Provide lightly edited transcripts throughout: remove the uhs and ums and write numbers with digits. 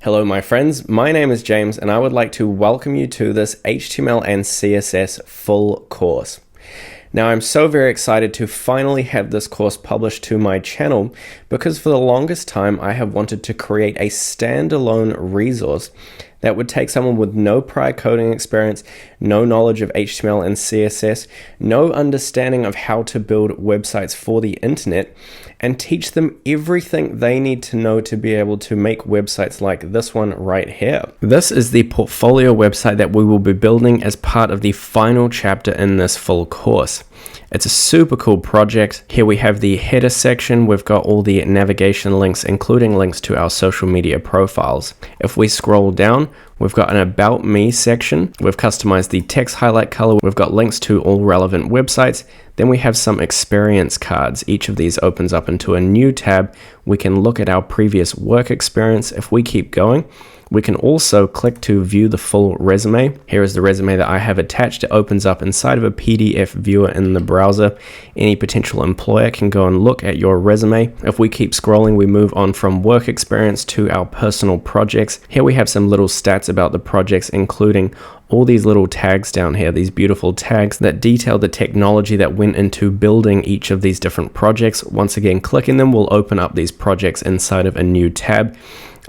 Hello my friends, my name is James and I would like to welcome you to this HTML and CSS full course. Now I'm so very excited to finally have this course published to my channel because for the longest time I have wanted to create a standalone resource that would take someone with no prior coding experience, no knowledge of HTML and CSS, no understanding of how to build websites for the internet, and teach them everything they need to know to be able to make websites like this one right here. This is the portfolio website that we will be building as part of the final chapter in this full course. It's a super cool project. Here we have the header section. We've got all the navigation links, including links to our social media profiles. If we scroll down, we've got an About Me section. We've customized the text highlight color. We've got links to all relevant websites. Then we have some experience cards. Each of these opens up into a new tab. We can look at our previous work experience. If we keep going, we can also click to view the full resume. Here is the resume that I have attached. It opens up inside of a PDF viewer in the browser. Any potential employer can go and look at your resume. If we keep scrolling, we move on from work experience to our personal projects. Here we have some little stats about the projects, including all these little tags down here, these beautiful tags that detail the technology that went into building each of these different projects. Once again, clicking them will open up these projects inside of a new tab.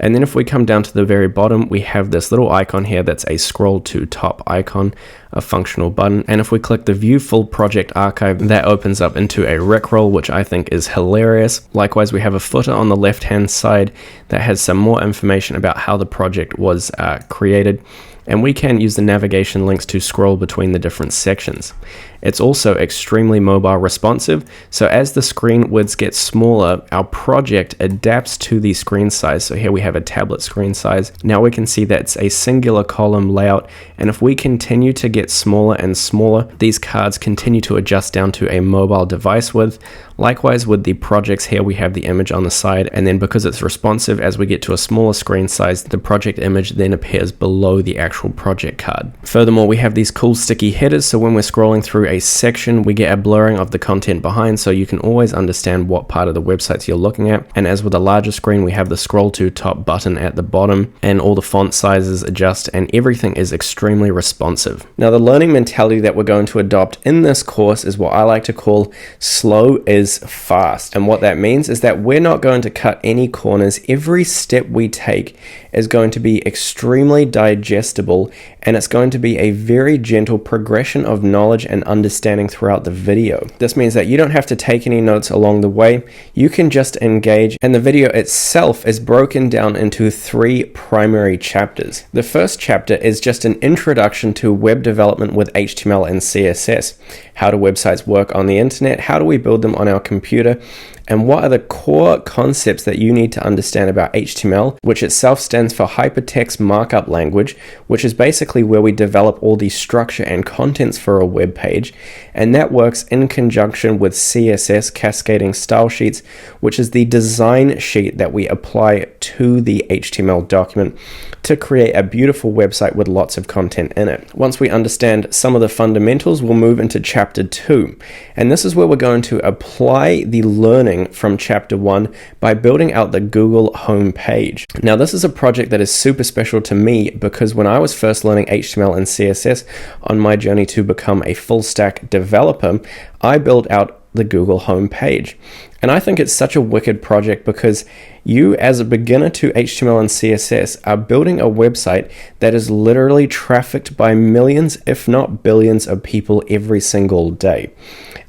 And then if we come down to the very bottom, we have this little icon here that's a scroll to top icon, a functional button. And if we click the view full project archive, that opens up into a rickroll, which I think is hilarious. Likewise, we have a footer on the left-hand side that has some more information about how the project was created. And we can use the navigation links to scroll between the different sections. It's also extremely mobile responsive, so as the screen widths get smaller, our project adapts to the screen size. So here we have a tablet screen size. Now we can see that it's a singular column layout, and if we continue to get smaller and smaller, these cards continue to adjust down to a mobile device width. Likewise with the projects, here we have the image on the side, and then because it's responsive, as we get to a smaller screen size, the project image then appears below the actual project card. Furthermore, we have these cool sticky headers, so when we're scrolling through a section, we get a blurring of the content behind, so you can always understand what part of the websites you're looking at. And as with a larger screen, we have the scroll to top button at the bottom, and all the font sizes adjust, and everything is extremely responsive. Now, the learning mentality that we're going to adopt in this course is what I like to call slow is fast. And what that means is that we're not going to cut any corners. Every step we take is going to be extremely digestible, and it's going to be a very gentle progression of knowledge and understanding throughout the video. This means that you don't have to take any notes along the way. You can just engage, and the video itself is broken down into 3 primary chapters. The first chapter is just an introduction to web development with HTML and CSS. How do websites work on the internet? How do we build them on our computer? And what are the core concepts that you need to understand about HTML, which itself stands for Hypertext Markup Language, which is basically where we develop all the structure and contents for a web page. And that works in conjunction with CSS, Cascading Style Sheets, which is the design sheet that we apply to the HTML document to create a beautiful website with lots of content in it. Once we understand some of the fundamentals, we'll move into chapter 2. And this is where we're going to apply the learning from chapter 1 by building out the Google home page. Now, this is a project that is super special to me because when I was first learning HTML and CSS on my journey to become a full stack developer, I built out the Google home page. And I think it's such a wicked project because you, as a beginner to HTML and CSS, are building a website that is literally trafficked by millions, if not billions, of people every single day.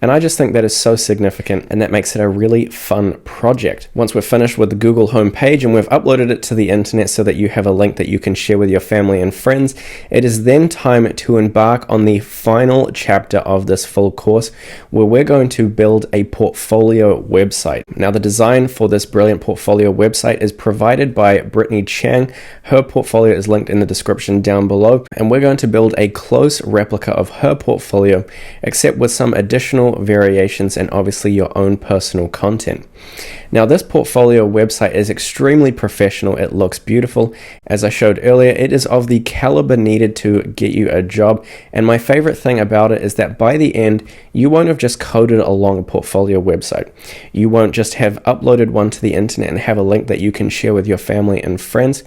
And I just think that is so significant, and that makes it a really fun project. Once we're finished with the Google homepage and we've uploaded it to the internet so that you have a link that you can share with your family and friends, it is then time to embark on the final chapter of this full course, where we're going to build a portfolio website. Now, the design for this brilliant portfolio website is provided by Brittany Chiang. Her portfolio is linked in the description down below, and we're going to build a close replica of her portfolio, except with some additional variations and obviously your own personal content. Now, this portfolio website is extremely professional. It looks beautiful. As I showed earlier, it is of the caliber needed to get you a job. And my favorite thing about it is that by the end, you won't have just coded a long portfolio website. You won't just have uploaded one to the internet and have a link that you can share with your family and friends.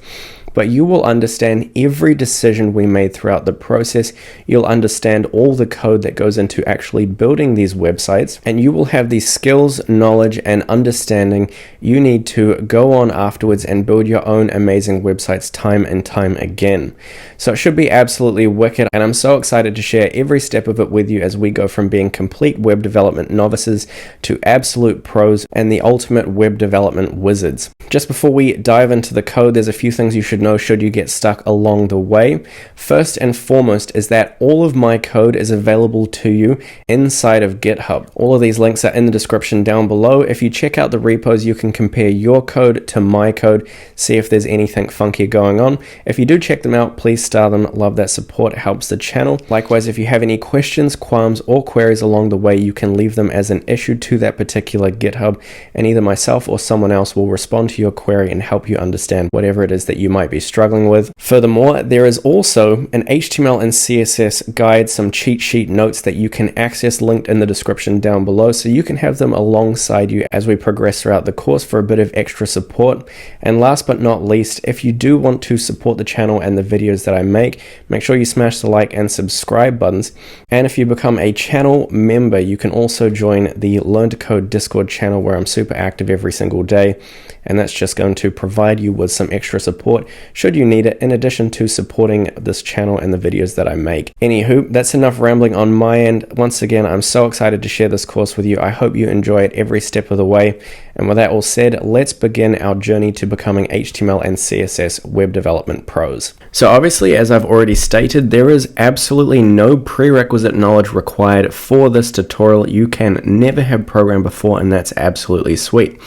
but you will understand every decision we made throughout the process. You'll understand all the code that goes into actually building these websites, and you will have the skills, knowledge, and understanding you need to go on afterwards and build your own amazing websites time and time again. So it should be absolutely wicked, and I'm so excited to share every step of it with you as we go from being complete web development novices to absolute pros and the ultimate web development wizards. Just before we dive into the code, there's a few things you should know should you get stuck along the way. First and foremost is that all of my code is available to you inside of GitHub. All of these links are in the description down below. If you check out the repos, you can compare your code to my code, see if there's anything funky going on. If you do check them out, please star them. Love that support, it helps the channel. Likewise, if you have any questions, qualms, or queries along the way, you can leave them as an issue to that particular GitHub, and either myself or someone else will respond to your query and help you understand whatever it is that you might be struggling with. Furthermore, there is also an HTML and CSS guide, some cheat sheet notes that you can access linked in the description down below, so you can have them alongside you as we progress throughout the course for a bit of extra support. And last but not least, if you do want to support the channel and the videos that I make sure you smash the like and subscribe buttons. And if you become a channel member, you can also join the Learn to Code Discord channel, where I'm super active every single day, and that's just going to provide you with some extra support should you need it, in addition to supporting this channel and the videos that I make. Anywho, that's enough rambling on my end. Once again, I'm so excited to share this course with you. I hope you enjoy it every step of the way. And with that all said, let's begin our journey to becoming HTML and CSS web development pros. So obviously, as I've already stated, there is absolutely no prerequisite knowledge required for this tutorial. You can never have programmed before, and that's absolutely sweet.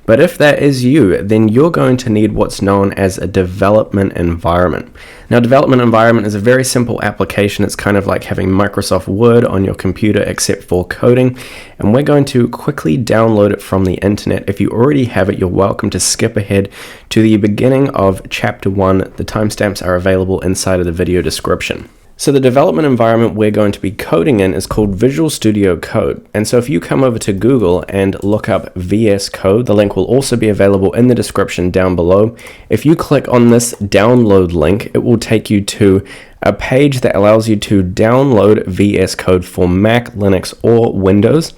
But if that is you, then you're going to need what's known as a development environment. Now, development environment is a very simple application. It's kind of like having Microsoft Word on your computer, except for coding. And we're going to quickly download it from the internet. If you already have it, you're welcome to skip ahead to the beginning of chapter 1. The timestamps are available inside of the video description. So the development environment we're going to be coding in is called Visual Studio Code. And so if you come over to Google and look up VS Code, the link will also be available in the description down below. If you click on this download link, it will take you to a page that allows you to download VS Code for Mac, Linux, or Windows.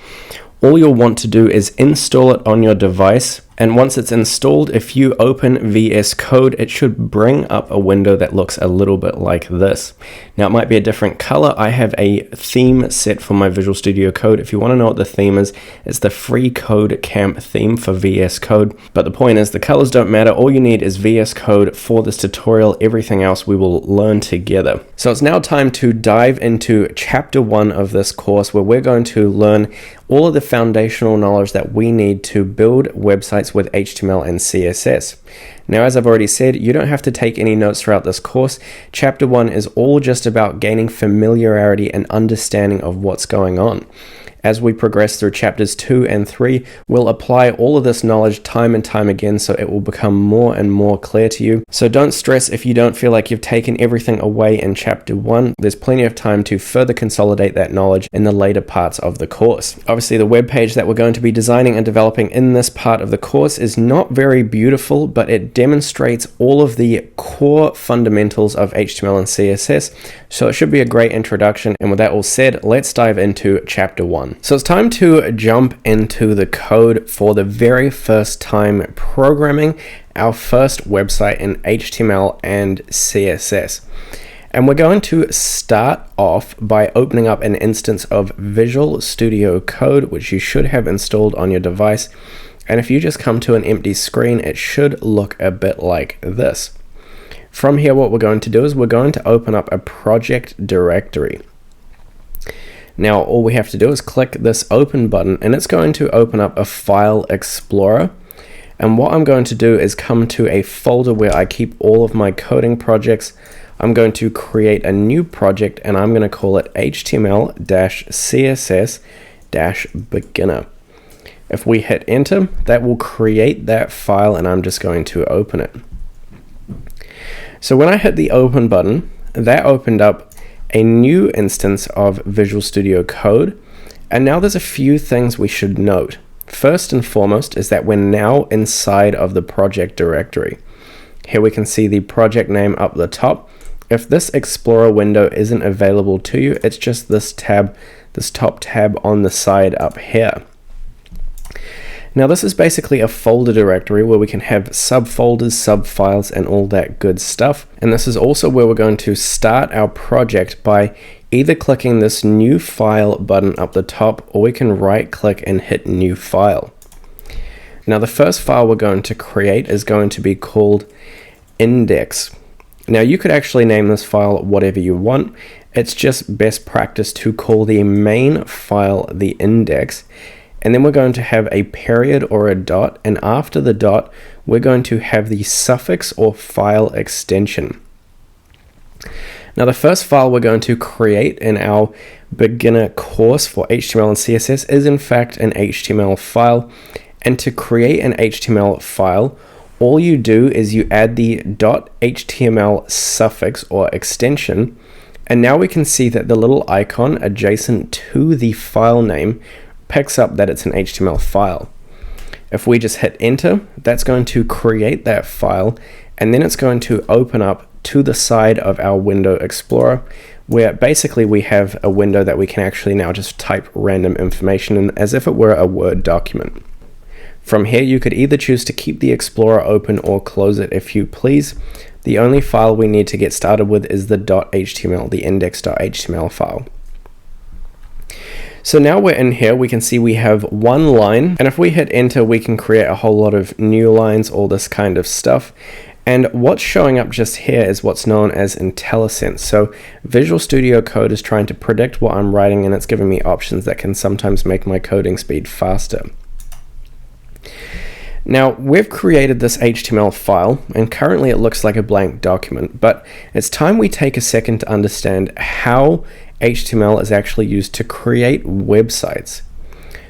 All you'll want to do is install it on your device, and once it's installed, if you open VS Code, it should bring up a window that looks a little bit like this. Now, it might be a different color. I have a theme set for my Visual Studio Code. If you want to know what the theme is, it's the Free Code Camp theme for VS Code. But the point is, the colors don't matter. All you need is VS Code for this tutorial. Everything else we will learn together. So it's now time to dive into chapter 1 of this course, where we're going to learn all of the foundational knowledge that we need to build websites with HTML and CSS. Now, as I've already said, you don't have to take any notes throughout this course. Chapter 1 is all just about gaining familiarity and understanding of what's going on. As we progress through chapters 2 and 3, we'll apply all of this knowledge time and time again, so it will become more and more clear to you. So don't stress if you don't feel like you've taken everything away in chapter 1. There's plenty of time to further consolidate that knowledge in the later parts of the course. Obviously, the web page that we're going to be designing and developing in this part of the course is not very beautiful, but it demonstrates all of the core fundamentals of HTML and CSS, so it should be a great introduction. And with that all said, let's dive into chapter 1. So it's time to jump into the code for the very first time programming our first website in HTML and CSS. And we're going to start off by opening up an instance of Visual Studio Code, which you should have installed on your device. And if you just come to an empty screen, it should look a bit like this. From here, what we're going to do is we're going to open up a project directory. Now, all we have to do is click this open button, and it's going to open up a file explorer. And what I'm going to do is come to a folder where I keep all of my coding projects. I'm going to create a new project, and I'm going to call it HTML-CSS-beginner. If we hit enter, that will create that file, and I'm just going to open it. So when I hit the open button, that opened up a new instance of Visual Studio Code. And now there's a few things we should note. First and foremost is that we're now inside of the project directory. Here we can see the project name up the top. If this Explorer window isn't available to you, it's just this tab, this top tab on the side up here. Now this is basically a folder directory where we can have subfolders, subfiles, and all that good stuff. And this is also where we're going to start our project by either clicking this new file button up the top, or we can right click and hit new file. Now the first file we're going to create is going to be called index. Now you could actually name this file whatever you want. It's just best practice to call the main file the index. And then we're going to have a period or a dot, and after the dot, we're going to have the suffix or file extension. Now the first file we're going to create in our beginner course for HTML and CSS is in fact an HTML file. And to create an HTML file, all you do is you add the .html suffix or extension, and now we can see that the little icon adjacent to the file name picks up that it's an HTML file. If we just hit enter, that's going to create that file, and then it's going to open up to the side of our window explorer, where basically we have a window that we can actually now just type random information in as if it were a Word document. From here you could either choose to keep the explorer open or close it if you please. The only file we need to get started with is the .html, the index.html file. So now we're in here, we can see we have one line, and if we hit enter we can create a whole lot of new lines, all this kind of stuff. And what's showing up just here is what's known as IntelliSense. So Visual Studio Code is trying to predict what I'm writing, and it's giving me options that can sometimes make my coding speed faster. Now we've created this HTML file, and currently it looks like a blank document, but it's time we take a second to understand how HTML is actually used to create websites.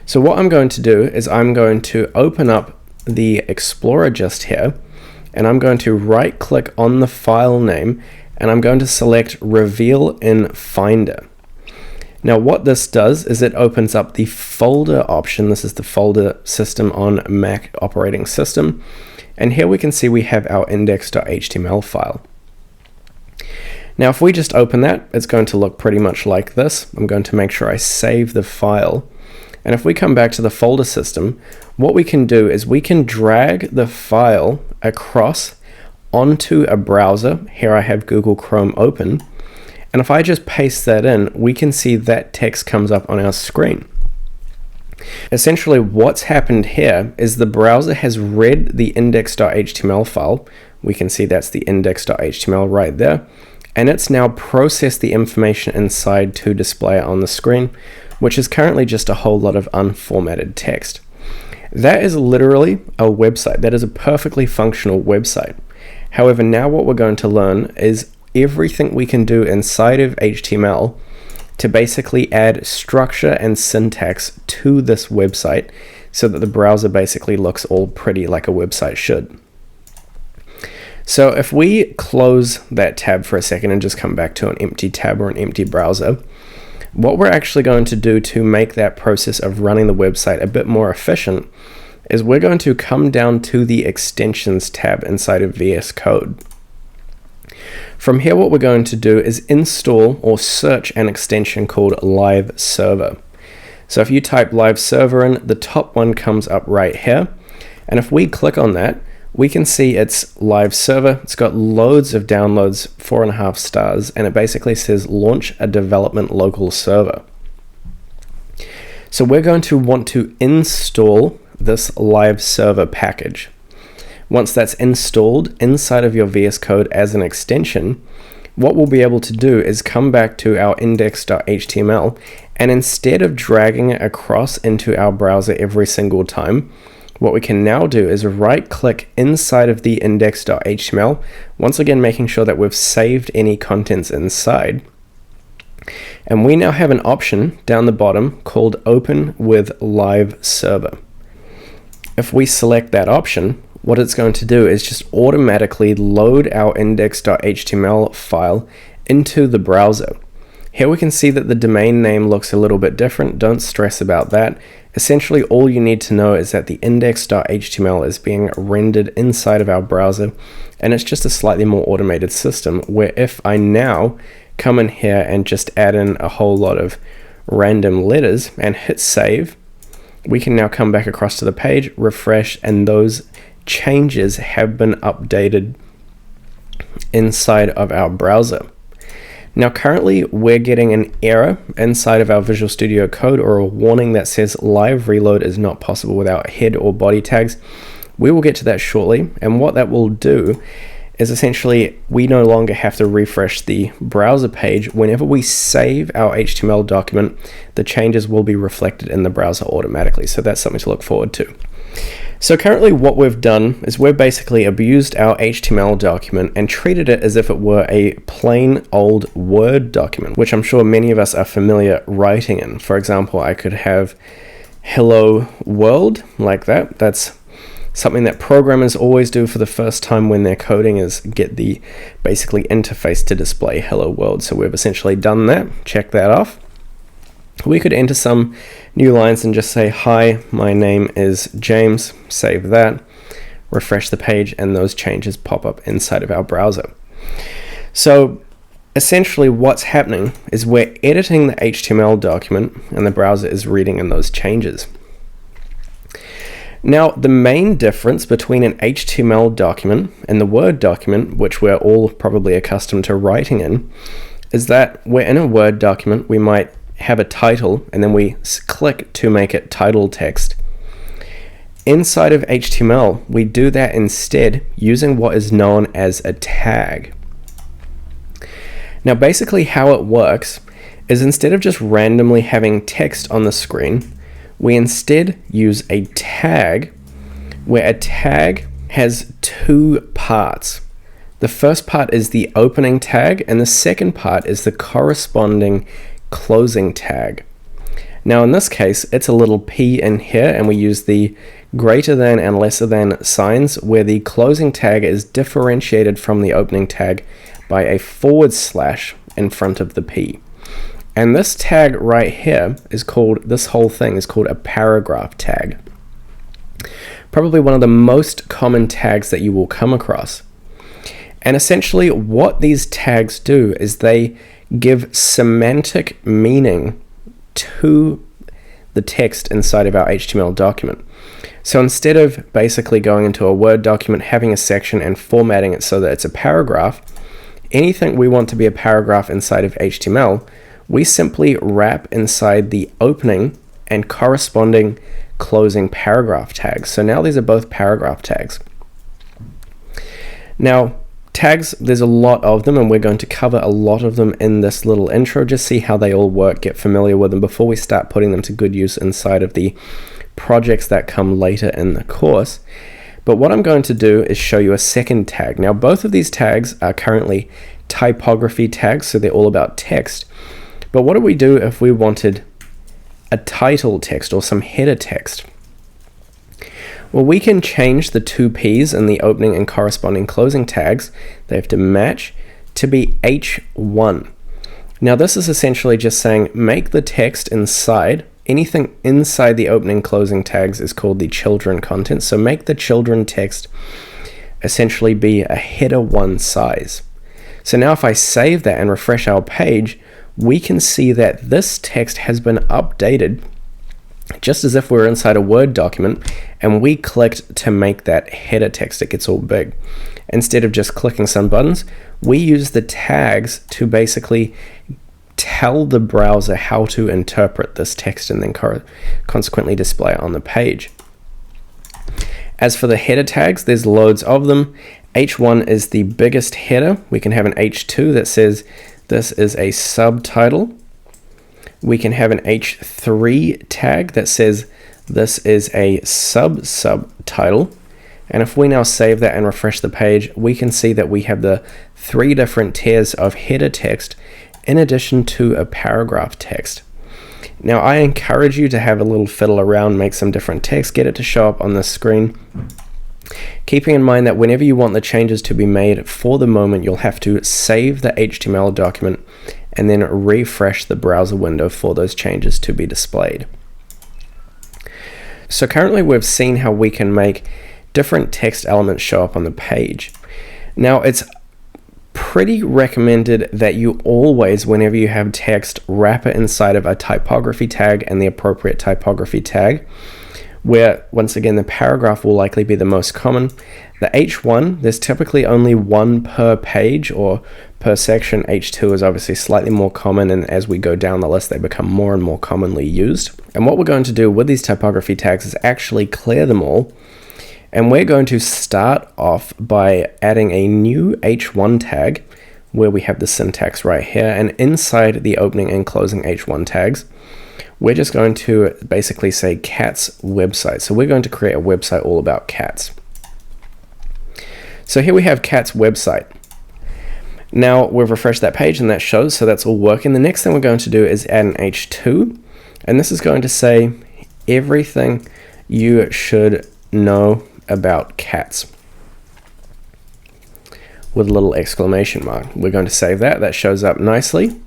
So what I'm going to do is I'm going to open up the Explorer just here, and I'm going to right click on the file name, and I'm going to select Reveal in Finder. Now what this does is it opens up the folder option. This is the folder system on Mac operating system, and here we can see we have our index.html file. Now if we just open that, it's going to look pretty much like this. I'm going to make sure I save the file, and if we come back to the folder system, what we can do is we can drag the file across onto a browser. Here I have Google Chrome open, and if I just paste that in, we can see that text comes up on our screen. Essentially what's happened here is the browser has read the index.html file. We can see that's the index.html right there, and it's now processed the information inside to display it on the screen, which is currently just a whole lot of unformatted text. That is literally a website. That is a perfectly functional website. However, now what we're going to learn is everything we can do inside of HTML to basically add structure and syntax to this website so that the browser basically looks all pretty like a website should. So if we close that tab for a second and just come back to an empty tab or an empty browser, what we're actually going to do to make that process of running the website a bit more efficient is we're going to come down to the extensions tab inside of VS Code. From here, what we're going to do is install or search an extension called Live Server. So if you type Live Server in, the top one comes up right here, and if we click on that, we can see it's Live Server. It's got loads of downloads, 4.5 stars, and it basically says launch a development local server. So we're going to want to install this Live Server package. Once that's installed inside of your VS Code as an extension, what we'll be able to do is come back to our index.html, and instead of dragging it across into our browser every single time, what we can now do is right click inside of the index.html, once again making sure that we've saved any contents inside. And we now have an option down the bottom called Open with Live Server. If we select that option, what it's going to do is just automatically load our index.html file into the browser. Here we can see that the domain name looks a little bit different. Don't stress about that. Essentially, all you need to know is that the index.html is being rendered inside of our browser, and it's just a slightly more automated system where if I now come in here and just add in a whole lot of random letters and hit save, we can now come back across to the page, refresh, and those changes have been updated inside of our browser. Now currently we're getting an error inside of our Visual Studio Code, or a warning that says live reload is not possible without head or body tags. We will get to that shortly, and what that will do is essentially we no longer have to refresh the browser page. Whenever we save our HTML document, the changes will be reflected in the browser automatically, so that's something to look forward to. So currently what we've done is we've basically abused our HTML document and treated it as if it were a plain old Word document, which I'm sure many of us are familiar writing in. For example, I could have hello world like that. That's something that programmers always do for the first time when they're coding, is get the basically interface to display hello world. So we've essentially done that. Check that off. We could enter some new lines and just say, hi, my name is James, save that, refresh the page, and those changes pop up inside of our browser. So essentially what's happening is we're editing the HTML document and the browser is reading in those changes. Now, the main difference between an HTML document and the Word document, which we're all probably accustomed to writing in, is that we're in a Word document, we might have a title, and then we click to make it title text. Inside of HTML, we do that instead using what is known as a tag. Now, basically how it works is instead of just randomly having text on the screen, we instead use a tag, where a tag has two parts. The first part is the opening tag, and the second part is the corresponding closing tag. Now in this case, it's a little p in here, and we use the greater than and lesser than signs, where the closing tag is differentiated from the opening tag by a / in front of the p. And this tag right here is called, this whole thing is called a paragraph tag. Probably one of the most common tags that you will come across. And essentially what these tags do is they give semantic meaning to the text inside of our HTML document. So instead of basically going into a Word document, having a section and formatting it so that it's a paragraph, anything we want to be a paragraph inside of HTML, we simply wrap inside the opening and corresponding closing paragraph tags. So now these are both paragraph tags. Now, tags, there's a lot of them, and we're going to cover a lot of them in this little intro. Just see how they all work, get familiar with them before we start putting them to good use inside of the projects that come later in the course. But what I'm going to do is show you a second tag. Now, both of these tags are currently typography tags, so they're all about text. But what do we do if we wanted a title text or some header text? Well, we can change the two P's in the opening and corresponding closing tags. They have to match to be H1. Now this is essentially just saying make the text inside, anything inside the opening closing tags is called the children content. So make the children text essentially be a header 1 size. So now if I save that and refresh our page, we can see that this text has been updated just as if we were inside a Word document and we clicked to make that header text, it gets all big. Instead of just clicking some buttons, we use the tags to basically tell the browser how to interpret this text and then consequently display it on the page. As for the header tags, there's loads of them. H1 is the biggest header. We can have an H2 that says this is a subtitle. We can have an H3 tag that says this is a subtitle. And if we now save that and refresh the page, we can see that we have the 3 different tiers of header text in addition to a paragraph text. Now I encourage you to have a little fiddle around, make some different text, get it to show up on the screen. Keeping in mind that whenever you want the changes to be made, for the moment you'll have to save the HTML document and then refresh the browser window for those changes to be displayed. So currently we've seen how we can make different text elements show up on the page. Now it's pretty recommended that you always, whenever you have text, wrap it inside of a typography tag and the appropriate typography tag, where once again the paragraph will likely be the most common. The H1, there's typically only one per page or per section. H2 is obviously slightly more common, and as we go down the list they become more and more commonly used. And what we're going to do with these typography tags is actually clear them all, and we're going to start off by adding a new H1 tag where we have the syntax right here, and inside the opening and closing H1 tags we're just going to basically say cats website. So we're going to create a website all about cats. So here we have cats website. Now we've refreshed that page and that shows, so that's all working. The next thing we're going to do is add an H2, and this is going to say everything you should know about cats with a little exclamation mark. We're going to save that. That shows up nicely.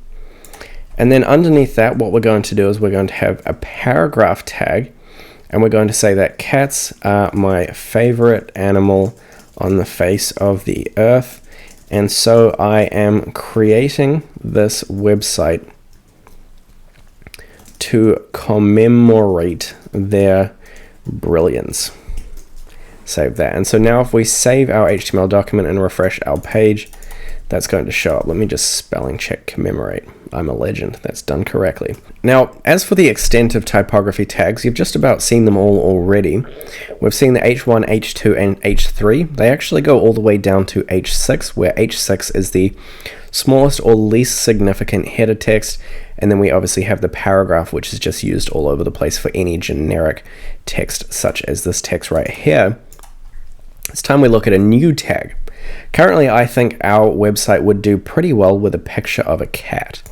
And then underneath that, what we're going to do is we're going to have a paragraph tag, and we're going to say that cats are my favorite animal on the face of the earth, and so I am creating this website to commemorate their brilliance. Save that. And so now if we save our HTML document and refresh our page, that's going to show up. Let me just spelling check commemorate. I'm a legend. That's done correctly. Now, as for the extent of typography tags, you've just about seen them all already. We've seen the H1, H2, and H3. They actually go all the way down to H6, where H6 is the smallest or least significant header text, and then we obviously have the paragraph, which is just used all over the place for any generic text, such as this text right here. It's time we look at a new tag. Currently, I think our website would do pretty well with a picture of a cat.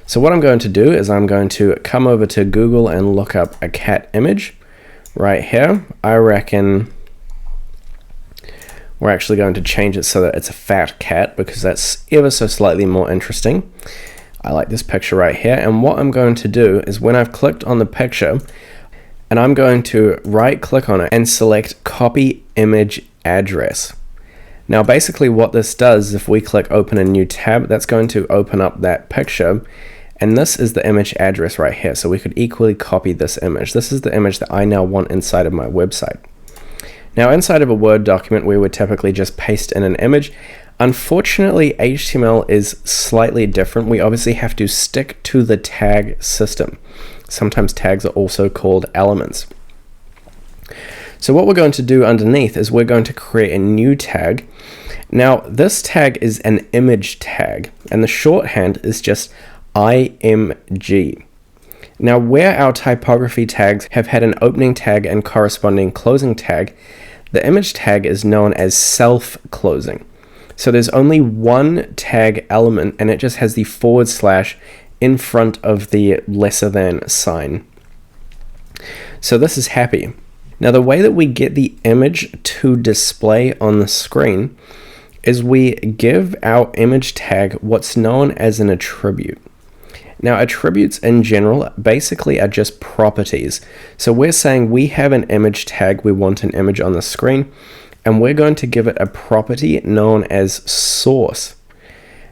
So what I'm going to do is I'm going to come over to Google and look up a cat image right here. I reckon we're actually going to change it so that it's a fat cat, because that's ever so slightly more interesting. I like this picture right here, and what I'm going to do is when I've clicked on the picture, and I'm going to right click on it and select copy image address. Now basically what this does, if we click open a new tab, that's going to open up that picture, and this is the image address right here. So we could equally copy this image. This is the image that I now want inside of my website. Now inside of a Word document we would typically just paste in an image. Unfortunately, HTML is slightly different. We obviously have to stick to the tag system. Sometimes tags are also called elements. So what we're going to do underneath is we're going to create a new tag. Now this tag is an image tag, and the shorthand is just IMG. Now where our typography tags have had an opening tag and corresponding closing tag, the image tag is known as self-closing. So there's only one tag element, and it just has the / in front of the lesser than sign. So this is happy. Now the way that we get the image to display on the screen is we give our image tag what's known as an attribute. Now attributes in general basically are just properties. So we're saying we have an image tag, we want an image on the screen, and we're going to give it a property known as source.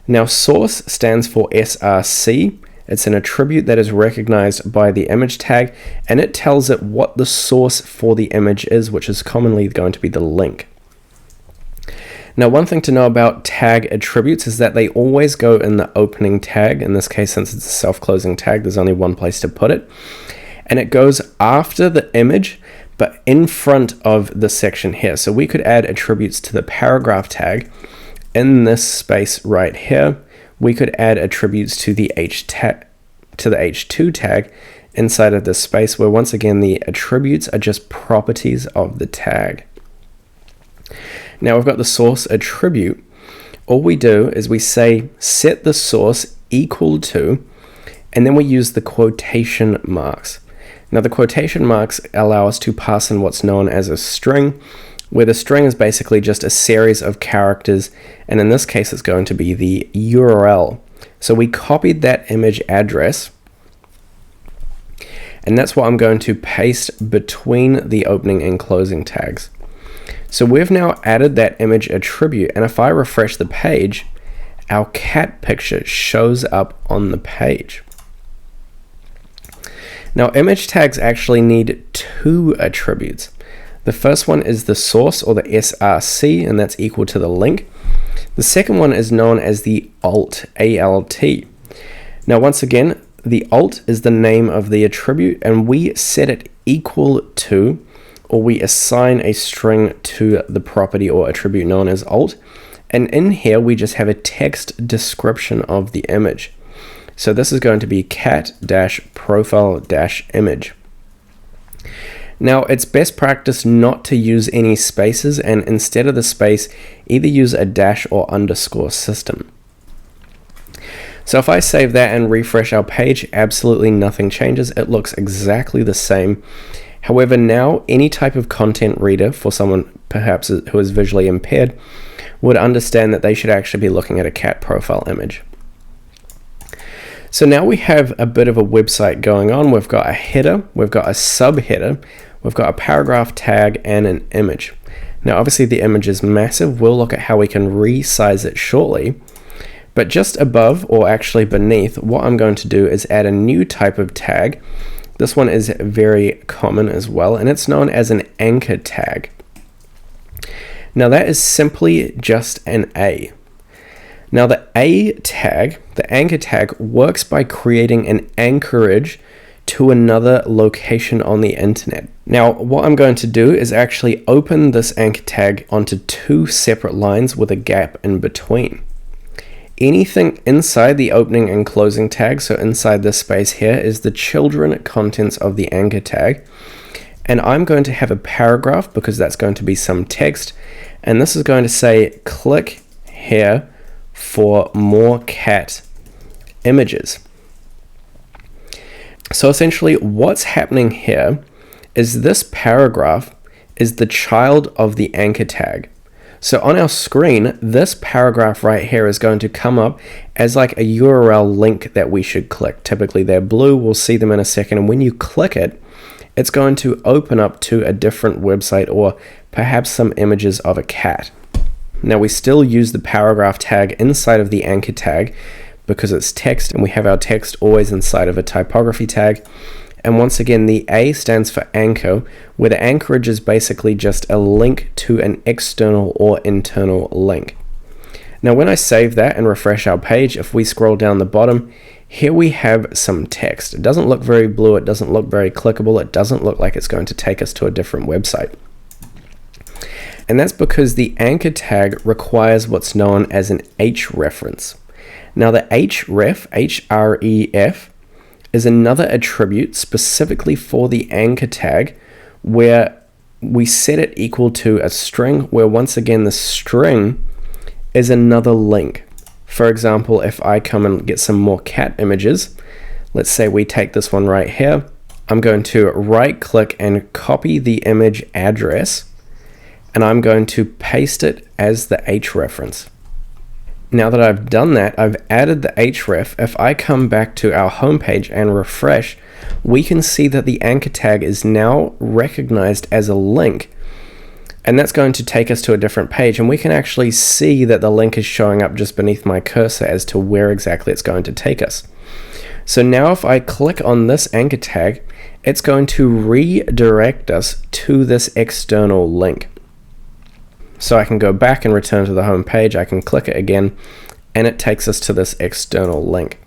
Now source stands for SRC. It's an attribute that is recognized by the image tag, and it tells it what the source for the image is, which is commonly going to be the link. Now one thing to know about tag attributes is that they always go in the opening tag. In this case, since it's a self-closing tag, there's only one place to put it, and it goes after the image but in front of the section here. So we could add attributes to the paragraph tag in this space right here. We could add attributes to the H2 tag inside of this space, where once again the attributes are just properties of the tag. Now we've got the source attribute. All we do is we say set the source equal to, and then we use the quotation marks. Now the quotation marks allow us to pass in what's known as a string, where the string is basically just a series of characters, and in this case it's going to be the URL. So we copied that image address, And that's what I'm going to paste between the opening and closing tags. So we've now added that image attribute, and if I refresh the page, our cat picture shows up on the page. Now, image tags actually need two attributes. The first one is the source, or the src, and that's equal to the link. The second one is known as the alt, A-L-T. Now, once again, the alt is the name of the attribute, and we set it equal to, or we assign a string to the property or attribute known as alt. And in here, we just have a text description of the image. So this is going to be cat-profile-image. Now, it's best practice not to use any spaces, and instead of the space, either use a dash or underscore system. So if I save that and refresh our page, absolutely nothing changes. It looks exactly the same. However, now any type of content reader, for someone perhaps who is visually impaired, would understand that they should actually be looking at a cat profile image. So now we have a bit of a website going on. We've got a header, we've got a subheader, we've got a paragraph tag, and an image. Now obviously the image is massive. We'll look at how we can resize it shortly. But just above, or actually beneath, what I'm going to do is add a new type of tag. This one is very common as well, and it's known as an anchor tag. Now that is simply just an A. Now the A tag, the anchor tag, works by creating an anchorage to another location on the internet. Now what I'm going to do is actually open this anchor tag onto two separate lines with a gap in between. Anything inside the opening and closing tag, so inside this space here, is the children contents of the anchor tag. And I'm going to have a paragraph because that's going to be some text. And this is going to say, click here for more cat images. So essentially what's happening here is this paragraph is the child of the anchor tag. So on our screen, this paragraph right here is going to come up as like a URL link that we should click. Typically they're blue, we'll see them in a second, and when you click it, it's going to open up to a different website or perhaps some images of a cat. Now we still use the paragraph tag inside of the anchor tag because it's text, and we have our text always inside of a typography tag. And once again, the A stands for anchor, where the anchorage is basically just a link to an external or internal link. Now when I save that and refresh our page, if we scroll down the bottom, here we have some text. It doesn't look very blue, it doesn't look very clickable, it doesn't look like it's going to take us to a different website. And that's because the anchor tag requires what's known as an href. Now the href, href, is another attribute specifically for the anchor tag, where we set it equal to a string, where once again the string is another link. For example, if I come and get some more cat images, let's say we take this one right here, I'm going to right click and copy the image address, and I'm going to paste it as the href. Now that I've done that, I've added the href. If I come back to our homepage and refresh, we can see that the anchor tag is now recognized as a link. And that's going to take us to a different page, and we can actually see that the link is showing up just beneath my cursor as to where exactly it's going to take us. So now if I click on this anchor tag, it's going to redirect us to this external link. So I can go back and return to the home page, I can click it again, and it takes us to this external link.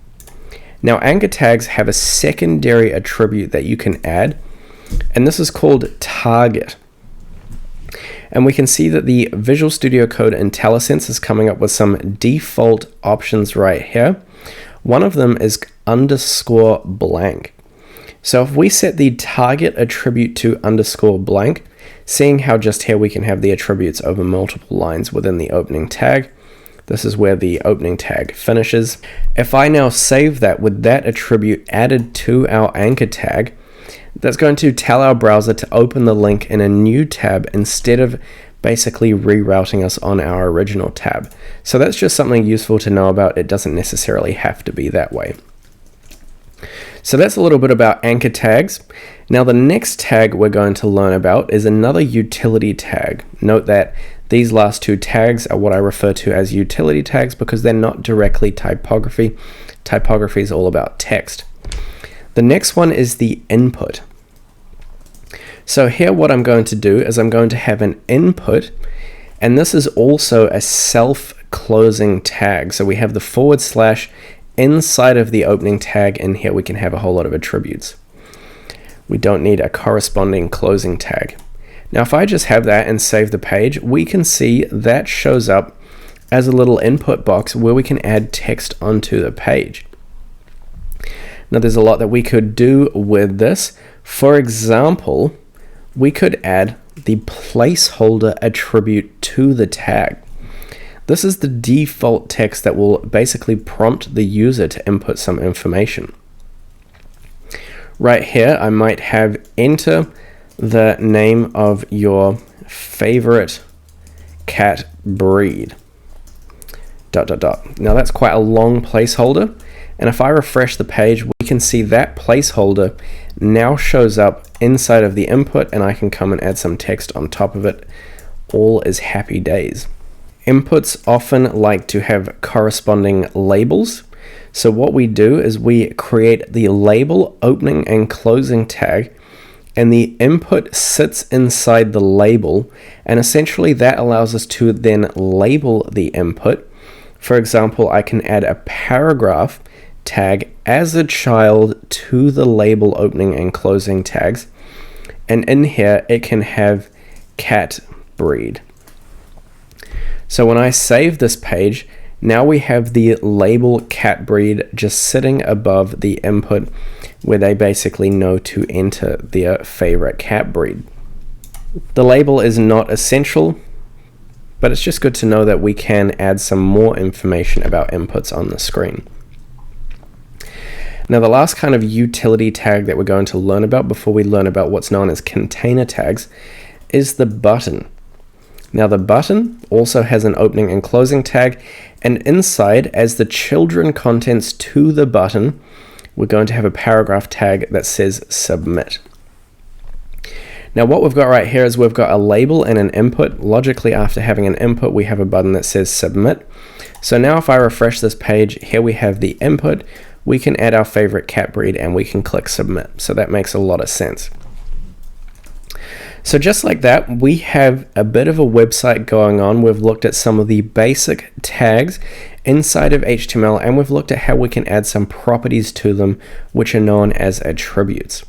Now anchor tags have a secondary attribute that you can add, and this is called target. And we can see that the Visual Studio Code IntelliSense is coming up with some default options right here. One of them is underscore blank. So if we set the target attribute to underscore blank, seeing how just here we can have the attributes over multiple lines within the opening tag, this is where the opening tag finishes. If I now save that with that attribute added to our anchor tag, that's going to tell our browser to open the link in a new tab instead of basically rerouting us on our original tab. So that's just something useful to know about. It doesn't necessarily have to be that way. So that's a little bit about anchor tags. Now the next tag we're going to learn about is another utility tag. Note that these last two tags are what I refer to as utility tags because they're not directly typography. Typography is all about text. The next one is the input. So here what I'm going to do is I'm going to have an input, and this is also a self-closing tag. So we have the / inside of the opening tag, and here we can have a whole lot of attributes. We don't need a corresponding closing tag. Now if I just have that and save the page, we can see that shows up as a little input box where we can add text onto the page. Now there's a lot that we could do with this. For example, we could add the placeholder attribute to the tag. This is the default text that will basically prompt the user to input some information. Right here, I might have enter the name of your favorite cat breed. ... Now that's quite a long placeholder, and if I refresh the page, we can see that placeholder now shows up inside of the input, and I can come and add some text on top of it. All is happy days. Inputs often like to have corresponding labels. So what we do is we create the label opening and closing tag, and the input sits inside the label, and essentially that allows us to then label the input. For example, I can add a paragraph tag as a child to the label opening and closing tags, and in here it can have cat breed. So when I save this page, now we have the label cat breed just sitting above the input where they basically know to enter their favorite cat breed. The label is not essential, but it's just good to know that we can add some more information about inputs on the screen. Now the last kind of utility tag that we're going to learn about before we learn about what's known as container tags is the button. Now the button also has an opening and closing tag, and inside, as the children contents to the button, we're going to have a paragraph tag that says submit. Now what we've got right here is we've got a label and an input. Logically, after having an input, we have a button that says submit. So now if I refresh this page, here we have the input. We can add our favorite cat breed and we can click submit. So that makes a lot of sense. So just like that, we have a bit of a website going on. We've looked at some of the basic tags inside of HTML, and we've looked at how we can add some properties to them, which are known as attributes.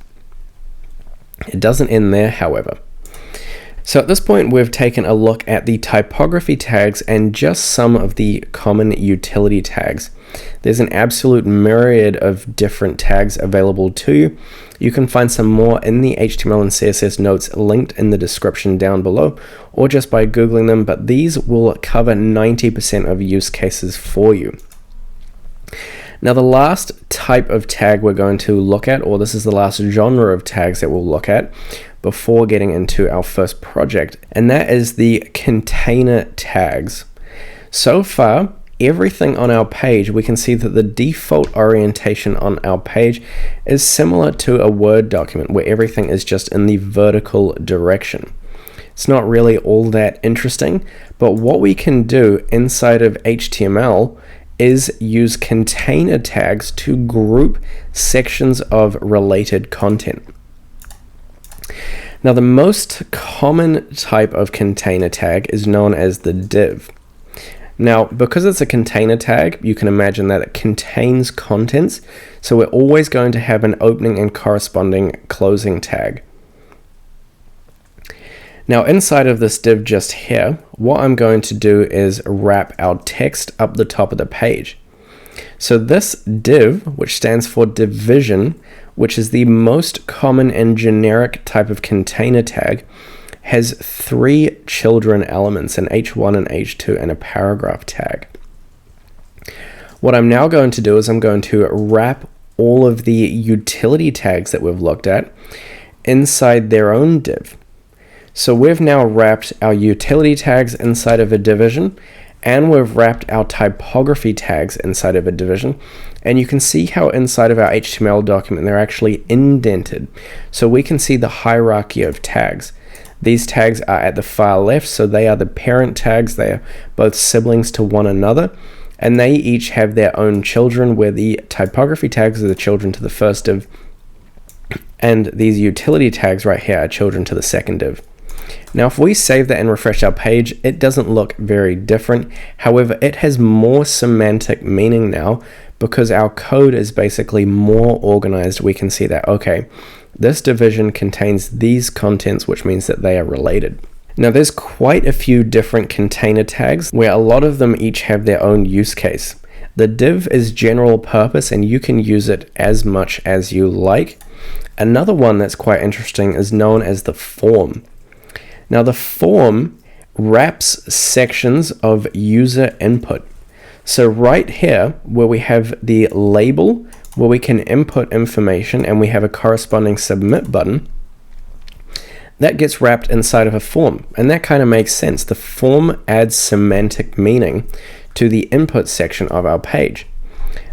It doesn't end there, however. So at this point, we've taken a look at the typography tags and just some of the common utility tags. There's an absolute myriad of different tags available to you. You can find some more in the HTML and CSS notes linked in the description down below, or just by Googling them, but these will cover 90% of use cases for you. Now the last type of tag we're going to look at, or this is the last genre of tags that we'll look at before getting into our first project, and that is the container tags. So far, everything on our page, we can see that the default orientation on our page is similar to a Word document where everything is just in the vertical direction. It's not really all that interesting, but what we can do inside of HTML is use container tags to group sections of related content. Now the most common type of container tag is known as the div. Now, because it's a container tag, you can imagine that it contains contents, so we're always going to have an opening and corresponding closing tag. Now, inside of this div just here, what I'm going to do is wrap our text up the top of the page. So this div, which stands for division, which is the most common and generic type of container tag, has 3 children elements, an H1 and H2 and a paragraph tag. What I'm now going to do is I'm going to wrap all of the utility tags that we've looked at inside their own div. So we've now wrapped our utility tags inside of a division, and we've wrapped our typography tags inside of a division. And you can see how inside of our HTML document they're actually indented, so we can see the hierarchy of tags. These tags are at the far left, so they are the parent tags. They are both siblings to one another, and they each have their own children, where the typography tags are the children to the first div, and these utility tags right here are children to the second div. Now if we save that and refresh our page, it doesn't look very different. However, it has more semantic meaning now because our code is basically more organized. We can see that, okay, this division contains these contents, which means that they are related. Now there's quite a few different container tags where a lot of them each have their own use case. The div is general purpose and you can use it as much as you like. Another one that's quite interesting is known as the form. Now the form wraps sections of user input. So right here where we have the label where we can input information and we have a corresponding submit button, that gets wrapped inside of a form, and that kind of makes sense. The form adds semantic meaning to the input section of our page.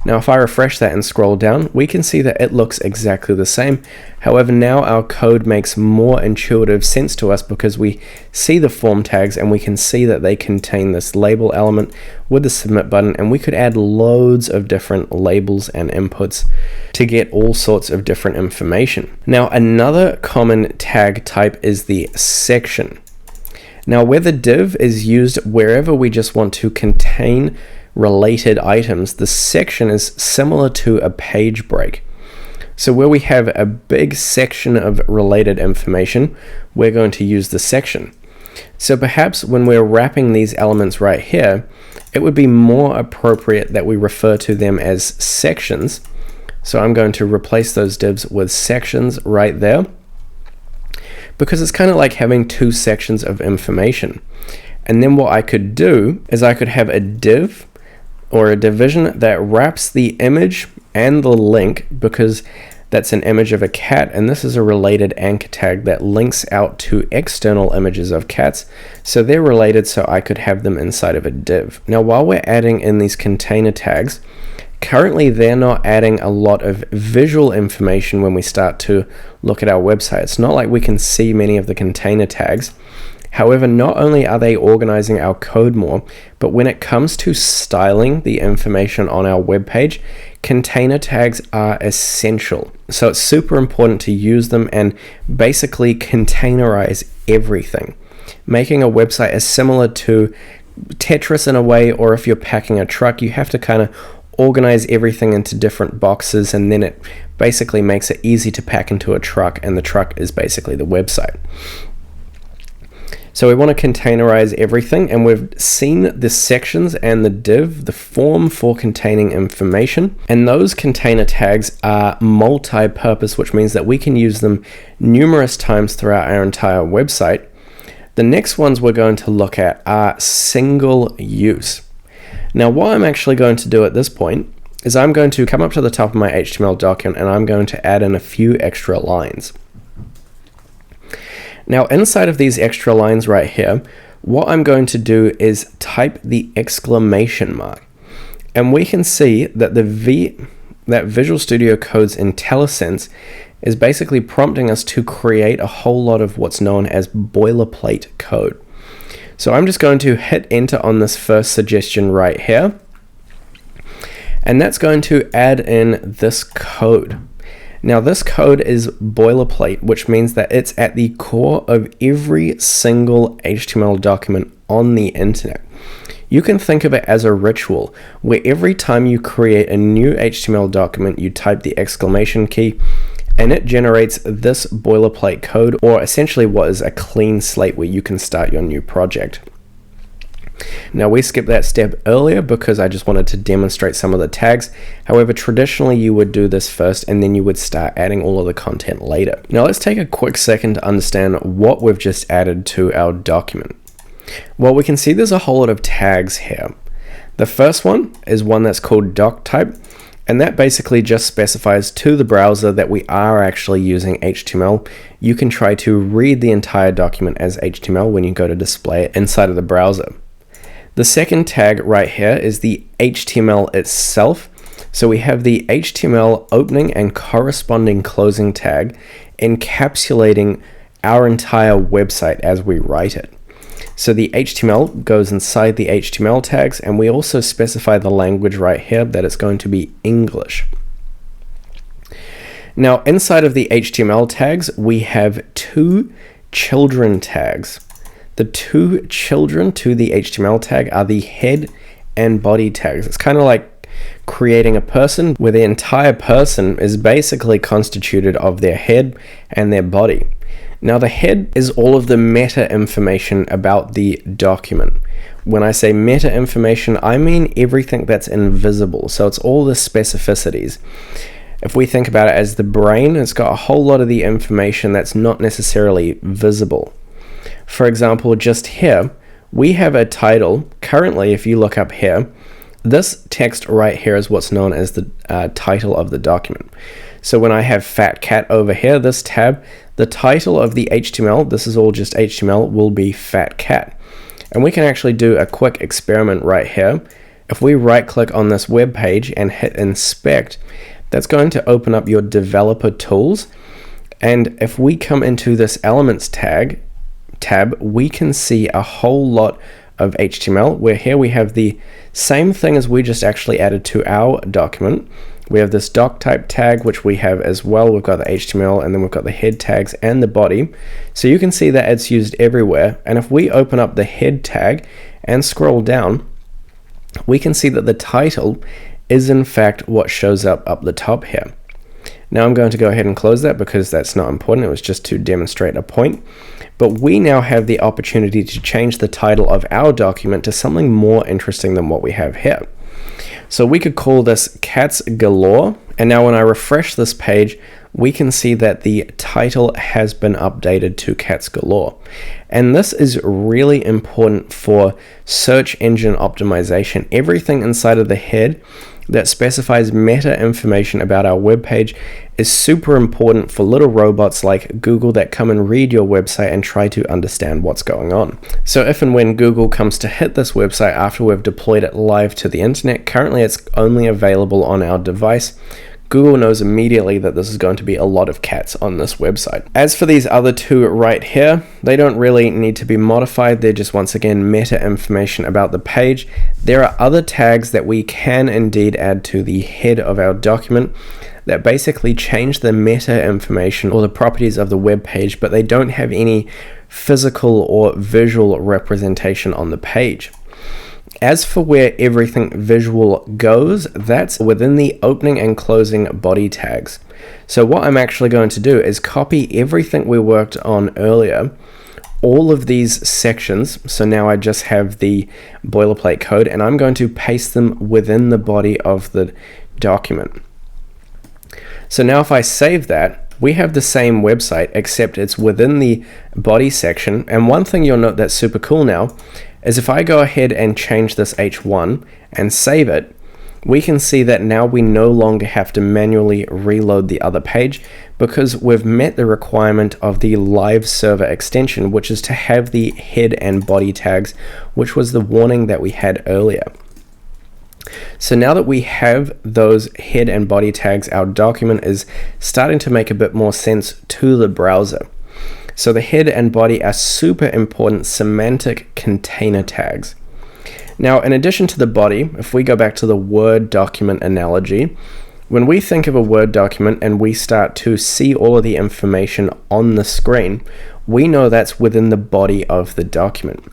Now if I refresh that and scroll down, we can see that it looks exactly the same. However, now our code makes more intuitive sense to us because we see the form tags and we can see that they contain this label element with the submit button, and we could add loads of different labels and inputs to get all sorts of different information. Now another common tag type is the section. Now where the div is used wherever we just want to contain related items, the section is similar to a page break. So where we have a big section of related information, we're going to use the section. So perhaps when we're wrapping these elements right here, it would be more appropriate that we refer to them as sections. So I'm going to replace those divs with sections right there, because it's kind of like having two sections of information. And then what I could do is I could have a div or a division that wraps the image and the link, because that's an image of a cat, and this is a related anchor tag that links out to external images of cats. So they're related, so I could have them inside of a div. Now while we're adding in these container tags, currently they're not adding a lot of visual information when we start to look at our website. It's not like we can see many of the container tags. However, not only are they organizing our code more, but when it comes to styling the information on our web page, container tags are essential. So it's super important to use them and basically containerize everything. Making a website is similar to Tetris in a way, or if you're packing a truck, you have to kind of organize everything into different boxes, and then it basically makes it easy to pack into a truck, and the truck is basically the website. So we want to containerize everything, and we've seen the sections and the div, the form for containing information, and those container tags are multi-purpose, which means that we can use them numerous times throughout our entire website. The next ones we're going to look at are single use. Now what I'm actually going to do at this point is I'm going to come up to the top of my HTML document and I'm going to add in a few extra lines. Now inside of these extra lines right here, what I'm going to do is type the exclamation mark. And we can see that that Visual Studio Code's IntelliSense is basically prompting us to create a whole lot of what's known as boilerplate code. So I'm just going to hit enter on this first suggestion right here. And that's going to add in this code. Now this code is boilerplate, which means that it's at the core of every single HTML document on the internet. You can think of it as a ritual, where every time you create a new HTML document, you type the exclamation key, and it generates this boilerplate code, or essentially what is a clean slate where you can start your new project. Now we skipped that step earlier because I just wanted to demonstrate some of the tags. However, traditionally you would do this first and then you would start adding all of the content later. Now let's take a quick second to understand what we've just added to our document. Well, we can see there's a whole lot of tags here. The first one is one that's called doc type, and that basically just specifies to the browser that we are actually using HTML. You can try to read the entire document as HTML when you go to display it inside of the browser. The second tag right here is the HTML itself. So we have the HTML opening and corresponding closing tag encapsulating our entire website as we write it. So the HTML goes inside the HTML tags, and we also specify the language right here that it's going to be English. Now inside of the HTML tags, we have two children tags. The two children to the HTML tag are the head and body tags. It's kind of like creating a person where the entire person is basically constituted of their head and their body. Now the head is all of the meta information about the document. When I say meta information, I mean everything that's invisible. So it's all the specificities. If we think about it as the brain, it's got a whole lot of the information that's not necessarily visible. For example, just here, we have a title. Currently, if you look up here, this text right here is what's known as the title of the document. So when I have fat cat over here, this tab, the title of the HTML, this is all just HTML, will be fat cat. And we can actually do a quick experiment right here. If we right click on this web page and hit inspect, that's going to open up your developer tools. And if we come into this elements tab, we can see a whole lot of HTML, where here we have the same thing as we just actually added to our document. We have this doc type tag, which we have as well. We've got the HTML, and then we've got the head tags and the body. So you can see that it's used everywhere. And if we open up the head tag and scroll down, we can see that the title is in fact what shows up the top here. Now I'm going to go ahead and close that because that's not important. It was just to demonstrate a point. But we now have the opportunity to change the title of our document to something more interesting than what we have here. So we could call this Cats Galore. And now when I refresh this page, we can see that the title has been updated to Cats Galore. And this is really important for search engine optimization. Everything inside of the head that specifies meta information about our web page is super important for little robots like Google that come and read your website and try to understand what's going on. So if and when Google comes to hit this website after we've deployed it live to the internet, currently it's only available on our device. Google knows immediately that this is going to be a lot of cats on this website. As for these other two right here, they don't really need to be modified. They're just, once again, meta information about the page. There are other tags that we can indeed add to the head of our document that basically change the meta information or the properties of the web page, but they don't have any physical or visual representation on the page. As for where everything visual goes, that's within the opening and closing body tags. So what I'm actually going to do is copy everything we worked on earlier, all of these sections. So now I just have the boilerplate code, and I'm going to paste them within the body of the document. So now if I save that, we have the same website, except it's within the body section. And one thing you'll note that's super cool now is if I go ahead and change this H1 and save it, we can see that now we no longer have to manually reload the other page because we've met the requirement of the live server extension, which is to have the head and body tags, which was the warning that we had earlier. So now that we have those head and body tags, our document is starting to make a bit more sense to the browser. So the head and body are super important semantic container tags. Now, in addition to the body, if we go back to the Word document analogy, when we think of a Word document and we start to see all of the information on the screen, we know that's within the body of the document.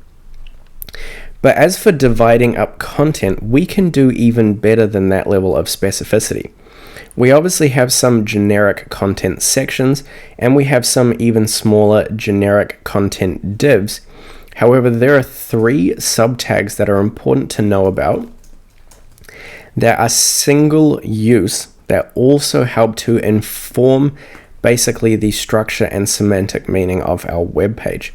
But as for dividing up content, we can do even better than that level of specificity. We obviously have some generic content sections, and we have some even smaller generic content divs. However, there are three subtags that are important to know about that are single use that also help to inform basically the structure and semantic meaning of our web page.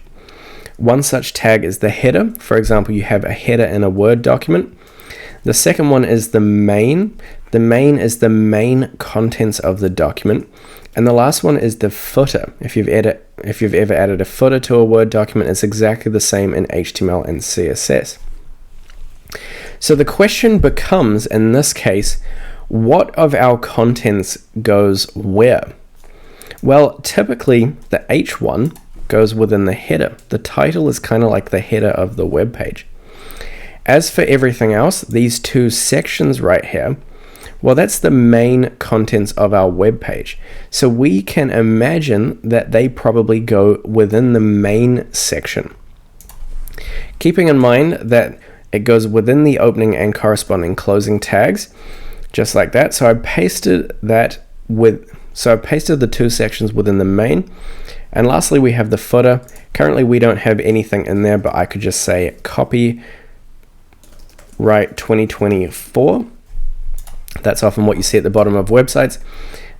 One such tag is the header. For example, you have a header in a Word document. The second one is the main. The main is the main contents of the document. And the last one is the footer. If you've ever added a footer to a Word document, it's exactly the same in HTML and CSS. So the question becomes, in this case, what of our contents goes where? Well, typically the H1 goes within the header. The title is kind of like the header of the web page. As for everything else, these two sections right here, well, that's the main contents of our web page. So we can imagine that they probably go within the main section. Keeping in mind that it goes within the opening and corresponding closing tags, just like that. So I pasted the two sections within the main. And lastly, we have the footer. Currently, we don't have anything in there, but I could just say copyright 2024. That's often what you see at the bottom of websites.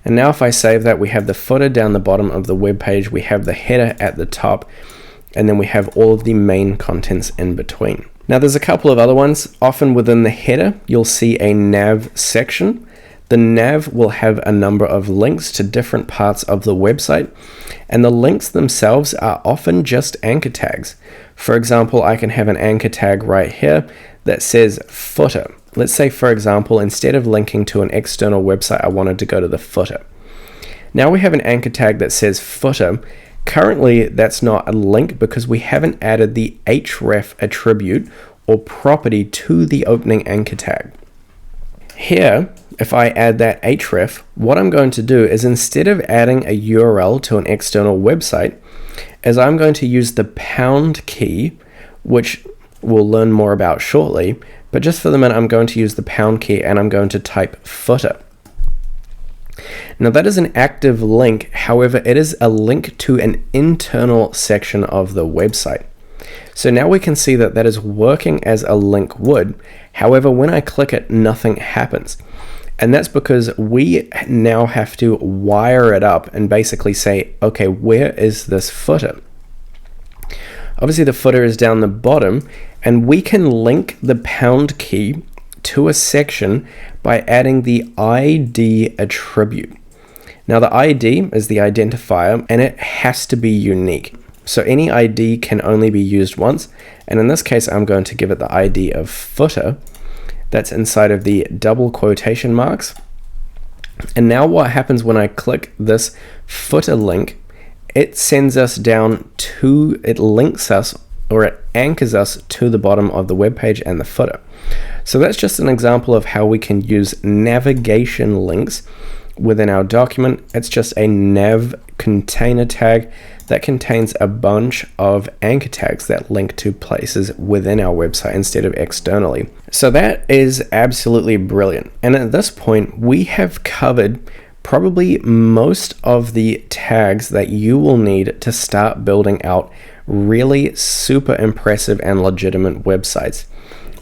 And now if I save that, we have the footer down the bottom of the web page, we have the header at the top, and then we have all of the main contents in between. Now there's a couple of other ones. Often within the header, you'll see a nav section. The nav will have a number of links to different parts of the website, and the links themselves are often just anchor tags. For example, I can have an anchor tag right here that says footer. Let's say, for example, instead of linking to an external website, I wanted to go to the footer. Now we have an anchor tag that says footer. Currently, that's not a link because we haven't added the href attribute or property to the opening anchor tag. Here, if I add that href, what I'm going to do is instead of adding a URL to an external website, is I'm going to use the pound key, which we'll learn more about shortly, but just for the minute, I'm going to use the pound key and I'm going to type footer. Now that is an active link, however, it is a link to an internal section of the website. So now we can see that that is working as a link would. However, when I click it, nothing happens. And that's because we now have to wire it up and basically say, okay, where is this footer? Obviously the footer is down the bottom, and we can link the pound key to a section by adding the ID attribute. Now the ID is the identifier, and it has to be unique. So any ID can only be used once, and in this case I'm going to give it the ID of footer. That's inside of the double quotation marks. And now what happens when I click this footer link, it sends us down to, it links us, or it anchors us to the bottom of the web page and the footer. So that's just an example of how we can use navigation links within our document. It's just a nav container tag that contains a bunch of anchor tags that link to places within our website instead of externally. So that is absolutely brilliant. And at this point, we have covered probably most of the tags that you will need to start building out really super impressive and legitimate websites.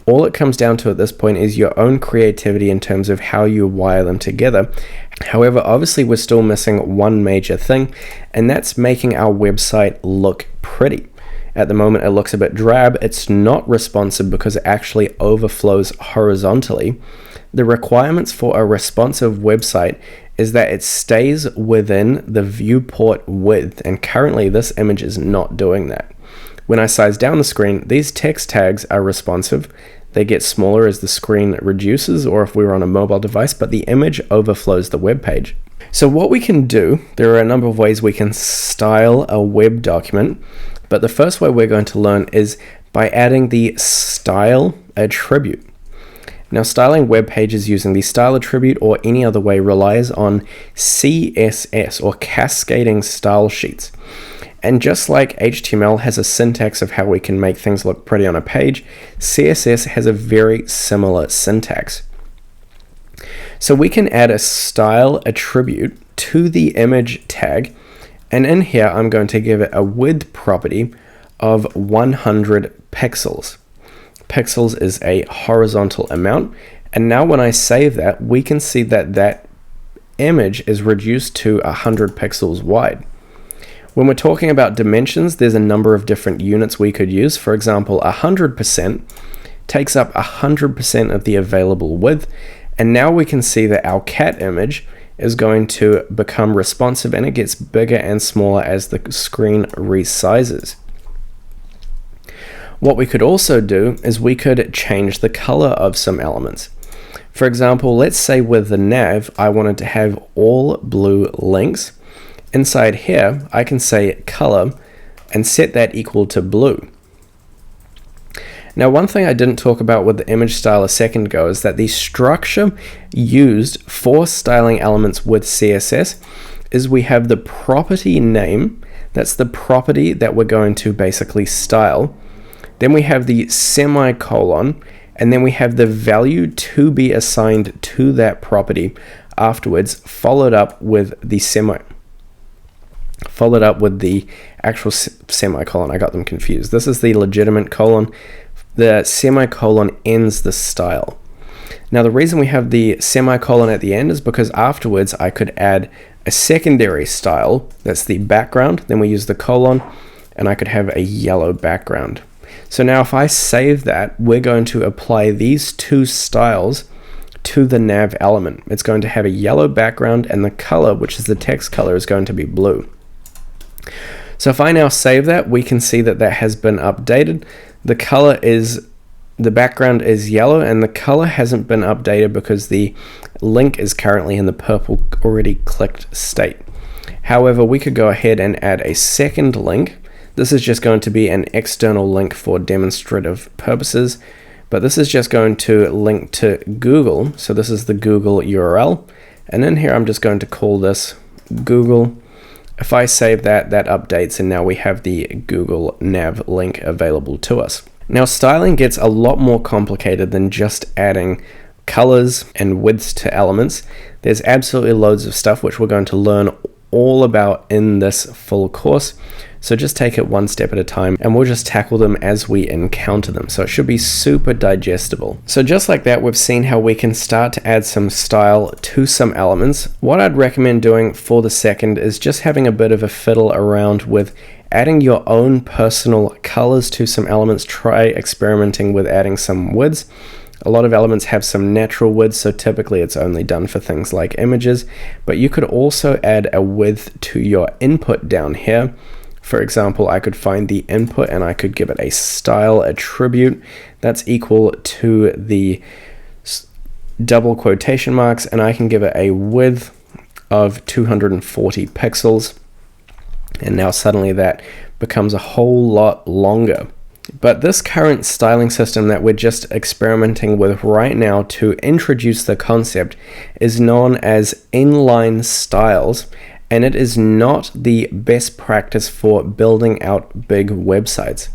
All it comes down to at this point is your own creativity in terms of how you wire them together. However, obviously we're still missing one major thing, and that's making our website look pretty. At the moment it looks a bit drab. It's not responsive because it actually overflows horizontally. The requirements for a responsive website is that it stays within the viewport width, and currently this image is not doing that. When I size down the screen, these text tags are responsive. They get smaller as the screen reduces, or if we were on a mobile device, but the image overflows the web page. So what we can do, there are a number of ways we can style a web document, but the first way we're going to learn is by adding the style attribute. Now, styling web pages using the style attribute or any other way relies on CSS, or cascading style sheets. And just like HTML has a syntax of how we can make things look pretty on a page, CSS has a very similar syntax. So we can add a style attribute to the image tag, and in here I'm going to give it a width property of 100 pixels. Pixels is a horizontal amount, and now when I save that, we can see that that image is reduced to 100 pixels wide. When we're talking about dimensions, there's a number of different units we could use. For example, 100% takes up 100% of the available width, and now we can see that our cat image is going to become responsive, and it gets bigger and smaller as the screen resizes. What we could also do is we could change the color of some elements. For example, let's say with the nav, I wanted to have all blue links. Inside here, I can say color and set that equal to blue. Now, one thing I didn't talk about with the image style a second ago is that the structure used for styling elements with CSS is we have the property name. That's the property that we're going to basically style. Then we have the semicolon, and then we have the value to be assigned to that property afterwards, followed up with the actual semicolon. I got them confused. This is the legitimate colon. The semicolon ends the style. Now, the reason we have the semicolon at the end is because afterwards I could add a secondary style. That's the background. Then we use the colon, and I could have a yellow background. So now if I save that, we're going to apply these two styles to the nav element. It's going to have a yellow background, and the color, which is the text color, is going to be blue. So if I now save that, we can see that that has been updated. The background is yellow, and the color hasn't been updated because the link is currently in the purple already clicked state. However, we could go ahead and add a second link. This is just going to be an external link for demonstrative purposes, but this is just going to link to Google. So this is the Google URL, and in here I'm just going to call this Google. If I save that, that updates, and now we have the Google Nav link available to us. Now, styling gets a lot more complicated than just adding colors and widths to elements. There's absolutely loads of stuff which we're going to learn all about in this full course. So just take it one step at a time, and we'll just tackle them as we encounter them. So it should be super digestible. So just like that, we've seen how we can start to add some style to some elements. What I'd recommend doing for the second is just having a bit of a fiddle around with adding your own personal colors to some elements. Try experimenting with adding some widths. A lot of elements have some natural widths, so typically it's only done for things like images, but you could also add a width to your input down here. For example, I could find the input and I could give it a style attribute that's equal to the double quotation marks, and I can give it a width of 240 pixels. And now suddenly that becomes a whole lot longer. But this current styling system that we're just experimenting with right now to introduce the concept is known as inline styles, and it is not the best practice for building out big websites.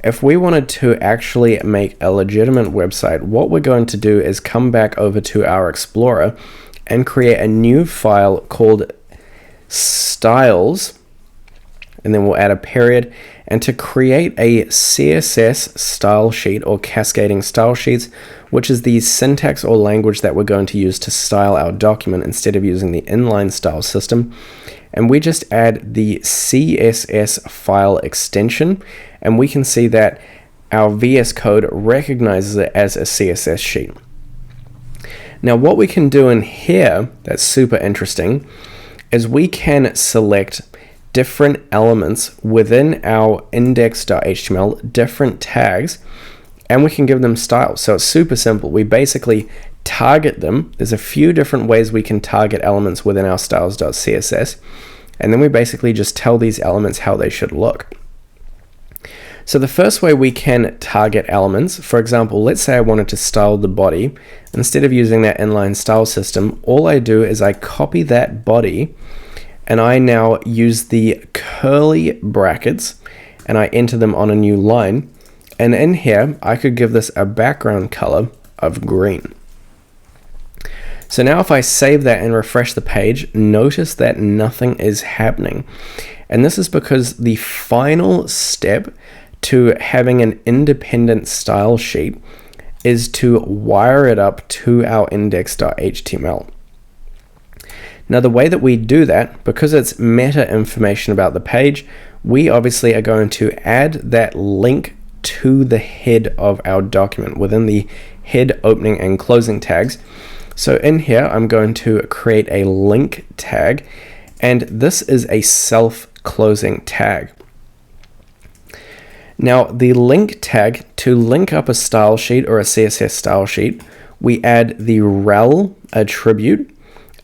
If we wanted to actually make a legitimate website, what we're going to do is come back over to our Explorer and create a new file called styles, and then we'll add a period. And to create a CSS style sheet or cascading style sheets, which is the syntax or language that we're going to use to style our document instead of using the inline style system. And we just add the CSS file extension, and we can see that our VS Code recognizes it as a CSS sheet. Now, what we can do in here that's super interesting is we can select different elements within our index.html, different tags, and we can give them styles. So it's super simple. We basically target them. There's a few different ways we can target elements within our styles.css, and then we basically just tell these elements how they should look. So the first way we can target elements, for example, let's say I wanted to style the body. Instead of using that inline style system, all I do is I copy that body, and I now use the curly brackets and I enter them on a new line. And in here, I could give this a background color of green. So now if I save that and refresh the page, notice that nothing is happening. And this is because the final step to having an independent style sheet is to wire it up to our index.html. Now, the way that we do that, because it's meta information about the page, we obviously are going to add that link to the head of our document within the head opening and closing tags. So in here, I'm going to create a link tag, and this is a self-closing tag. Now the link tag, to link up a style sheet or a CSS style sheet, we add the rel attribute,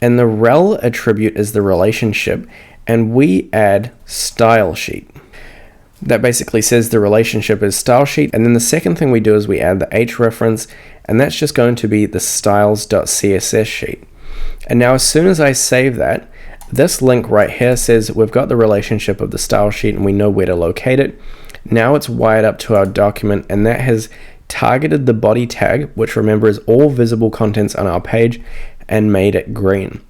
and the rel attribute is the relationship, and we add style sheet. That basically says the relationship is style sheet, and then the second thing we do is we add the h reference, and that's just going to be the styles.css sheet. And now as soon as I save that, this link right here says we've got the relationship of the style sheet and we know where to locate it. Now it's wired up to our document, and that has targeted the body tag, which remember is all visible contents on our page, and made it green.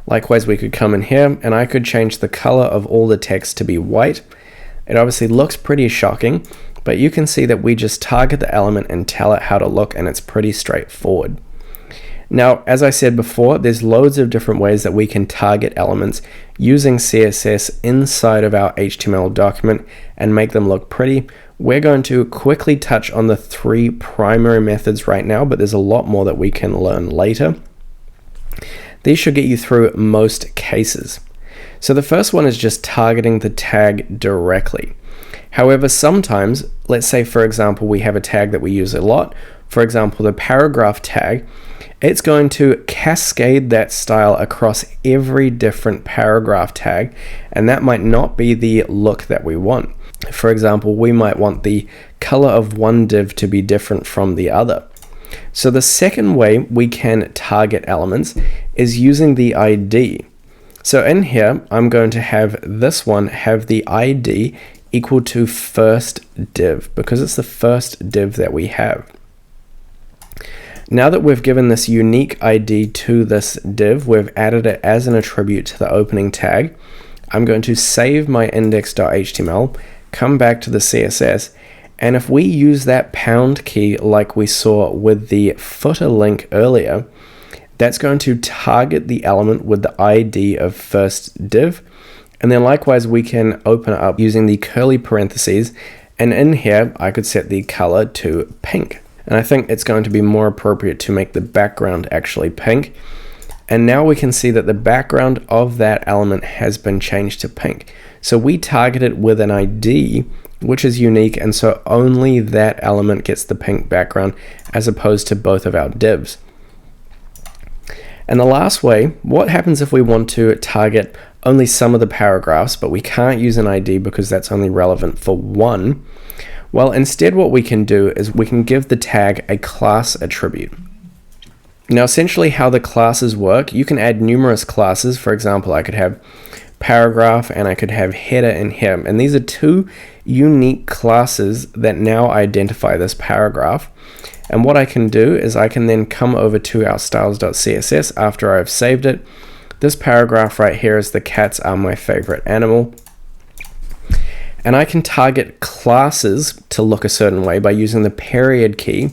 Likewise, we could come in here and I could change the color of all the text to be white. It obviously looks pretty shocking, but you can see that we just target the element and tell it how to look, and it's pretty straightforward. Now, as I said before, there's loads of different ways that we can target elements using CSS inside of our HTML document and make them look pretty. We're going to quickly touch on the 3 primary methods right now, but there's a lot more that we can learn later. These should get you through most cases. So the first one is just targeting the tag directly. However, sometimes, let's say for example, we have a tag that we use a lot, for example, the paragraph tag, it's going to cascade that style across every different paragraph tag, and that might not be the look that we want. For example, we might want the color of one div to be different from the other. So the second way we can target elements is using the ID. So in here, I'm going to have this one have the ID equal to first div, because it's the first div that we have. Now that we've given this unique ID to this div, we've added it as an attribute to the opening tag. I'm going to save my index.html, come back to the CSS, and if we use that pound key like we saw with the footer link earlier, that's going to target the element with the ID of first div. And then likewise, we can open it up using the curly parentheses, and in here I could set the color to pink. And I think it's going to be more appropriate to make the background actually pink. And now we can see that the background of that element has been changed to pink. So we target it with an ID, which is unique, and so only that element gets the pink background as opposed to both of our divs. And the last way, what happens if we want to target only some of the paragraphs, but we can't use an ID because that's only relevant for one? Well, instead what we can do is we can give the tag a class attribute. Now essentially how the classes work, you can add numerous classes. For example, I could have paragraph and I could have header and here, and these are 2 unique classes that now identify this paragraph. And what I can do is I can then come over to our styles.css after I've saved it. This paragraph right here is the cats are my favorite animal. And I can target classes to look a certain way by using the period key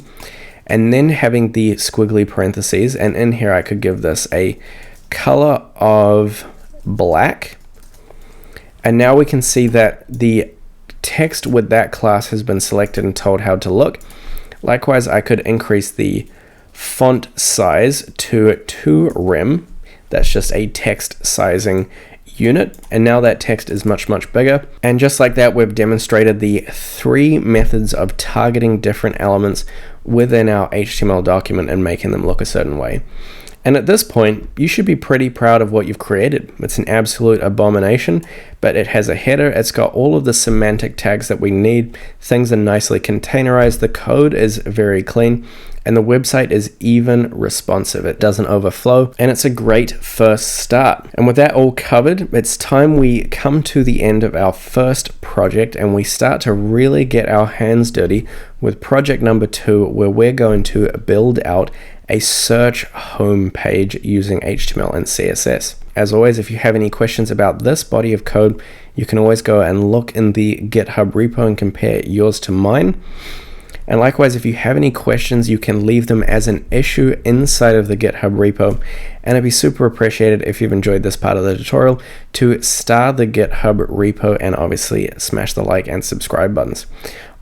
and then having the squiggly parentheses. And in here I could give this a color of black. And now we can see that the text with that class has been selected and told how to look. Likewise, I could increase the font size to 2 rem. That's just a text sizing unit, and now that text is much bigger. And just like that, we've demonstrated the 3 methods of targeting different elements within our HTML document and making them look a certain way. And at this point, you should be pretty proud of what you've created. It's an absolute abomination, but it has a header, it's got all of the semantic tags that we need, things are nicely containerized, the code is very clean, and the website is even responsive. It doesn't overflow, and it's a great first start. And with that all covered, it's time we come to the end of our first project and we start to really get our hands dirty with project number 2, where we're going to build out a search homepage using HTML and CSS. As always, if you have any questions about this body of code, you can always go and look in the GitHub repo and compare yours to mine. And likewise, if you have any questions, you can leave them as an issue inside of the GitHub repo. And it'd be super appreciated if you've enjoyed this part of the tutorial to star the GitHub repo and obviously smash the like and subscribe buttons.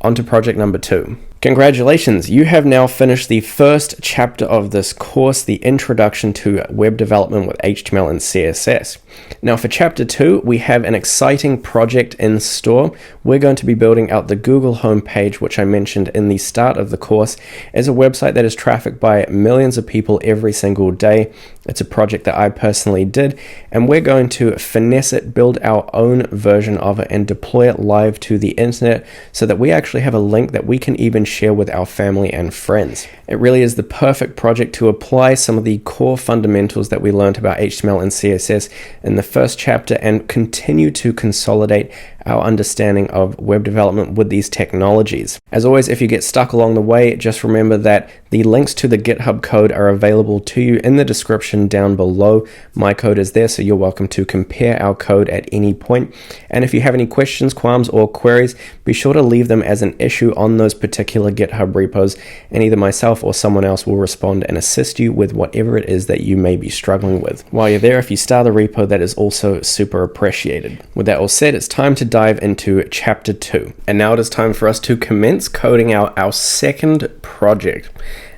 On to project number 2. Congratulations, you have now finished the first chapter of this course, the Introduction to Web Development with HTML and CSS. Now for chapter 2, we have an exciting project in store. We're going to be building out the Google homepage, which I mentioned in the start of the course, as a website that is trafficked by millions of people every single day. It's a project that I personally did, and we're going to finesse it, build our own version of it, and deploy it live to the internet so that we actually have a link that we can even share with our family and friends. It really is the perfect project to apply some of the core fundamentals that we learned about HTML and CSS in the first chapter and continue to consolidate our understanding of web development with these technologies. As always, if you get stuck along the way, just remember that the links to the GitHub code are available to you in the description down below. My code is there, so you're welcome to compare our code at any point. And if you have any questions, qualms, or queries, be sure to leave them as an issue on those particular GitHub repos, and either myself or someone else will respond and assist you with whatever it is that you may be struggling with. While you're there, if you start a repo, that is also super appreciated. With that all said, it's time to dive into chapter 2. And now it is time for us to commence coding out our second project.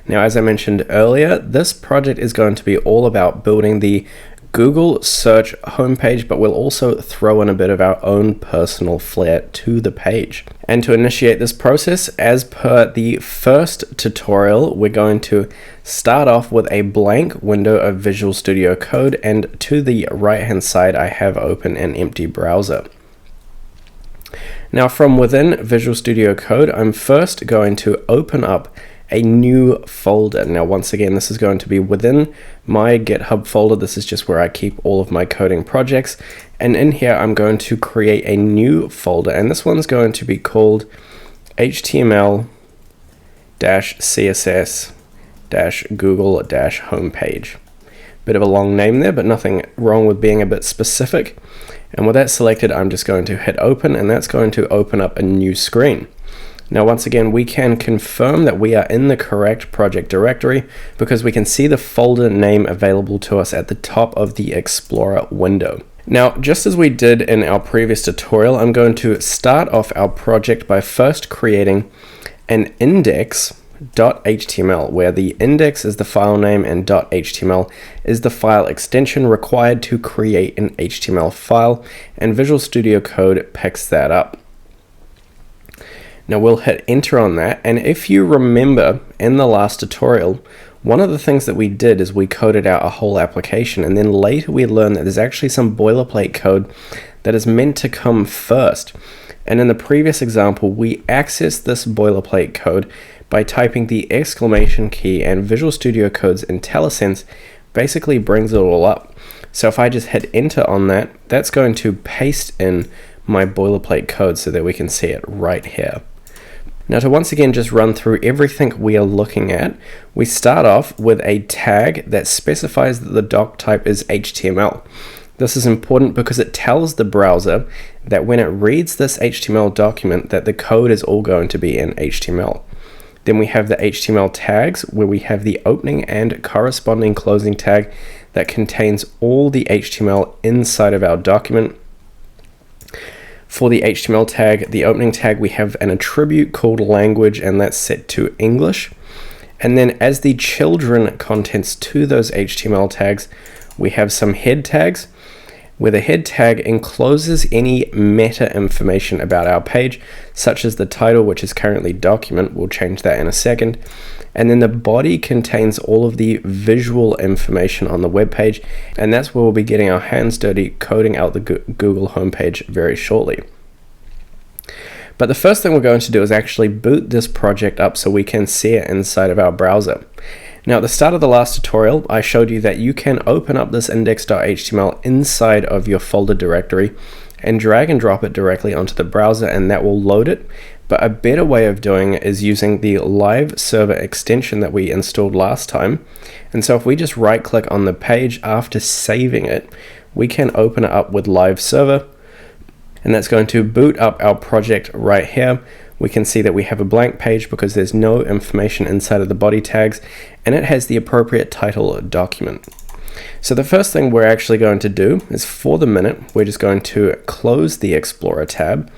Now, as I mentioned earlier, this project is going to be all about building the Google search homepage, but we'll also throw in a bit of our own personal flair to the page. And to initiate this process, as per the first tutorial, we're going to start off with a blank window of Visual Studio Code, and to the right hand side I have open an empty browser. Now from within Visual Studio Code, I'm first going to open up a new folder. Now once again, this is going to be within my GitHub folder. This is just where I keep all of my coding projects, and in here I'm going to create a new folder, and this one's going to be called HTML-CSS-Google-homepage. Bit of a long name there, but nothing wrong with being a bit specific. And with that selected, I'm just going to hit open, and that's going to open up a new screen. Now once again, we can confirm that we are in the correct project directory because we can see the folder name available to us at the top of the Explorer window. Now, just as we did in our previous tutorial, I'm going to start off our project by first creating an index.html, where the index is the file name and .html is the file extension required to create an HTML file, and Visual Studio Code picks that up. Now we'll hit enter on that, and if you remember in the last tutorial, one of the things that we did is we coded out a whole application, and then later we learned that there's actually some boilerplate code that is meant to come first. And in the previous example, we accessed this boilerplate code by typing the exclamation key, and Visual Studio Code's IntelliSense basically brings it all up. So if I just hit enter on that, that's going to paste in my boilerplate code so that we can see it right here. Now to once again just run through everything we are looking at, we start off with a tag that specifies that the doc type is HTML. This is important because it tells the browser that when it reads this HTML document that the code is all going to be in HTML. Then we have the HTML tags, where we have the opening and corresponding closing tag that contains all the HTML inside of our document. For the HTML tag, the opening tag, we have an attribute called language, and that's set to English. And then as the children contents to those HTML tags, we have some head tags, where the head tag encloses any meta information about our page, such as the title, which is currently document. We'll change that in a second. And then the body contains all of the visual information on the web page, and that's where we'll be getting our hands dirty coding out the Google homepage very shortly. But the first thing we're going to do is actually boot this project up so we can see it inside of our browser. Now at the start of the last tutorial, I showed you that you can open up this index.html inside of your folder directory and drag and drop it directly onto the browser, and that will load it. But a better way of doing it is using the live server extension that we installed last time. And so if we just right click on the page after saving it, we can open it up with live server, and that's going to boot up our project right here. We can see that we have a blank page because there's no information inside of the body tags, and it has the appropriate title document. So the first thing we're actually going to do is, for the minute, we're just going to close the Explorer tab,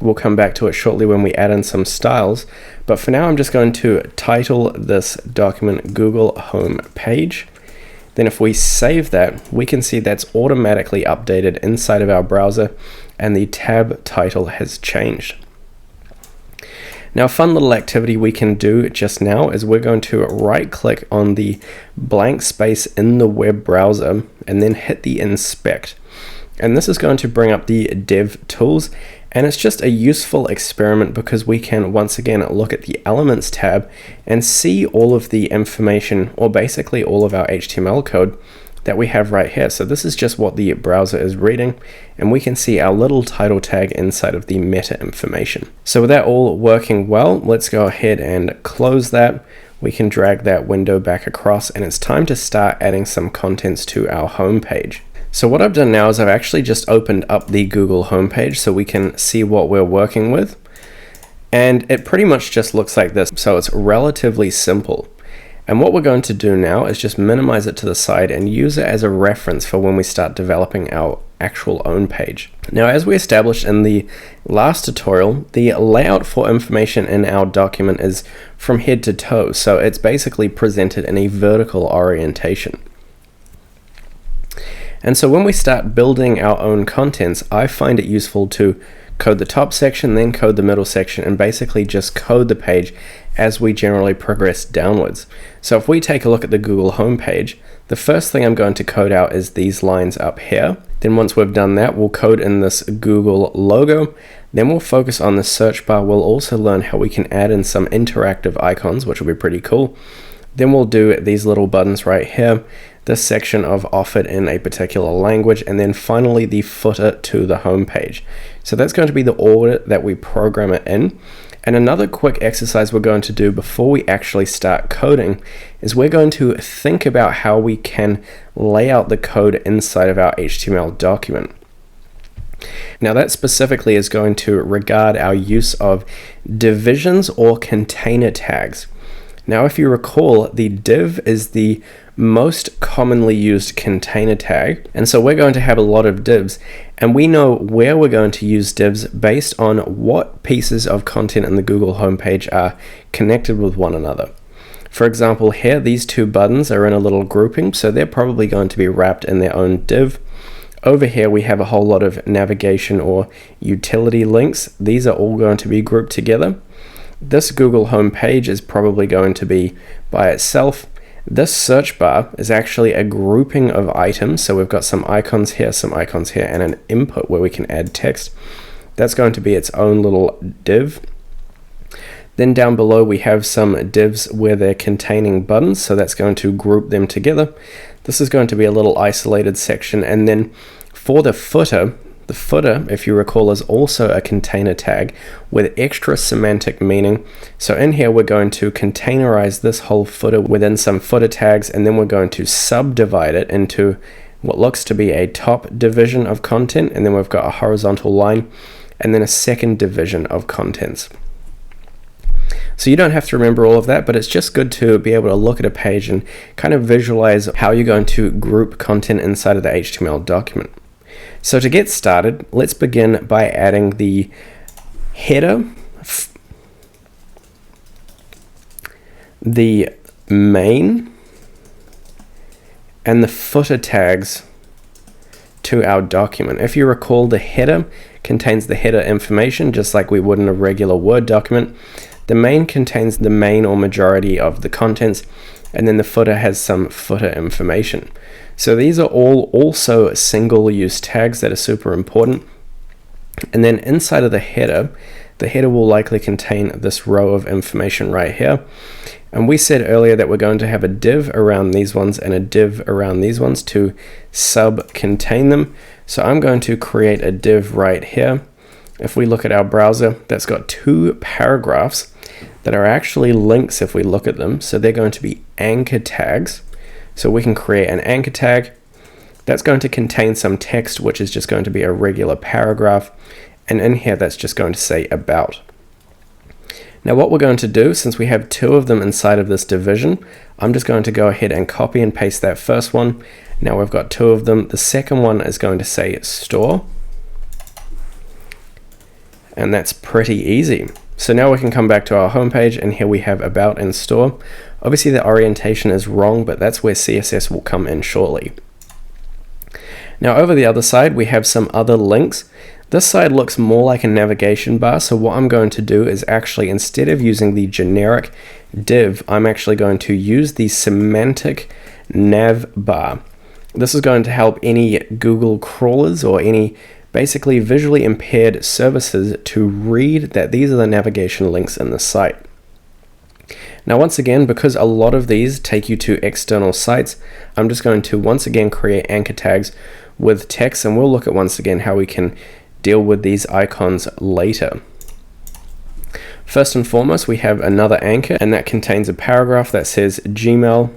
We'll come back to it shortly when we add in some styles, but for now I'm just going to title this document Google Home Page. Then if we save that, we can see that's automatically updated inside of our browser and the tab title has changed. Now, a fun little activity we can do just now is we're going to right click on the blank space in the web browser and then hit the inspect. And this is going to bring up the dev tools, and it's just a useful experiment because we can once again look at the elements tab and see all of the information, or basically all of our HTML code that we have right here. So this is just what the browser is reading, and we can see our little title tag inside of the meta information. So with that all working well, let's go ahead and close that. We can drag that window back across, and it's time to start adding some contents to our home page. So what I've done now is I've actually just opened up the Google homepage so we can see what we're working with. And it pretty much just looks like this. So it's relatively simple. And what we're going to do now is just minimize it to the side and use it as a reference for when we start developing our actual own page. Now, as we established in the last tutorial, the layout for information in our document is from head to toe. So it's basically presented in a vertical orientation. And so when we start building our own contents, I find it useful to code the top section, then code the middle section, and basically just code the page as we generally progress downwards. So if we take a look at the Google homepage, the first thing I'm going to code out is these lines up here. Then once we've done that, we'll code in this Google logo. Then we'll focus on the search bar. We'll also learn how we can add in some interactive icons, which will be pretty cool. Then we'll do these little buttons right here, this section of offered in a particular language, and then finally the footer to the home page. So that's going to be the order that we program it in. And another quick exercise we're going to do before we actually start coding is we're going to think about how we can lay out the code inside of our HTML document. Now that specifically is going to regard our use of divisions or container tags. Now, if you recall, the div is the most commonly used container tag, and so we're going to have a lot of divs, and we know where we're going to use divs based on what pieces of content in the Google homepage are connected with one another. For example, here, these two buttons are in a little grouping, so they're probably going to be wrapped in their own div. Over here, we have a whole lot of navigation or utility links. These are all going to be grouped together. This Google home page is probably going to be by itself. This search bar is actually a grouping of items. So we've got some icons here, and an input where we can add text. That's going to be its own little div. Then down below, we have some divs where they're containing buttons. So that's going to group them together. This is going to be a little isolated section. And then for the footer, if you recall, is also a container tag with extra semantic meaning. So in here, we're going to containerize this whole footer within some footer tags, and then we're going to subdivide it into what looks to be a top division of content, and then we've got a horizontal line, and then a second division of contents. So you don't have to remember all of that, but it's just good to be able to look at a page and kind of visualize how you're going to group content inside of the HTML document. So to get started, let's begin by adding the header, the main, and the footer tags to our document. If you recall, the header contains the header information, just like we would in a regular Word document. The main contains the main or majority of the contents, and then the footer has some footer information. So these are all also single-use tags that are super important. And then inside of the header will likely contain this row of information right here. And we said earlier that we're going to have a div around these ones and a div around these ones to sub-contain them. So I'm going to create a div right here. If we look at our browser, that's got two paragraphs that are actually links if we look at them. So they're going to be anchor tags. So we can create an anchor tag that's going to contain some text, which is just going to be a regular paragraph. And in here, that's just going to say about. Now what we're going to do, since we have two of them inside of this division, I'm just going to go ahead and copy and paste that first one. Now we've got two of them. The second one is going to say store. And that's pretty easy. So now we can come back to our homepage, and here we have About and Store. Obviously the orientation is wrong, but that's where CSS will come in shortly. Now over the other side, we have some other links. This side looks more like a navigation bar, so what I'm going to do is actually, instead of using the generic div, I'm actually going to use the semantic nav bar. This is going to help any Google crawlers or any basically visually impaired services to read that these are the navigation links in the site. Now once again, because a lot of these take you to external sites, I'm just going to once again create anchor tags with text, and we'll look at once again how we can deal with these icons later. First and foremost, we have another anchor, and that contains a paragraph that says Gmail.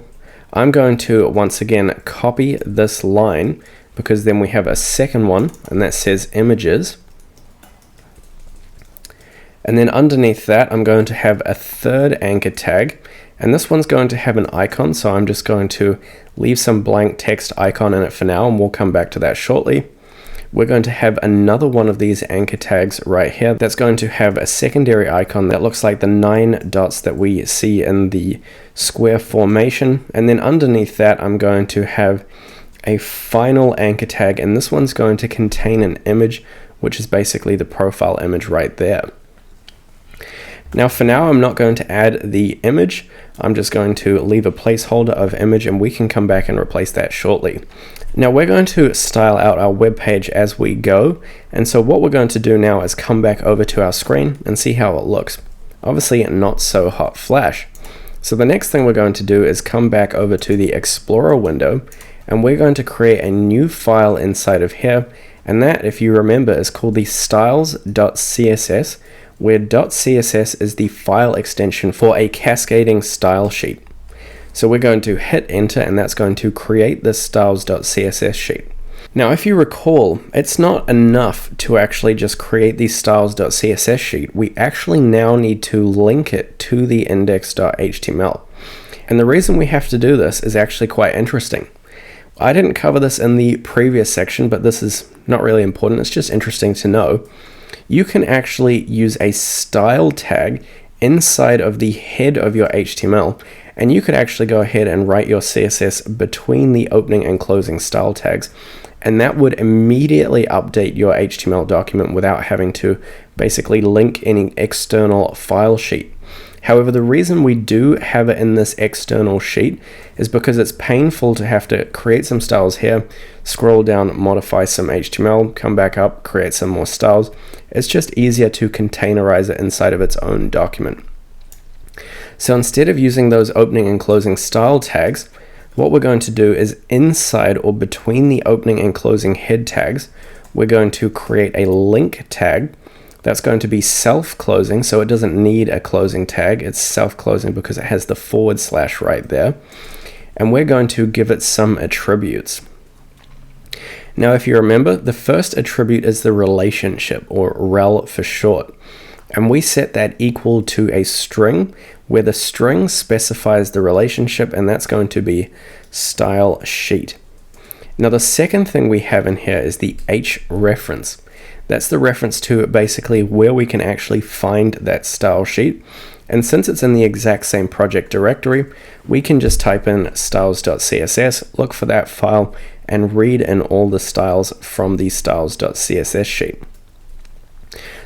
I'm going to once again copy this line, because then we have a second one, and that says images. And then underneath that, I'm going to have a third anchor tag, and this one's going to have an icon, so I'm just going to leave some blank text icon in it for now, and we'll come back to that shortly. We're going to have another one of these anchor tags right here that's going to have a secondary icon that looks like the 9 dots that we see in the square formation. And then underneath that, I'm going to have a final anchor tag, and this one's going to contain an image, which is basically the profile image right there. Now for now, I'm not going to add the image. I'm just going to leave a placeholder of image, and we can come back and replace that shortly. Now we're going to style out our web page as we go, and so what we're going to do now is come back over to our screen and see how it looks. Obviously not so hot flash. So the next thing we're going to do is come back over to the Explorer window, and we're going to create a new file inside of here, and that, if you remember, is called the styles.css, where .css is the file extension for a cascading style sheet. So we're going to hit enter, and that's going to create this styles.css sheet. Now if you recall, it's not enough to actually just create the styles.css sheet. We actually now need to link it to the index.html. And the reason we have to do this is actually quite interesting. I didn't cover this in the previous section, but this is not really important. It's just interesting to know. You can actually use a style tag inside of the head of your HTML, and you could actually go ahead and write your CSS between the opening and closing style tags, and that would immediately update your HTML document without having to basically link any external file sheet. However, the reason we do have it in this external sheet is because it's painful to have to create some styles here, scroll down, modify some HTML, come back up, create some more styles. It's just easier to containerize it inside of its own document. So instead of using those opening and closing style tags, what we're going to do is inside or between the opening and closing head tags, we're going to create a link tag that's going to be self-closing, so it doesn't need a closing tag. It's self-closing because it has the / right there. And we're going to give it some attributes. Now, if you remember, the first attribute is the relationship, or rel for short. And we set that equal to a string, where the string specifies the relationship, and that's going to be style sheet. Now, the second thing we have in here is the h reference. That's the reference to basically where we can actually find that style sheet. And since it's in the exact same project directory, we can just type in styles.css, look for that file, and read in all the styles from the styles.css sheet.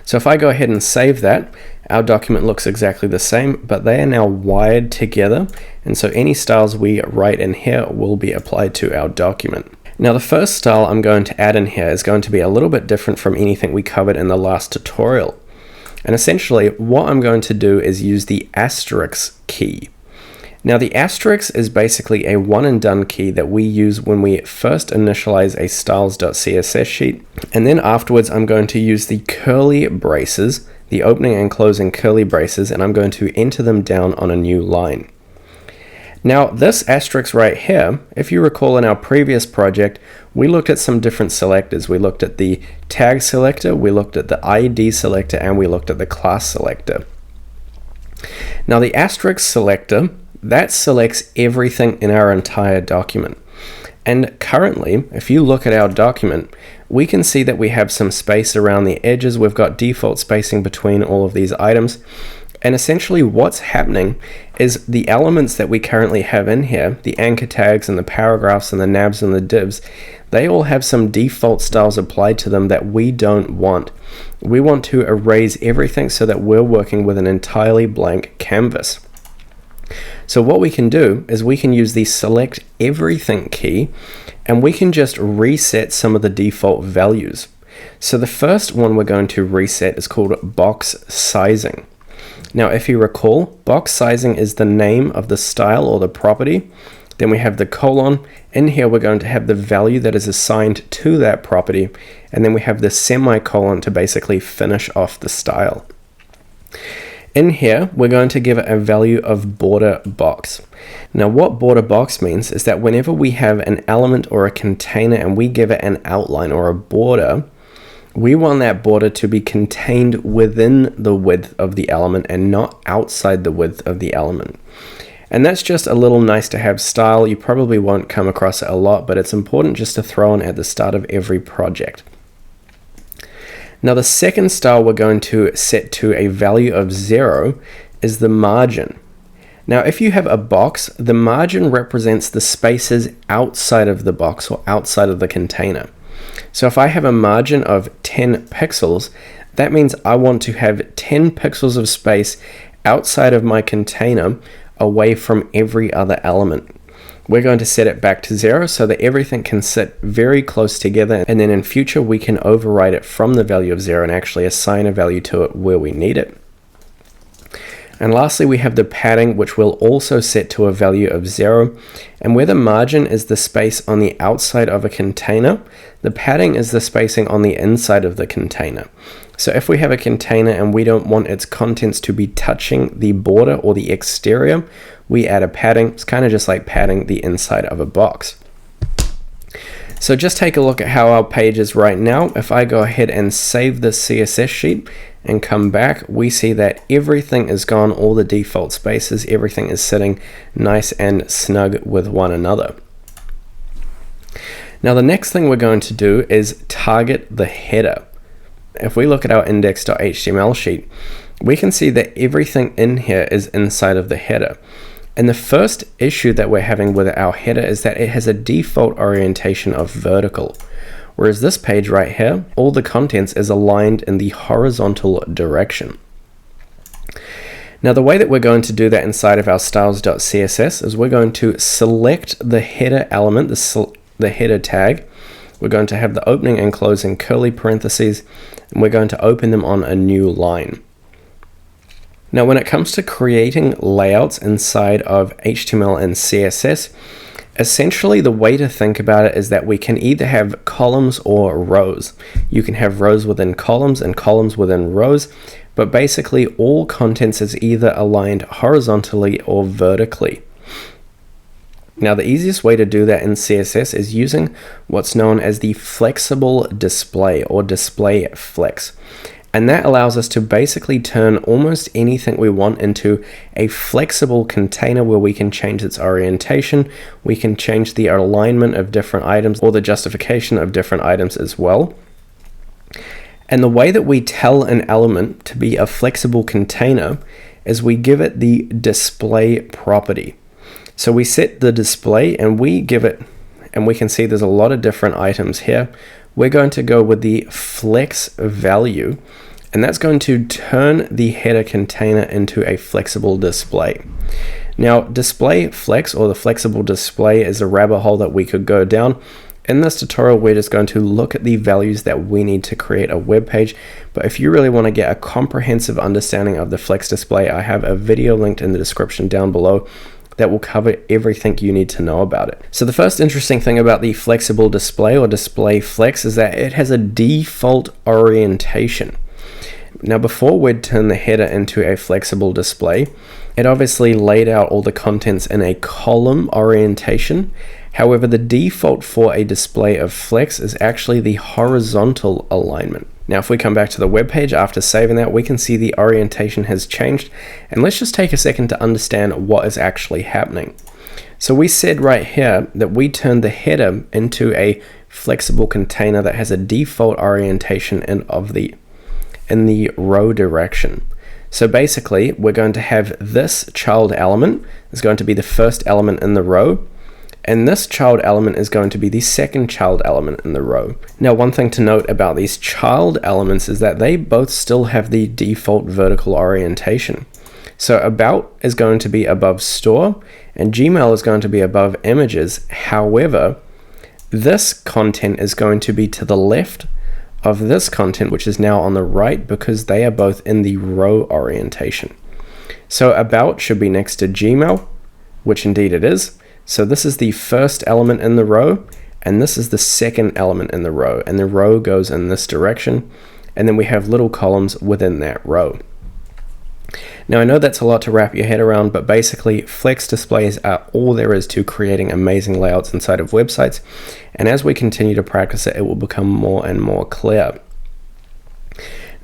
So if I go ahead and save that, our document looks exactly the same, but they are now wired together, and so any styles we write in here will be applied to our document. Now the first style I'm going to add in here is going to be a little bit different from anything we covered in the last tutorial. And essentially what I'm going to do is use the asterisk key. Now the asterisk is basically a one and done key that we use when we first initialize a styles.css sheet, and then afterwards I'm going to use the curly braces, the opening and closing curly braces, and I'm going to enter them down on a new line. Now this asterisk right here, if you recall in our previous project, we looked at some different selectors. We looked at the tag selector, we looked at the ID selector, and we looked at the class selector. Now the asterisk selector, that selects everything in our entire document. And currently, if you look at our document, we can see that we have some space around the edges. We've got default spacing between all of these items. And essentially what's happening is the elements that we currently have in here, the anchor tags and the paragraphs and the nabs and the divs, they all have some default styles applied to them that we don't want. We want to erase everything so that we're working with an entirely blank canvas. So what we can do is we can use the select everything key, and we can just reset some of the default values. So the first one we're going to reset is called box sizing. Now, if you recall, box sizing is the name of the style or the property. Then we have the colon. In here, we're going to have the value that is assigned to that property. And then we have the semicolon to basically finish off the style. In here, we're going to give it a value of border box. Now, what border box means is that whenever we have an element or a container and we give it an outline or a border, we want that border to be contained within the width of the element and not outside the width of the element. And that's just a little nice to have style. You probably won't come across it a lot, but it's important just to throw in at the start of every project. Now, the second style we're going to set to a value of 0 is the margin. Now, if you have a box, the margin represents the spaces outside of the box or outside of the container. So if I have a margin of 10 pixels, that means I want to have 10 pixels of space outside of my container away from every other element. We're going to set it back to 0 so that everything can sit very close together, and then in future we can override it from the value of 0 and actually assign a value to it where we need it. And lastly, we have the padding, which we'll also set to a value of 0. And where the margin is the space on the outside of a container, the padding is the spacing on the inside of the container. So if we have a container and we don't want its contents to be touching the border or the exterior, we add a padding. It's kind of just like padding the inside of a box. So just take a look at how our page is right now. If I go ahead and save the CSS sheet and come back, we see that everything is gone, all the default spaces, everything is sitting nice and snug with one another. Now the next thing we're going to do is target the header. If we look at our index.html sheet, we can see that everything in here is inside of the header. And the first issue that we're having with our header is that it has a default orientation of vertical. Whereas this page right here, all the contents is aligned in the horizontal direction. Now the way that we're going to do that inside of our styles.css is we're going to select the header element, the header tag. We're going to have the opening and closing curly parentheses, and we're going to open them on a new line. Now when it comes to creating layouts inside of HTML and CSS, essentially the way to think about it is that we can either have columns or rows. You can have rows within columns and columns within rows, but basically all contents is either aligned horizontally or vertically. Now the easiest way to do that in CSS is using what's known as the flexible display or display flex. And that allows us to basically turn almost anything we want into a flexible container where we can change its orientation, we can change the alignment of different items or the justification of different items as well. And the way that we tell an element to be a flexible container is we give it the display property. So we set the display and we give it, and we can see there's a lot of different items here. We're going to go with the flex value, and that's going to turn the header container into a flexible display. Now, display flex or the flexible display is a rabbit hole that we could go down. In this tutorial, we're just going to look at the values that we need to create a web page. But if you really want to get a comprehensive understanding of the flex display, I have a video linked in the description down below that will cover everything you need to know about it. So the first interesting thing about the flexible display or display flex is that it has a default orientation. Now before we'd turn the header into a flexible display, it obviously laid out all the contents in a column orientation. However, the default for a display of flex is actually the horizontal alignment. Now if we come back to the web page after saving that, we can see the orientation has changed, and let's just take a second to understand what is actually happening. So we said right here that we turned the header into a flexible container that has a default orientation in the row direction. So basically, we're going to have this child element is going to be the first element in the row, and this child element is going to be the second child element in the row. Now, one thing to note about these child elements is that they both still have the default vertical orientation. So about is going to be above store, and Gmail is going to be above images. However, this content is going to be to the left of this content, which is now on the right, because they are both in the row orientation. So about should be next to Gmail, which indeed it is. So this is the first element in the row, and this is the second element in the row, and the row goes in this direction, and then we have little columns within that row. Now I know that's a lot to wrap your head around, but basically flex displays are all there is to creating amazing layouts inside of websites, and as we continue to practice it, it will become more and more clear.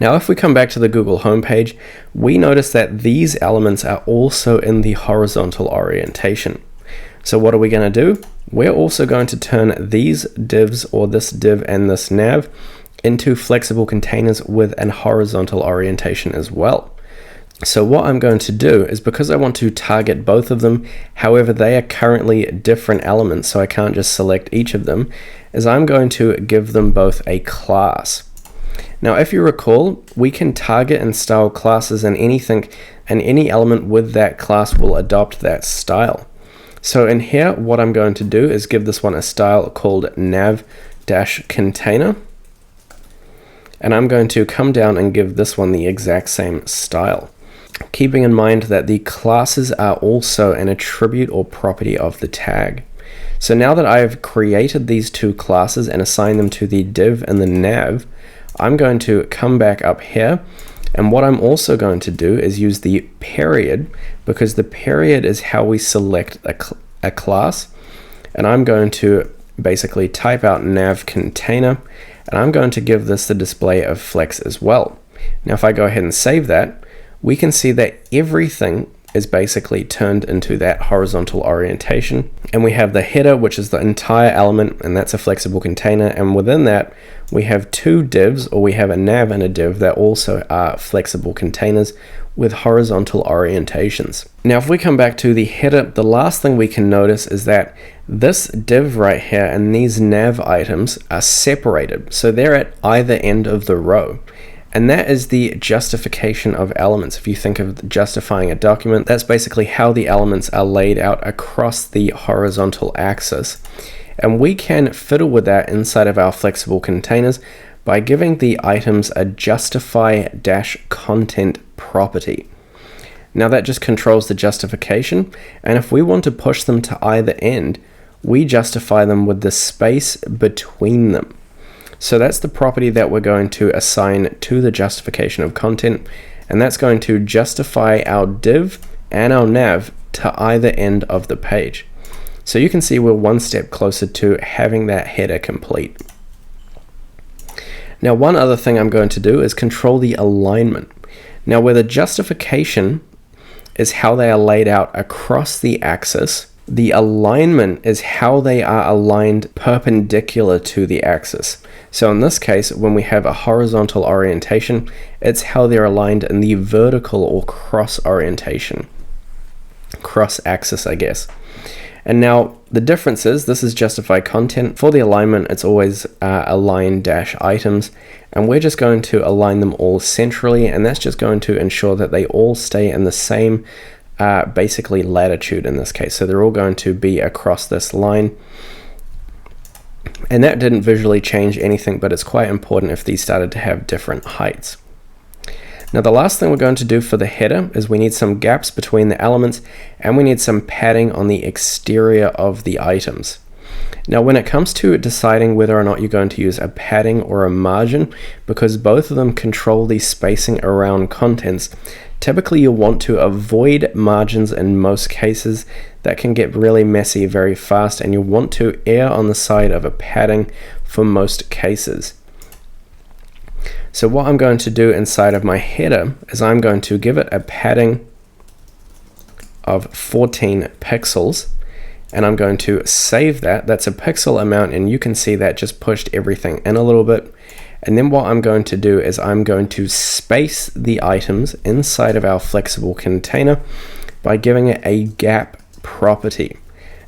Now if we come back to the Google homepage, we notice that these elements are also in the horizontal orientation. So what are we going to do? We're also going to turn these divs, or this div and this nav, into flexible containers with an horizontal orientation as well. So what I'm going to do is, because I want to target both of them, however they are currently different elements, so I can't just select each of them, is I'm going to give them both a class. Now if you recall, we can target and style classes, and anything and any element with that class will adopt that style. So in here, what I'm going to do is give this one a style called nav-container, and I'm going to come down and give this one the exact same style, keeping in mind that the classes are also an attribute or property of the tag. So now that I have created these two classes and assigned them to the div and the nav, I'm going to come back up here, and what I'm also going to do is use the period, because the period is how we select a class, and I'm going to basically type out nav container, and I'm going to give this the display of flex as well. Now if I go ahead and save that, we can see that everything is basically turned into that horizontal orientation, and we have the header, which is the entire element, and that's a flexible container, and within that we have two divs, or we have a nav and a div that also are flexible containers with horizontal orientations. Now if we come back to the header, the last thing we can notice is that this div right here and these nav items are separated, so they're at either end of the row. And that is the justification of elements. If you think of justifying a document, that's basically how the elements are laid out across the horizontal axis. And we can fiddle with that inside of our flexible containers by giving the items a justify-content property. Now that just controls the justification, and if we want to push them to either end, we justify them with the space between them. So that's the property that we're going to assign to the justification of content, and that's going to justify our div and our nav to either end of the page. So you can see we're one step closer to having that header complete. Now one other thing I'm going to do is control the alignment. Now where the justification is how they are laid out across the axis, the alignment is how they are aligned perpendicular to the axis. So in this case, when we have a horizontal orientation, it's how they're aligned in the vertical or cross orientation. Cross axis, I guess. And now the difference is, this is justify content. For the alignment, it's always align dash items, and we're just going to align them all centrally, and that's just going to ensure that they all stay in the same basically latitude in this case. So they're all going to be across this line. And that didn't visually change anything, but it's quite important if these started to have different heights. Now the last thing we're going to do for the header is we need some gaps between the elements, and we need some padding on the exterior of the items. Now when it comes to deciding whether or not you're going to use a padding or a margin, because both of them control the spacing around contents, typically you'll want to avoid margins in most cases. That can get really messy very fast, and you'll want to err on the side of a padding for most cases. So what I'm going to do inside of my header is I'm going to give it a padding of 14 pixels, and I'm going to save that. That's a pixel amount, and you can see that just pushed everything in a little bit. And then what I'm going to do is I'm going to space the items inside of our flexible container by giving it a gap property.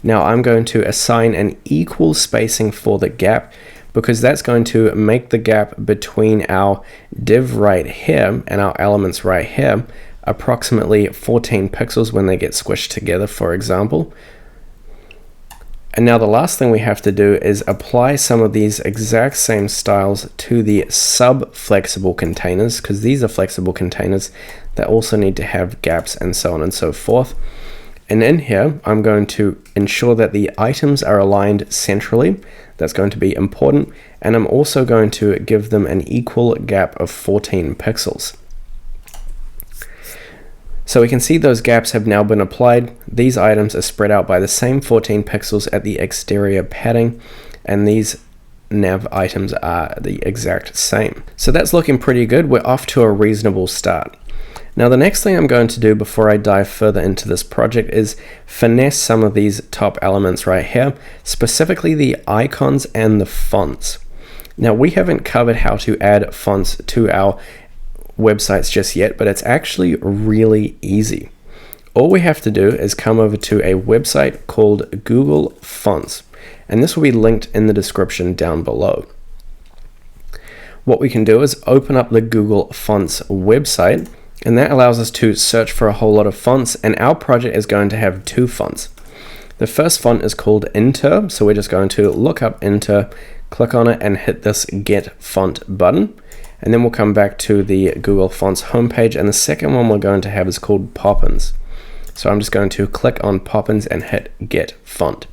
Now I'm going to assign an equal spacing for the gap, because that's going to make the gap between our div right here and our elements right here approximately 14 pixels when they get squished together, for example. And now the last thing we have to do is apply some of these exact same styles to the sub-flexible containers, because these are flexible containers that also need to have gaps and so on and so forth. And in here, I'm going to ensure that the items are aligned centrally. That's going to be important. And I'm also going to give them an equal gap of 14 pixels. So we can see those gaps have now been applied. These items are spread out by the same 14 pixels at the exterior padding, and these nav items are the exact same. So that's looking pretty good. We're off to a reasonable start. Now the next thing I'm going to do before I dive further into this project is finesse some of these top elements right here, specifically the icons and the fonts. Now we haven't covered how to add fonts to our websites just yet, but it's actually really easy. All we have to do is come over to a website called Google Fonts, and this will be linked in the description down below. What we can do is open up the Google Fonts website, and that allows us to search for a whole lot of fonts, and our project is going to have two fonts. The first font is called Inter, so we're just going to look up Inter, click on it, and hit this Get Font button. And then we'll come back to the Google Fonts homepage, and the second one we're going to have is called Poppins. So I'm just going to click on Poppins and hit Get Font.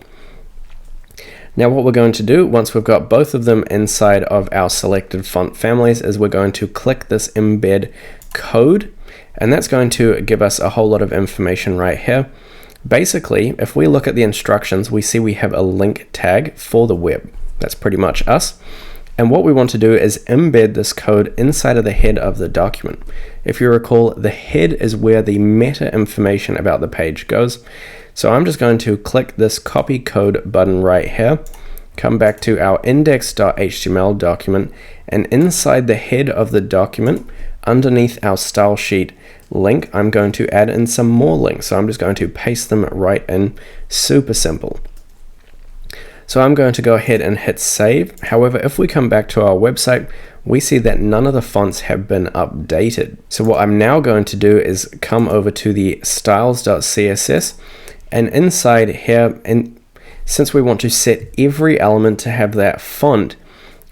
Now what we're going to do once we've got both of them inside of our selected font families is we're going to click this embed code, and that's going to give us a whole lot of information right here. Basically, if we look at the instructions, we see we have a link tag for the web. That's pretty much us. And what we want to do is embed this code inside of the head of the document. If you recall, the head is where the meta information about the page goes. So I'm just going to click this copy code button right here, come back to our index.html document, and inside the head of the document, underneath our style sheet link, I'm going to add in some more links. So I'm just going to paste them right in, super simple. So I'm going to go ahead and hit save. However, if we come back to our website, we see that none of the fonts have been updated. So what I'm now going to do is come over to the styles.css, and inside here, and since we want to set every element to have that font,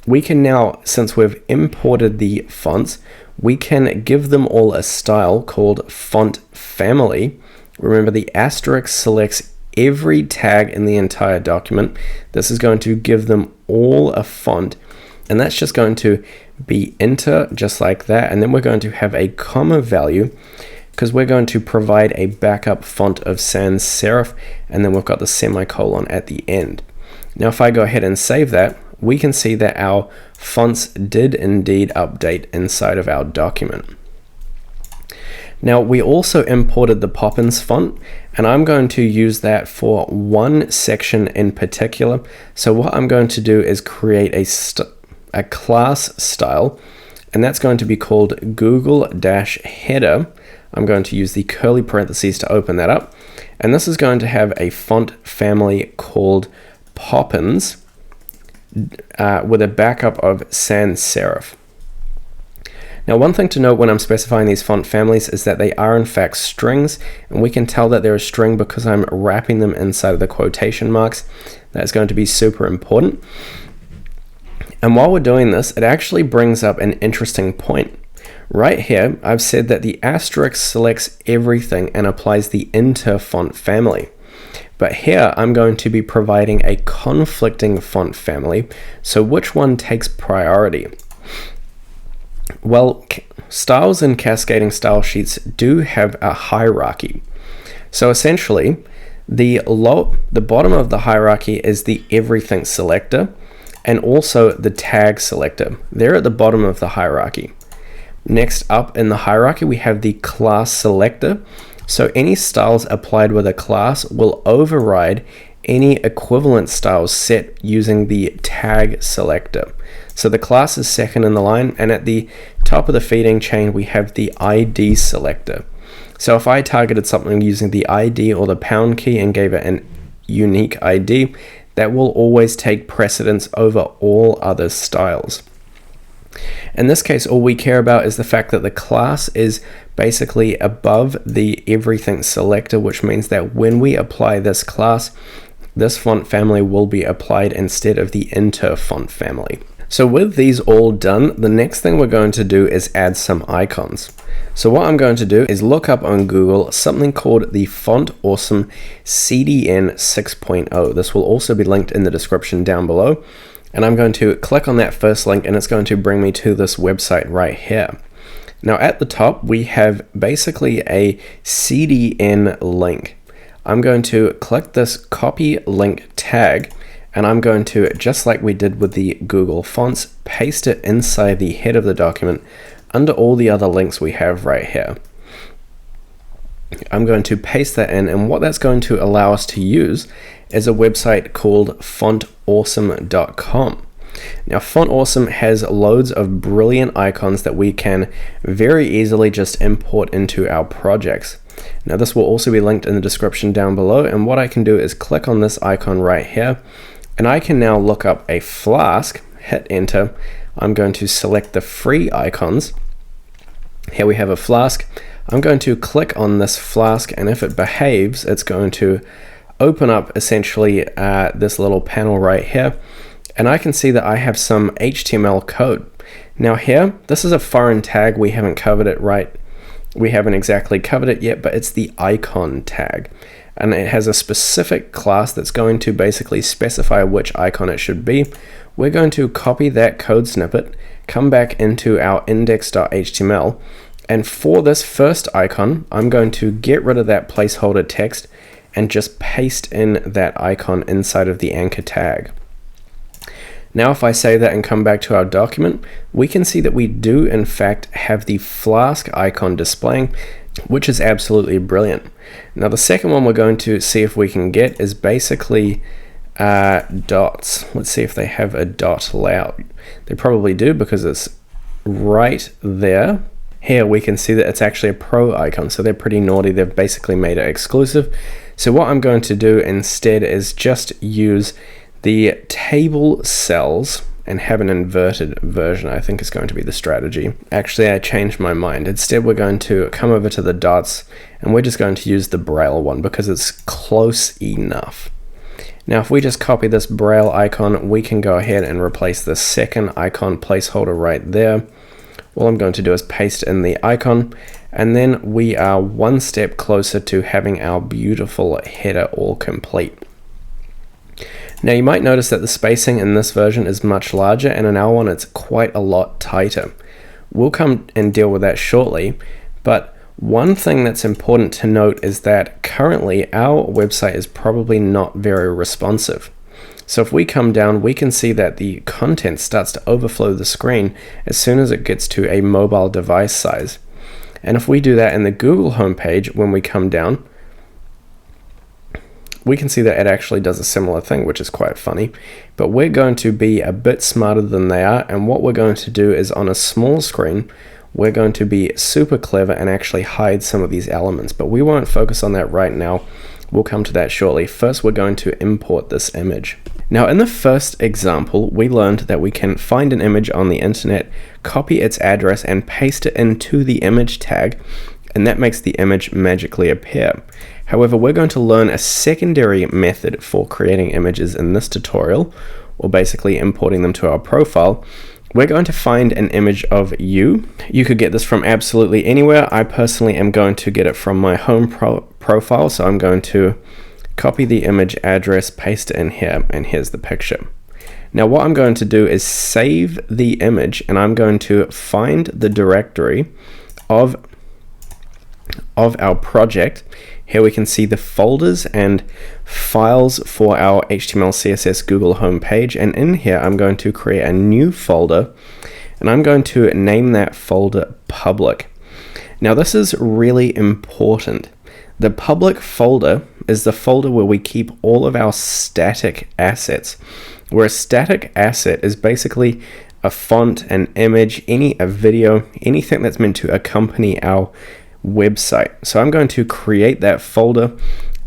we can now, since we've imported the fonts, we can give them all a style called font family. Remember, the asterisk selects every tag in the entire document. This is going to give them all a font, and that's just going to be Inter, just like that. And then we're going to have a comma value, because we're going to provide a backup font of sans serif, and then we've got the semicolon at the end. Now if I go ahead and save that, we can see that our fonts did indeed update inside of our document. Now we also imported the Poppins font, and I'm going to use that for one section in particular. So what I'm going to do is create a class style, and that's going to be called Google-header. I'm going to use the curly parentheses to open that up, and this is going to have a font family called Poppins with a backup of sans serif. Now one thing to note when I'm specifying these font families is that they are in fact strings, and we can tell that they're a string because I'm wrapping them inside of the quotation marks. That's going to be super important. And while we're doing this, it actually brings up an interesting point. Right here, I've said that the asterisk selects everything and applies the Inter font family. But here I'm going to be providing a conflicting font family. So which one takes priority? Well, styles and cascading style sheets do have a hierarchy. So essentially, the bottom of the hierarchy is the everything selector, and also the tag selector. They're at the bottom of the hierarchy. Next up in the hierarchy, we have the class selector. So any styles applied with a class will override any equivalent styles set using the tag selector. So the class is second in the line, and at the top of the feeding chain we have the ID selector. So if I targeted something using the ID or the pound key and gave it an unique ID, that will always take precedence over all other styles. In this case, all we care about is the fact that the class is basically above the everything selector, which means that when we apply this class, this font family will be applied instead of the inter font family. So with these all done, the next thing we're going to do is add some icons. So what I'm going to do is look up on Google something called the Font Awesome CDN 6.0. This will also be linked in the description down below. And I'm going to click on that first link, and it's going to bring me to this website right here. Now at the top, we have basically a CDN link. I'm going to click this copy link tag, and I'm going to, just like we did with the Google Fonts, paste it inside the head of the document under all the other links we have right here. I'm going to paste that in, and what that's going to allow us to use is a website called fontawesome.com. Now, Font Awesome has loads of brilliant icons that we can very easily just import into our projects. Now, this will also be linked in the description down below, and what I can do is click on this icon right here, and I can now look up a flask, hit enter. I'm going to select the free icons. Here we have a flask. I'm going to click on this flask, and if it behaves, it's going to open up essentially this little panel right here, and I can see that I have some HTML code. Now here, this is a foreign tag. We haven't covered it right. We haven't exactly covered it yet, but it's the icon tag, and it has a specific class that's going to basically specify which icon it should be. We're going to copy that code snippet, come back into our index.html, and for this first icon, I'm going to get rid of that placeholder text and just paste in that icon inside of the anchor tag. Now if I save that and come back to our document, we can see that we do in fact have the flask icon displaying, which is absolutely brilliant. Now the second one we're going to see if we can get is basically dots. Let's see if they have a dot layout. They probably do, because it's right there. Here we can see that it's actually a pro icon, so they're pretty naughty. They've basically made it exclusive. So what I'm going to do instead is just use the table cells and have an inverted version. I think is going to be the strategy. Actually, I changed my mind. Instead, we're going to come over to the dots, and we're just going to use the Braille one because it's close enough. Now, if we just copy this Braille icon, we can go ahead and replace the second icon placeholder right there. All I'm going to do is paste in the icon, and then we are one step closer to having our beautiful header all complete. Now you might notice that the spacing in this version is much larger, and in our one it's quite a lot tighter. We'll come and deal with that shortly, but one thing that's important to note is that currently our website is probably not very responsive. So if we come down, we can see that the content starts to overflow the screen as soon as it gets to a mobile device size. And if we do that in the Google homepage, when we come down, we can see that it actually does a similar thing, which is quite funny. But we're going to be a bit smarter than they are, and what we're going to do is on a small screen, we're going to be super clever and actually hide some of these elements, but we won't focus on that right now. We'll come to that shortly. First, we're going to import this image. Now, in the first example, we learned that we can find an image on the internet, copy its address, and paste it into the image tag, and that makes the image magically appear. However, we're going to learn a secondary method for creating images in this tutorial, or basically importing them to our profile. We're going to find an image of you. You could get this from absolutely anywhere. I personally am going to get it from my home profile, so I'm going to copy the image address, paste it in here, and here's the picture. Now what I'm going to do is save the image, and I'm going to find the directory of our project. Here we can see the folders and files for our HTML CSS Google homepage, and in here I'm going to create a new folder, and I'm going to name that folder public. Now this is really important. The public folder is the folder where we keep all of our static assets, where a static asset is basically a font, an image, a video, anything that's meant to accompany our website. So I'm going to create that folder,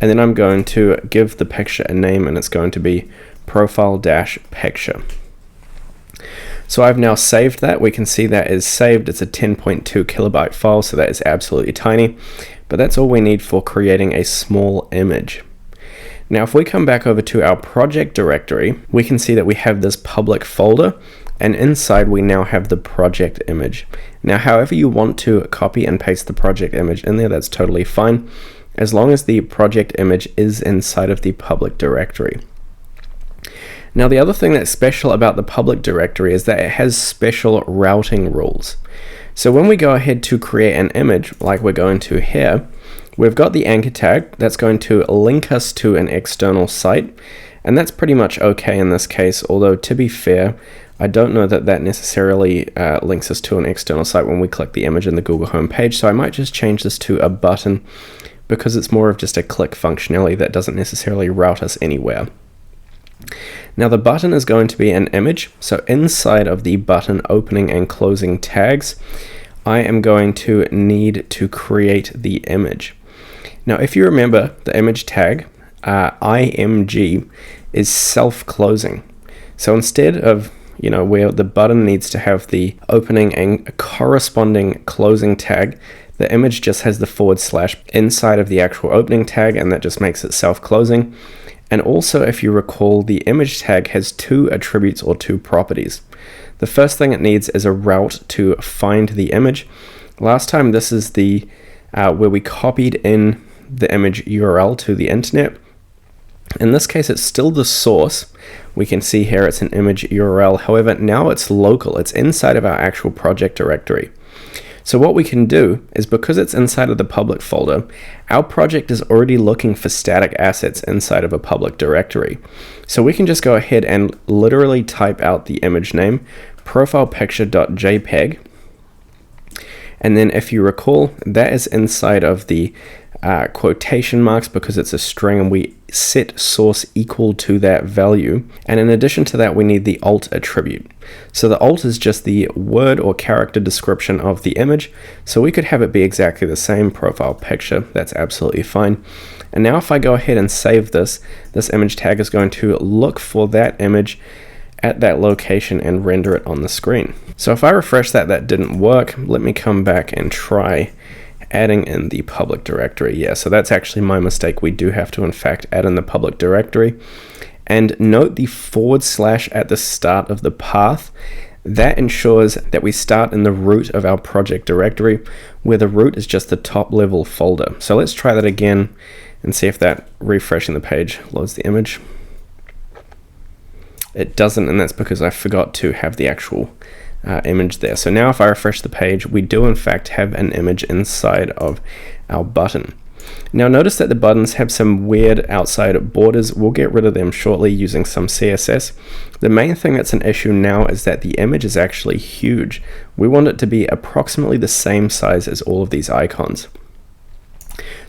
and then I'm going to give the picture a name, and it's going to be profile-picture. So I've now saved that. We can see that is saved. It's a 10.2 kilobyte file, so that is absolutely tiny, but that's all we need for creating a small image. Now, if we come back over to our project directory, we can see that we have this public folder, and inside we now have the project image. Now, however you want to copy and paste the project image in there, that's totally fine, as long as the project image is inside of the public directory. Now, the other thing that's special about the public directory is that it has special routing rules. So when we go ahead to create an image, like we're going to here, we've got the anchor tag that's going to link us to an external site, and that's pretty much okay in this case, although to be fair, I don't know that that necessarily links us to an external site when we click the image in the Google home page, so I might just change this to a button because it's more of just a click functionality that doesn't necessarily route us anywhere. Now, the button is going to be an image, so inside of the button opening and closing tags, I am going to need to create the image. Now, if you remember, the image tag, img, is self-closing. So instead of where the button needs to have the opening and corresponding closing tag, the image just has the / inside of the actual opening tag, and that just makes it self-closing. And also, if you recall, the image tag has two attributes or two properties. The first thing it needs is a route to find the image. Last time, this is the where we copied in the image URL to the internet. In this case, it's still the source. We can see here it's an image URL. However, now it's local. It's inside of our actual project directory. So what we can do is, because it's inside of the public folder, our project is already looking for static assets inside of a public directory. So we can just go ahead and literally type out the image name, profilepicture.jpg. And then if you recall, that is inside of the quotation marks because it's a string, and we set source equal to that value. And in addition to that, we need the alt attribute. So the alt is just the word or character description of the image. So we could have it be exactly the same, profile picture. That's absolutely fine. And now if I go ahead and save this image tag is going to look for that image at that location and render it on the screen. So if I refresh that didn't work. Let me come back and try adding in the public directory. Yeah, so that's actually my mistake. We do have to, in fact, add in the public directory. And note the / at the start of the path. That ensures that we start in the root of our project directory, where the root is just the top level folder. So let's try that again and see if that refreshing the page loads the image. It doesn't, and that's because I forgot to have the actual image there. So now if I refresh the page, we do in fact have an image inside of our button. Now notice that the buttons have some weird outside borders. We'll get rid of them shortly using some CSS. The main thing that's an issue now is that the image is actually huge. We want it to be approximately the same size as all of these icons.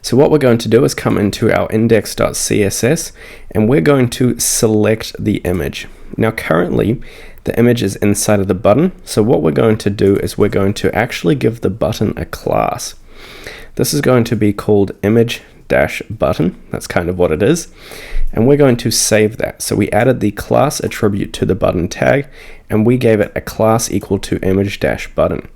So what we're going to do is come into our index.css, and we're going to select the image. Now currently the image is inside of the button, so what we're going to do is we're going to actually give the button a class. This is going to be called image-button. That's kind of what it is. And we're going to save that. So we added the class attribute to the button tag, and we gave it a class equal to image-button.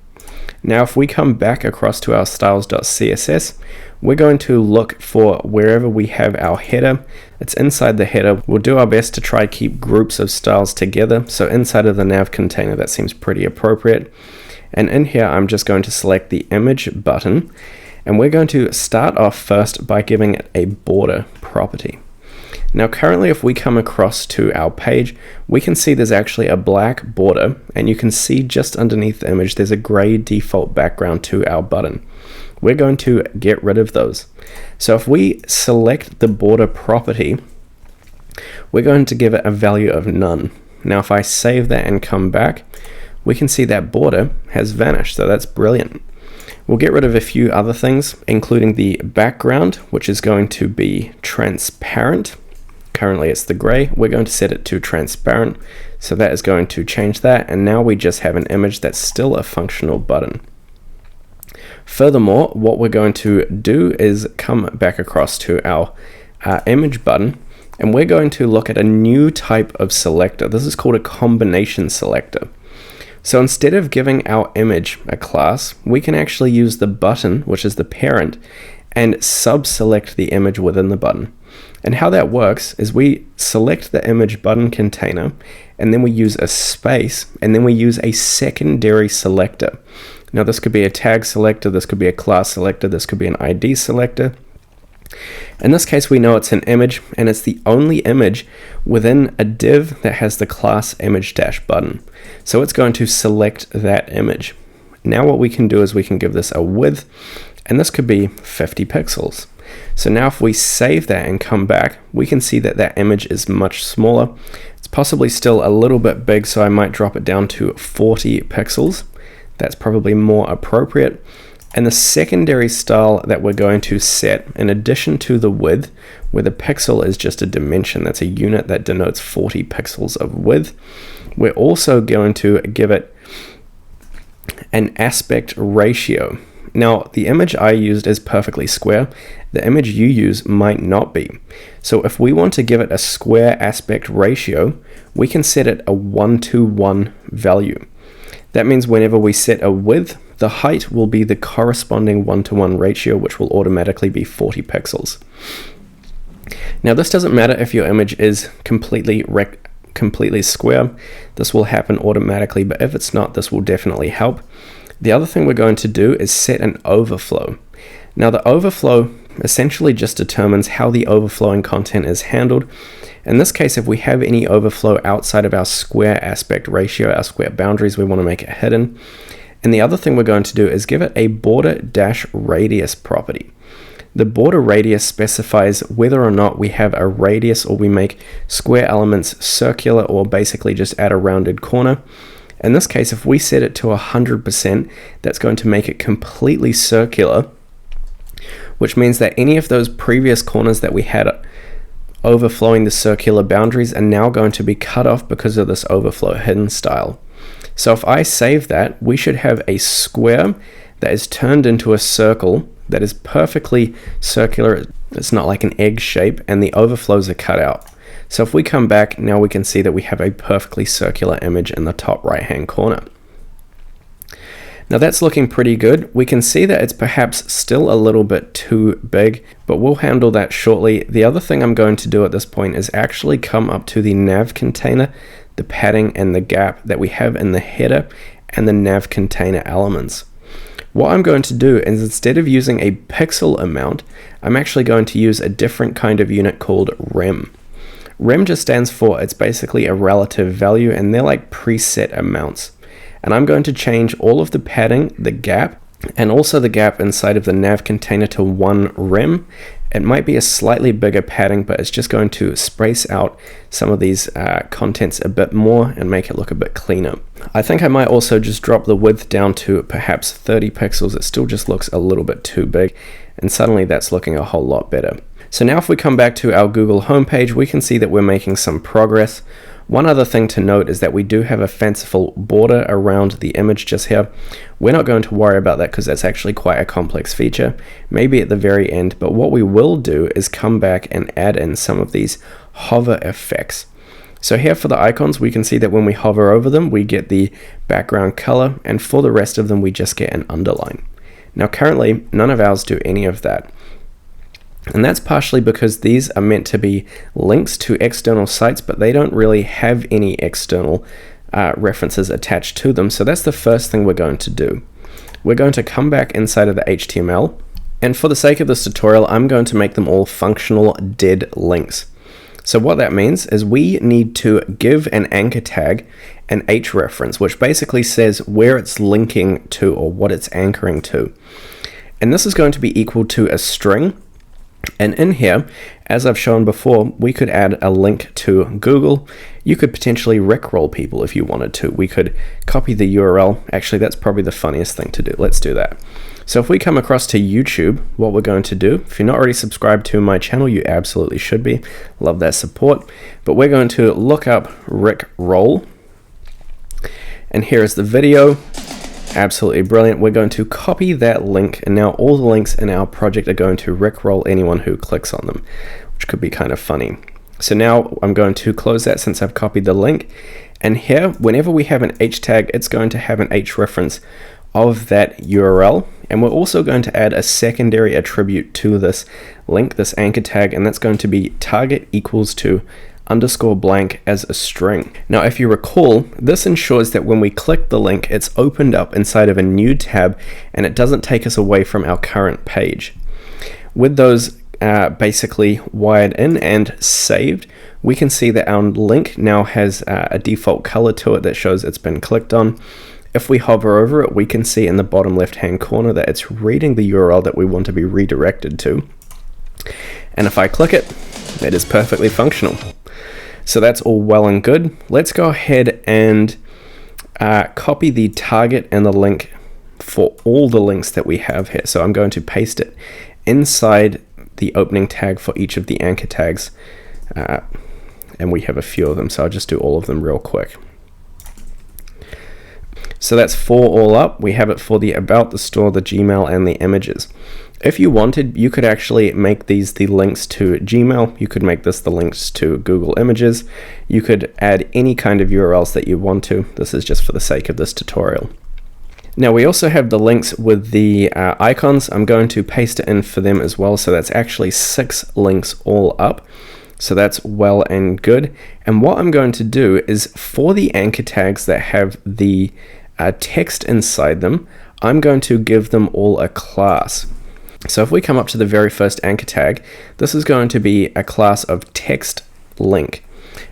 Now if we come back across to our styles.css, we're going to look for wherever we have our header. It's inside the header. We'll do our best to try keep groups of styles together. So inside of the nav container, that seems pretty appropriate. And in here, I'm just going to select the image button, and we're going to start off first by giving it a border property. Now currently, if we come across to our page, we can see there's actually a black border, and you can see just underneath the image there's a gray default background to our button. We're going to get rid of those. So if we select the border property, we're going to give it a value of none. Now if I save that and come back, we can see that border has vanished, so that's brilliant. We'll get rid of a few other things, including the background, which is going to be transparent. Currently it's the gray. We're going to set it to transparent. So that is going to change that. And now we just have an image that's still a functional button. Furthermore, what we're going to do is come back across to our image button, and we're going to look at a new type of selector. This is called a combination selector. So instead of giving our image a class, we can actually use the button, which is the parent, and sub-select the image within the button. And how that works is we select the image button container, and then we use a space, and then we use a secondary selector. Now this could be a tag selector, this could be a class selector, this could be an ID selector. In this case, we know it's an image, and it's the only image within a div that has the class image dash button. So it's going to select that image. Now what we can do is we can give this a width, and this could be 50 pixels. So now if we save that and come back, we can see that that image is much smaller. It's possibly still a little bit big, so I might drop it down to 40 pixels. That's probably more appropriate. And the secondary style that we're going to set, in addition to the width, where the pixel is just a dimension, that's a unit that denotes 40 pixels of width, we're also going to give it an aspect ratio. Now, the image I used is perfectly square. The image you use might not be. So if we want to give it a square aspect ratio, we can set it a 1:1 value. That means whenever we set a width, the height will be the corresponding 1:1 ratio, which will automatically be 40 pixels. Now this doesn't matter if your image is completely square. This will happen automatically, but if it's not, this will definitely help. The other thing we're going to do is set an overflow. Now the overflow essentially just determines how the overflowing content is handled. In this case, if we have any overflow outside of our square aspect ratio, our square boundaries, we want to make it hidden. And the other thing we're going to do is give it a border-radius property. The border radius specifies whether or not we have a radius or we make square elements circular or basically just add a rounded corner. In this case, if we set it to 100%, that's going to make it completely circular, which means that any of those previous corners that we had overflowing the circular boundaries are now going to be cut off because of this overflow hidden style. So if I save that, we should have a square that is turned into a circle that is perfectly circular. It's not like an egg shape, and the overflows are cut out. So if we come back, now we can see that we have a perfectly circular image in the top right hand corner. Now that's looking pretty good. We can see that it's perhaps still a little bit too big, but we'll handle that shortly. The other thing I'm going to do at this point is actually come up to the nav container, the padding and the gap that we have in the header and the nav container elements. What I'm going to do is, instead of using a pixel amount, I'm actually going to use a different kind of unit called rem. Rem just stands for, it's basically a relative value, and they're like preset amounts. And I'm going to change all of the padding, the gap, and also the gap inside of the nav container to 1 rem. It might be a slightly bigger padding, but it's just going to space out some of these contents a bit more and make it look a bit cleaner. I think I might also just drop the width down to perhaps 30 pixels. It still just looks a little bit too big, and suddenly that's looking a whole lot better. So now if we come back to our Google homepage, we can see that we're making some progress. One other thing to note is that we do have a fanciful border around the image just here. We're not going to worry about that because that's actually quite a complex feature, maybe at the very end, but what we will do is come back and add in some of these hover effects. So here for the icons, we can see that when we hover over them, we get the background color, and for the rest of them, we just get an underline. Now currently, none of ours do any of that. And that's partially because these are meant to be links to external sites, but they don't really have any external references attached to them. So that's the first thing we're going to do. We're going to come back inside of the HTML, and for the sake of this tutorial, I'm going to make them all functional dead links. So what that means is we need to give an anchor tag an href, which basically says where it's linking to or what it's anchoring to. And this is going to be equal to a string. And in here, as I've shown before, we could add a link to Google. You could potentially rickroll people if you wanted to. We could copy the URL. Actually, that's probably the funniest thing to do. Let's do that. So if we come across to YouTube, what we're going to do, if you're not already subscribed to my channel, you absolutely should be. Love that support. But we're going to look up rickroll. And here is the video. Absolutely brilliant. We're going to copy that link, and now all the links in our project are going to rickroll anyone who clicks on them, which could be kind of funny. So now I'm going to close that since I've copied the link, and here whenever we have an H tag, it's going to have an H reference of that URL, and we're also going to add a secondary attribute to this link, this anchor tag, and that's going to be target equals to underscore blank as a string. Now, if you recall, this ensures that when we click the link, it's opened up inside of a new tab and it doesn't take us away from our current page. With those basically wired in and saved, we can see that our link now has a default color to it that shows it's been clicked on. If we hover over it, we can see in the bottom left hand corner that it's reading the URL that we want to be redirected to. And if I click it, it is perfectly functional. So that's all well and good. Let's go ahead and copy the target and the link for all the links that we have here. So I'm going to paste it inside the opening tag for each of the anchor tags. And we have a few of them, so I'll just do all of them real quick. So that's 4 all up. We have it for the about, the store, the Gmail, and the images. If you wanted, you could actually make these the links to Gmail. You could make this the links to Google Images. You could add any kind of URLs that you want to. This is just for the sake of this tutorial. Now we also have the links with the icons. I'm going to paste it in for them as well. So that's actually 6 links all up. So that's well and good. And what I'm going to do is for the anchor tags that have the text inside them, I'm going to give them all a class. So if we come up to the very first anchor tag, this is going to be a class of text link.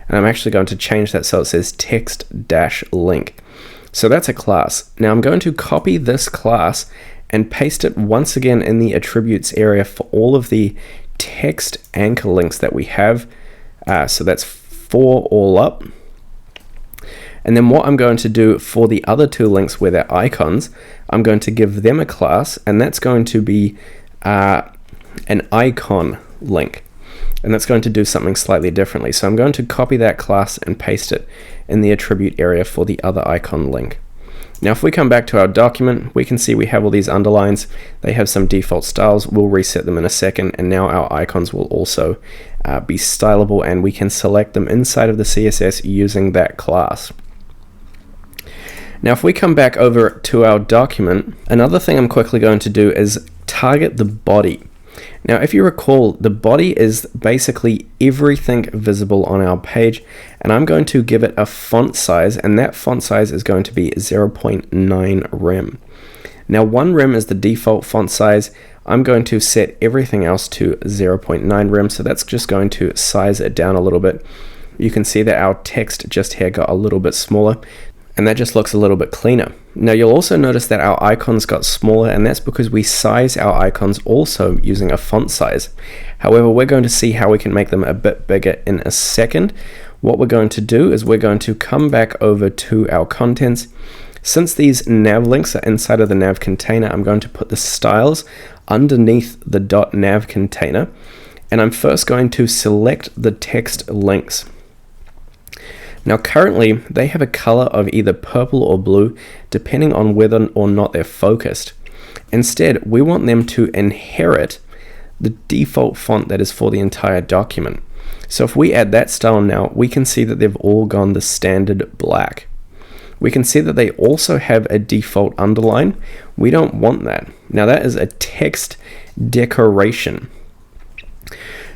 And I'm actually going to change that so it says text-link. So that's a class. Now I'm going to copy this class and paste it once again in the attributes area for all of the text anchor links that we have. So that's 4 all up. And then what I'm going to do for the other 2 links where they're icons, I'm going to give them a class, and that's going to be an icon link. And that's going to do something slightly differently. So I'm going to copy that class and paste it in the attribute area for the other icon link. Now if we come back to our document, we can see we have all these underlines. They have some default styles. We'll reset them in a second, and now our icons will also be stylable, and we can select them inside of the CSS using that class. Now if we come back over to our document, another thing I'm quickly going to do is target the body. Now if you recall, the body is basically everything visible on our page, and I'm going to give it a font size, and that font size is going to be 0.9 rem. Now 1 rem is the default font size. I'm going to set everything else to 0.9 rem, so that's just going to size it down a little bit. You can see that our text just here got a little bit smaller, and that just looks a little bit cleaner. Now you'll also notice that our icons got smaller, and that's because we size our icons also using a font size. However, we're going to see how we can make them a bit bigger in a second. What we're going to do is we're going to come back over to our contents. Since these nav links are inside of the nav container, I'm going to put the styles underneath the .nav container, and I'm first going to select the text links. Now currently they have a color of either purple or blue depending on whether or not they're focused. Instead, we want them to inherit the default font that is for the entire document. So if we add that style now, we can see that they've all gone the standard black. We can see that they also have a default underline. We don't want that. Now that is a text decoration.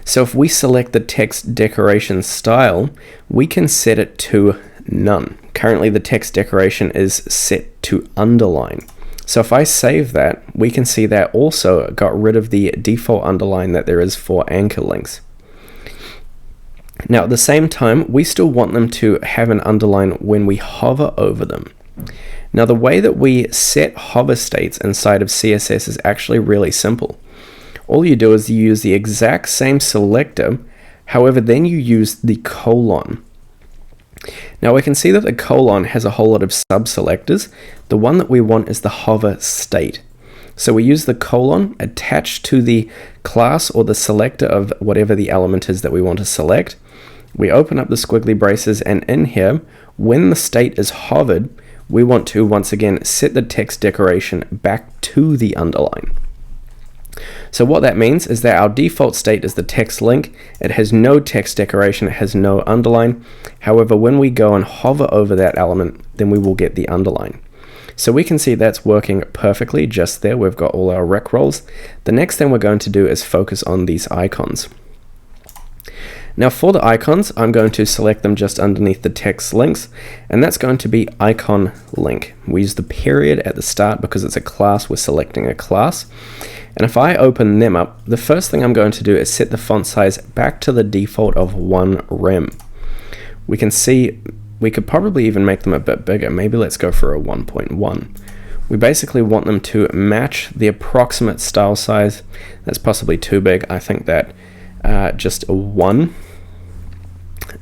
So if we select the text decoration style, we can set it to none. Currently the text decoration is set to underline. So if I save that, we can see that also got rid of the default underline that there is for anchor links. Now at the same time, we still want them to have an underline when we hover over them. Now the way that we set hover states inside of CSS is actually really simple. all you do is you use the exact same selector, however, then you use the colon. Now we can see that the colon has a whole lot of sub-selectors. The one that we want is the hover state. So we use the colon attached to the class or the selector of whatever the element is that we want to select. We open up the squiggly braces, and in here, when the state is hovered, we want to once again set the text decoration back to the underline. So what that means is that our default state is the text link. It has no text decoration, it has no underline. However, when we go and hover over that element, then we will get the underline. So we can see that's working perfectly just there. We've got all our rec rolls. The next thing we're going to do is focus on these icons. Now for the icons, I'm going to select them just underneath the text links, and that's going to be icon link. We use the period at the start because it's a class, we're selecting a class. And if I open them up, the first thing I'm going to do is set the font size back to the default of 1 rem. We can see we could probably even make them a bit bigger. Maybe let's go for a 1.1. We basically want them to match the approximate style size. That's possibly too big. I think that just a 1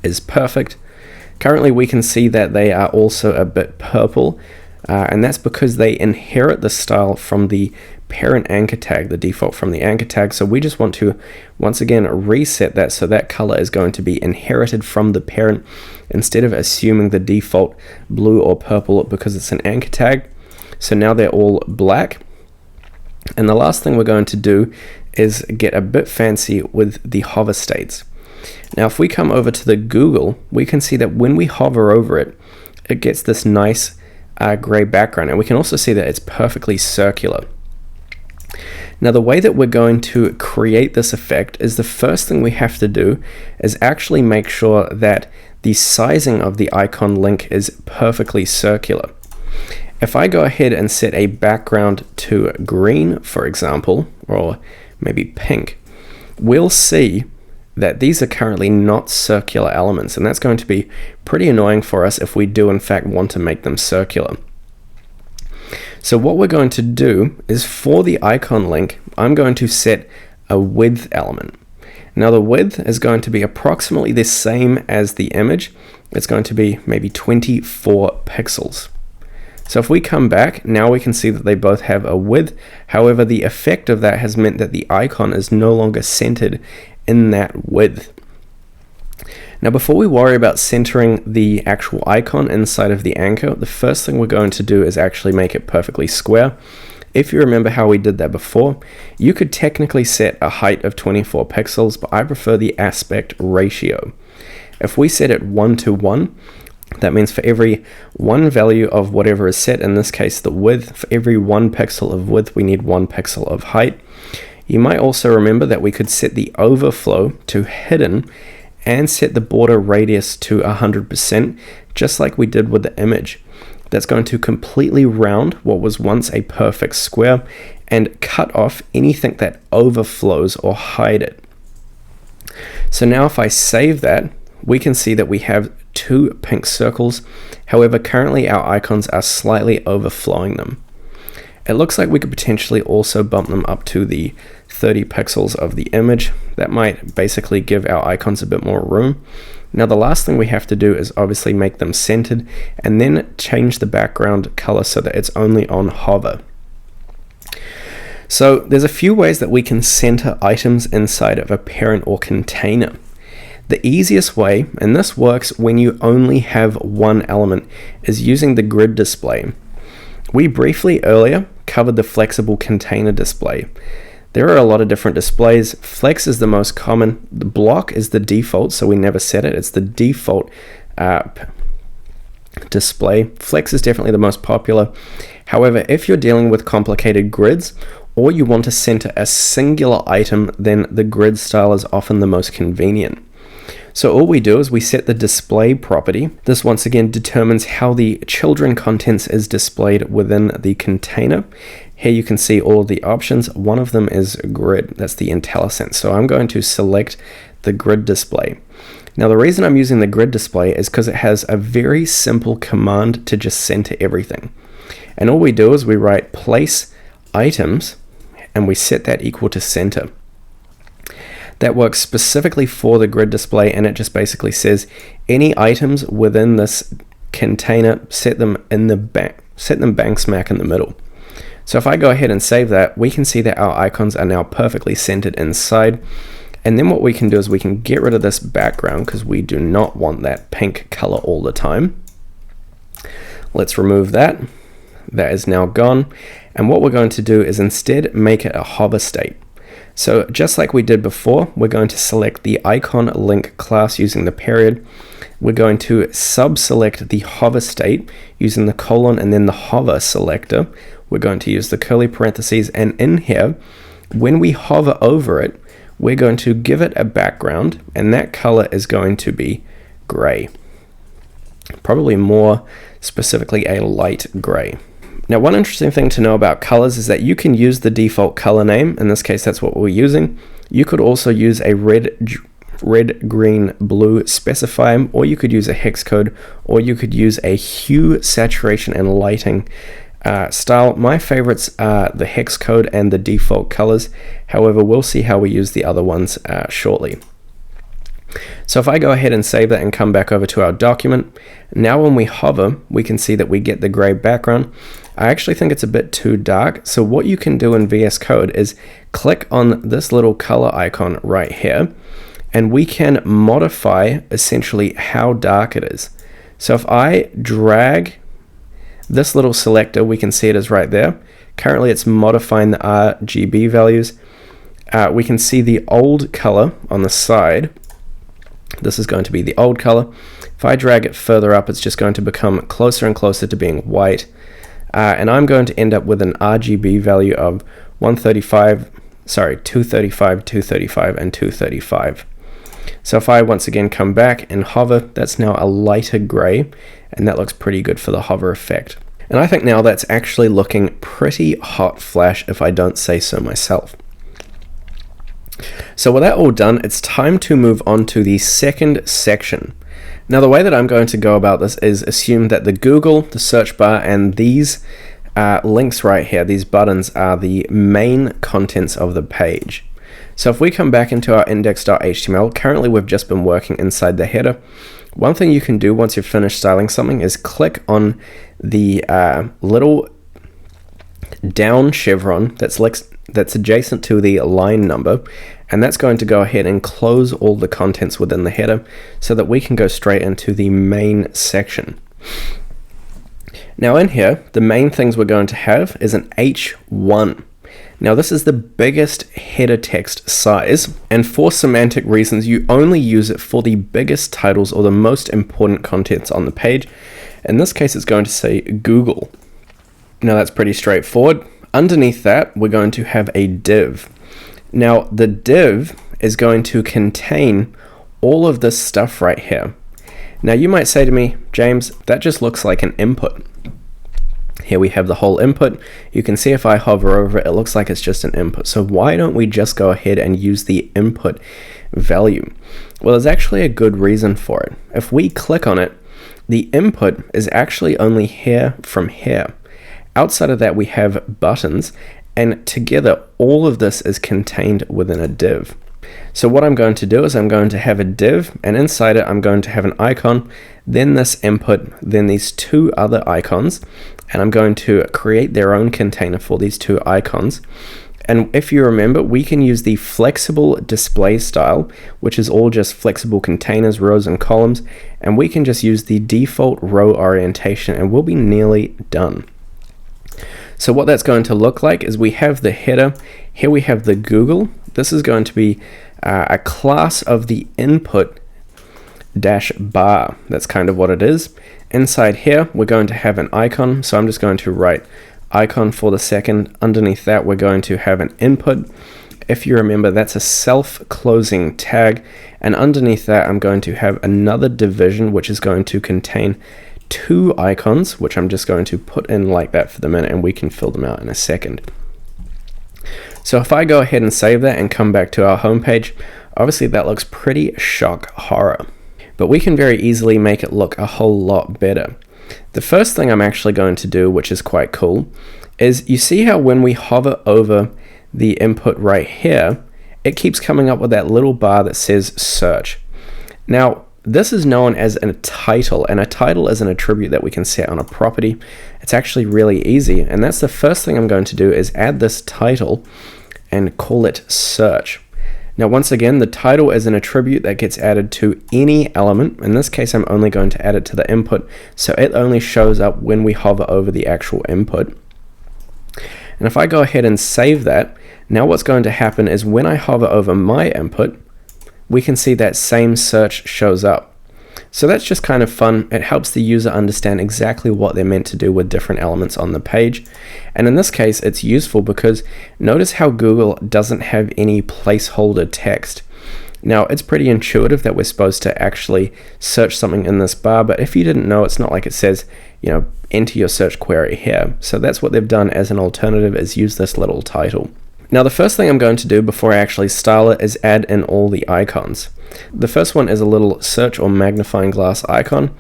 is perfect. Currently we can see that they are also a bit purple, and that's because they inherit the style from the parent anchor tag, the default from the anchor tag. So we just want to once again reset that so that color is going to be inherited from the parent instead of assuming the default blue or purple because it's an anchor tag. So now they're all black. And the last thing we're going to do is get a bit fancy with the hover states. Now if we come over to the Google, we can see that when we hover over it, it gets this nice gray background, and we can also see that it's perfectly circular. Now the way that we're going to create this effect is the first thing we have to do is actually make sure that the sizing of the icon link is perfectly circular. If I go ahead and set a background to green, for example, or maybe pink, we'll see that these are currently not circular elements, and that's going to be pretty annoying for us if we do in fact want to make them circular. So what we're going to do is for the icon link, I'm going to set a width element. Now the width is going to be approximately the same as the image. It's going to be maybe 24 pixels. So if we come back, now we can see that they both have a width. However, the effect of that has meant that the icon is no longer centered in that width. Now before we worry about centering the actual icon inside of the anchor, the first thing we're going to do is actually make it perfectly square. If you remember how we did that before, you could technically set a height of 24 pixels, but I prefer the aspect ratio. If we set it 1:1, that means for every one value of whatever is set, in this case the width, for every 1 pixel of width we need 1 pixel of height. You might also remember that we could set the overflow to hidden and set the border radius to 100%, just like we did with the image. That's going to completely round what was once a perfect square and cut off anything that overflows or hide it. So now if I save that, we can see that we have 2 pink circles. However, currently our icons are slightly overflowing them. It looks like we could potentially also bump them up to the 30 pixels of the image. That might basically give our icons a bit more room. Now the last thing we have to do is obviously make them centered and then change the background color so that it's only on hover. So there's a few ways that we can center items inside of a parent or container. The easiest way, and this works when you only have one element, is using the grid display. We briefly earlier covered the flexible container display. There are a lot of different displays. Flex is the most common. The block is the default, so we never set it. It's the default display. Flex is definitely the most popular. However, if you're dealing with complicated grids or you want to center a singular item, then the grid style is often the most convenient. So all we do is we set the display property. This once again determines how the children contents is displayed within the container. Here you can see all of the options. One of them is grid. That's the IntelliSense. So I'm going to select the grid display. Now the reason I'm using the grid display is because it has a very simple command to just center everything. And all we do is we write place items and we set that equal to center. that works specifically for the grid display, and it just basically says any items within this container, set them bang smack in the middle. So if I go ahead and save that, we can see that our icons are now perfectly centered inside. And then what we can do is we can get rid of this background because we do not want that pink color all the time. Let's remove that. That is now gone. And what we're going to do is instead make it a hover state. So just like we did before, we're going to select the icon link class using the period. We're going to sub-select the hover state using the colon and then the hover selector. We're going to use the curly parentheses, and in here, when we hover over it, we're going to give it a background, and that color is going to be gray. Probably more specifically a light gray. Now, one interesting thing to know about colors is that you can use the default color name. In this case, that's what we're using. You could also use a red, green, blue specifier, or you could use a hex code, or you could use a hue, saturation, and lighting style. My favorites are the hex code and the default colors. However, we'll see how we use the other ones shortly. So if I go ahead and save that and come back over to our document, now when we hover, we can see that we get the gray background. I actually think it's a bit too dark. So what you can do in VS Code is click on this little color icon right here, and we can modify essentially how dark it is. So if I drag this little selector, we can see it is right there. Currently it's modifying the RGB values. We can see the old color on the side. This is going to be the old color. If I drag it further up, it's just going to become closer and closer to being white. And I'm going to end up with an RGB value of 235, 235, and 235. So if I once again come back and hover, that's now a lighter gray, and that looks pretty good for the hover effect. And I think now that's actually looking pretty hot flash if I don't say so myself. So with that all done, it's time to move on to the second section. Now the way that I'm going to go about this is assume that the Google, the search bar, and these links right here, these buttons, are the main contents of the page. So if we come back into our index.html, currently we've just been working inside the header. One thing you can do once you've finished styling something is click on the little down chevron that's adjacent to the line number, and that's going to go ahead and close all the contents within the header so that we can go straight into the main section. Now in here, the main things we're going to have is an H1. Now this is the biggest header text size, and for semantic reasons you only use it for the biggest titles or the most important contents on the page. In this case it's going to say Google. Now that's pretty straightforward. Underneath that we're going to have a div. Now the div is going to contain all of this stuff right here. Now you might say to me, James, that just looks like an input. Here we have the whole input. You can see if I hover over it, it looks like it's just an input. So why don't we just go ahead and use the input value? Well, there's actually a good reason for it. If we click on it, the input is actually only here from here. Outside of that, we have buttons, and together all of this is contained within a div. So what I'm going to do is I'm going to have a div, and inside it I'm going to have an icon, then this input, then these two other icons, and I'm going to create their own container for these two icons. And if you remember, we can use the flexible display style, which is all just flexible containers, rows and columns, and we can just use the default row orientation and we'll be nearly done. So what that's going to look like is we have the header. Here we have the Google. This is going to be a class of the input dash bar. That's kind of what it is. Inside here, we're going to have an icon. So I'm just going to write icon for the second. Underneath that, we're going to have an input. If you remember, that's a self-closing tag. And underneath that, I'm going to have another division, which is going to contain two icons, which I'm just going to put in like that for the minute, and we can fill them out in a second. So if I go ahead and save that and come back to our home page, obviously that looks pretty shock horror, but we can very easily make it look a whole lot better. The first thing I'm actually going to do, which is quite cool, is you see how when we hover over the input right here, it keeps coming up with that little bar that says search. Now, this is known as a title, and a title is an attribute that we can set on a property. It's actually really easy, and that's the first thing I'm going to do is add this title and call it search. Now, once again, the title is an attribute that gets added to any element. In this case, I'm only going to add it to the input, so it only shows up when we hover over the actual input. And if I go ahead and save that, now what's going to happen is when I hover over my input, we can see that same search shows up. So that's just kind of fun. It helps the user understand exactly what they're meant to do with different elements on the page. And in this case, it's useful because notice how Google doesn't have any placeholder text. Now, it's pretty intuitive that we're supposed to actually search something in this bar, but if you didn't know, it's not like it says, enter your search query here. So that's what they've done as an alternative, is use this little title. Now, the first thing I'm going to do before I actually style it is add in all the icons. The first one is a little search or magnifying glass icon.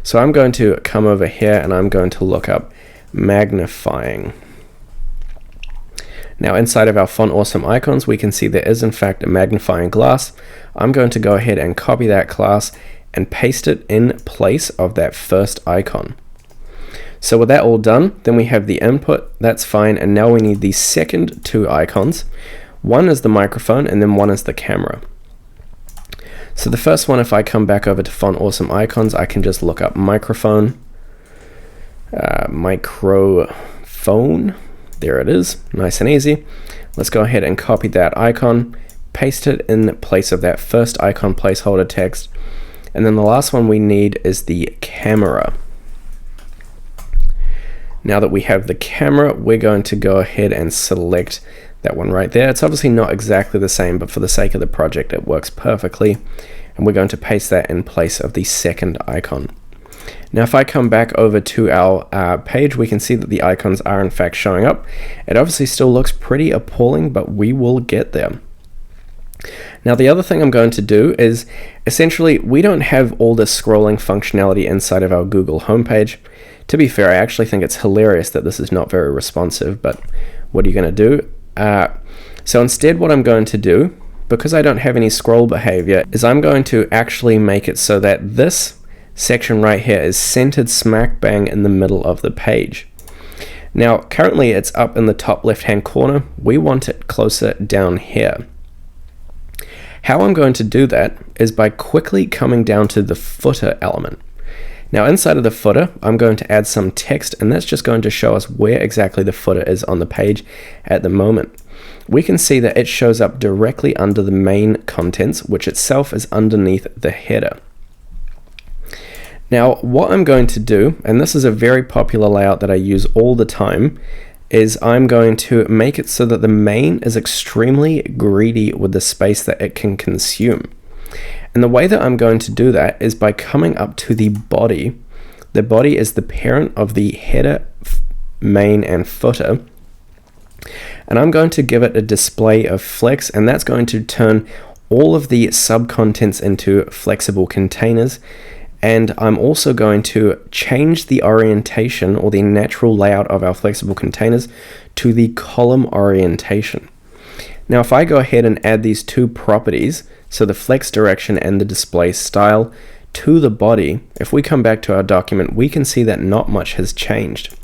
So I'm going to come over here and I'm going to look up magnifying. Now, inside of our Font Awesome icons, we can see there is in fact a magnifying glass. I'm going to go ahead and copy that class and paste it in place of that first icon. So with that all done, then we have the input, that's fine, and now we need the second two icons. One is the microphone and then one is the camera. So the first one, if I come back over to Font Awesome icons, I can just look up microphone, microphone, there it is, nice and easy. Let's go ahead and copy that icon, paste it in place of that first icon placeholder text, and then the last one we need is the camera. Now that we have the camera, we're going to go ahead and select that one right there. It's obviously not exactly the same, but for the sake of the project, it works perfectly. And we're going to paste that in place of the second icon. Now, if I come back over to our page, we can see that the icons are in fact showing up. It obviously still looks pretty appalling, but we will get there. Now, the other thing I'm going to do is, essentially, we don't have all this scrolling functionality inside of our Google homepage. To be fair, I actually think it's hilarious that this is not very responsive, but what are you going to do? So instead, what I'm going to do, because I don't have any scroll behavior, is I'm going to actually make it so that this section right here is centered smack bang in the middle of the page. Now, currently it's up in the top left-hand corner. We want it closer down here. How I'm going to do that is by quickly coming down to the footer element. Now, inside of the footer, I'm going to add some text, and that's just going to show us where exactly the footer is on the page at the moment. We can see that it shows up directly under the main contents, which itself is underneath the header. Now, what I'm going to do, and this is a very popular layout that I use all the time, is I'm going to make it so that the main is extremely greedy with the space that it can consume. And the way that I'm going to do that is by coming up to the body. The body is the parent of the header, main, and footer. And I'm going to give it a display of flex, and that's going to turn all of the sub-contents into flexible containers. And I'm also going to change the orientation or the natural layout of our flexible containers to the column orientation. Now, if I go ahead and add these two properties, so the flex direction and the display style, to the body, if we come back to our document, we can see that not much has changed.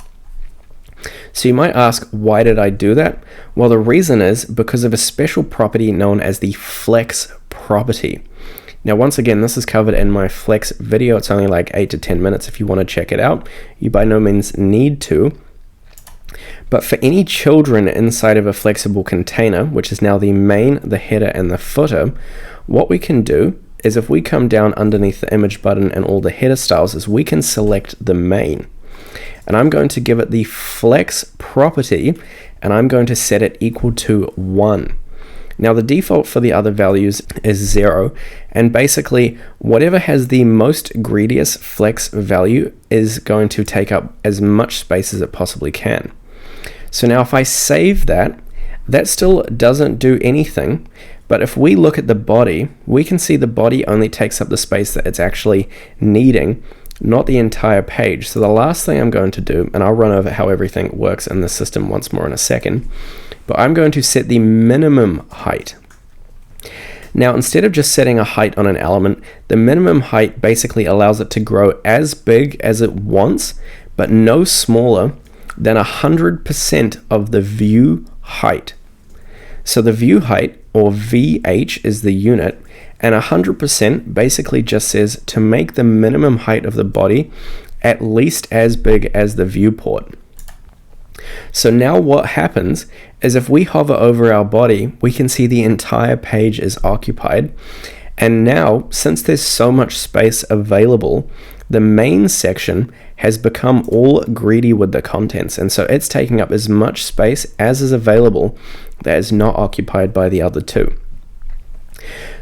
So you might ask, why did I do that? Well, the reason is because of a special property known as the flex property. Now, once again, this is covered in my flex video. It's only like 8 to 10 minutes if you want to check it out. You by no means need to. But for any children inside of a flexible container, which is now the main, the header, and the footer, what we can do is if we come down underneath the image button and all the header styles, is we can select the main. And I'm going to give it the flex property, and I'm going to set it equal to 1. Now, the default for the other values is 0, and basically whatever has the most greediest flex value is going to take up as much space as it possibly can. So now if I save that, that still doesn't do anything, but if we look at the body, we can see the body only takes up the space that it's actually needing, not the entire page. So the last thing I'm going to do, and I'll run over how everything works in the system once more in a second, but I'm going to set the minimum height. Now, instead of just setting a height on an element, the minimum height basically allows it to grow as big as it wants, but no smaller than 100% of the view height. So the view height, or VH, is the unit, and 100% basically just says to make the minimum height of the body at least as big as the viewport. So now what happens is if we hover over our body, we can see the entire page is occupied. And now, since there's so much space available, the main section has become all greedy with the contents. And so it's taking up as much space as is available that is not occupied by the other two.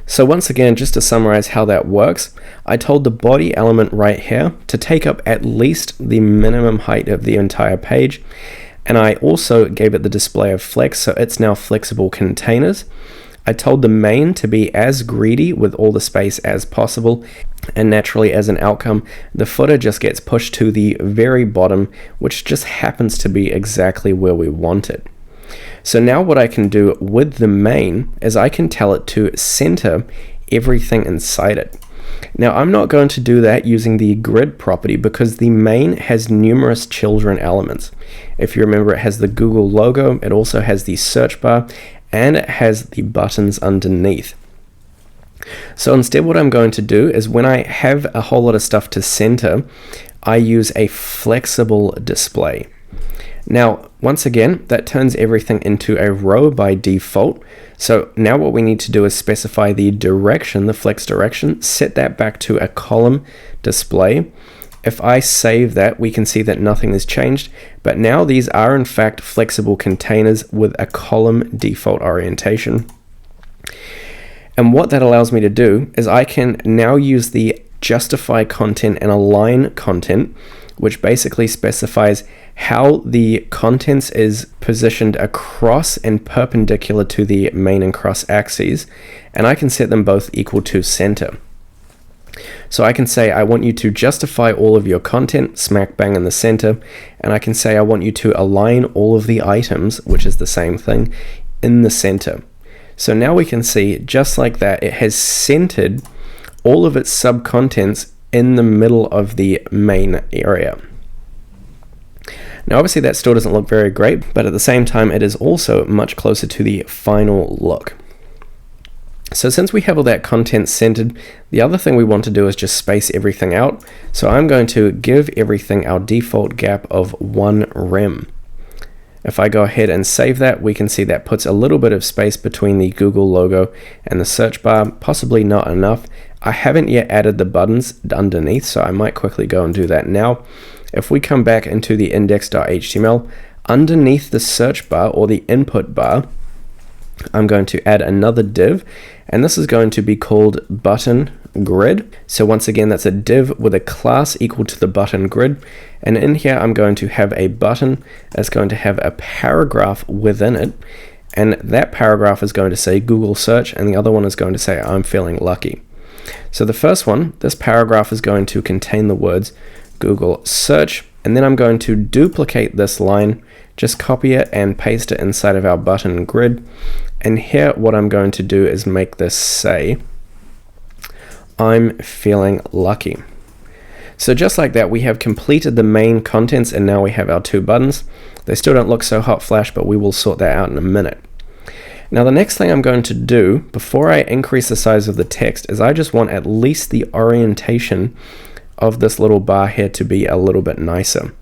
So once again, just to summarize how that works, I told the body element right here to take up at least the minimum height of the entire page. And I also gave it the display of flex, so it's now flexible containers. I told the main to be as greedy with all the space as possible, and naturally as an outcome, the footer just gets pushed to the very bottom, which just happens to be exactly where we want it. So now what I can do with the main is I can tell it to center everything inside it. Now I'm not going to do that using the grid property because the main has numerous children elements. If you remember, it has the Google logo, it also has the search bar, and it has the buttons underneath. So instead what I'm going to do is when I have a whole lot of stuff to center, I use a flexible display. Now, once again, that turns everything into a row by default. So now what we need to do is specify the direction, the flex direction, set that back to a column display. If I save that, we can see that nothing has changed, but now these are in fact flexible containers with a column default orientation. And what that allows me to do is I can now use the justify content and align content, which basically specifies how the contents is positioned across and perpendicular to the main and cross axes, and I can set them both equal to center. So I can say I want you to justify all of your content smack bang in the center, and I can say I want you to align all of the items, which is the same thing, in the center. So now we can see, just like that, it has centered all of its sub-contents in the middle of the main area. Now obviously that still doesn't look very great, but at the same time it is also much closer to the final look. So since we have all that content centered, the other thing we want to do is just space everything out. So I'm going to give everything our default gap of 1 rem. If I go ahead and save that, we can see that puts a little bit of space between the Google logo and the search bar, possibly not enough. I haven't yet added the buttons underneath, so I might quickly go and do that now. If we come back into the index.html, underneath the search bar or the input bar, I'm going to add another div, and this is going to be called button grid. So once again, that's a div with a class equal to the button grid, and in here I'm going to have a button that's going to have a paragraph within it, and that paragraph is going to say Google search, and the other one is going to say I'm feeling lucky. So the first one, this paragraph is going to contain the words Google search, and then I'm going to duplicate this line, just copy it and paste it inside of our button grid, and here what I'm going to do is make this say I'm feeling lucky. So just like that, we have completed the main contents, and now we have our 2 buttons. They still don't look so hot flash, but we will sort that out in a minute. Now the next thing I'm going to do before I increase the size of the text is I just want at least the orientation of this little bar here to be a little bit nicer.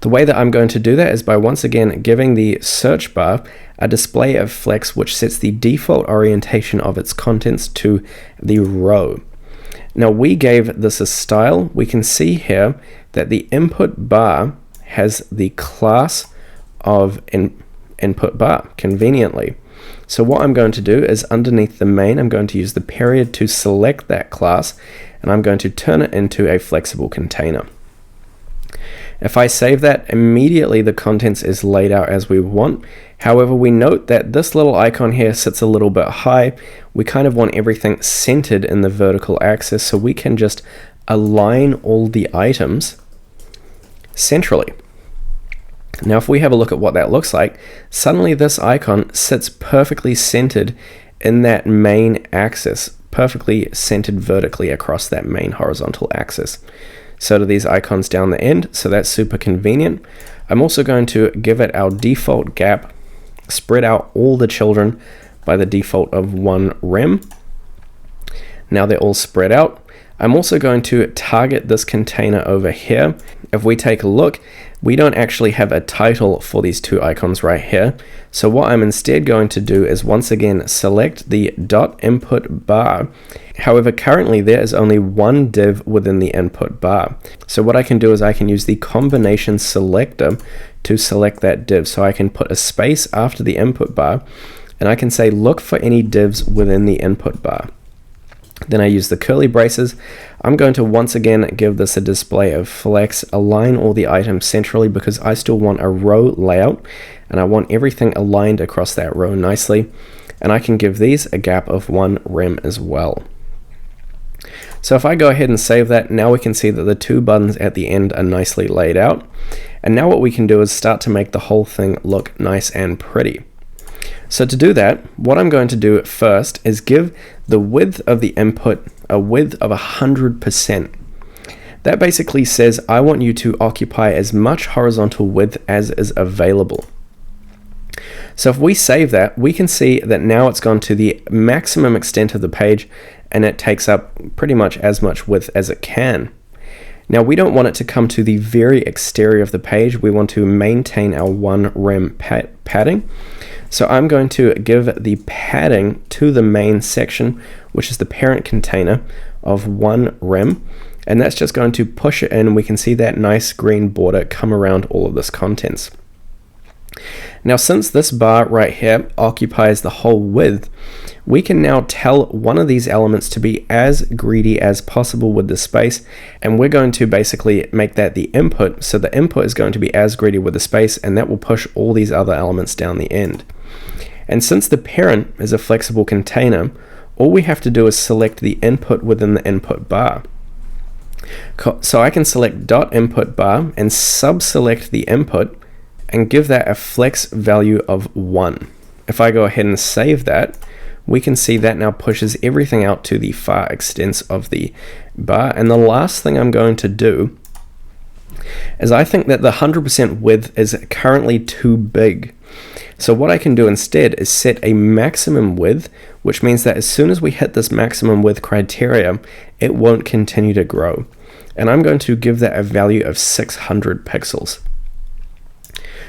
The way that I'm going to do that is by once again giving the search bar a display of flex which sets the default orientation of its contents to the row. Now we gave this a style. We can see here that the input bar has the class of input bar conveniently. So what I'm going to do is underneath the main, I'm going to use the period to select that class, and I'm going to turn it into a flexible container. If I save that, immediately the contents is laid out as we want. However, we note that this little icon here sits a little bit high. We kind of want everything centered in the vertical axis, so we can just align all the items centrally. Now if we have a look at what that looks like, suddenly this icon sits perfectly centered in that main axis, perfectly centered vertically across that main horizontal axis. So do these icons down the end, so that's super convenient. I'm also going to give it our default gap, spread out all the children by the default of 1 rem. Now they're all spread out. I'm also going to target this container over here. If we take a look, we don't actually have a title for these 2 icons right here. So what I'm instead going to do is once again select the .input bar. However, currently there is only 1 div within the input bar. So what I can do is I can use the combination selector to select that div. So I can put a space after the input bar, and I can say look for any divs within the input bar. Then I use the curly braces. I'm going to once again give this a display of flex, align all the items centrally because I still want a row layout and I want everything aligned across that row nicely. And I can give these a gap of 1 rem as well. So if I go ahead and save that, now we can see that the 2 buttons at the end are nicely laid out. And now what we can do is start to make the whole thing look nice and pretty. So to do that, what I'm going to do first is give the width of the input a width of 100%. That basically says I want you to occupy as much horizontal width as is available. So if we save that, we can see that now it's gone to the maximum extent of the page and it takes up pretty much as much width as it can. Now we don't want it to come to the very exterior of the page. We want to maintain our 1 rem padding. So I'm going to give the padding to the main section, which is the parent container, of 1 rem, and that's just going to push it in. We can see that nice green border come around all of this contents. Now since this bar right here occupies the whole width, we can now tell one of these elements to be as greedy as possible with the space, and we're going to basically make that the input. So the input is going to be as greedy with the space, and that will push all these other elements down the end. And since the parent is a flexible container, all we have to do is select the input within the input bar. So I can select .input bar and sub-select the input and give that a flex value of 1. If I go ahead and save that, we can see that now pushes everything out to the far extents of the bar. And the last thing I'm going to do is I think that the 100% width is currently too big. So what I can do instead is set a maximum width, which means that as soon as we hit this maximum width criteria, it won't continue to grow. And I'm going to give that a value of 600 pixels.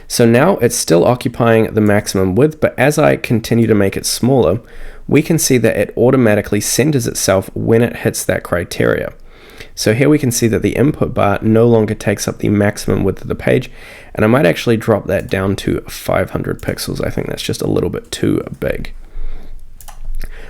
So now it's still occupying the maximum width, but as I continue to make it smaller, we can see that it automatically centers itself when it hits that criteria. So here we can see that the input bar no longer takes up the maximum width of the page, and I might actually drop that down to 500 pixels. I think that's just a little bit too big.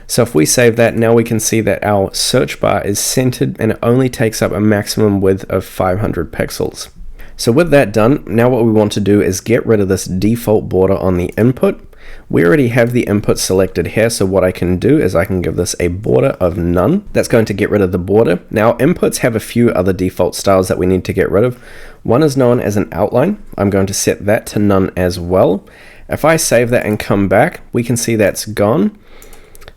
So if we save that, now we can see that our search bar is centered and it only takes up a maximum width of 500 pixels. So with that done, now what we want to do is get rid of this default border on the input. We already have the input selected here, so what I can do is I can give this a border of none. That's going to get rid of the border. Now inputs have a few other default styles that we need to get rid of. One is known as an outline. I'm going to set that to none as well. If I save that and come back, we can see that's gone.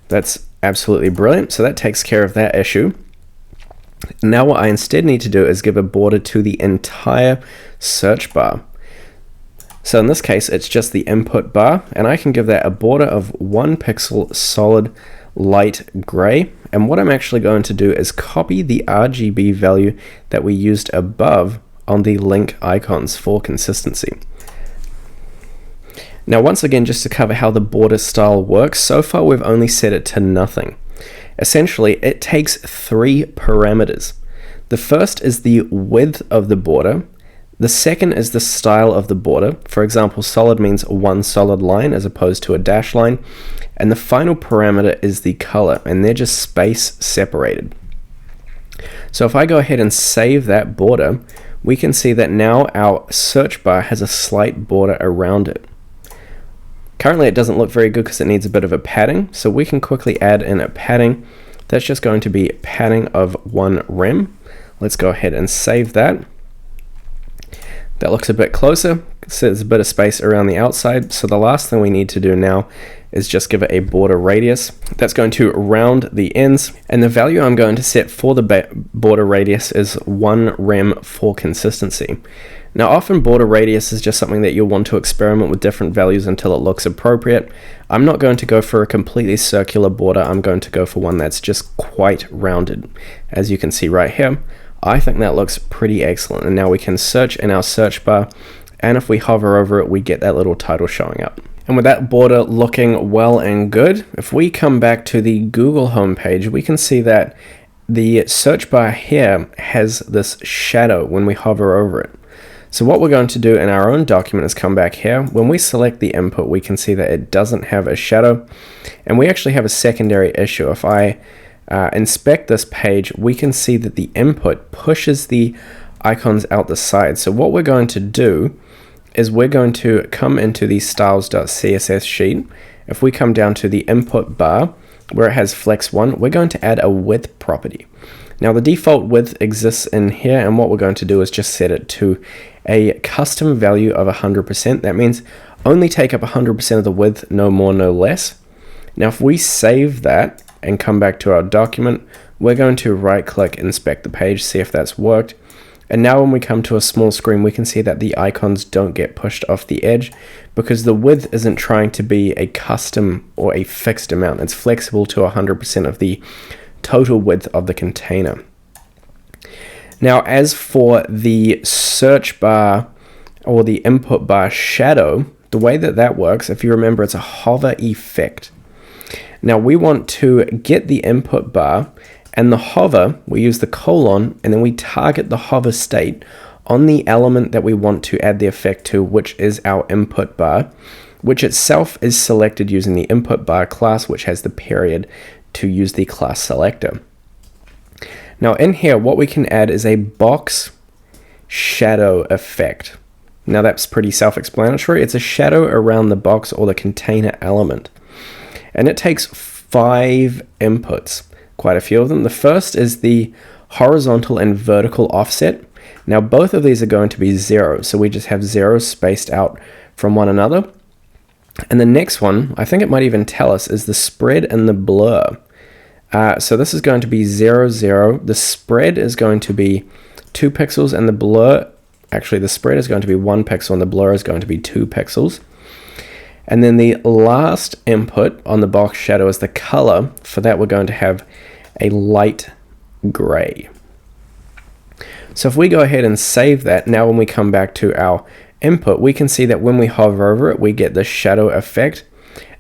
That's absolutely brilliant. So that takes care of that issue. Now what I instead need to do is give a border to the entire search bar. So in this case, it's just the input bar, and I can give that a border of 1 pixel solid light gray. And what I'm actually going to do is copy the RGB value that we used above on the link icons for consistency. Now once again, just to cover how the border style works, so far we've only set it to nothing. Essentially, it takes 3 parameters. The first is the width of the border. The second is the style of the border. For example, solid means one solid line as opposed to a dash line. And the final parameter is the color, and they're just space separated. So if I go ahead and save that border, we can see that now our search bar has a slight border around it. Currently it doesn't look very good because it needs a bit of a padding, so we can quickly add in a padding. That's just going to be padding of 1 rem. Let's go ahead and save that. That looks a bit closer, so there's a bit of space around the outside. So the last thing we need to do now is just give it a border radius. That's going to round the ends, and the value I'm going to set for the border radius is 1 rem for consistency. Now often border radius is just something that you'll want to experiment with different values until it looks appropriate. I'm not going to go for a completely circular border, I'm going to go for one that's just quite rounded. As you can see right here, I think that looks pretty excellent. And now we can search in our search bar, and if we hover over it, we get that little title showing up. And with that border looking well and good, if we come back to the Google homepage, we can see that the search bar here has this shadow when we hover over it. So what we're going to do in our own document is come back here. When we select the input, we can see that it doesn't have a shadow, and we actually have a secondary issue. If I inspect this page, we can see that the input pushes the icons out the side. So what we're going to do is we're going to come into the styles.css sheet. If we come down to the input bar where it has flex 1, we're going to add a width property. Now the default width exists in here, and what we're going to do is just set it to a custom value of 100%. That means only take up 100% of the width, no more, no less. Now if we save that and come back to our document, we're going to right click, inspect the page, see if that's worked. And now when we come to a small screen, we can see that the icons don't get pushed off the edge because the width isn't trying to be a custom or a fixed amount. It's flexible to 100% of the total width of the container. Now, as for the search bar or the input bar shadow, the way that that works, if you remember, it's a hover effect. Now we want to get the input bar, and the hover, we use the colon, and then we target the hover state on the element that we want to add the effect to, which is our input bar, which itself is selected using the input bar class, which has the period to use the class selector. Now in here, what we can add is a box shadow effect. Now that's pretty self-explanatory. It's a shadow around the box or the container element. And it takes 5 inputs, quite a few of them. The first is the horizontal and vertical offset. Now both of these are going to be 0, so we just have 0 spaced out from one another. And the next one, I think it might even tell us, is the spread and the blur. So this is going to be 0, 0. The spread is going to be 2 pixels, and the blur, actually the spread is going to be 1 pixel, and the blur is going to be 2 pixels. And then the last input on the box shadow is the color. For that, we're going to have a light gray. So if we go ahead and save that, now when we come back to our input, we can see that when we hover over it, we get the shadow effect.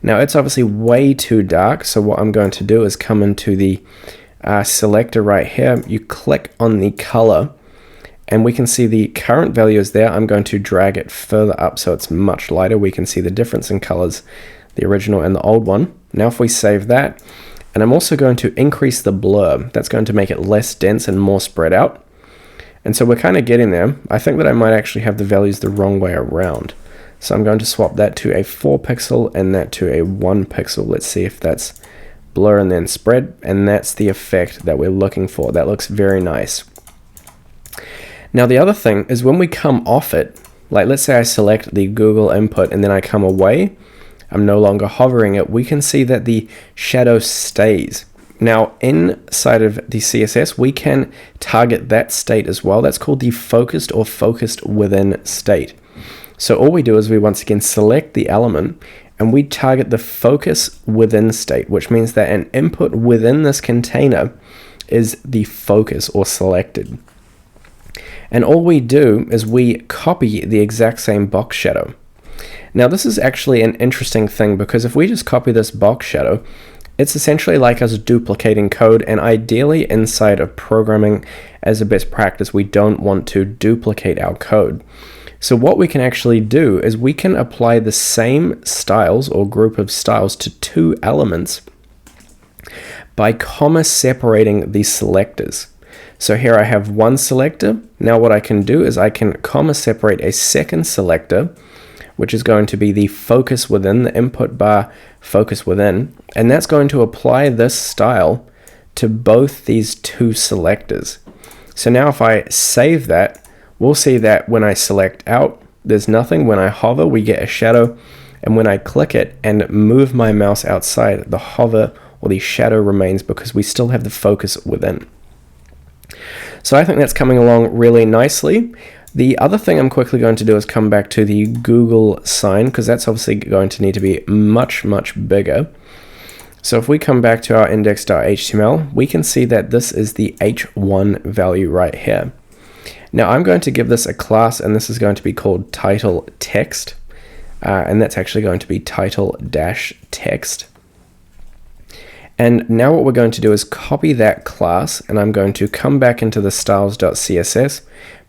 Now it's obviously way too dark, so what I'm going to do is come into the selector right here. You click on the color, and we can see the current value is there. I'm going to drag it further up so it's much lighter. We can see the difference in colors, the original and the old one. Now if we save that, and I'm also going to increase the blur. That's going to make it less dense and more spread out. And so we're kind of getting there. I think that I might actually have the values the wrong way around. So I'm going to swap that to a 4 pixel and that to a 1 pixel. Let's see if that's blur and then spread. And that's the effect that we're looking for. That looks very nice. Now the other thing is when we come off it, like let's say I select the Google input and then I come away, I'm no longer hovering it, we can see that the shadow stays. Now inside of the CSS, we can target that state as well. That's called the focused or focused within state. So all we do is we once again select the element and we target the focus within state, which means that an input within this container is the focus or selected. And all we do is we copy the exact same box shadow. Now this is actually an interesting thing because if we just copy this box shadow, it's essentially like us duplicating code, and ideally inside of programming as a best practice, we don't want to duplicate our code. So what we can actually do is we can apply the same styles or group of styles to 2 elements by comma separating the selectors. So here I have one selector. Now what I can do is I can comma separate a second selector, which is going to be the focus within, the input bar focus within, and that's going to apply this style to both these 2 selectors. So now if I save that, we'll see that when I select out, there's nothing. When I hover, we get a shadow. And when I click it and move my mouse outside, the hover or the shadow remains because we still have the focus within. So I think that's coming along really nicely. The other thing I'm quickly going to do is come back to the Google sign, because that's obviously going to need to be much, much bigger. So if we come back to our index.html, we can see that this is the h1 value right here. Now I'm going to give this a class, and this is going to be called title text, and that's actually going to be title-text. And now what we're going to do is copy that class, and I'm going to come back into the styles.css.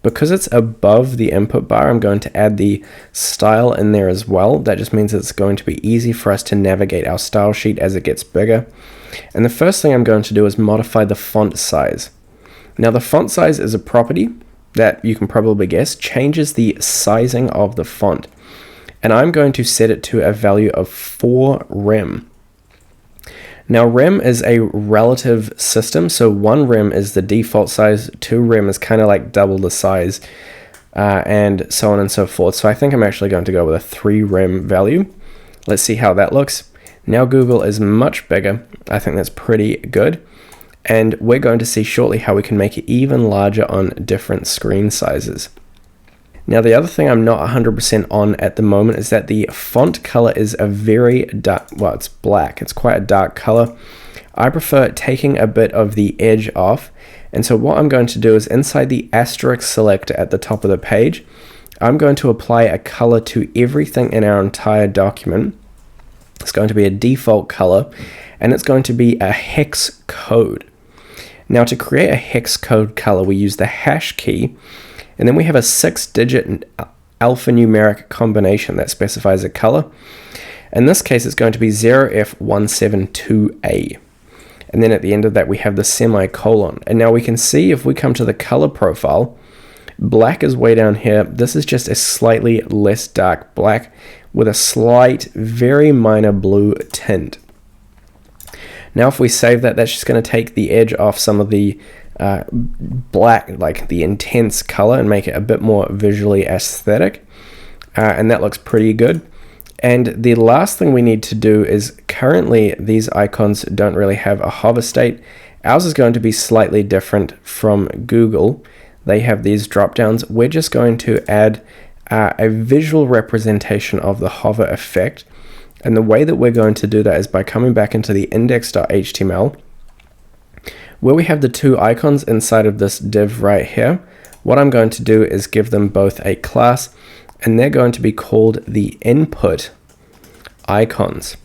Because it's above the input bar, I'm going to add the style in there as well. That just means it's going to be easy for us to navigate our style sheet as it gets bigger. And the first thing I'm going to do is modify the font size. Now the font size is a property that you can probably guess changes the sizing of the font. And I'm going to set it to a value of 4 rem. Now rem is a relative system, so 1 rem is the default size, 2 rem is kind of like double the size, and so on and so forth. So I think I'm actually going to go with a 3 rem value. Let's see how that looks. Now Google is much bigger. I think that's pretty good. And we're going to see shortly how we can make it even larger on different screen sizes. Now the other thing I'm not 100% on at the moment is that the font color is a very dark, well, it's black, it's quite a dark color. I prefer taking a bit of the edge off, and so what I'm going to do is inside the asterisk selector at the top of the page, I'm going to apply a color to everything in our entire document. It's going to be a default color, and it's going to be a hex code. Now to create a hex code color, we use the hash key, and then we have a 6-digit alphanumeric combination that specifies a color. In this case, it's going to be 0F172A. And then at the end of that, we have the semicolon. And now we can see if we come to the color profile, black is way down here. This is just a slightly less dark black with a slight, very minor blue tint. Now if we save that, that's just going to take the edge off some of the black, like the intense color, and make it a bit more visually aesthetic, and that looks pretty good. And the last thing we need to do is, currently these icons don't really have a hover state. Ours is going to be slightly different from Google. They have these drop downs. We're just going to add a visual representation of the hover effect, and the way that we're going to do that is by coming back into the index.html. Where we have the 2 icons inside of this div right here, what I'm going to do is give them both a class, and they're going to be called the input icons.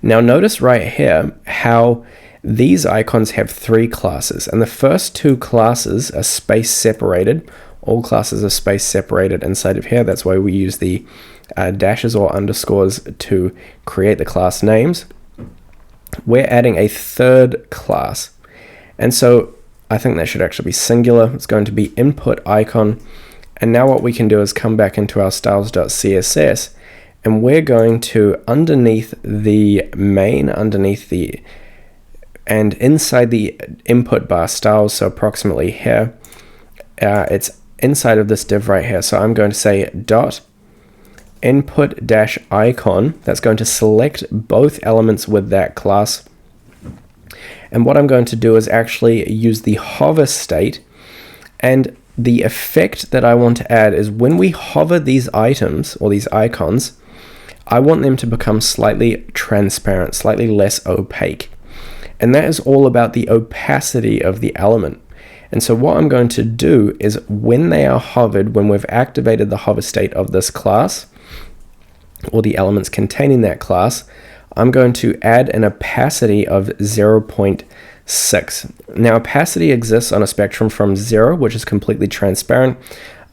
Now notice right here how these icons have 3 classes, and the first 2 classes are space separated. All classes are space separated inside of here. That's why we use the dashes or underscores to create the class names. We're adding a 3rd class. And so I think that should actually be singular. It's going to be input icon. And now what we can do is come back into our styles.css, and we're going to, underneath the main, and inside the input bar styles, so approximately here, it's inside of this div right here. So I'm going to say dot input dash icon. That's going to select both elements with that class. And what I'm going to do is actually use the hover state, and the effect that I want to add is when we hover these items or these icons, I want them to become slightly transparent, slightly less opaque. And that is all about the opacity of the element. And so what I'm going to do is, when they are hovered, when we've activated the hover state of this class or the elements containing that class, I'm going to add an opacity of 0.6. Now opacity exists on a spectrum from 0, which is completely transparent,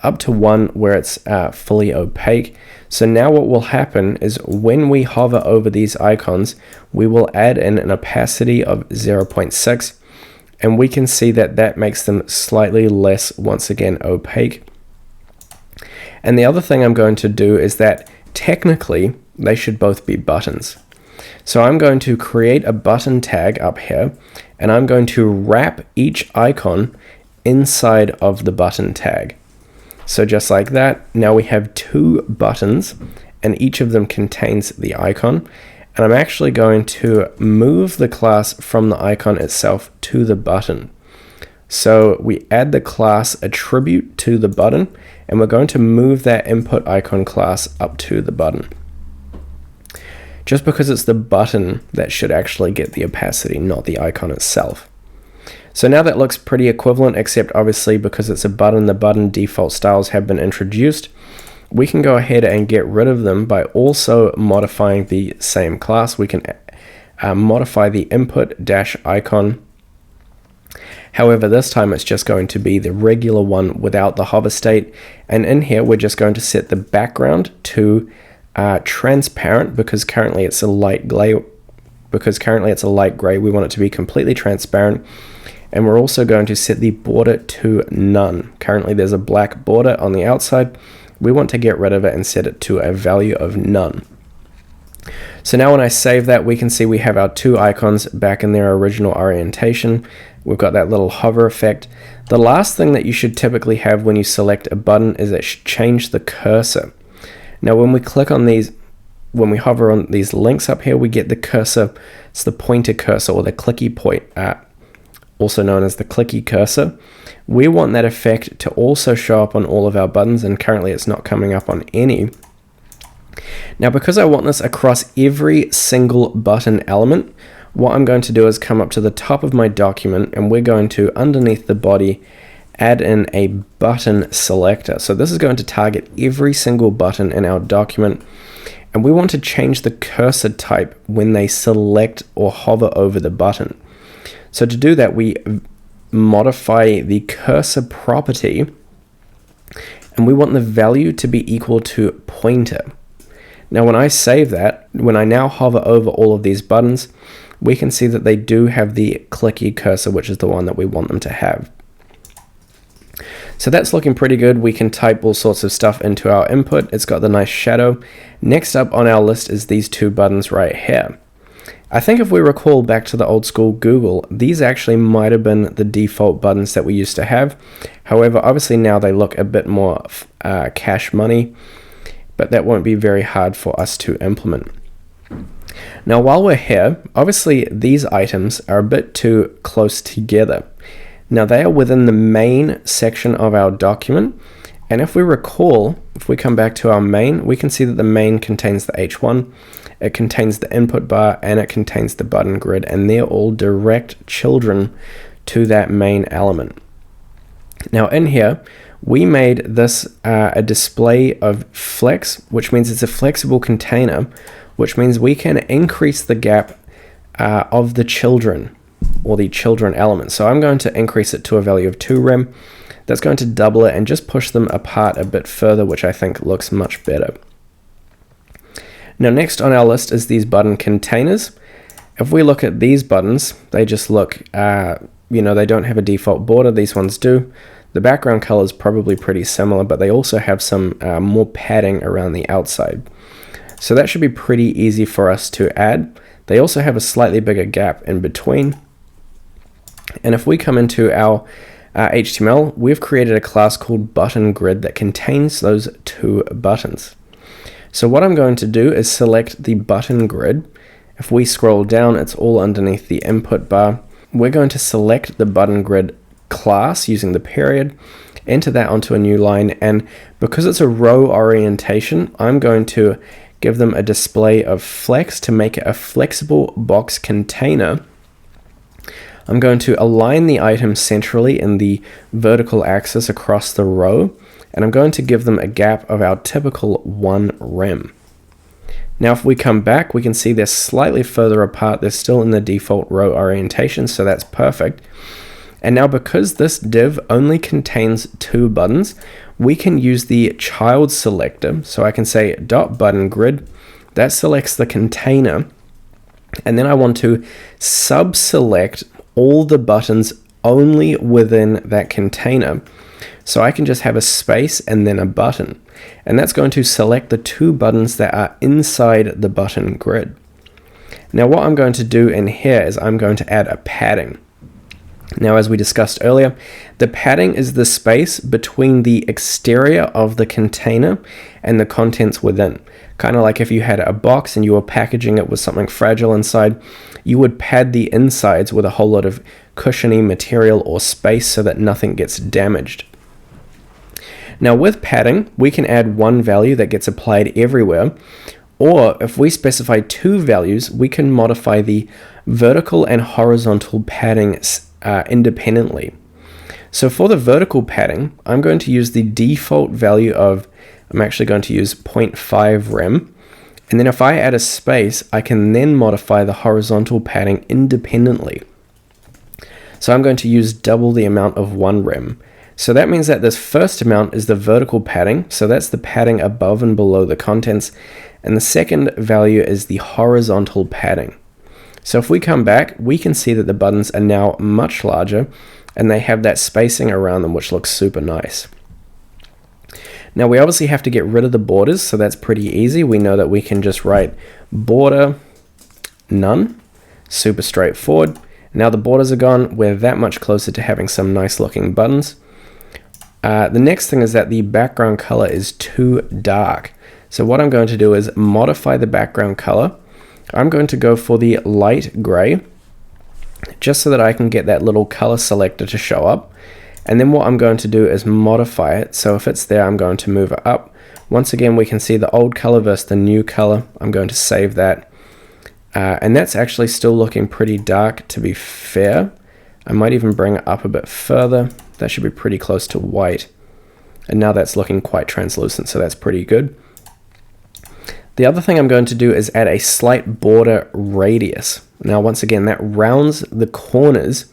up to 1, where it's fully opaque. So now what will happen is, when we hover over these icons, we will add in an opacity of 0.6, and we can see that that makes them slightly less, once again, opaque. And the other thing I'm going to do is that technically they should both be buttons. So I'm going to create a button tag up here, and I'm going to wrap each icon inside of the button tag. So just like that, now we have two buttons and each of them contains the icon. And I'm actually going to move the class from the icon itself to the button. So we add the class attribute to the button, and we're going to move that input icon class up to the button. Just because it's the button that should actually get the opacity, not the icon itself. So now that looks pretty equivalent, except obviously because it's a button, the button default styles have been introduced. We can go ahead and get rid of them by also modifying the same class. We can modify the input-icon. However, this time it's just going to be the regular one without the hover state. And in here, we're just going to set the background to transparent because currently it's a light gray. We want it to be completely transparent. And we're also going to set the border to none. Currently there's a black border on the outside. We want to get rid of it and set it to a value of none. So now when I save that, we can see we have our two icons back in their original orientation. We've got that little hover effect. The last thing that you should typically have when you select a button is it should change the cursor. Now when we click on these, when we hover on these links up here, we get the cursor. It's the pointer cursor, or the clicky point, also known as the clicky cursor. We want that effect to also show up on all of our buttons, and currently it's not coming up on any. Now because I want this across every single button element, what I'm going to do is come up to the top of my document, and we're going to, underneath the body, add in a button selector. So this is going to target every single button in our document, and we want to change the cursor type when they select or hover over the button. So to do that, we modify the cursor property, and we want the value to be equal to pointer. Now when I save that, when I now hover over all of these buttons, we can see that they do have the clicky cursor, which is the one that we want them to have. So that's looking pretty good. We can type all sorts of stuff into our input. It's got the nice shadow. Next up on our list is these two buttons right here. I think if we recall back to the old school Google, these actually might have been the default buttons that we used to have. However, obviously now they look a bit more cash money, but that won't be very hard for us to implement. Now while we're here, obviously these items are a bit too close together. Now they are within the main section of our document, and if we recall, if we come back to our main, we can see that the main contains the H1, it contains the input bar, and it contains the button grid, and they're all direct children to that main element. Now in here, we made this a display of flex, which means it's a flexible container, which means we can increase the gap of the children, or the children element. So I'm going to increase it to a value of 2 rem. That's going to double it and just push them apart a bit further, which I think looks much better. Now next on our list is these button containers. If we look at these buttons, they just look, they don't have a default border. These ones do. The background color is probably pretty similar, but they also have some more padding around the outside. So that should be pretty easy for us to add. They also have a slightly bigger gap in between. And if we come into our HTML, we've created a class called button grid that contains those two buttons. So what I'm going to do is select the button grid. If we scroll down, it's all underneath the input bar. We're going to select the button grid class using the period, enter that onto a new line, and because it's a row orientation, I'm going to give them a display of flex to make it a flexible box container. I'm going to align the item centrally in the vertical axis across the row, and I'm going to give them a gap of our typical 1 rem. Now if we come back, we can see they're slightly further apart. They're still in the default row orientation, so that's perfect. And now because this div only contains 2 buttons, we can use the child selector. So I can say .button grid, that selects the container, and then I want to sub-select all the buttons only within that container. So I can just have a space and then a button, and that's going to select the 2 buttons that are inside the button grid. Now what I'm going to do in here is I'm going to add a padding. Now, as we discussed earlier, the padding is the space between the exterior of the container and the contents within. Kind of like if you had a box and you were packaging it with something fragile inside, you would pad the insides with a whole lot of cushiony material or space so that nothing gets damaged. Now, with padding, we can add one value that gets applied everywhere, or if we specify two values, we can modify the vertical and horizontal padding independently. So for the vertical padding, I'm going to use the default value of, I'm actually going to use 0.5 rem. And then if I add a space, I can then modify the horizontal padding independently. So I'm going to use double the amount of 1 rem. So that means that this first amount is the vertical padding. So that's the padding above and below the contents. And the second value is the horizontal padding. So if we come back, we can see that the buttons are now much larger and they have that spacing around them, which looks super nice. Now we obviously have to get rid of the borders, so that's pretty easy. We know that we can just write border none, super straightforward. Now the borders are gone, we're that much closer to having some nice looking buttons. The next thing is that the background color is too dark. So what I'm going to do is modify the background color. I'm going to go for the light gray, just so that I can get that little color selector to show up. And then what I'm going to do is modify it. So if it's there, I'm going to move it up. Once again, we can see the old color versus the new color. I'm going to save that. And that's actually still looking pretty dark, to be fair. I might even bring it up a bit further. That should be pretty close to white. And now that's looking quite translucent, so that's pretty good. The other thing I'm going to do is add a slight border radius. Now, once again, that rounds the corners.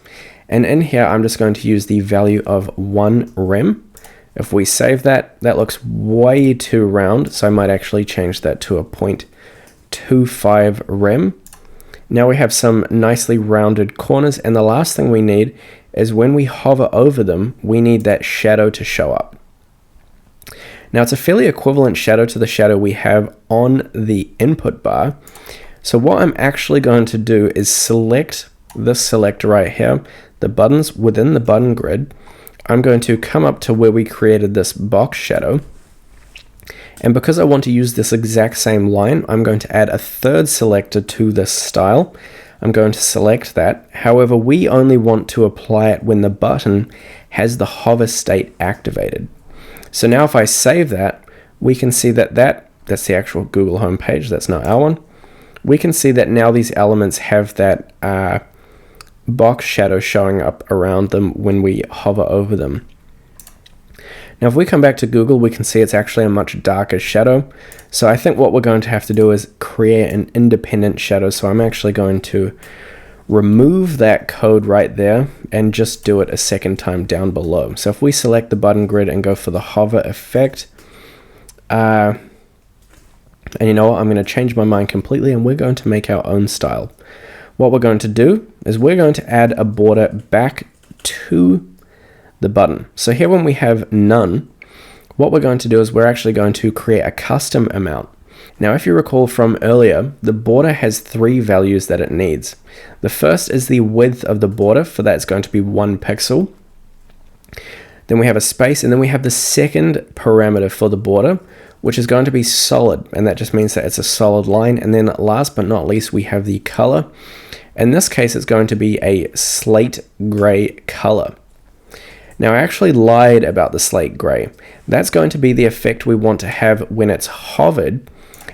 And in here, I'm just going to use the value of 1 rem. If we save that, that looks way too round, so I might actually change that to a 0.25 rem. Now we have some nicely rounded corners, and the last thing we need is when we hover over them, we need that shadow to show up. Now it's a fairly equivalent shadow to the shadow we have on the input bar. So what I'm actually going to do is select this selector right here, the buttons within the button grid. I'm going to come up to where we created this box shadow. And because I want to use this exact same line, I'm going to add a third selector to this style. I'm going to select that. However, we only want to apply it when the button has the hover state activated. So now if I save that, we can see that that's the actual Google homepage. That's not our one. We can see that now these elements have that box shadow showing up around them when we hover over them. Now if we come back to Google, we can see it's actually a much darker shadow. So I think what we're going to have to do is create an independent shadow. So I'm actually going to remove that code right there and just do it a second time down below. So if we select the button grid and go for the hover effect, and you know what, I'm going to change my mind completely and we're going to make our own style. What we're going to do is we're going to add a border back to the button. So here when we have none, what we're going to do is we're actually going to create a custom amount. Now if you recall from earlier, the border has 3 values that it needs. The first is the width of the border, for that it's going to be 1 pixel. Then we have a space, and then we have the second parameter for the border, which is going to be solid, and that just means that it's a solid line. And then last but not least, we have the color. In this case, it's going to be a slate gray color. Now I actually lied about the slate gray. That's going to be the effect we want to have when it's hovered.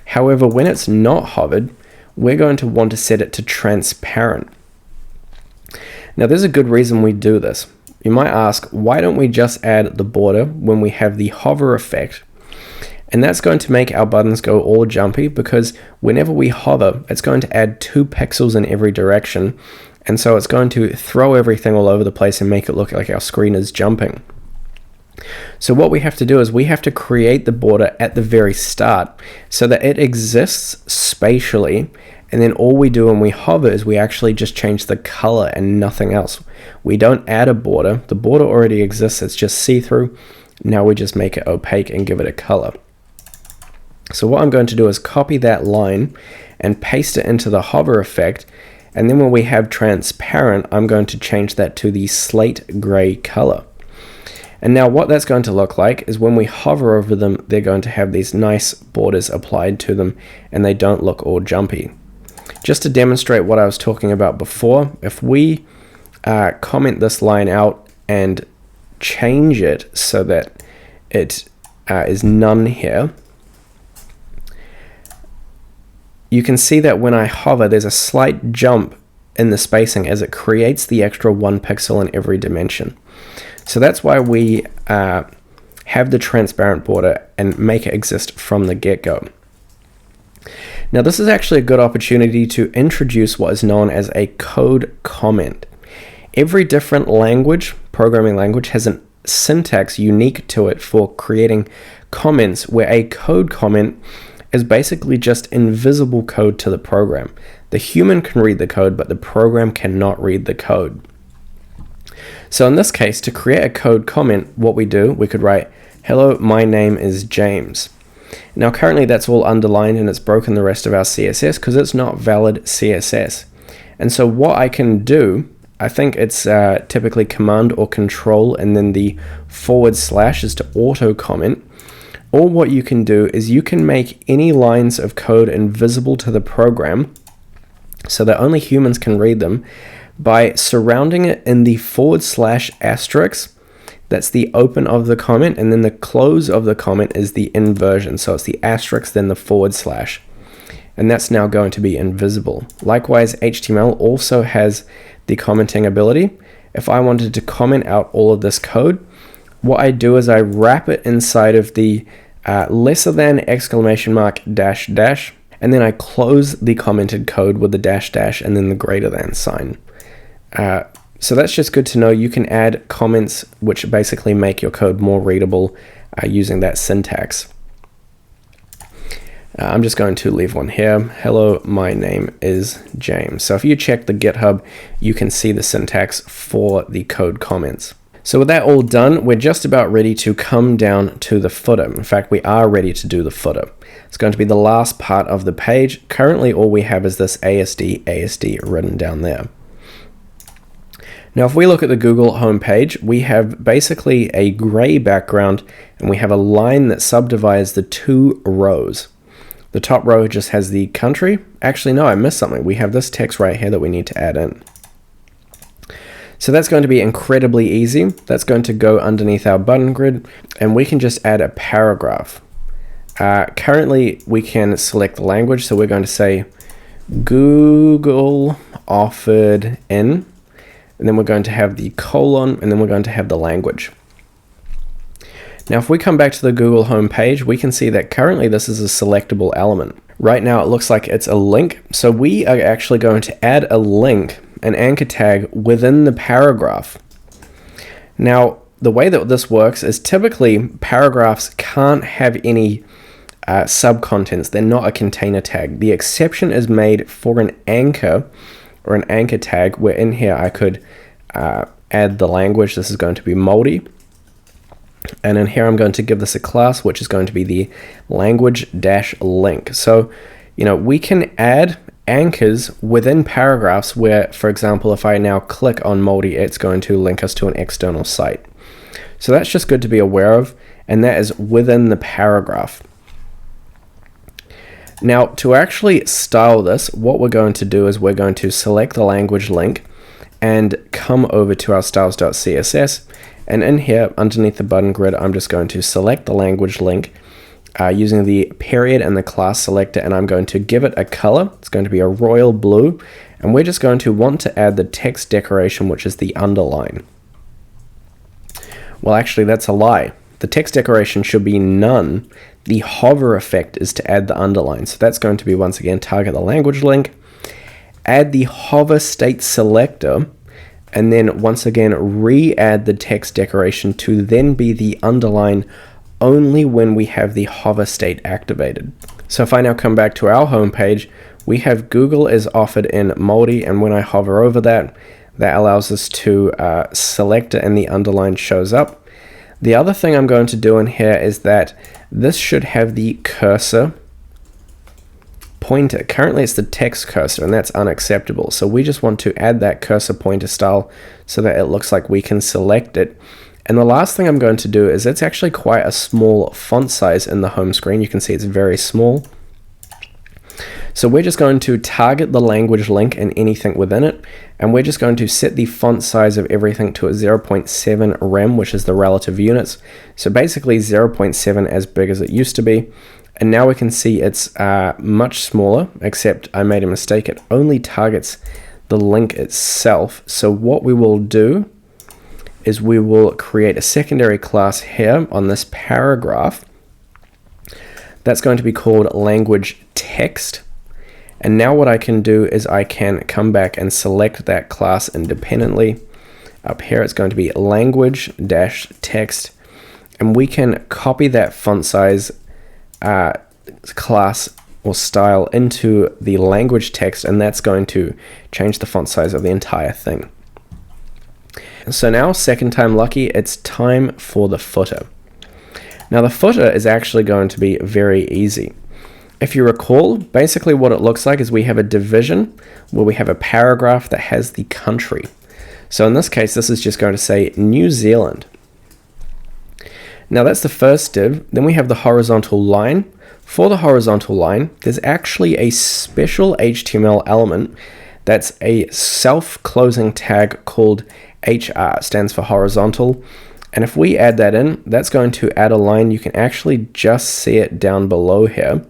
However, when it's not hovered, we're going to want to set it to transparent. Now there's a good reason we do this. You might ask, why don't we just add the border when we have the hover effect? And that's going to make our buttons go all jumpy, because whenever we hover, it's going to add 2 pixels in every direction. And so it's going to throw everything all over the place and make it look like our screen is jumping. So what we have to do is we have to create the border at the very start so that it exists spatially. And then all we do when we hover is we actually just change the color and nothing else. We don't add a border. The border already exists. It's just see-through. Now we just make it opaque and give it a color. So what I'm going to do is copy that line and paste it into the hover effect. And then when we have transparent, I'm going to change that to the slate gray color. And now what that's going to look like is when we hover over them, they're going to have these nice borders applied to them and they don't look all jumpy. Just to demonstrate what I was talking about before, if we comment this line out and change it so that it is none here, you can see that when I hover, there's a slight jump in the spacing as it creates the extra 1 pixel in every dimension. So that's why we have the transparent border and make it exist from the get-go. Now this is actually a good opportunity to introduce what is known as a code comment. Every different language, programming language, has a syntax unique to it for creating comments, where a code comment is basically just invisible code to the program. The human can read the code, but the program cannot read the code. So in this case, to create a code comment, what we do, we could write, "Hello, my name is James." Now currently that's all underlined and it's broken the rest of our CSS because it's not valid CSS. And so what I can do, I think it's typically Command or Control and then the / is to auto comment. Or what you can do is you can make any lines of code invisible to the program so that only humans can read them by surrounding it in the / that's the open of the comment, and then the close of the comment is the inversion. So it's the asterisk, then the /, and that's now going to be invisible. Likewise, HTML also has the commenting ability. If I wanted to comment out all of this code, what I do is I wrap it inside of the > !, and then I close the commented code with the > and then the greater than sign. So that's just good to know. You can add comments which basically make your code more readable using that syntax. I'm just going to leave one here. Hello, my name is James. So if you check the GitHub, you can see the syntax for the code comments. So with that all done, we're just about ready to come down to the footer. In fact, we are ready to do the footer. It's going to be the last part of the page. Currently, all we have is this ASD written down there. Now, if we look at the Google homepage, we have basically a gray background and we have a line that subdivides the 2 rows. The top row just has the country. Actually, no, I missed something. We have this text right here that we need to add in. So that's going to be incredibly easy. That's going to go underneath our button grid and we can just add a paragraph. Currently, we can select the language. So we're going to say Google offered in. And then we're going to have the colon, and then we're going to have the language. Now, if we come back to the Google homepage, we can see that currently this is a selectable element. Right now, it looks like it's a link. So we are actually going to add a link, an anchor tag within the paragraph. Now, the way that this works is typically paragraphs can't have any subcontents. They're not a container tag. The exception is made for an anchor or an anchor tag, where in here I could add the language. This is going to be multi. And in here I'm going to give this a class, which is going to be the language-link. So, we can add anchors within paragraphs where, for example, if I now click on multi, it's going to link us to an external site. So that's just good to be aware of, and that is within the paragraph. Now, to actually style this, what we're going to do is we're going to select the language link and come over to our styles.css. And in here, underneath the button grid, I'm just going to select the language link using the period and the class selector, and I'm going to give it a color. It's going to be a royal blue, and we're just going to want to add the text decoration, which is the underline. Well, actually, that's a lie. The text decoration should be none. The hover effect is to add the underline. So that's going to be, once again, target the language link, add the hover state selector, and then once again, re-add the text decoration to then be the underline only when we have the hover state activated. So if I now come back to our home page, we have Google is offered in multi, and when I hover over that, that allows us to select it and the underline shows up. The other thing I'm going to do in here is that this should have the cursor pointer. Currently it's the text cursor, and that's unacceptable. So we just want to add that cursor pointer style so that it looks like we can select it. And the last thing I'm going to do is it's actually quite a small font size in the home screen. You can see it's very small. So we're just going to target the language link and anything within it, and we're just going to set the font size of everything to a 0.7 rem, which is the relative units. So basically 0.7 as big as it used to be. And now we can see it's much smaller, except I made a mistake. It only targets the link itself. So what we will do is we will create a secondary class here on this paragraph. That's going to be called language text. And now what I can do is I can come back and select that class independently. Up here it's going to be language-text, and we can copy that font size class or style into the language text, and that's going to change the font size of the entire thing. So now, second time lucky, it's time for the footer. Now the footer is actually going to be very easy. If you recall, basically what it looks like is we have a division where we have a paragraph that has the country. So in this case, this is just going to say New Zealand. Now that's the first div. Then we have the horizontal line. For the horizontal line, there's actually a special HTML element that's a self-closing tag called HR, stands for horizontal. And if we add that in, that's going to add a line. You can actually just see it down below here.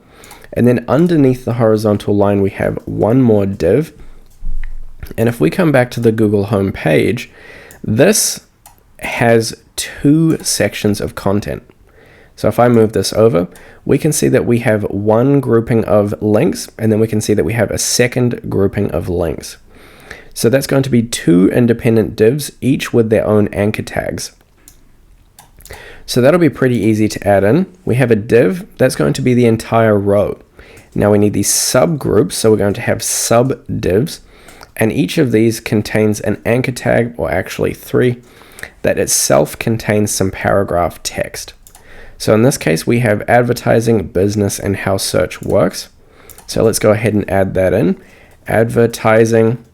And then underneath the horizontal line, we have one more div. And if we come back to the Google home page, this has two sections of content. So if I move this over, we can see that we have one grouping of links, and then we can see that we have a second grouping of links. So that's going to be two independent divs, each with their own anchor tags. So that'll be pretty easy to add in. We have a div that's going to be the entire row. Now we need these subgroups, so we're going to have sub divs, and each of these contains an anchor tag, or actually three, that itself contains some paragraph text. So in this case, we have advertising, business, and how search works. So let's go ahead and add that in. Advertising.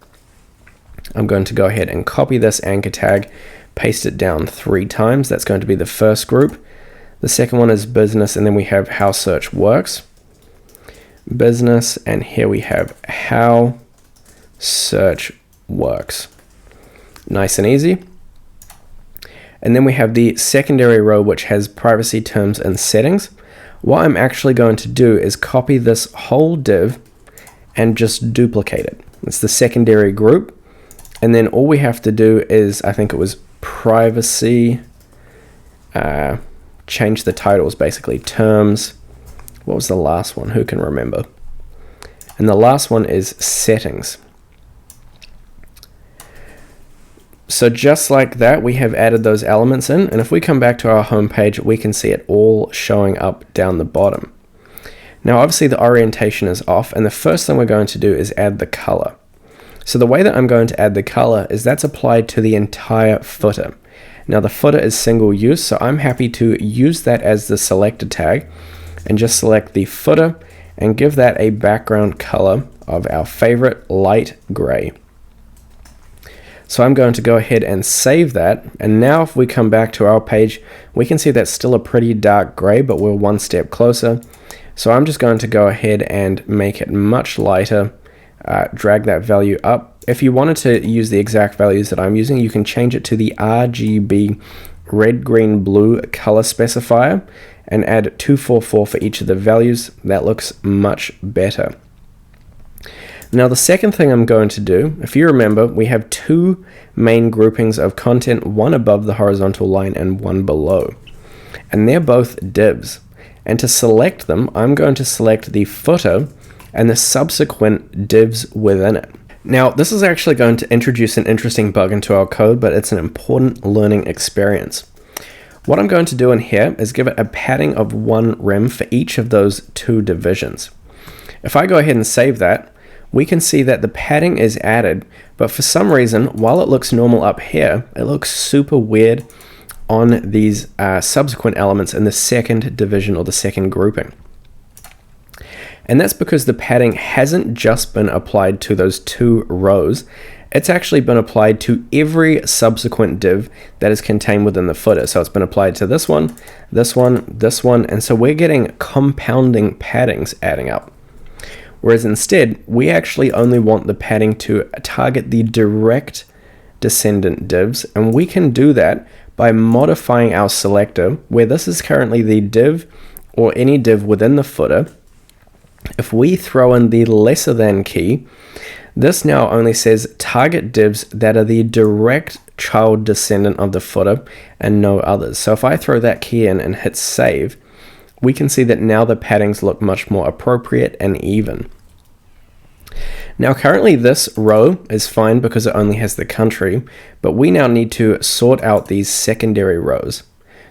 I'm going to go ahead and copy this anchor tag, paste it down 3 times. That's going to be the first group. The second one is business, and then we have how search works. Business, and here we have how search works. Nice and easy. And then we have the secondary row, which has privacy terms and settings. What I'm actually going to do is copy this whole div and just duplicate it. It's the secondary group. And then all we have to do is, I think it was privacy, change the titles, basically terms. What was the last one? Who can remember? And the last one is settings. So just like that, we have added those elements in, and if we come back to our home page, we can see it all showing up down the bottom. Now obviously the orientation is off, and the first thing we're going to do is add the color. So the way that I'm going to add the color is that's applied to the entire footer. Now the footer is single use, so I'm happy to use that as the selector tag and just select the footer and give that a background color of our favorite light gray. So I'm going to go ahead and save that, and now if we come back to our page, we can see that's still a pretty dark gray, but we're one step closer. So I'm just going to go ahead and make it much lighter, drag that value up. If you wanted to use the exact values that I'm using, you can change it to the RGB red, green, blue color specifier and add 244 for each of the values. That looks much better. Now the second thing I'm going to do, if you remember, we have two main groupings of content, one above the horizontal line and one below. And they're both divs. And to select them, I'm going to select the footer and the subsequent divs within it. Now this is actually going to introduce an interesting bug into our code, but it's an important learning experience. What I'm going to do in here is give it a padding of 1 rem for each of those two divisions. If I go ahead and save that, we can see that the padding is added, but for some reason, while it looks normal up here, it looks super weird on these subsequent elements in the second division or the second grouping. And that's because the padding hasn't just been applied to those 2 rows. It's actually been applied to every subsequent div that is contained within the footer. So it's been applied to this one, this one, this one, and so we're getting compounding paddings adding up. Whereas instead, we actually only want the padding to target the direct descendant divs, and we can do that by modifying our selector, where this is currently the div or any div within the footer. If we throw in the lesser than key, this now only says target divs that are the direct child descendant of the footer and no others. So if I throw that key in and hit save, we can see that now the paddings look much more appropriate and even. Now currently this row is fine because it only has the country, but we now need to sort out these secondary rows.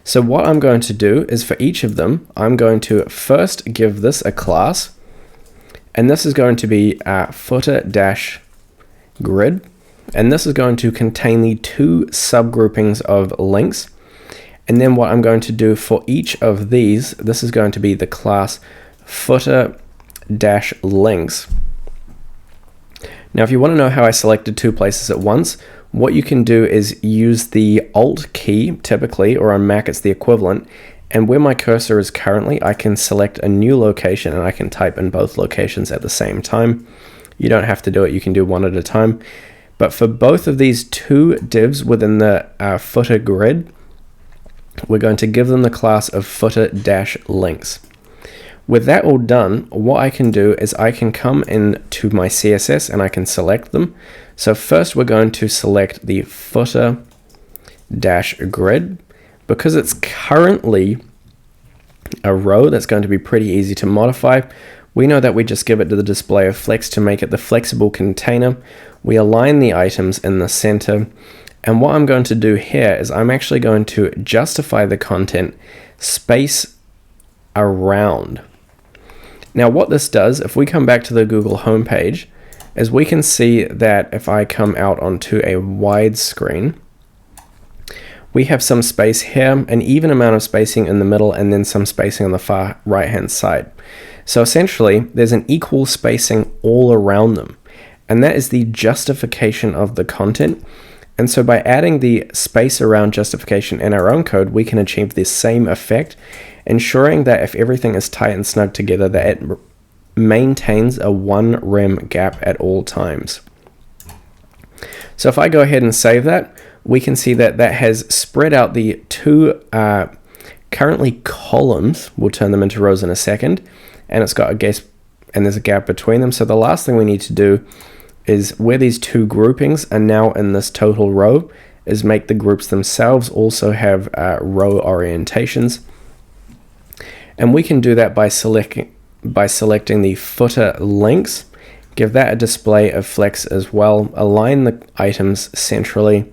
So what I'm going to do is for each of them, I'm going to first give this a class, and this is going to be footer-grid, and this is going to contain the 2 subgroupings of links. And then what I'm going to do for each of these, this is going to be the class footer-links. Now, if you want to know how I selected 2 places at once, what you can do is use the Alt key, typically, or on Mac it's the equivalent, and where my cursor is currently, I can select a new location and I can type in both locations at the same time. You don't have to do it, you can do one at a time. But for both of these 2 divs within the footer grid, we're going to give them the class of footer-links. With that all done, what I can do is I can come into my CSS and I can select them. So first we're going to select the footer-grid. Because it's currently a row that's going to be pretty easy to modify, we know that we just give it to the display of flex to make it the flexible container. We align the items in the center. And what I'm going to do here is I'm actually going to justify the content space around. Now what this does, if we come back to the Google homepage, is we can see that if I come out onto a wide screen, we have some space here, an even amount of spacing in the middle, and then some spacing on the far right hand side. So essentially there's an equal spacing all around them, and that is the justification of the content. And so by adding the space around justification in our own code, we can achieve this same effect, ensuring that if everything is tight and snug together, that it maintains a 1 rem gap at all times. So if I go ahead and save that, we can see that that has spread out the 2 currently columns. We'll turn them into rows in a second, and it's got a gap, and there's a gap between them. So the last thing we need to do is, where these 2 groupings are now in this total row, is make the groups themselves also have row orientations. And we can do that by selecting the footer links, give that a display of flex as well, align the items centrally,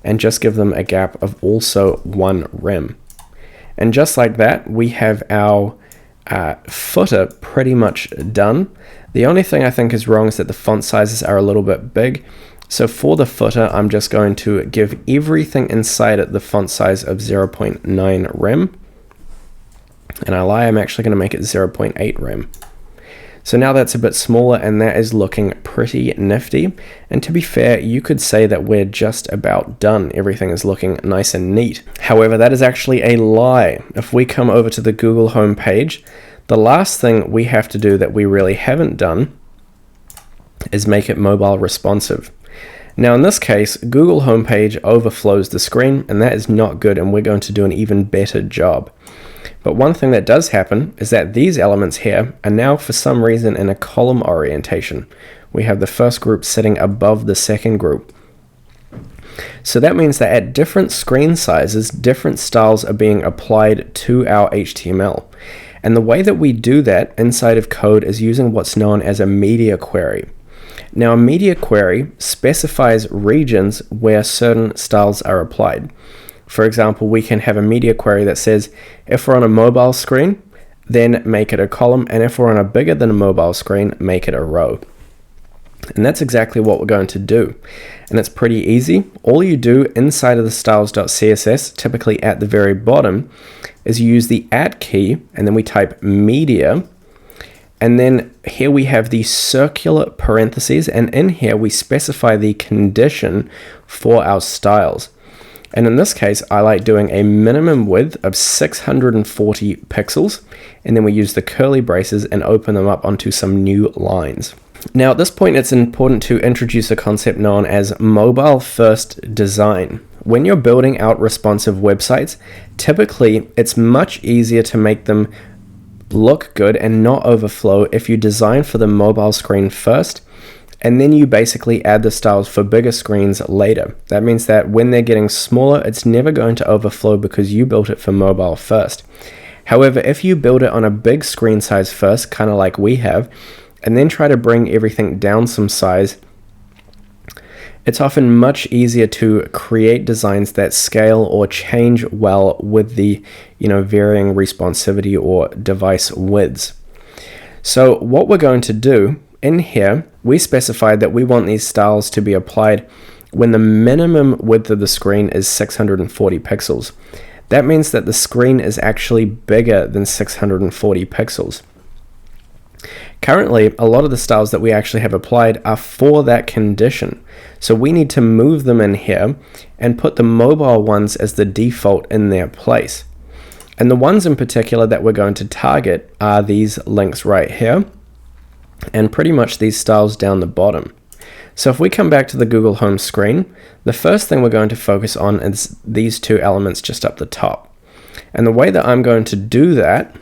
and just give them a gap of also 1 rem. And just like that, we have our footer pretty much done. The only thing I think is wrong is that the font sizes are a little bit big. So for the footer, I'm just going to give everything inside it the font size of 0.9 rem. And I lie, I'm actually going to make it 0.8 rem. So now that's a bit smaller, and that is looking pretty nifty. And to be fair, you could say that we're just about done. Everything is looking nice and neat. However, that is actually a lie. If we come over to the Google homepage, the last thing we have to do that we really haven't done is make it mobile responsive. Now in this case, Google homepage overflows the screen, and that is not good, and we're going to do an even better job. But one thing that does happen is that these elements here are now for some reason in a column orientation. We have the first group sitting above the second group. So that means that at different screen sizes, different styles are being applied to our HTML. And the way that we do that inside of code is using what's known as a media query. Now, a media query specifies regions where certain styles are applied. For example, we can have a media query that says, if we're on a mobile screen, then make it a column, and if we're on a bigger than a mobile screen, make it a row. And that's exactly what we're going to do. And it's pretty easy. All you do inside of the styles.css, typically at the very bottom, is you use the @ key, and then we type media, And then here we have the circular parentheses, and in here we specify the condition for our styles. And in this case, I like doing a minimum width of 640 pixels, and then we use the curly braces and open them up onto some new lines. Now at this point, it's important to introduce a concept known as mobile first design. When you're building out responsive websites, typically it's much easier to make them look good and not overflow if you design for the mobile screen first, and then you basically add the styles for bigger screens later. That means that when they're getting smaller, it's never going to overflow because you built it for mobile first. However, if you build it on a big screen size first, kind of like we have, and then try to bring everything down some size, it's often much easier to create designs that scale or change well with the, varying responsivity or device widths. So what we're going to do in here, we specified that we want these styles to be applied when the minimum width of the screen is 640 pixels. That means that the screen is actually bigger than 640 pixels. Currently, a lot of the styles that we actually have applied are for that condition. So we need to move them in here and put the mobile ones as the default in their place. And the ones in particular that we're going to target are these links right here, and pretty much these styles down the bottom. So if we come back to the Google Home screen, the first thing we're going to focus on is these two elements just up the top. And the way that I'm going to do that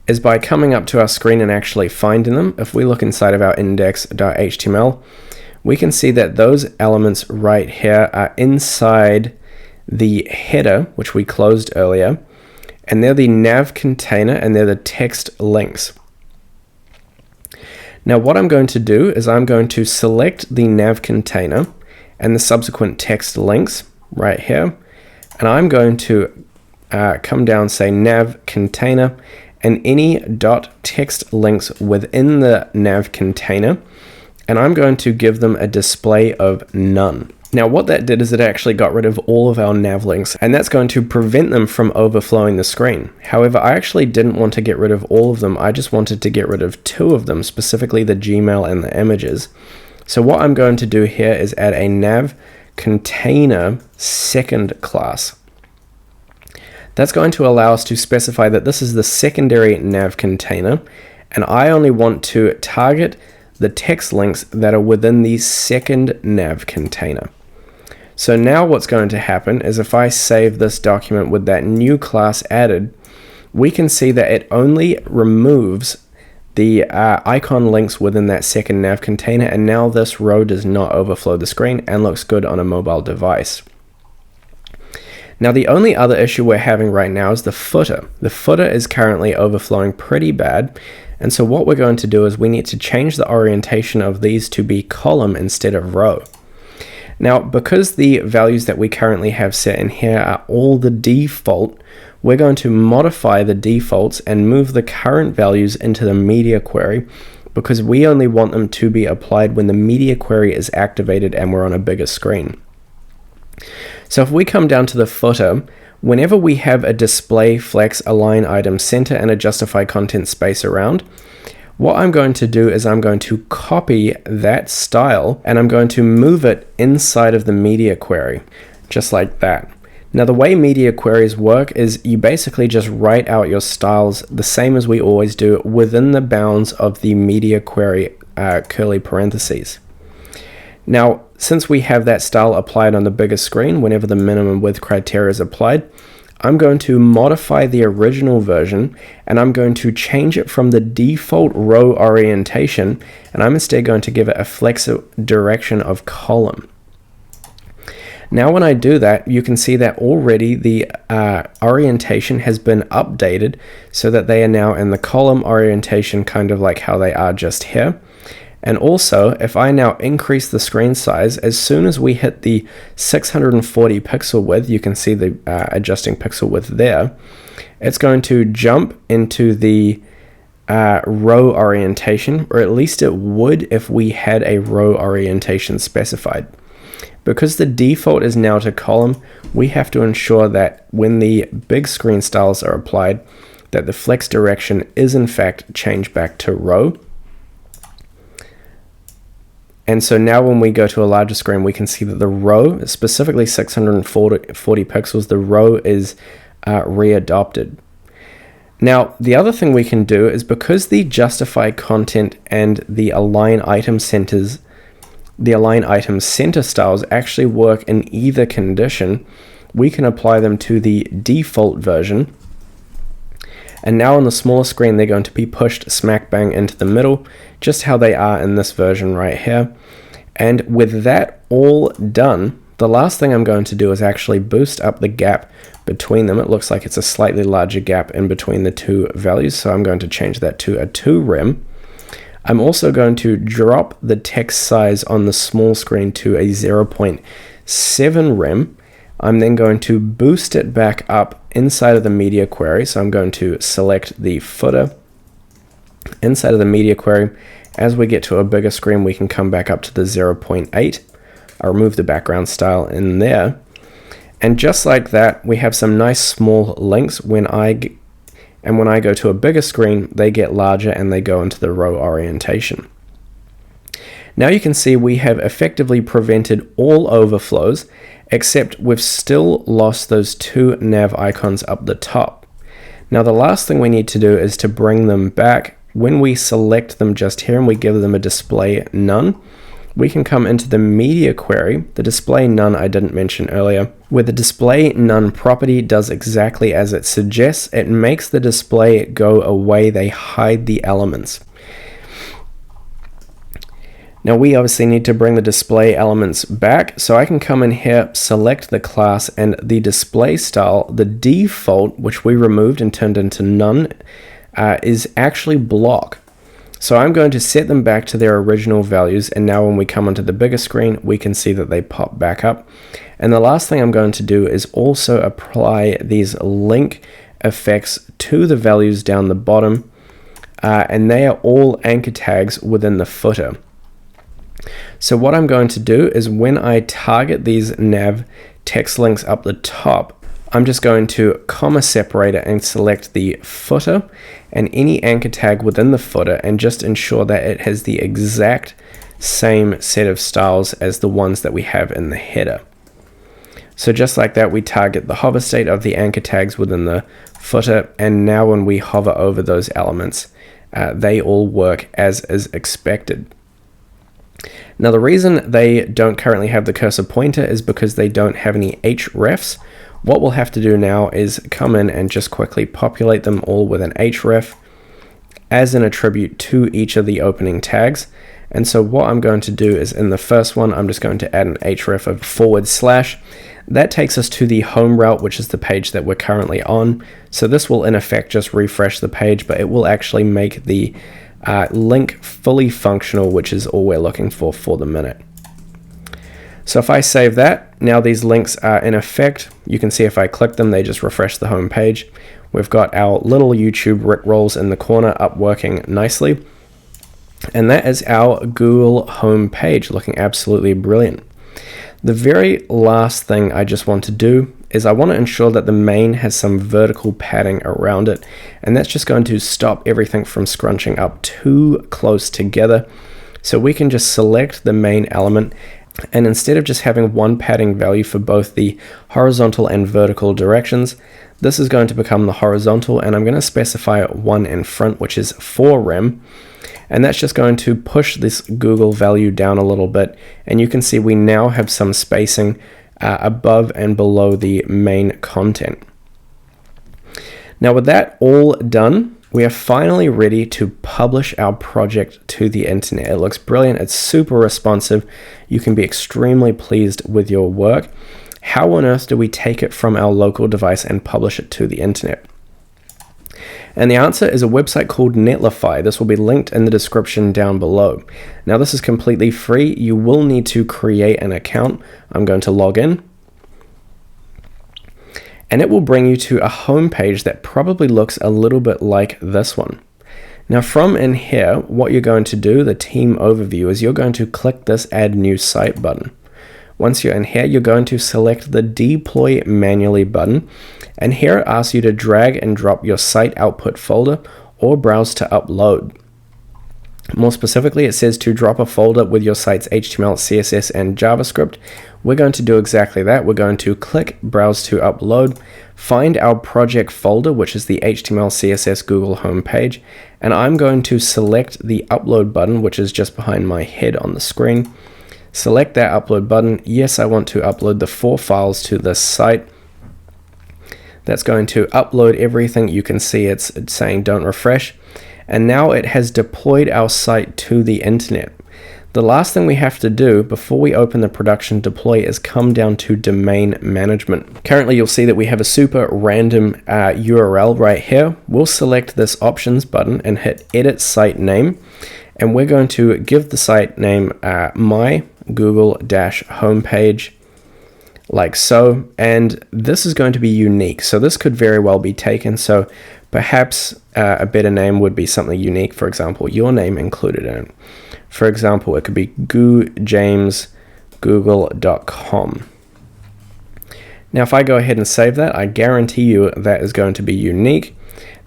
is by coming up to our screen and actually finding them. If we look inside of our index.html, we can see that those elements right here are inside the header, which we closed earlier, and they're the nav container and they're the text links. Now what I'm going to do is I'm going to select the nav container and the subsequent text links right here, and I'm going to come down, say nav container, and any .text links within the nav container, and I'm going to give them a display of none. Now what that did is it actually got rid of all of our nav links, and that's going to prevent them from overflowing the screen. However, I actually didn't want to get rid of all of them. I just wanted to get rid of two of them, specifically the Gmail and the images. So what I'm going to do here is add a nav container second class. That's going to allow us to specify that this is the secondary nav container, and I only want to target the text links that are within the second nav container. So now what's going to happen is if I save this document with that new class added, we can see that it only removes the icon links within that second nav container, and now this row does not overflow the screen and looks good on a mobile device. Now the only other issue we're having right now is the footer. The footer is currently overflowing pretty bad, and so what we're going to do is we need to change the orientation of these to be column instead of row. Now because the values that we currently have set in here are all the default, we're going to modify the defaults and move the current values into the media query, because we only want them to be applied when the media query is activated and we're on a bigger screen. So if we come down to the footer, whenever we have a display, flex, align item, center, and a justify content space around, what I'm going to do is I'm going to copy that style and I'm going to move it inside of the media query, just like that. Now the way media queries work is you basically just write out your styles the same as we always do within the bounds of the media query curly parentheses. Now, since we have that style applied on the bigger screen, whenever the minimum width criteria is applied, I'm going to modify the original version and I'm going to change it from the default row orientation, and I'm instead going to give it a flex direction of column. Now when I do that, you can see that already the orientation has been updated so that they are now in the column orientation, kind of like how they are just here. And also, if I now increase the screen size, as soon as we hit the 640 pixel width, you can see the adjusting pixel width there, it's going to jump into the row orientation, or at least it would if we had a row orientation specified. Because the default is now to column, we have to ensure that when the big screen styles are applied, that the flex direction is in fact changed back to row. And so now when we go to a larger screen, we can see that the row, specifically 640 pixels, the row is readopted. Now, the other thing we can do is, because the justify content and the align item centers, the align item center styles actually work in either condition, we can apply them to the default version. And now on the smaller screen, they're going to be pushed smack bang into the middle, just how they are in this version right here. And with that all done, the last thing I'm going to do is actually boost up the gap between them. It looks like it's a slightly larger gap in between the two values, so I'm going to change that to a 2 rem. I'm also going to drop the text size on the small screen to a 0.7 rem. I'm then going to boost it back up inside of the media query. So I'm going to select the footer inside of the media query. As we get to a bigger screen, we can come back up to the 0.8. I'll remove the background style in there. And just like that, we have some nice small links. When I go to a bigger screen, they get larger and they go into the row orientation. Now you can see we have effectively prevented all overflows, except we've still lost those 2 nav icons up the top. Now the last thing we need to do is to bring them back. When we select them just here and we give them a display none, we can come into the media query, the display none I didn't mention earlier, where the display none property does exactly as it suggests. It makes the display go away. They hide the elements. Now we obviously need to bring the display elements back, so I can come in here, select the class, and the display style, the default, which we removed and turned into none, is actually block. So I'm going to set them back to their original values, and now when we come onto the bigger screen, we can see that they pop back up. And the last thing I'm going to do is also apply these link effects to the values down the bottom, and they are all anchor tags within the footer. So what I'm going to do is, when I target these nav text links up the top, I'm just going to comma separator and select the footer and any anchor tag within the footer, and just ensure that it has the exact same set of styles as the ones that we have in the header. So just like that, we target the hover state of the anchor tags within the footer, and now when we hover over those elements, they all work as is expected. Now the reason they don't currently have the cursor pointer is because they don't have any hrefs. What we'll have to do now is come in and just quickly populate them all with an href as an attribute to each of the opening tags. And so what I'm going to do is, in the first one, I'm just going to add an href of /. That takes us to the home route, which is the page that we're currently on. So this will in effect just refresh the page, but it will actually make the link fully functional, which is all we're looking for the minute. So if I save that, now these links are in effect. You can see if I click them, they just refresh the home page. We've got our little YouTube Rickrolls in the corner up working nicely. And that is our Google home page, looking absolutely brilliant. The very last thing I just want to do is I want to ensure that the main has some vertical padding around it, and that's just going to stop everything from scrunching up too close together. So we can just select the main element, and instead of just having one padding value for both the horizontal and vertical directions, this is going to become the horizontal, and I'm going to specify one in front, which is 4 rem. And that's just going to push this Google value down a little bit, and you can see we now have some spacing above and below the main content. Now with that all done, we are finally ready to publish our project to the internet. It looks brilliant, it's super responsive, you can be extremely pleased with your work. How on earth do we take it from our local device and publish it to the internet? And the answer is a website called Netlify. This will be linked in the description down below. Now this is completely free. You will need to create an account. I'm going to log in. And it will bring you to a home page that probably looks a little bit like this one. Now from in here, what you're going to do, the team overview, is you're going to click this Add New Site button. Once you're in here, you're going to select the Deploy Manually button, and here it asks you to drag and drop your site output folder or browse to upload. More specifically, it says to drop a folder with your site's HTML, CSS, and JavaScript. We're going to do exactly that. We're going to click Browse to Upload, find our project folder, which is the HTML, CSS Google homepage, and I'm going to select the Upload button, which is just behind my head on the screen. Select that Upload button. Yes, I want to upload the 4 files to this site. That's going to upload everything. You can see it's saying don't refresh. And now it has deployed our site to the internet. The last thing we have to do before we open the production deploy is come down to domain management. Currently, you'll see that we have a super random URL right here. We'll select this options button and hit edit site name. And we're going to give the site name my Google-homepage, like so. And this is going to be unique. So this could very well be taken. So perhaps a better name would be something unique. For example, your name included in it. For example, it could be jamesgoogle.com. Now, if I go ahead and save that, I guarantee you that is going to be unique.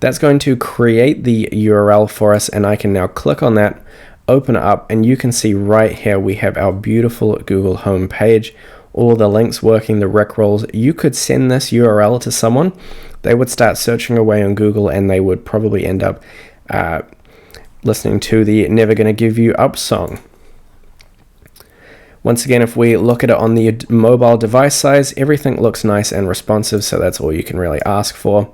That's going to create the URL for us, and I can now click on that, open it up, and you can see right here we have our beautiful Google homepage. All the links working, the rickrolls. You could send this URL to someone. They would start searching away on Google, and they would probably end up listening to the Never Gonna Give You Up song. Once again, if we look at it on the mobile device size, everything looks nice and responsive, so that's all you can really ask for.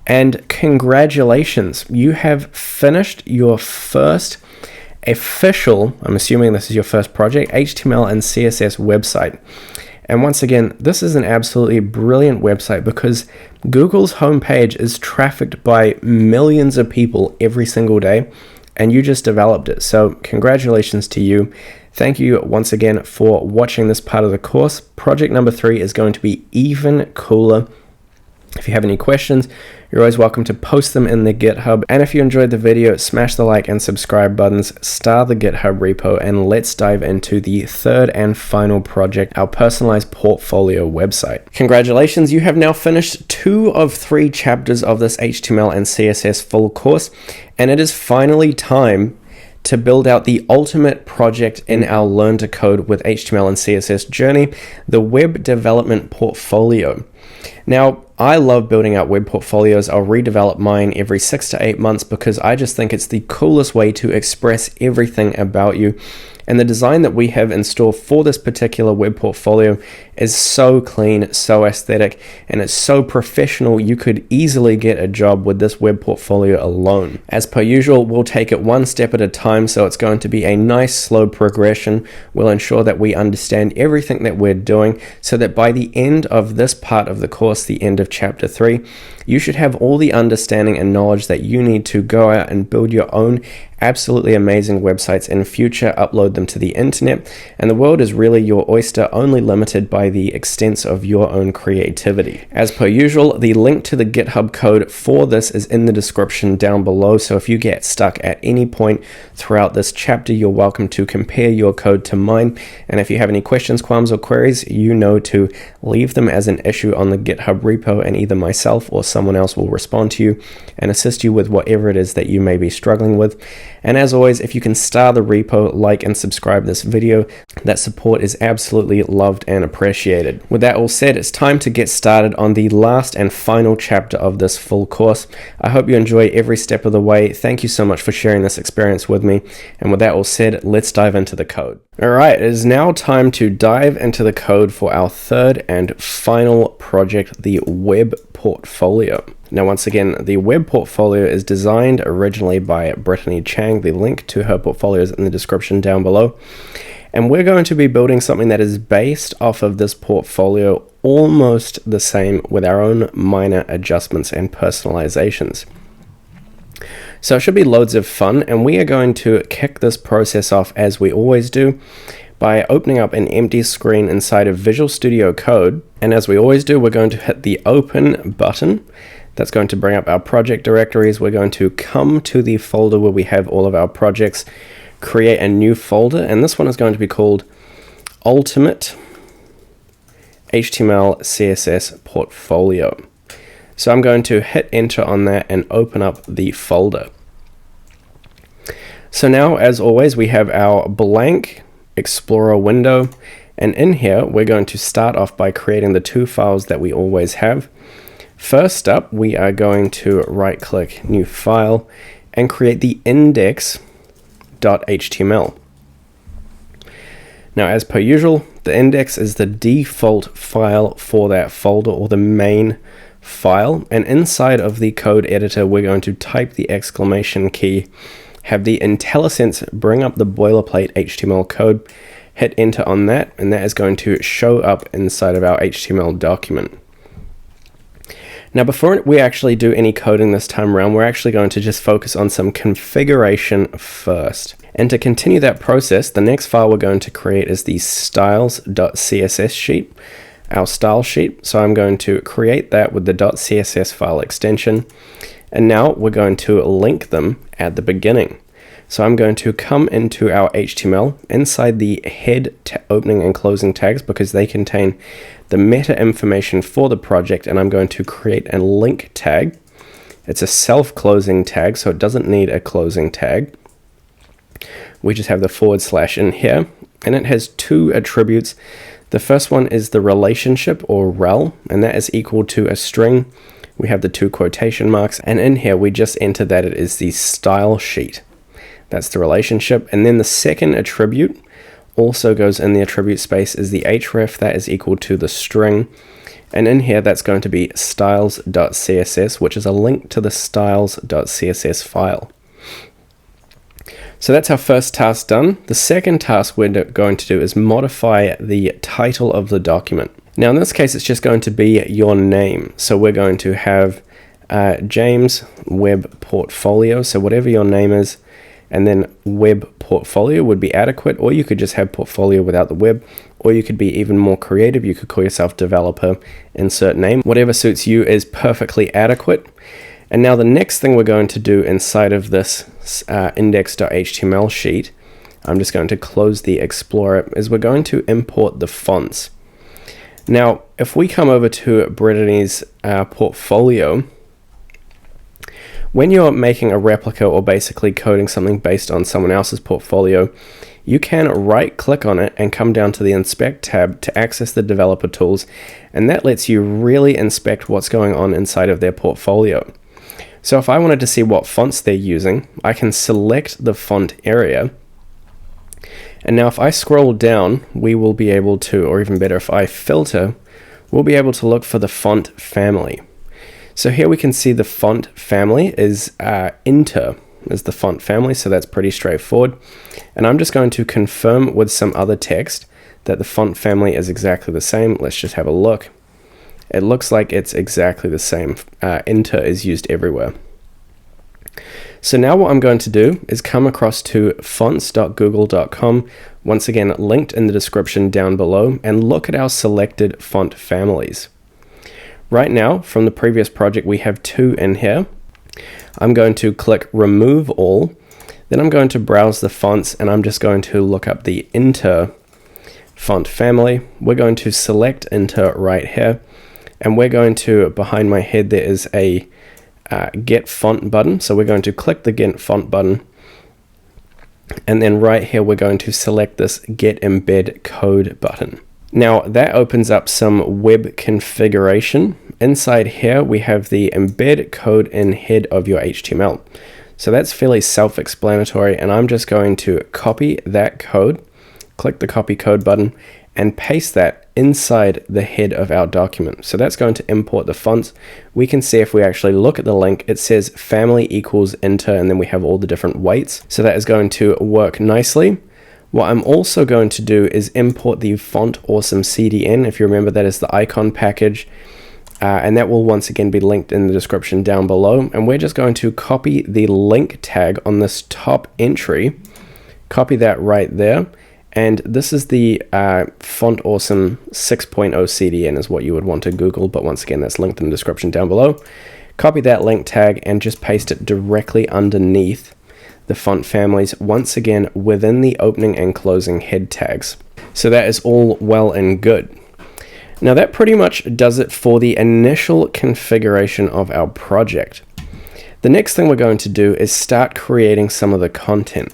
And congratulations, you have finished your first official, I'm assuming this is your first project, HTML and CSS website. And once again, this is an absolutely brilliant website because Google's homepage is trafficked by millions of people every single day, and you just developed it. So congratulations to you. Thank you once again for watching this part of the course. Project number 3 is going to be even cooler. If you have any questions, you're always welcome to post them in the GitHub. And if you enjoyed the video, smash the like and subscribe buttons, star the GitHub repo, and let's dive into the third and final project, our personalized portfolio website. Congratulations, you have now finished 2 of 3 chapters of this HTML and CSS full course, and it is finally time to build out the ultimate project in our Learn to Code with HTML and CSS journey, the web development portfolio. Now, I love building out web portfolios. I'll redevelop mine every 6 to 8 months because I just think it's the coolest way to express everything about you. And the design that we have in store for this particular web portfolio is so clean, so aesthetic, and it's so professional you could easily get a job with this web portfolio alone. As per usual, we'll take it one step at a time, so it's going to be a nice slow progression. We'll ensure that we understand everything that we're doing so that by the end of this part of the course, the end of chapter 3, you should have all the understanding and knowledge that you need to go out and build your own absolutely amazing websites in future, upload them to the internet, and the world is really your oyster, only limited by the extent of your own creativity. As per usual, the link to the GitHub code for this is in the description down below, so if you get stuck at any point throughout this chapter, you're welcome to compare your code to mine, and if you have any questions, qualms, or queries, you know to leave them as an issue on the GitHub repo, and either myself or someone else will respond to you and assist you with whatever it is that you may be struggling with. And as always, if you can star the repo, like, and subscribe this video, that support is absolutely loved and appreciated. With that all said, it's time to get started on the last and final chapter of this full course. I hope you enjoy every step of the way. Thank you so much for sharing this experience with me. And with that all said, let's dive into the code. Alright, it is now time to dive into the code for our third and final project, the web portfolio. Now, once again, the web portfolio is designed originally by Brittany Chiang. The link to her portfolio is in the description down below. And we're going to be building something that is based off of this portfolio, almost the same with our own minor adjustments and personalizations. So it should be loads of fun, and we are going to kick this process off as we always do by opening up an empty screen inside of Visual Studio Code. And as we always do, we're going to hit the Open button. That's going to bring up our project directories. We're going to come to the folder where we have all of our projects, create a new folder, and this one is going to be called Ultimate HTML CSS portfolio. So I'm going to hit enter on that and open up the folder. So now, as always, we have our blank Explorer window, and in here we're going to start off by creating the two files that we always have. First up, we are going to right click new file and create the index.html. Now, as per usual, the index is the default file for that folder, or the main file, and inside of the code editor we're going to type the exclamation key, have the IntelliSense bring up the boilerplate HTML code, hit enter on that, and that is going to show up inside of our HTML document. Now, before we actually do any coding this time around, we're actually going to just focus on some configuration first. And to continue that process, the next file we're going to create is the styles.css sheet, our style sheet. So I'm going to create that with the .css file extension. And now we're going to link them at the beginning. So I'm going to come into our HTML inside the head opening and closing tags, because they contain the meta information for the project, and I'm going to create a link tag. It's a self-closing tag, so it doesn't need a closing tag. We just have the / in here, and it has two attributes. The first one is the relationship, or rel, and that is equal to a string. We have the two quotation marks, and in here we just enter that it is the style sheet. That's the relationship. And then the second attribute also goes in the attribute space, is the href, that is equal to the string. And in here that's going to be styles.css, which is a link to the styles.css file. So that's our first task done. The second task we're going to do is modify the title of the document. Now in this case it's just going to be your name. So we're going to have James Web Portfolio, so whatever your name is, and then web portfolio would be adequate, or you could just have portfolio without the web, or you could be even more creative. You could call yourself developer, insert name. Whatever suits you is perfectly adequate. And now the next thing we're going to do inside of this index.html sheet, I'm just going to close the Explorer, is we're going to import the fonts. Now, if we come over to Brittany's portfolio, when you're making a replica or basically coding something based on someone else's portfolio, you can right click on it and come down to the inspect tab to access the developer tools, and that lets you really inspect what's going on inside of their portfolio. So if I wanted to see what fonts they're using, I can select the font area, and now if I scroll down, we will be able to, or even better if I filter, we'll be able to look for the font family. So here we can see the font family is Inter is the font family, so that's pretty straightforward. And I'm just going to confirm with some other text that the font family is exactly the same. Let's just have a look. It looks like it's exactly the same. Inter is used everywhere. So now what I'm going to do is come across to fonts.google.com, once again linked in the description down below, and look at our selected font families. Right now, from the previous project, we have two in here. I'm going to click remove all, then I'm going to browse the fonts, and I'm just going to look up the Inter font family. We're going to select Inter right here, and we're going to, behind my head there is a get font button, so we're going to click the get font button, and then right here we're going to select this get embed code button. Now that opens up some web configuration. Inside here we have the embed code in head of your HTML. So that's fairly self-explanatory, and I'm just going to copy that code, click the copy code button, and paste that inside the head of our document. So that's going to import the fonts. We can see if we actually look at the link, it says family equals Inter, and then we have all the different weights. So that is going to work nicely. What I'm also going to do is import the Font Awesome CDN. If you remember, that is the icon package, and that will once again be linked in the description down below. And we're just going to copy the link tag on this top entry, copy that right there. And this is the Font Awesome 6.0 CDN is what you would want to Google, but once again, that's linked in the description down below. Copy that link tag and just paste it directly underneath the font families, once again within the opening and closing head tags. So that is all well and good. Now that pretty much does it for the initial configuration of our project. The next thing we're going to do is start creating some of the content.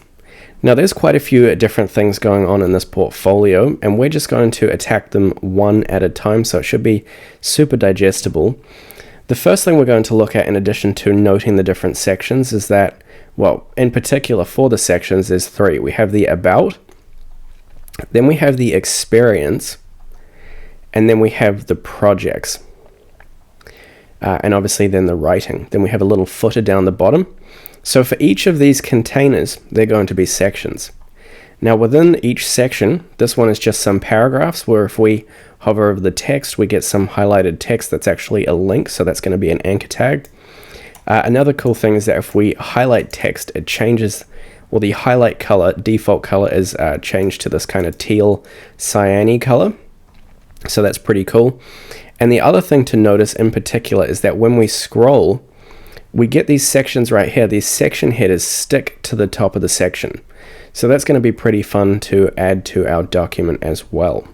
Now there's quite a few different things going on in this portfolio, and we're just going to attack them one at a time, so it should be super digestible. The first thing we're going to look at, in addition to noting the different sections, is that, well, in particular for the sections, there's three. We have the about, then we have the experience, and then we have the projects. And obviously then the writing. Then we have a little footer down the bottom. So for each of these containers, they're going to be sections. Now within each section, this one is just some paragraphs where if we hover over the text, we get some highlighted text that's actually a link. So that's going to be an anchor tag. Another cool thing is that if we highlight text, it changes, well, the highlight color, default color is changed to this kind of teal cyane color. So that's pretty cool. And the other thing to notice in particular is that when we scroll, we get these sections right here. These section headers stick to the top of the section. So that's going to be pretty fun to add to our document as well.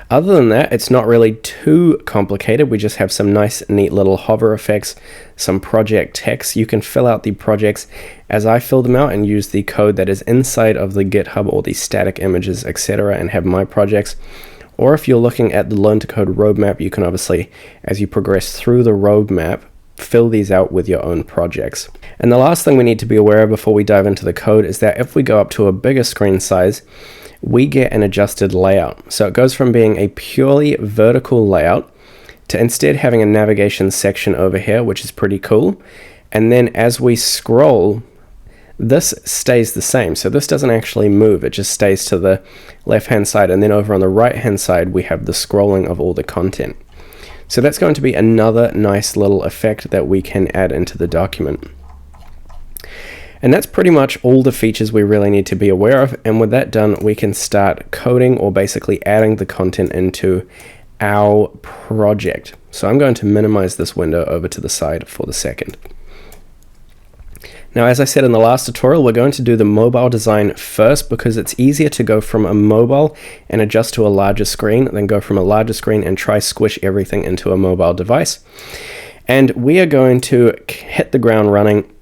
Other than that, it's not really too complicated. We just have some nice, neat little hover effects, some project text. You can fill out the projects as I fill them out and use the code that is inside of the GitHub or the static images, etc., and have my projects. Or if you're looking at the Learn to Code roadmap, you can obviously, as you progress through the roadmap, fill these out with your own projects. And the last thing we need to be aware of before we dive into the code is that if we go up to a bigger screen size, we get an adjusted layout. So it goes from being a purely vertical layout to instead having a navigation section over here, which is pretty cool. And then as we scroll, this stays the same. So this doesn't actually move. It just stays to the left-hand side. And then over on the right-hand side, we have the scrolling of all the content. So that's going to be another nice little effect that we can add into the document. And that's pretty much all the features we really need to be aware of. And with that done, we can start coding, or basically adding the content into our project. So I'm going to minimize this window over to the side for the second. Now, as I said in the last tutorial, we're going to do the mobile design first because it's easier to go from a mobile and adjust to a larger screen than go from a larger screen and try squish everything into a mobile device. And we are going to hit the ground running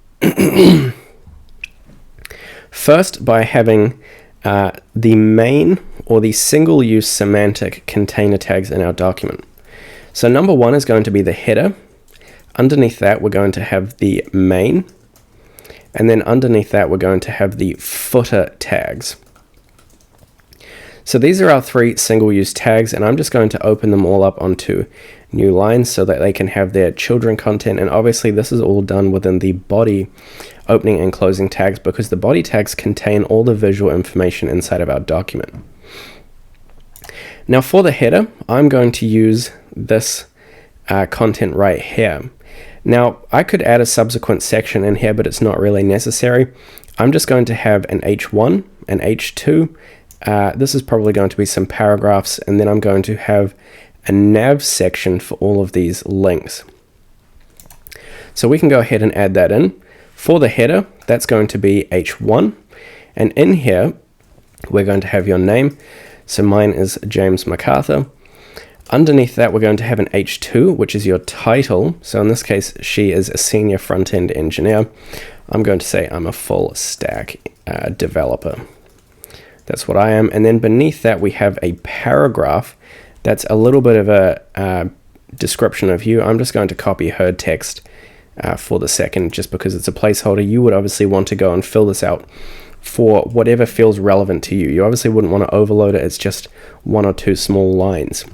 first by having the main or the single-use semantic container tags in our document. So number one is going to be the header. Underneath that, we're going to have the main. And then underneath that, we're going to have the footer tags. So these are our three single-use tags, and I'm just going to open them all up onto new lines so that they can have their children content. And obviously this is all done within the body opening and closing tags because the body tags contain all the visual information inside of our document. Now for the header, I'm going to use this content right here. Now, I could add a subsequent section in here, but it's not really necessary. I'm just going to have an H1, an H2. This is probably going to be some paragraphs, and then I'm going to have a nav section for all of these links. So we can go ahead and add that in. For the header, that's going to be H1. And in here, we're going to have your name. So mine is James MacArthur. Underneath that, we're going to have an H2, which is your title. So in this case, she is a senior front-end engineer. I'm going to say I'm a full stack developer. That's what I am. And then beneath that, we have a paragraph that's a little bit of a description of you. I'm just going to copy her text for the second, just because it's a placeholder. You would obviously want to go and fill this out for whatever feels relevant to you. You obviously wouldn't want to overload it. It's just one or two small lines.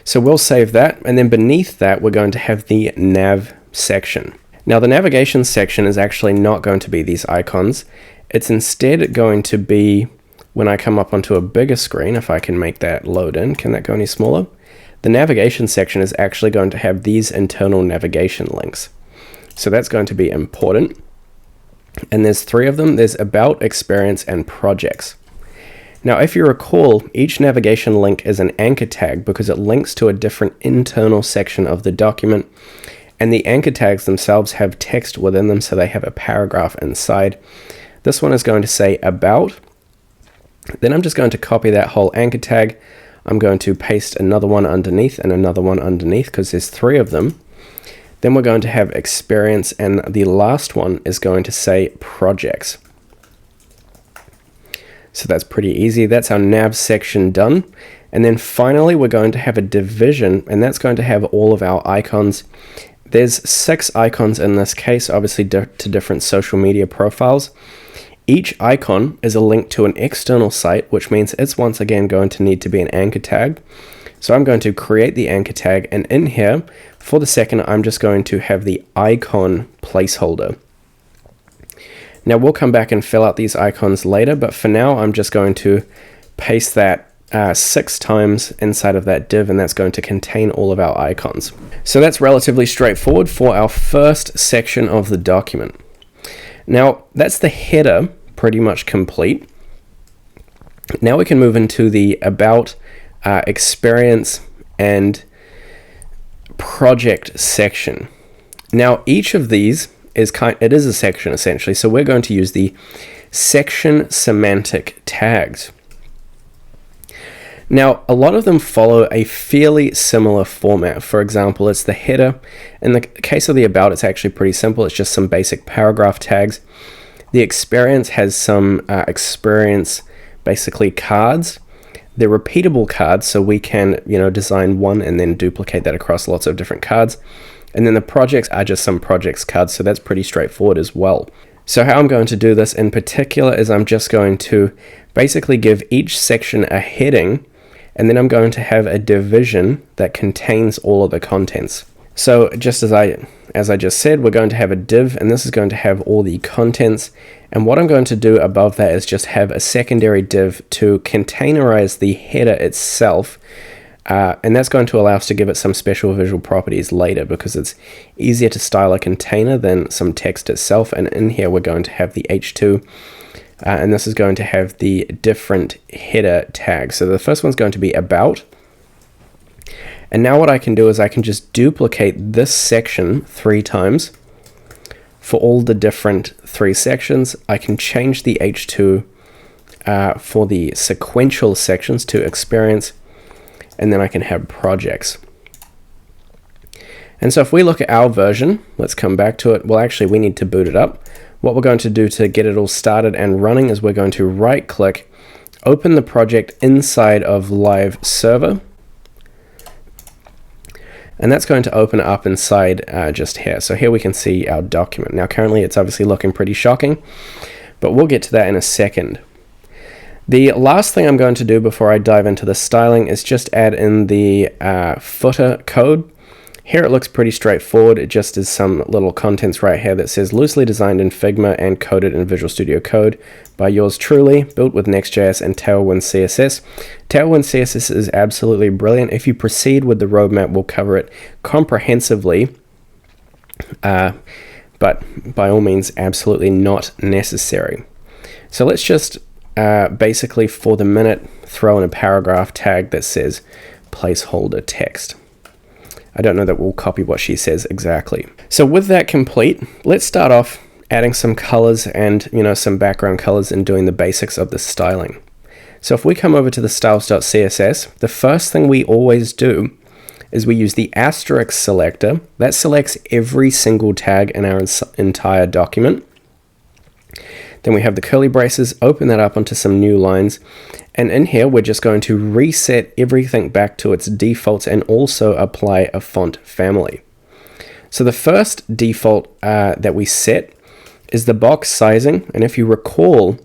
So we'll save that, and then beneath that we're going to have the nav section. Now the navigation section is actually not going to be these icons. It's instead going to be when I come up onto a bigger screen, if I can make that load in. Can that go any smaller? The navigation section is actually going to have these internal navigation links. So that's going to be important. And there's three of them. There's about, experience, and projects. Now, if you recall, each navigation link is an anchor tag because it links to a different internal section of the document. And the anchor tags themselves have text within them, so they have a paragraph inside. This one is going to say about. Then I'm just going to copy that whole anchor tag. I'm going to paste another one underneath and another one underneath because there's 3 of them. Then we're going to have experience, and the last one is going to say projects. So that's pretty easy. That's our nav section done. And then finally, we're going to have a division, and that's going to have all of our icons. There's 6 icons in this case, obviously to different social media profiles. Each icon is a link to an external site, which means it's once again going to need to be an anchor tag. So I'm going to create the anchor tag, and in here, for the second, I'm just going to have the icon placeholder. Now we'll come back and fill out these icons later, but for now, I'm just going to paste that 6 times inside of that div, and that's going to contain all of our icons. So that's relatively straightforward for our first section of the document. Now that's the header pretty much complete. Now we can move into the about, experience, and project section. Now each of these is it is a section essentially, so we're going to use the section semantic tags. Now, a lot of them follow a fairly similar format. For example, it's the header. In the case of the about, it's actually pretty simple. It's just some basic paragraph tags. The experience has some experience, basically cards. They're repeatable cards, so we can, design one and then duplicate that across lots of different cards. And then the projects are just some projects cards, so that's pretty straightforward as well. So how I'm going to do this in particular is I'm just going to basically give each section a heading, and then I'm going to have a division that contains all of the contents. So just as I just said, we're going to have a div, and this is going to have all the contents. And what I'm going to do above that is just have a secondary div to containerize the header itself. And that's going to allow us to give it some special visual properties later, because it's easier to style a container than some text itself. And in here, we're going to have the H2. And this is going to have the different header tags. So the first one's going to be about. And now what I can do is I can just duplicate this section 3 times for all the different 3 sections. I can change the H2 for the sequential sections to experience, and then I can have projects. And so if we look at our version, let's come back to it. Well, actually, we need to boot it up. What we're going to do to get it all started and running is we're going to right click, open the project inside of Live Server. And that's going to open up inside just here. So here we can see our document. Now currently it's obviously looking pretty shocking, but we'll get to that in a second. The last thing I'm going to do before I dive into the styling is just add in the footer code. Here it looks pretty straightforward. It just is some little contents right here that says loosely designed in Figma and coded in Visual Studio Code by yours truly, built with Next.js and Tailwind CSS. Tailwind CSS is absolutely brilliant. If you proceed with the roadmap, we'll cover it comprehensively, but by all means, absolutely not necessary. So let's just basically for the minute throw in a paragraph tag that says placeholder text. I don't know that we'll copy what she says exactly. So with that complete, let's start off adding some colors and some background colors and doing the basics of the styling. So if we come over to the styles.css, the first thing we always do is we use the asterisk selector. That selects every single tag in our entire document. Then we have the curly braces, open that up onto some new lines. And in here, we're just going to reset everything back to its defaults and also apply a font family. So the first default that we set is the box sizing. And if you recall,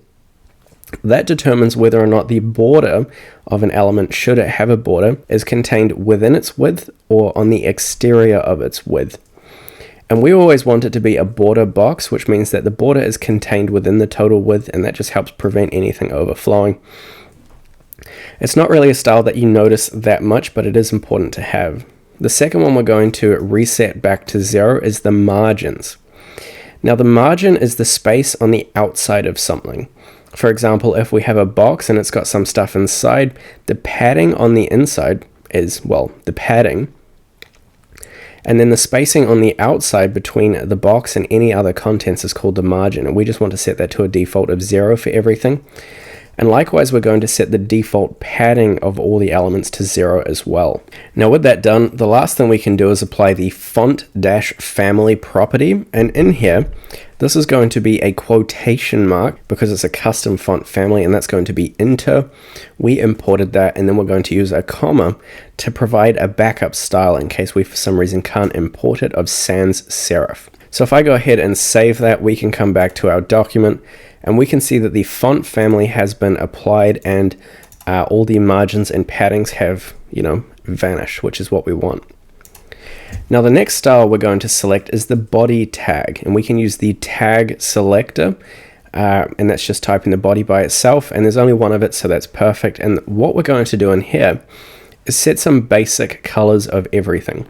that determines whether or not the border of an element, should it have a border, is contained within its width or on the exterior of its width. And we always want it to be a border box, which means that the border is contained within the total width, and that just helps prevent anything overflowing. It's not really a style that you notice that much, but it is important to have. The second one we're going to reset back to 0 is the margins. Now the margin is the space on the outside of something. For example, if we have a box and it's got some stuff inside, the padding on the inside is, well, the padding. And then the spacing on the outside between the box and any other contents is called the margin. And we just want to set that to a default of 0 for everything. And likewise, we're going to set the default padding of all the elements to 0 as well. Now with that done, the last thing we can do is apply the font-family property. And in here, this is going to be a quotation mark because it's a custom font family, and that's going to be inter. We imported that, and then we're going to use a comma to provide a backup style in case we for some reason can't import it, of sans serif. So if I go ahead and save that, we can come back to our document and we can see that the font family has been applied, and all the margins and paddings have, vanished, which is what we want. Now the next style we're going to select is the body tag, and we can use the tag selector, and that's just typing the body by itself, and there's only one of it, so that's perfect. And what we're going to do in here is set some basic colors of everything.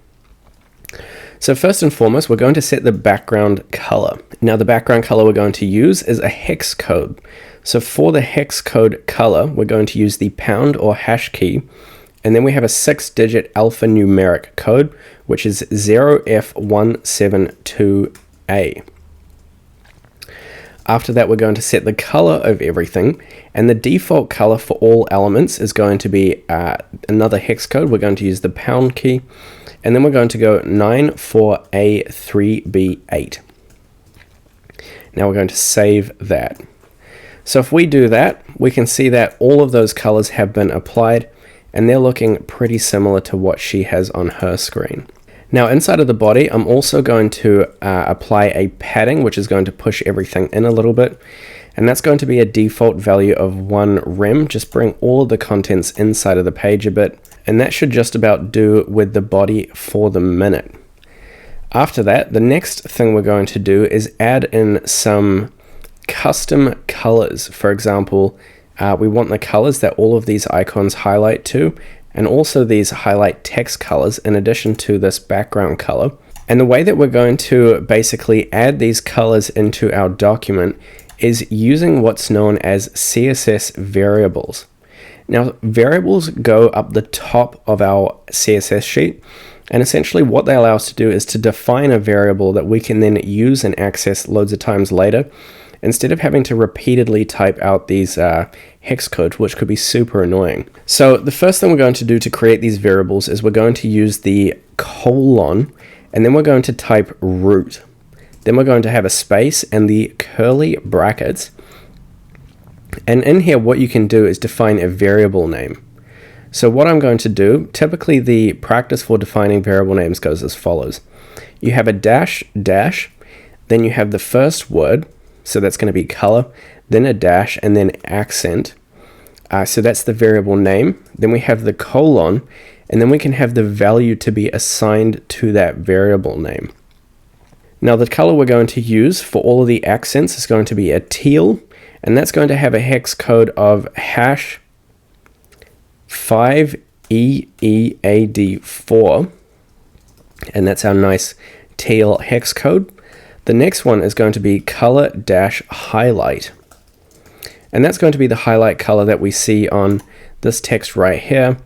So first and foremost, we're going to set the background color. Now the background color we're going to use is a hex code. So for the hex code color, we're going to use the pound or hash key, and then we have a 6-digit alphanumeric code, which is 0F172A. After that, we're going to set the color of everything, and the default color for all elements is going to be another hex code. We're going to use the pound key, and then we're going to go 94A3B8. Now we're going to save that. So if we do that, we can see that all of those colors have been applied, and they're looking pretty similar to what she has on her screen. Now inside of the body, I'm also going to apply a padding, which is going to push everything in a little bit. And that's going to be a default value of 1 rem. Just bring all of the contents inside of the page a bit. And that should just about do with the body for the minute. After that, the next thing we're going to do is add in some custom colors. For example, we want the colors that all of these icons highlight to, and also these highlight text colors in addition to this background color. And the way that we're going to basically add these colors into our document is using what's known as CSS variables. Now, variables go up the top of our CSS sheet, and essentially what they allow us to do is to define a variable that we can then use and access loads of times later, instead of having to repeatedly type out these hex codes, which could be super annoying. So the first thing we're going to do to create these variables is we're going to use the colon, and then we're going to type root. Then we're going to have a space and the curly brackets. And in here, what you can do is define a variable name. So what I'm going to do, typically the practice for defining variable names goes as follows. You have a dash, dash, then you have the first word, so that's going to be color, then a dash, and then accent. So that's the variable name. Then we have the colon, and then we can have the value to be assigned to that variable name. Now the color we're going to use for all of the accents is going to be a teal, and that's going to have a hex code of hash 5EEAD4, and that's our nice teal hex code. The next one is going to be color-highlight, and that's going to be the highlight color that we see on this text right here,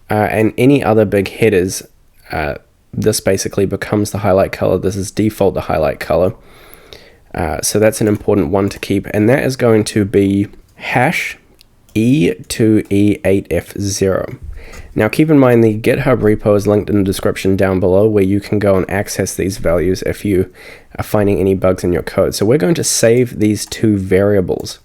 and any other big headers. This basically becomes the highlight color. This is default the highlight color. So that's an important one to keep, and that is going to be hash E2E8F0. Now keep in mind the GitHub repo is linked in the description down below, where you can go and access these values if you are finding any bugs in your code. So we're going to save these two variables.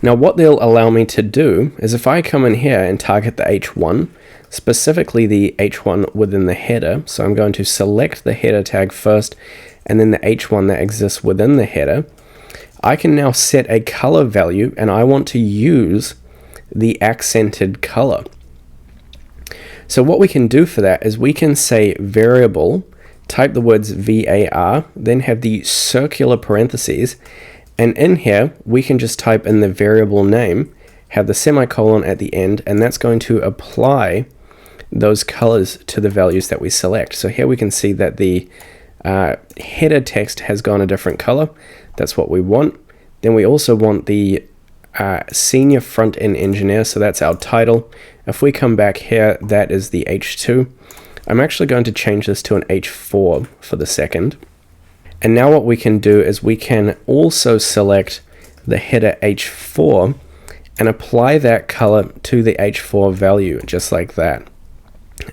Now what they'll allow me to do is if I come in here and target the H1, specifically the H1 within the header, so I'm going to select the header tag first and then the H1 that exists within the header, I can now set a color value, and I want to use the accented color. So what we can do for that is we can say variable, type the words var, then have the circular parentheses, and in here we can just type in the variable name, have the semicolon at the end, and that's going to apply those colors to the values that we select. So here we can see that the header text has gone a different color. That's what we want. Then we also want the senior front-end engineer, so that's our title. If we come back here, that is the H2. I'm actually going to change this to an H4 for the second. And now what we can do is we can also select the header h4 and apply that color to the h4 value, just like that.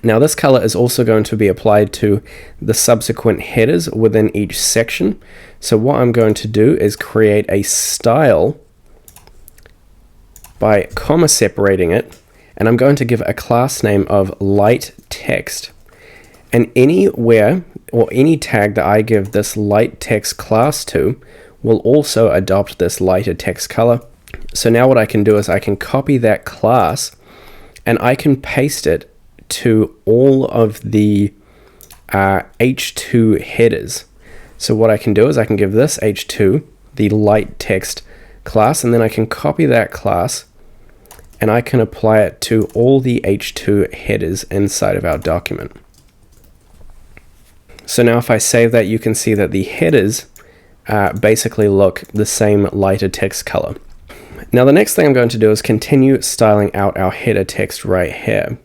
Now this color is also going to be applied to the subsequent headers within each section. So what I'm going to do is create a style by comma separating it, and I'm going to give it a class name of light text. And anywhere or any tag that I give this light text class to will also adopt this lighter text color. So now what I can do is I can copy that class and I can paste it to all of the h2 headers. So what I can do is I can give this h2 the light text class, and then I can copy that class and I can apply it to all the h2 headers inside of our document. So now if I save that, you can see that the headers basically look the same lighter text color. Now the next thing I'm going to do is continue styling out our header text right here.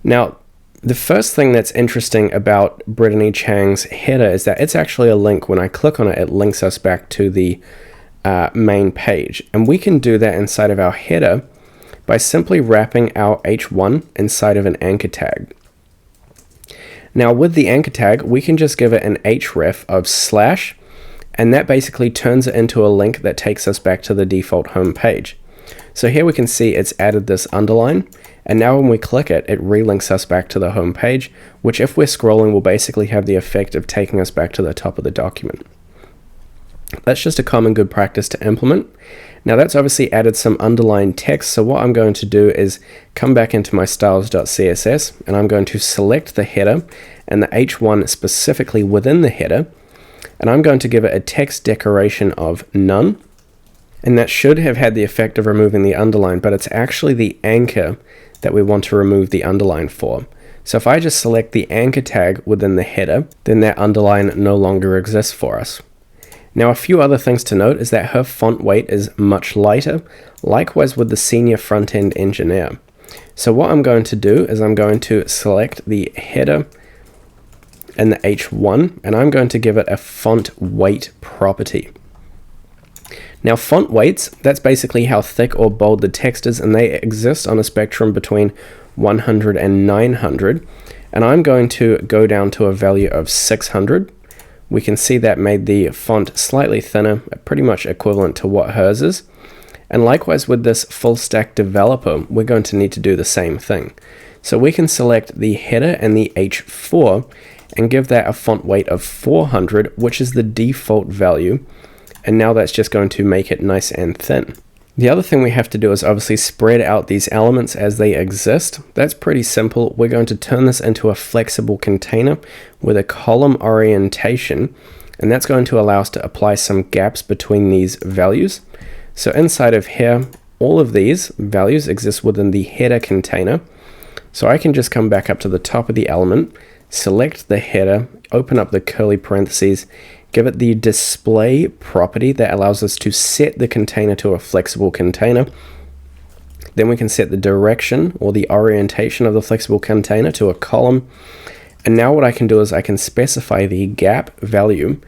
Now the first thing that's interesting about Brittany Chiang's header is that it's actually a link. When I click on it, it links us back to the main page, and we can do that inside of our header by simply wrapping our h1 inside of an anchor tag. Now with the anchor tag, we can just give it an href of slash, and that basically turns it into a link that takes us back to the default home page. So here we can see it's added this underline, and now when we click it, it relinks us back to the home page, which if we're scrolling will basically have the effect of taking us back to the top of the document. That's just a common good practice to implement. Now that's obviously added some underlined text, so what I'm going to do is come back into my styles.css, and I'm going to select the header and the h1 specifically within the header, and I'm going to give it a text decoration of none, and that should have had the effect of removing the underline, but it's actually the anchor that we want to remove the underline for. So if I just select the anchor tag within the header, then that underline no longer exists for us. Now a few other things to note is that her font weight is much lighter, likewise with the senior front-end engineer. So what I'm going to do is I'm going to select the header and the h1, and I'm going to give it a font weight property. Now font weights, that's basically how thick or bold the text is, and they exist on a spectrum between 100 and 900, and I'm going to go down to a value of 600. We can see that made the font slightly thinner, pretty much equivalent to what hers is. And likewise with this full stack developer, we're going to need to do the same thing. So we can select the header and the h4 and give that a font weight of 400, which is the default value. And now that's just going to make it nice and thin. The other thing we have to do is obviously spread out these elements as they exist. That's pretty simple. We're going to turn this into a flexible container with a column orientation, and that's going to allow us to apply some gaps between these values. So inside of here, all of these values exist within the header container. So I can just come back up to the top of the element, select the header, open up the curly parentheses, give it the display property that allows us to set the container to a flexible container. Then we can set the direction or the orientation of the flexible container to a column. And now what I can do is I can specify the gap value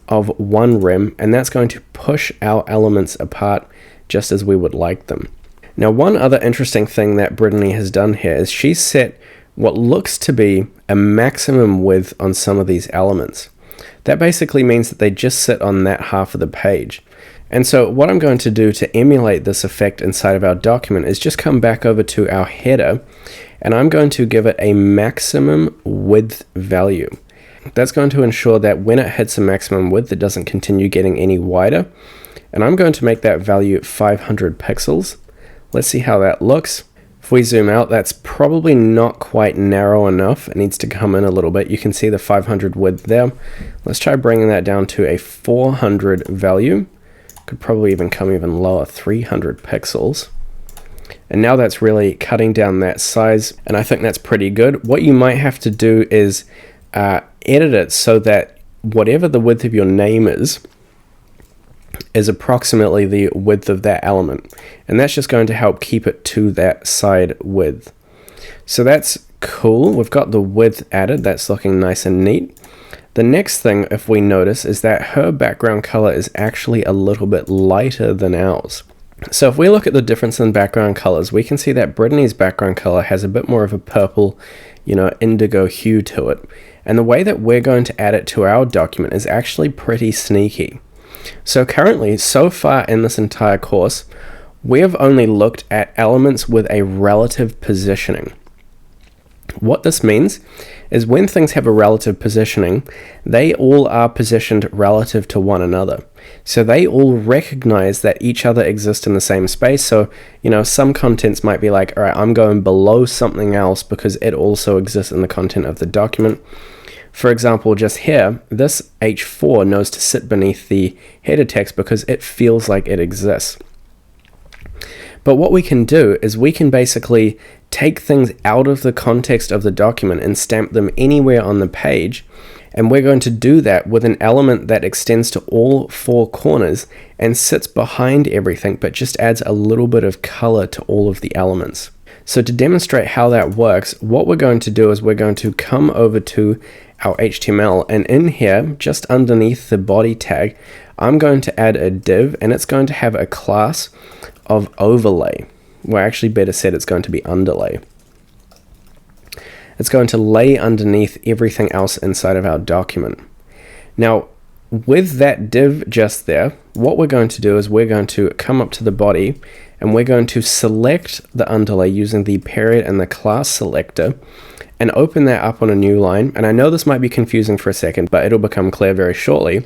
of 1 rem, and that's going to push our elements apart just as we would like them. Now one other interesting thing that Brittany has done here is she's set what looks to be a maximum width on some of these elements. That basically means that they just sit on that half of the page. And so what I'm going to do to emulate this effect inside of our document is just come back over to our header, and I'm going to give it a maximum width value. That's going to ensure that when it hits a maximum width, it doesn't continue getting any wider. And I'm going to make that value 500 pixels. Let's see how that looks. If we zoom out, that's probably not quite narrow enough. It needs to come in a little bit. You can see the 500 width there. Let's try bringing that down to a 400 value. Could probably even come even lower, 300 pixels. And now that's really cutting down that size, and I think that's pretty good. What you might have to do is edit it so that whatever the width of your name is approximately the width of that element, and that's just going to help keep it to that side width. So that's cool. We've got the width added. That's looking nice and neat. The next thing, if we notice, is that her background color is actually a little bit lighter than ours. So if we look at the difference in background colors, we can see that Brittany's background color has a bit more of a purple, indigo hue to it. And the way that we're going to add it to our document is actually pretty sneaky. So currently, so far in this entire course, we have only looked at elements with a relative positioning. What this means is when things have a relative positioning, they all are positioned relative to one another. So they all recognize that each other exists in the same space. So, some contents might be like, all right, I'm going below something else because it also exists in the content of the document. For example, just here, this H4 knows to sit beneath the header text because it feels like it exists. But what we can do is we can basically take things out of the context of the document and stamp them anywhere on the page. And we're going to do that with an element that extends to all four corners and sits behind everything, but just adds a little bit of color to all of the elements. So to demonstrate how that works, what we're going to do is we're going to come over to our HTML, and in here, just underneath the body tag, I'm going to add a div, and it's going to have a class of overlay. Well, actually better said, it's going to be underlay. It's going to lay underneath everything else inside of our document. Now, with that div just there, what we're going to do is we're going to come up to the body and we're going to select the underlay using the period and the class selector and open that up on a new line. And I know this might be confusing for a second, but it'll become clear very shortly.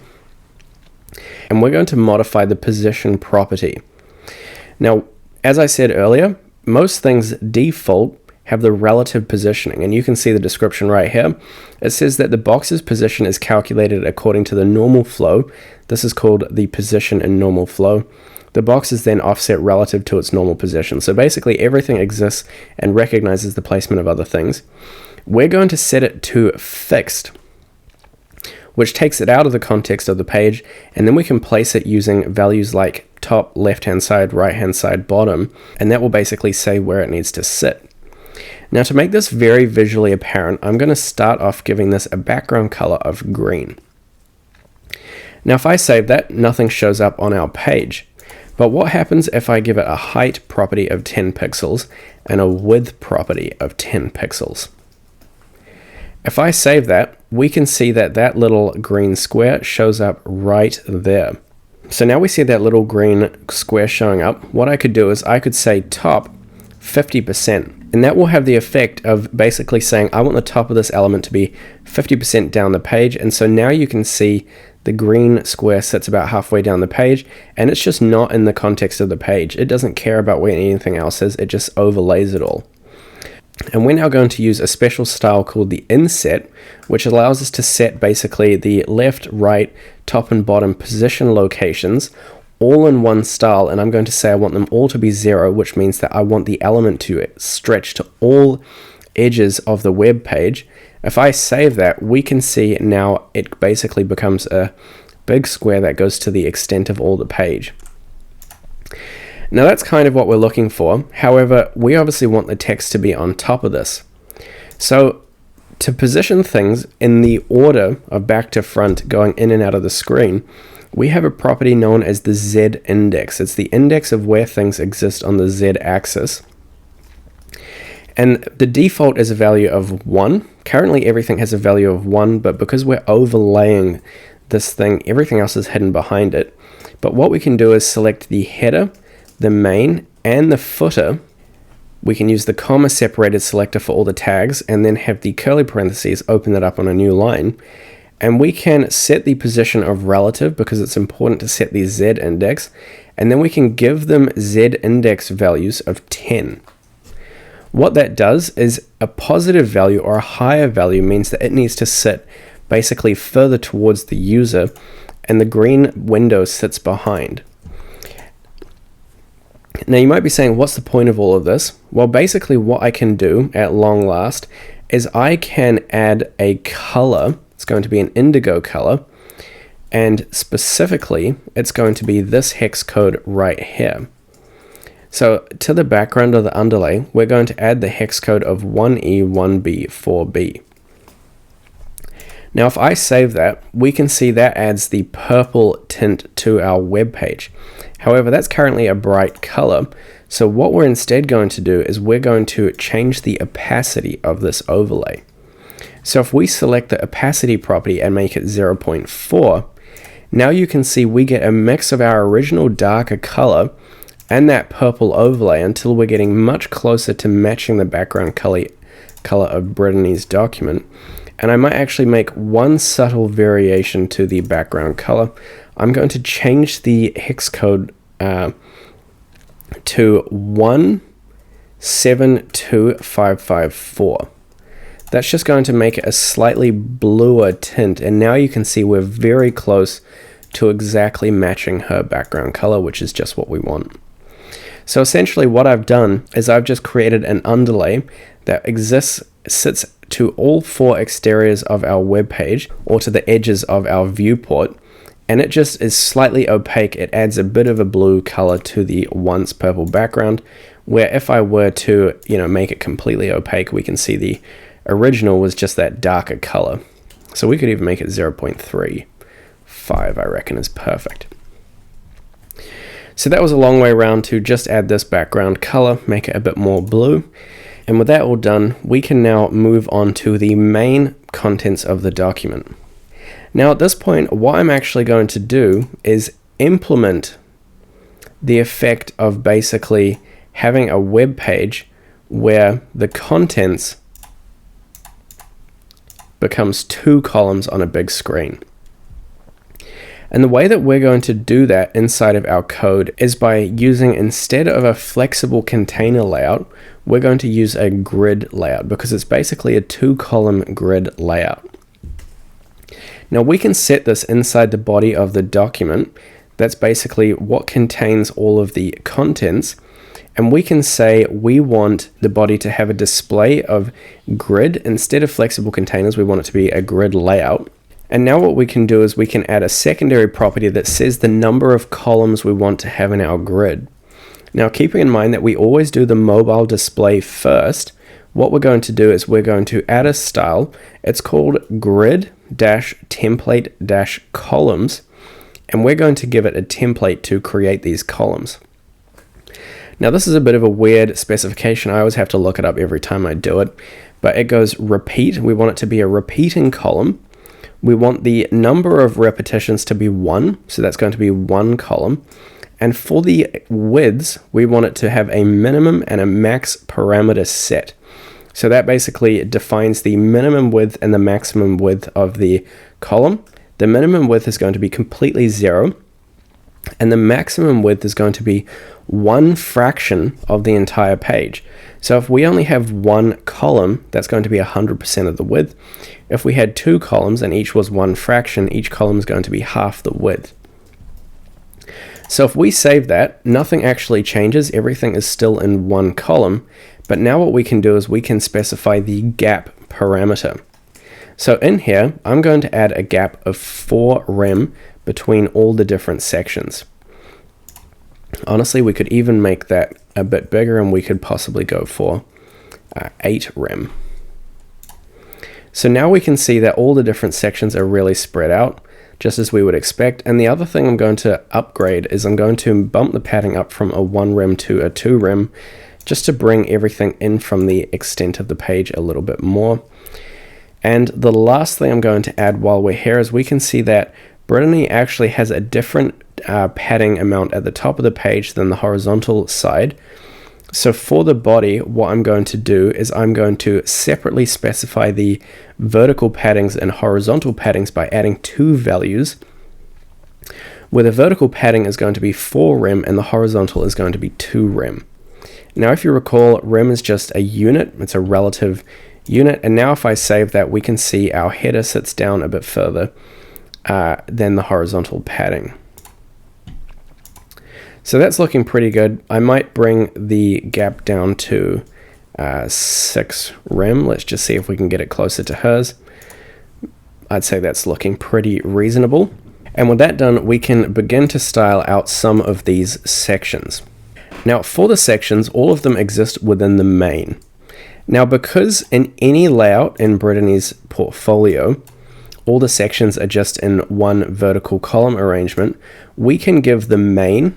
And we're going to modify the position property. Now, as I said earlier, most things default have the relative positioning, and you can see the description right here. It says that the box's position is calculated according to the normal flow. This is called the position in normal flow. The box is then offset relative to its normal position. So basically everything exists and recognizes the placement of other things. We're going to set it to fixed, which takes it out of the context of the page, and then we can place it using values like top, left-hand side, right-hand side, bottom, and that will basically say where it needs to sit. Now, to make this very visually apparent, I'm going to start off giving this a background color of green. Now, if I save that, nothing shows up on our page. But what happens if I give it a height property of 10 pixels and a width property of 10 pixels? If I save that, we can see that that little green square shows up right there. So now we see that little green square showing up. What I could do is I could say top 50%. And that will have the effect of basically saying I want the top of this element to be 50% down the page. And so now you can see the green square sits about halfway down the page, and it's just not in the context of the page. It doesn't care about where anything else is. It just overlays it all. And we're now going to use a special style called the inset, which allows us to set basically the left, right, top and bottom position locations all in one style, and I'm going to say I want them all to be 0, which means that I want the element to stretch to all edges of the web page. If I save that, we can see now it basically becomes a big square that goes to the extent of all the page. Now that's kind of what we're looking for. However, we obviously want the text to be on top of this. So to position things in the order of back to front going in and out of the screen, we have a property known as the Z index. It's the index of where things exist on the Z axis. And the default is a value of 1. Currently everything has a value of 1, but because we're overlaying this thing, everything else is hidden behind it. But what we can do is select the header, the main, and the footer. We can use the comma separated selector for all the tags, and then have the curly parentheses open that up on a new line. And we can set the position of relative because it's important to set the Z index, and then we can give them Z index values of 10. What that does is a positive value or a higher value means that it needs to sit basically further towards the user, and the green window sits behind. Now you might be saying, what's the point of all of this? Well, basically what I can do at long last is I can add a color. It's going to be an indigo color, and specifically it's going to be this hex code right here. So to the background of the underlay, we're going to add the hex code of 1E1B4B. Now if I save that, we can see that adds the purple tint to our web page. However, that's currently a bright color, so what we're instead going to do is we're going to change the opacity of this overlay. So if we select the opacity property and make it 0.4, now you can see we get a mix of our original darker color and that purple overlay until we're getting much closer to matching the background color of Brittany's document. And I might actually make one subtle variation to the background color. I'm going to change the hex code to 172554. That's just going to make it a slightly bluer tint, and now you can see we're very close to exactly matching her background color, which is just what we want. So essentially what I've done is I've just created an underlay that sits to all four exteriors of our web page, or to the edges of our viewport, and it just is slightly opaque. It adds a bit of a blue color to the once purple background, where if I were to, make it completely opaque, we can see the original was just that darker color. So we could even make it 0.35, I reckon is perfect. So that was a long way around to just add this background color, make it a bit more blue. And with that all done, we can now move on to the main contents of the document. Now at this point, what I'm actually going to do is implement the effect of basically having a web page where the contents becomes two columns on a big screen. And the way that we're going to do that inside of our code is by using, instead of a flexible container layout, we're going to use a grid layout, because it's basically a two-column grid layout. Now we can set this inside the body of the document. That's basically what contains all of the contents. And we can say we want the body to have a display of grid. Instead of flexible containers, we want it to be a grid layout. And now what we can do is we can add a secondary property that says the number of columns we want to have in our grid. Now, keeping in mind that we always do the mobile display first, what we're going to do is we're going to add a style. It's called grid-template-columns, and we're going to give it a template to create these columns. Now, this is a bit of a weird specification. I always have to look it up every time I do it, but it goes repeat. We want it to be a repeating column. We want the number of repetitions to be 1, so that's going to be 1 column. And for the widths, we want it to have a minimum and a max parameter set. So that basically defines the minimum width and the maximum width of the column. The minimum width is going to be completely 0, and the maximum width is going to be 1 fraction of the entire page. So if we only have 1 column, that's going to be 100% of the width. If we had 2 columns and each was 1 fraction, each column is going to be half the width. So if we save that, nothing actually changes. Everything is still in 1 column. But now what we can do is we can specify the gap parameter. So in here, I'm going to add a gap of 4 rem between all the different sections. Honestly, we could even make that a bit bigger, and we could possibly go for 8 rem. So now we can see that all the different sections are really spread out, just as we would expect. And the other thing I'm going to upgrade is I'm going to bump the padding up from a 1 rem to a 2 rem, just to bring everything in from the extent of the page a little bit more. And the last thing I'm going to add while we're here is we can see that Brittany actually has a different padding amount at the top of the page than the horizontal side. So for the body, what I'm going to do is I'm going to separately specify the vertical paddings and horizontal paddings by adding 2 values, where the vertical padding is going to be 4 rem and the horizontal is going to be 2 rem. Now, if you recall, rem is just a unit. It's a relative unit. And now if I save that, we can see our header sits down a bit further than the horizontal padding. So that's looking pretty good. I might bring the gap down to 6 rem. Let's just see if we can get it closer to hers. I'd say that's looking pretty reasonable. And with that done, we can begin to style out some of these sections. Now, for the sections, all of them exist within the main. Now, because in any layout in Brittany's portfolio, all the sections are just in one vertical column arrangement, we can give the main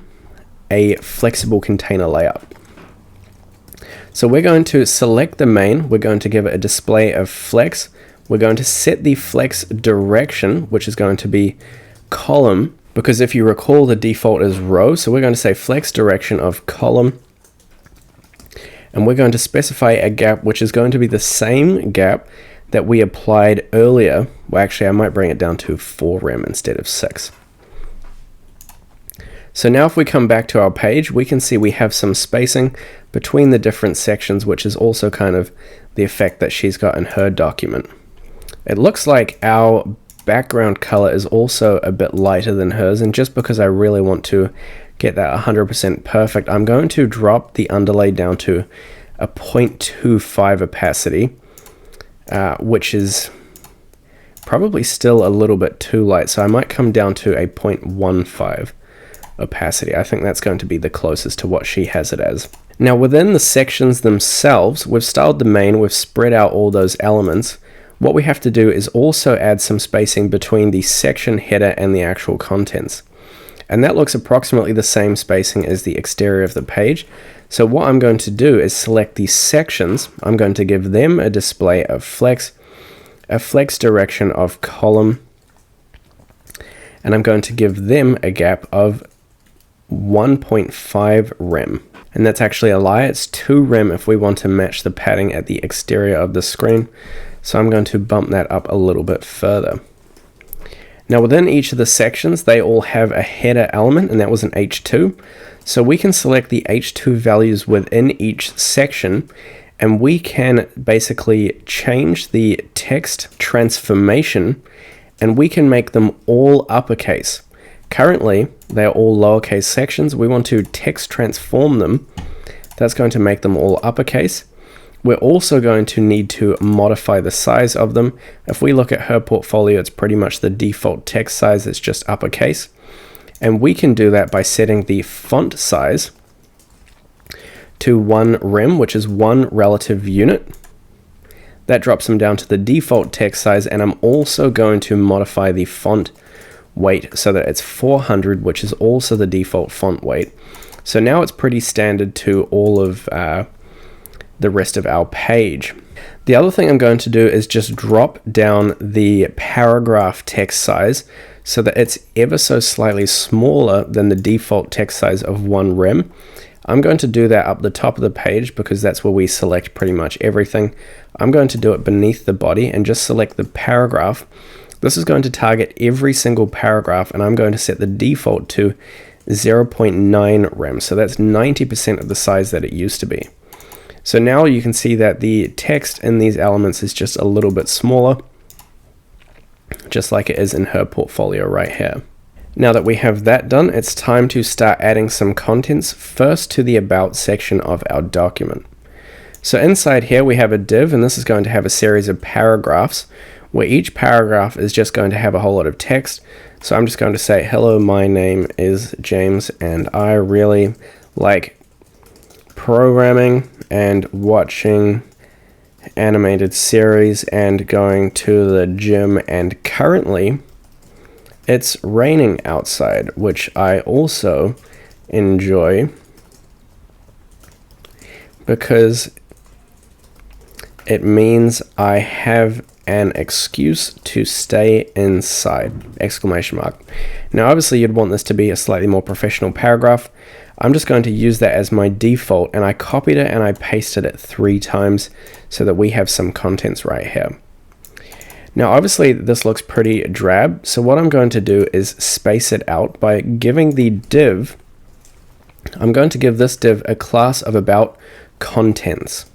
a flexible container layout. So we're going to select the main, we're going to give it a display of flex, we're going to set the flex direction, which is going to be column, because if you recall the default is row, so we're going to say flex direction of column, and we're going to specify a gap which is going to be the same gap that we applied earlier. Well, actually I might bring it down to 4 rem instead of 6. So now if we come back to our page, we can see we have some spacing between the different sections, which is also kind of the effect that she's got in her document. It looks like our background color is also a bit lighter than hers, and just because I really want to get that 100% perfect, I'm going to drop the underlay down to a 0.25 opacity, which is probably still a little bit too light, so I might come down to a 0.15 opacity. I think that's going to be the closest to what she has it as. Now within the sections themselves, we've styled the main, we've spread out all those elements. What we have to do is also add some spacing between the section header and the actual contents. And that looks approximately the same spacing as the exterior of the page. So what I'm going to do is select these sections. I'm going to give them a display of flex, a flex direction of column, and I'm going to give them a gap of 1.5 rem. And that's actually a lie, it's 2 rem if we want to match the padding at the exterior of the screen. So I'm going to bump that up a little bit further. Now within each of the sections, they all have a header element, and that was an H2. So we can select the H2 values within each section, and we can basically change the text transformation, and we can make them all uppercase. Currently, they're all lowercase sections. We want to text transform them. That's going to make them all uppercase. We're also going to need to modify the size of them. If we look at her portfolio, it's pretty much the default text size, it's just uppercase. And we can do that by setting the font size to 1 rem, which is 1 relative unit. That drops them down to the default text size, and I'm also going to modify the font weight so that it's 400, which is also the default font weight. So now it's pretty standard to all of the rest of our page. The other thing I'm going to do is just drop down the paragraph text size so that it's ever so slightly smaller than the default text size of 1 rem. I'm going to do that up the top of the page because that's where we select pretty much everything. I'm going to do it beneath the body and just select the paragraph. This is going to target every single paragraph, and I'm going to set the default to 0.9 rem. So that's 90% of the size that it used to be. So now you can see that the text in these elements is just a little bit smaller, just like it is in her portfolio right here. Now that we have that done, it's time to start adding some contents, first to the About section of our document. So inside here we have a div, and this is going to have a series of paragraphs, where each paragraph is just going to have a whole lot of text. So I'm just going to say, hello, my name is James, and I really like programming and watching animated series and going to the gym, and currently it's raining outside, which I also enjoy because it means I have an excuse to stay inside! Exclamation mark. Now obviously you'd want this to be a slightly more professional paragraph. I'm just going to use that as my default, and I copied it and I pasted it 3 times so that we have some contents right here. Now obviously this looks pretty drab, so what I'm going to do is space it out by giving the div, I'm going to give this div a class of About Contents.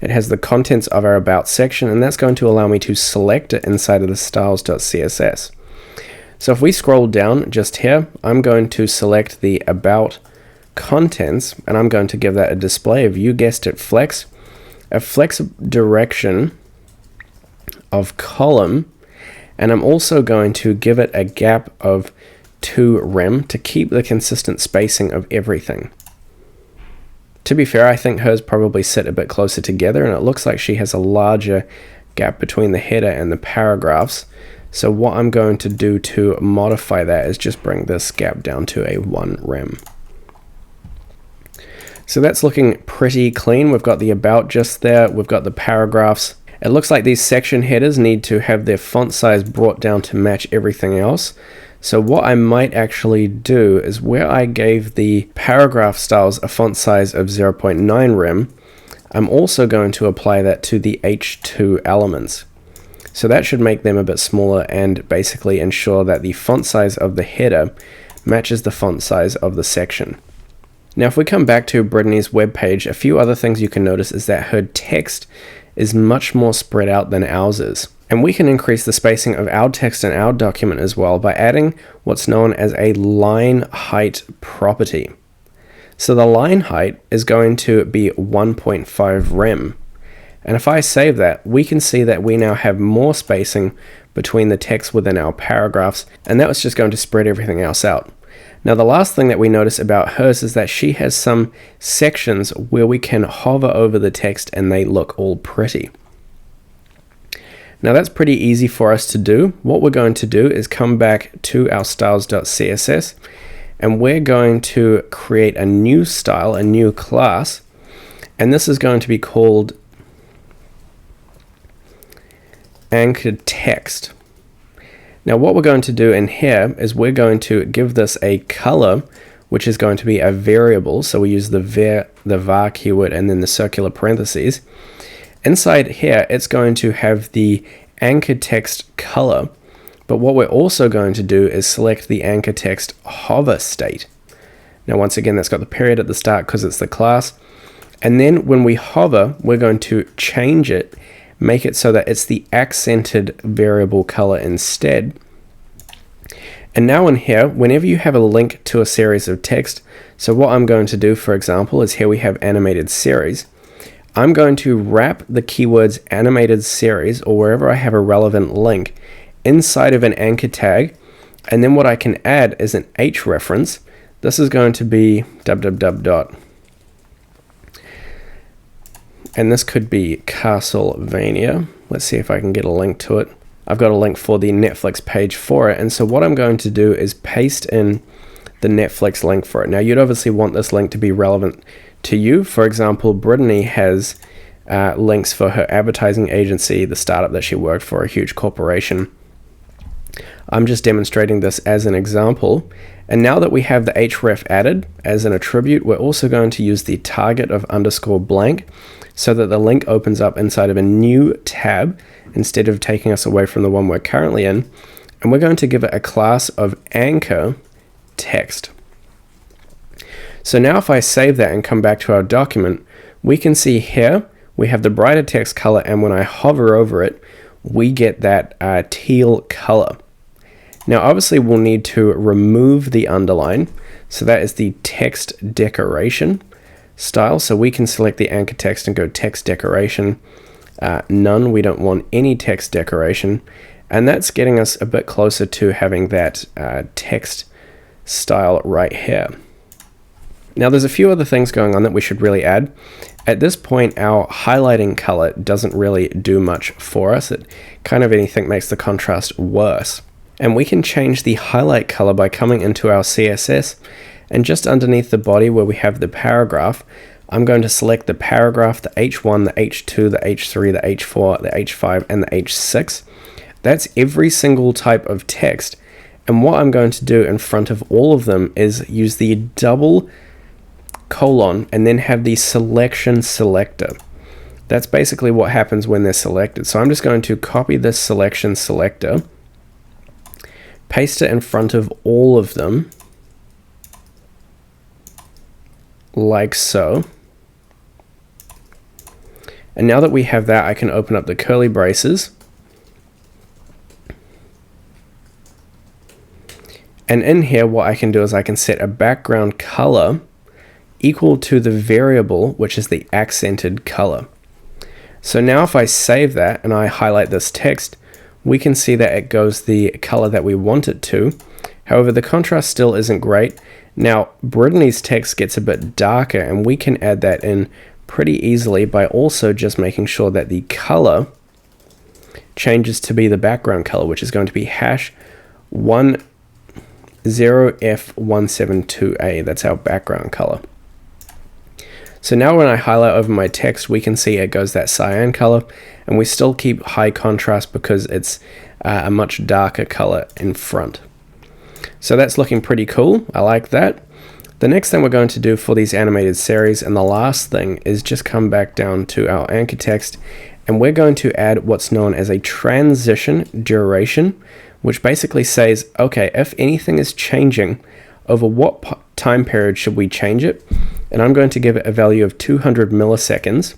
It has the contents of our About section, and that's going to allow me to select it inside of the styles.css. So if we scroll down just here, I'm going to select the About Contents, and I'm going to give that a display of, you guessed it, flex, a flex direction of column, and I'm also going to give it a gap of 2 rem to keep the consistent spacing of everything. To be fair, I think hers probably sit a bit closer together, and it looks like she has a larger gap between the header and the paragraphs. So what I'm going to do to modify that is just bring this gap down to a 1 rem. So that's looking pretty clean. We've got the about just there, we've got the paragraphs. It looks like these section headers need to have their font size brought down to match everything else. So what I might actually do is where I gave the paragraph styles a font size of 0.9 rem, I'm also going to apply that to the H2 elements. So that should make them a bit smaller and basically ensure that the font size of the header matches the font size of the section. Now if we come back to Brittany's web page, a few other things you can notice is that her text is much more spread out than ours is. And we can increase the spacing of our text in our document as well by adding what's known as a line height property. So the line height is going to be 1.5 rem. And if I save that, we can see that we now have more spacing between the text within our paragraphs, and that was just going to spread everything else out. Now the last thing that we notice about hers is that she has some sections where we can hover over the text and they look all pretty. Now that's pretty easy for us to do. What we're going to do is come back to our styles.css, and we're going to create a new style, a new class, and this is going to be called anchored text. Now what we're going to do in here is we're going to give this a color, which is going to be a variable. So we use the var keyword and then the circular parentheses. Inside here, it's going to have the anchor text color, but what we're also going to do is select the anchor text hover state. Now once again, that's got the period at the start because it's the class. And then when we hover, we're going to change it, make it so that it's the accented variable color instead. And now in here, whenever you have a link to a series of text, so what I'm going to do, for example, is here we have animated series. I'm going to wrap the keywords animated series, or wherever I have a relevant link, inside of an anchor tag. And then what I can add is an H reference. This is going to be www. And this could be Castlevania. Let's see if I can get a link to it. I've got a link for the Netflix page for it. And so what I'm going to do is paste in the Netflix link for it. Now you'd obviously want this link to be relevant to you. For example, Brittany has links for her advertising agency, the startup that she worked for, a huge corporation. I'm just demonstrating this as an example. And now that we have the href added as an attribute, we're also going to use the target of _blank so that the link opens up inside of a new tab instead of taking us away from the one we're currently in. And we're going to give it a class of anchor text. So now if I save that and come back to our document, we can see here we have the brighter text color, and when I hover over it, we get that teal color. Now obviously we'll need to remove the underline, so that is the text decoration style. So we can select the anchor text and go text decoration. None, we don't want any text decoration. And that's getting us a bit closer to having that text style right here. Now there's a few other things going on that we should really add. At this point, our highlighting color doesn't really do much for us. It kind of anything makes the contrast worse. And we can change the highlight color by coming into our CSS, and just underneath the body where we have the paragraph, I'm going to select the paragraph, the H1, the H2, the H3, the H4, the H5, and the H6. That's every single type of text. And what I'm going to do in front of all of them is use the double colon and then have the selection selector. That's basically what happens when they're selected. So I'm just going to copy this selection selector, paste it in front of all of them, like so. And now that we have that, I can open up the curly braces. And in here, what I can do is I can set a background color equal to the variable, which is the accented color. So now if I save that and I highlight this text, we can see that it goes the color that we want it to. However, the contrast still isn't great. Now, Brittany's text gets a bit darker, and we can add that in pretty easily by also just making sure that the color changes to be the background color, which is going to be #10F172A. That's our background color. So now when I highlight over my text, we can see it goes that cyan color, and we still keep high contrast because it's a much darker color in front. So that's looking pretty cool. I like that. The next thing we're going to do for these animated series, and the last thing, is just come back down to our anchor text, and we're going to add what's known as a transition duration, which basically says, okay, if anything is changing, over what time period should we change it? And I'm going to give it a value of 200 milliseconds.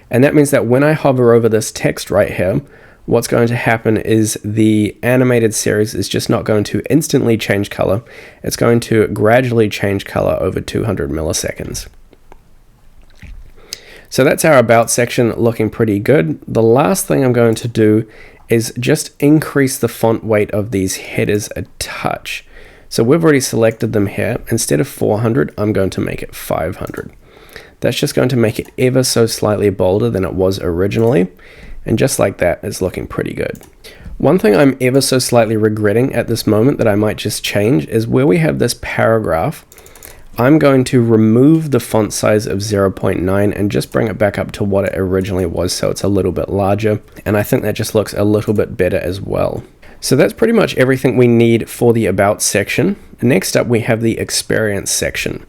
And that means that when I hover over this text right here, what's going to happen is the animated series is just not going to instantly change color. It's going to gradually change color over 200 milliseconds. So that's our about section looking pretty good. The last thing I'm going to do is just increase the font weight of these headers a touch. So we've already selected them here. Instead of 400, I'm going to make it 500. That's just going to make it ever so slightly bolder than it was originally. And just like that, it's looking pretty good. One thing I'm ever so slightly regretting at this moment that I might just change is where we have this paragraph, I'm going to remove the font size of 0.9 and just bring it back up to what it originally was, so it's a little bit larger. And I think that just looks a little bit better as well. So that's pretty much everything we need for the About section. Next up, we have the Experience section.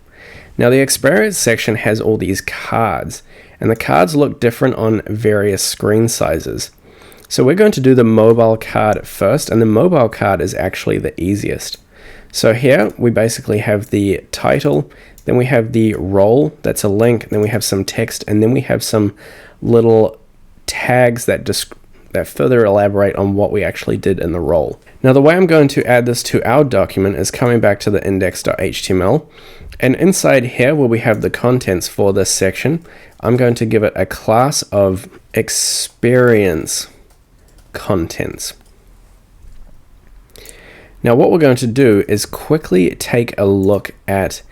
Now the Experience section has all these cards, and the cards look different on various screen sizes. So we're going to do the mobile card first, and the mobile card is actually the easiest. So here we basically have the title, then we have the role, that's a link, then we have some text, and then we have some little tags that further elaborate on what we actually did in the role. Now the way I'm going to add this to our document is coming back to the index.html, and inside here where we have the contents for this section, I'm going to give it a class of experience contents. Now what we're going to do is quickly take a look at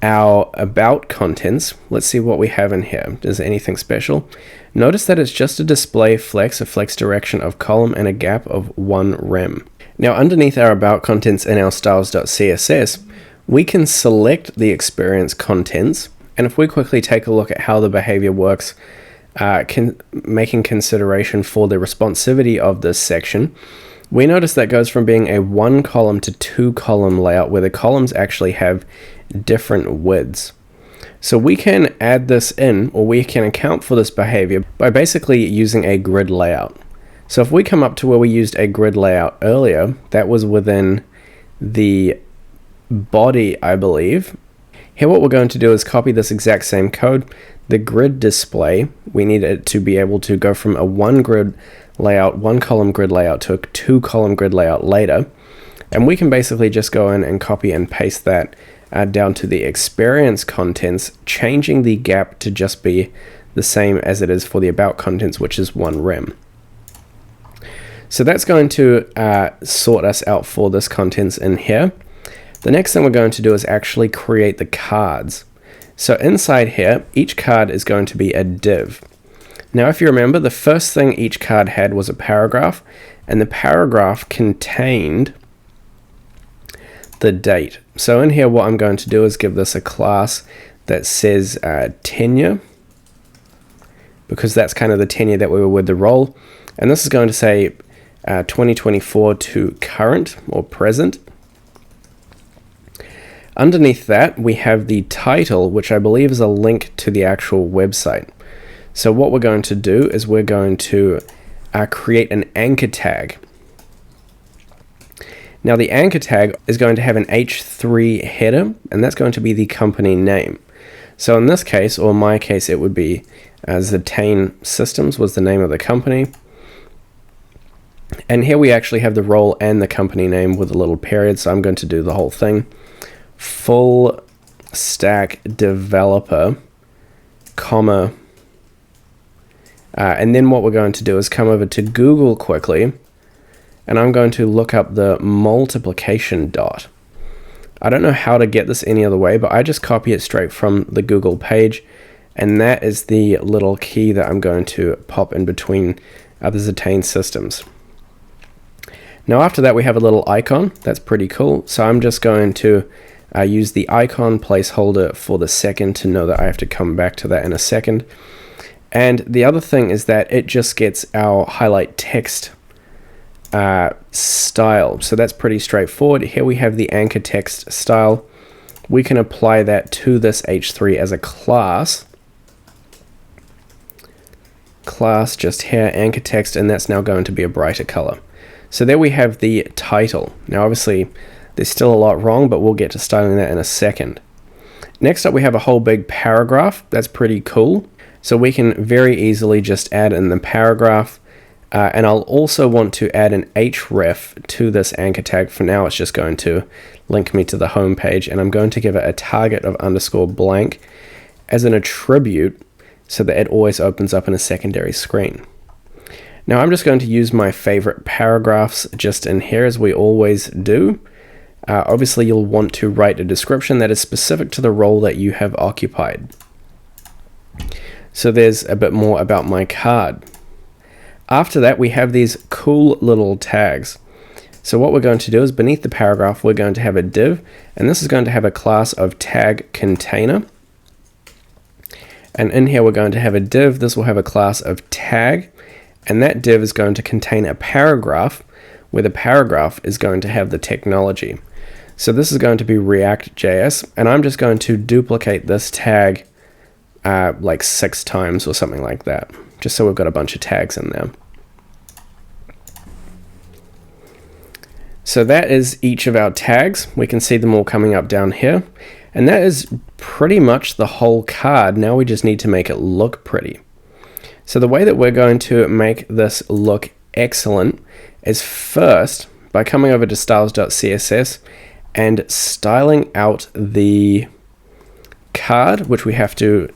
our about contents. Let's see what we have in here. Is there anything special? Notice that it's just a display flex, a flex direction of column, and a gap of 1 rem. Now underneath our about contents in our styles.css, we can select the experience contents, and if we quickly take a look at how the behavior works, making consideration for the responsivity of this section, we notice that goes from being a 1 column to 2 column layout where the columns actually have different widths. So we can add this in, or we can account for this behavior by basically using a grid layout. So if we come up to where we used a grid layout earlier, that was within the body, I believe. Here what we're going to do is copy this exact same code. The grid display, we need it to be able to go from a 1 grid layout, 1 column grid layout to a 2 column grid layout later. And we can basically just go in and copy and paste that down to the experience contents, changing the gap to just be the same as it is for the about contents, which is 1 rem. So that's going to sort us out for this contents in here. The next thing we're going to do is actually create the cards. So inside here, each card is going to be a div. Now if you remember, the first thing each card had was a paragraph, and the paragraph contained the date. So in here what I'm going to do is give this a class that says tenure, because that's kind of the tenure that we were with the role, and this is going to say 2024 to current or present. Underneath that we have the title, which I believe is a link to the actual website. So what we're going to do is we're going to create an anchor tag. Now the anchor tag is going to have an H3 header, and that's going to be the company name. So in this case, or my case, it would be Zitane Systems was the name of the company. And here we actually have the role and the company name with a little period, so I'm going to do the whole thing. Full stack developer, comma, and then what we're going to do is come over to Google quickly, and I'm going to look up the multiplication dot. I don't know how to get this any other way, but I just copy it straight from the Google page, and that is the little key that I'm going to pop in between others attain systems. Now after that we have a little icon. That's pretty cool. So I'm just going to use the icon placeholder for the second to know that I have to come back to that in a second. And the other thing is that it just gets our highlight text style. So that's pretty straightforward. Here we have the anchor text style. We can apply that to this h3 as a class. Class just here, anchor text, and that's now going to be a brighter color. So there we have the title. Now obviously there's still a lot wrong, but we'll get to styling that in a second. Next up we have a whole big paragraph. That's pretty cool. So we can very easily just add in the paragraph. And I'll also want to add an href to this anchor tag. For now it's just going to link me to the home page, and I'm going to give it a target of _blank as an attribute so that it always opens up in a secondary screen. Now I'm just going to use my favorite paragraphs just in here, as we always do. Obviously you'll want to write a description that is specific to the role that you have occupied. So there's a bit more about my card. After that we have these cool little tags. So what we're going to do is beneath the paragraph we're going to have a div, and this is going to have a class of tag container. And in here we're going to have a div. This will have a class of tag, and that div is going to contain a paragraph, where the paragraph is going to have the technology. So this is going to be React.js, and I'm just going to duplicate this tag like 6 times or something like that, just so we've got a bunch of tags in there. So that is each of our tags. We can see them all coming up down here. And that is pretty much the whole card. Now we just need to make it look pretty. So the way that we're going to make this look excellent is first by coming over to styles.css and styling out the card, which we have to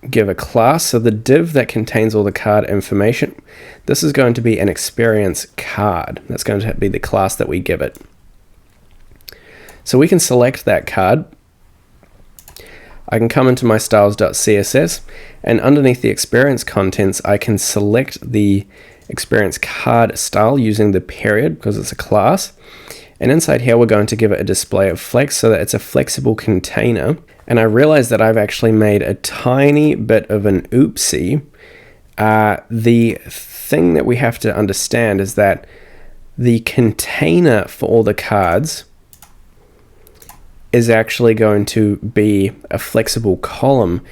give a class. So the div that contains all the card information, this is going to be an experience card. That's going to be the class that we give it. So we can select that card. I can come into my styles.css, and underneath the experience contents I can select the experience card style using the period because it's a class. And inside here we're going to give it a display of flex so that it's a flexible container. And I realize that I've actually made a tiny bit of an oopsie. The thing that we have to understand is that the container for all the cards is actually going to be a flexible column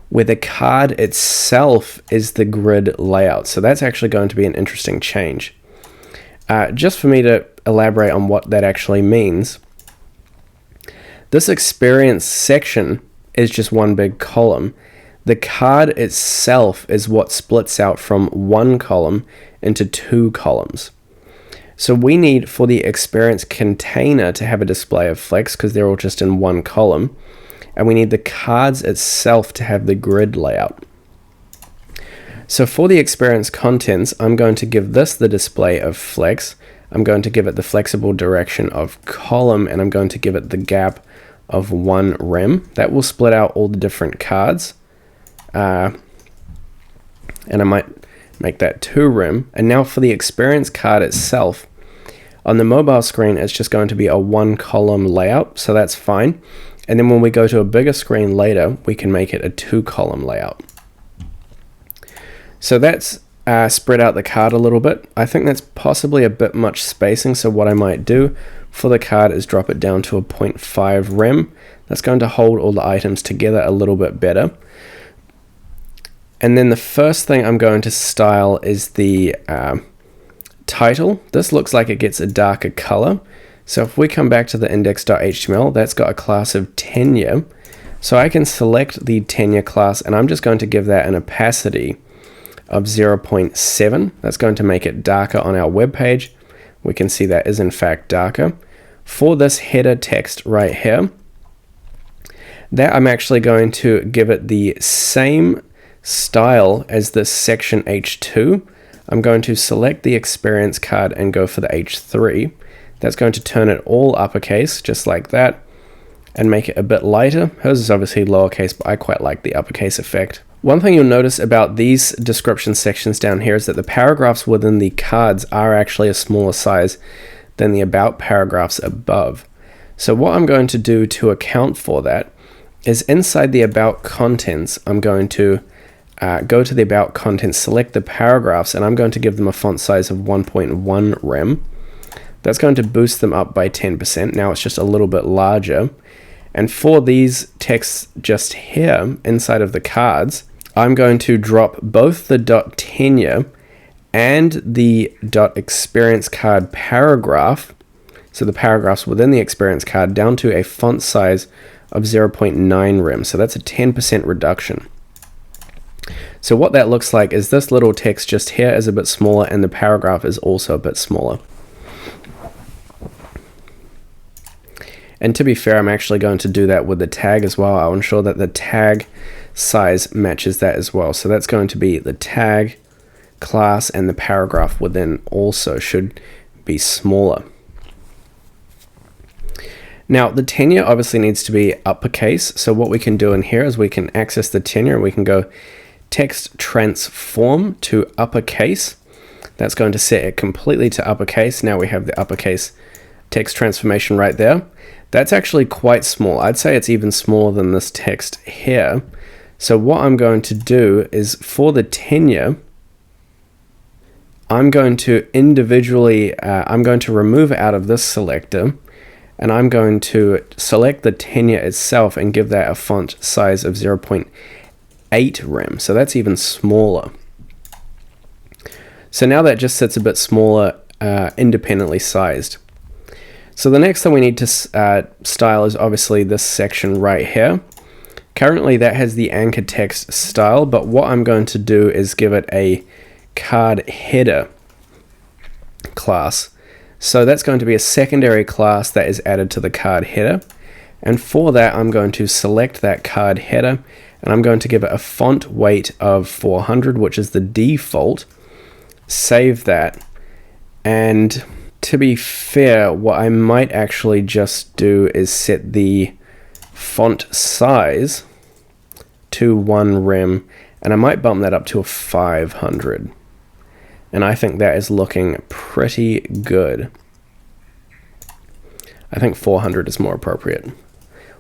where the card itself is the grid layout. So that's actually going to be an interesting change. Just for me to elaborate on what that actually means, this experience section is just one big column. The card itself is what splits out from one column into 2 columns. So we need for the experience container to have a display of flex because they're all just in one column. And we need the cards itself to have the grid layout. So for the experience contents, I'm going to give this the display of flex. I'm going to give it the flexible direction of column, and I'm going to give it the gap of 1 rem. That will split out all the different cards. And I might make that 2 rem. And now for the experience card itself, on the mobile screen it's just going to be a 1 column layout, so that's fine. And then when we go to a bigger screen later, we can make it a 2 column layout. So that's spread out the card a little bit. I think that's possibly a bit much spacing, so what I might do for the card is drop it down to a 0.5 rem. That's going to hold all the items together a little bit better. And then the first thing I'm going to style is the title. This looks like it gets a darker color. So if we come back to the index.html, that's got a class of tenure. So I can select the tenure class, and I'm just going to give that an opacity of 0.7. That's going to make it darker on our web page. We can see that is in fact darker. For this header text right here, that I'm actually going to give it the same style as this section H2. I'm going to select the experience card and go for the H3. That's going to turn it all uppercase, just like that, and make it a bit lighter. Hers is obviously lowercase, but I quite like the uppercase effect. One thing you'll notice about these description sections down here is that the paragraphs within the cards are actually a smaller size than the about paragraphs above. So what I'm going to do to account for that is inside the about contents, I'm going to go to the about contents, select the paragraphs, and I'm going to give them a font size of 1.1 rem. That's going to boost them up by 10%. Now it's just a little bit larger. And for these texts just here inside of the cards, I'm going to drop both the .tenure and the .experience card paragraph, so the paragraphs within the experience card, down to a font size of 0.9 rem. So that's a 10% reduction. So what that looks like is this little text just here is a bit smaller and the paragraph is also a bit smaller. And to be fair, I'm actually going to do that with the tag as well. I'll ensure that the tag size matches that as well. So that's going to be the tag class, and the paragraph within also should be smaller. Now the tenure obviously needs to be uppercase. So what we can do in here is we can access the tenure and we can go text transform to uppercase. That's going to set it completely to uppercase. Now we have the uppercase text transformation right there. That's actually quite small. I'd say it's even smaller than this text here. So what I'm going to do is for the tenure, I'm going to individually, I'm going to remove it out of this selector, and I'm going to select the tenure itself and give that a font size of 0.8 rem. So that's even smaller. So now that just sits a bit smaller, independently sized. So the next thing we need to style is obviously this section right here. Currently that has the anchor text style, but what I'm going to do is give it a card header class. So that's going to be a secondary class that is added to the card header. And for that, I'm going to select that card header and I'm going to give it a font weight of 400, which is the default. Save that. And to be fair, what I might actually just do is set the font size to 1 rem, and I might bump that up to a 500. And I think that is looking pretty good. I think 400 is more appropriate.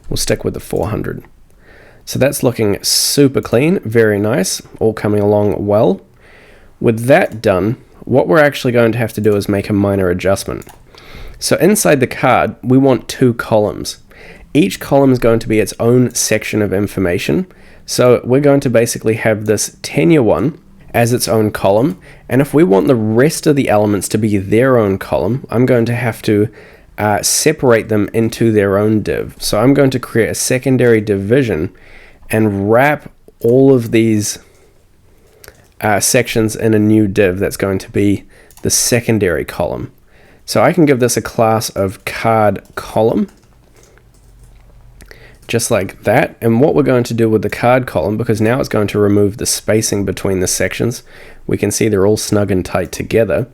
We'll stick with the 400. So that's looking super clean, very nice, all coming along well. With that done, what we're actually going to have to do is make a minor adjustment. So inside the card, we want 2 columns. Each column is going to be its own section of information. So we're going to basically have this tenure one as its own column. And if we want the rest of the elements to be their own column, I'm going to have to separate them into their own div. So I'm going to create a secondary division and wrap all of these sections in a new div that's going to be the secondary column. So I can give this a class of card column, just like that. And what we're going to do with the card column, because now it's going to remove the spacing between the sections, we can see they're all snug and tight together,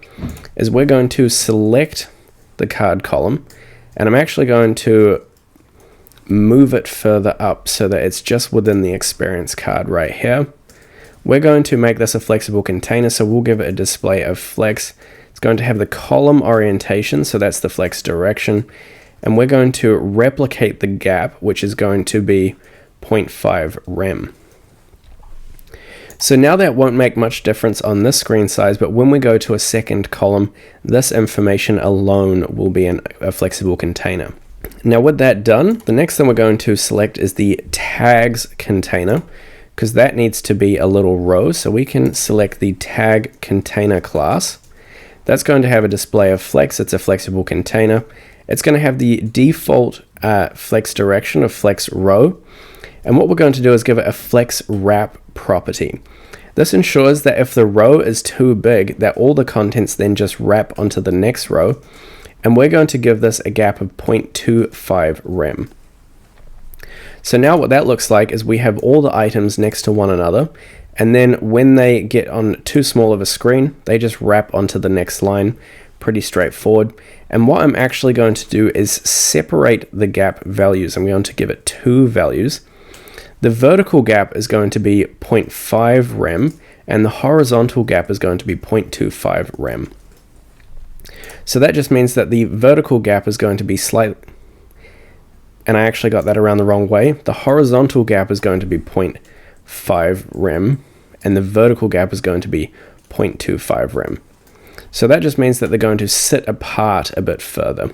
is we're going to select the card column, and I'm actually going to move it further up so that it's just within the experience card right here. We're going to make this a flexible container, so we'll give it a display of flex. It's going to have the column orientation, so that's the flex direction, and we're going to replicate the gap, which is going to be 0.5 rem. So now that won't make much difference on this screen size, but when we go to a second column, this information alone will be in a flexible container. Now with that done, the next thing we're going to select is the tags container, because that needs to be a little row. So we can select the tag container class. That's going to have a display of flex. It's a flexible container. It's going to have the default flex direction of flex row. And what we're going to do is give it a flex wrap property. This ensures that if the row is too big, that all the contents then just wrap onto the next row. And we're going to give this a gap of 0.25 rem. So now what that looks like is we have all the items next to one another, and then when they get on too small of a screen, they just wrap onto the next line. Pretty straightforward. And what I'm actually going to do is separate the gap values. I'm going to give it 2 values. the vertical gap is going to be 0.5 rem, and the horizontal gap is going to be 0.25 rem. So that just means that the vertical gap is going to be slightly, and I actually got that around the wrong way. The horizontal gap is going to be 0.5 rem, and the vertical gap is going to be 0.25 rem. So that just means that they're going to sit apart a bit further.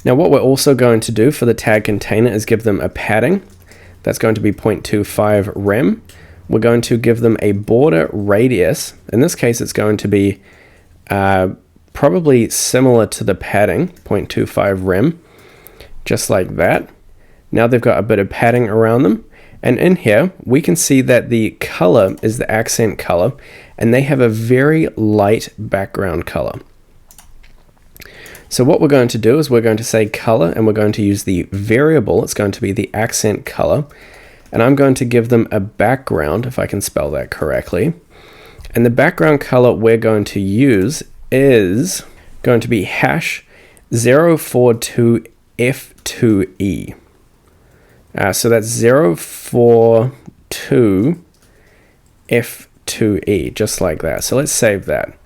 Now what we're also going to do for the tag container is give them a padding. That's going to be 0.25 rem. We're going to give them a border radius. In this case, it's going to be probably similar to the padding, 0.25 rem, just like that. Now they've got a bit of padding around them. And in here, we can see that the color is the accent color, and they have a very light background color. So what we're going to do is we're going to say color, and we're going to use the variable. It's going to be the accent color. And I'm going to give them a background, if I can spell that correctly. And the background color we're going to use is going to be hash 042F2E. So that's 042F2E, just like that. So let's save that.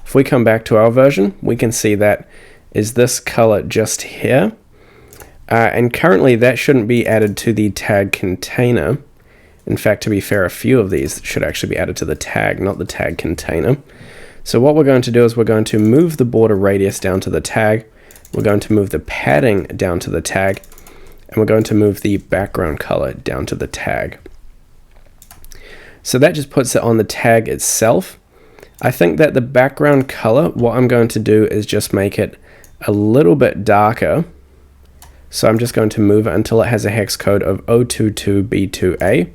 If we come back to our version, we can see that is this color just here. And currently that shouldn't be added to the tag container. In fact, to be fair, a few of these should actually be added to the tag, not the tag container. So what we're going to do is we're going to move the border radius down to the tag. We're going to move the padding down to the tag. And we're going to move the background color down to the tag. So that just puts it on the tag itself. I think that the background color, what I'm going to do is just make it a little bit darker. So I'm just going to move it until it has a hex code of 022B2A.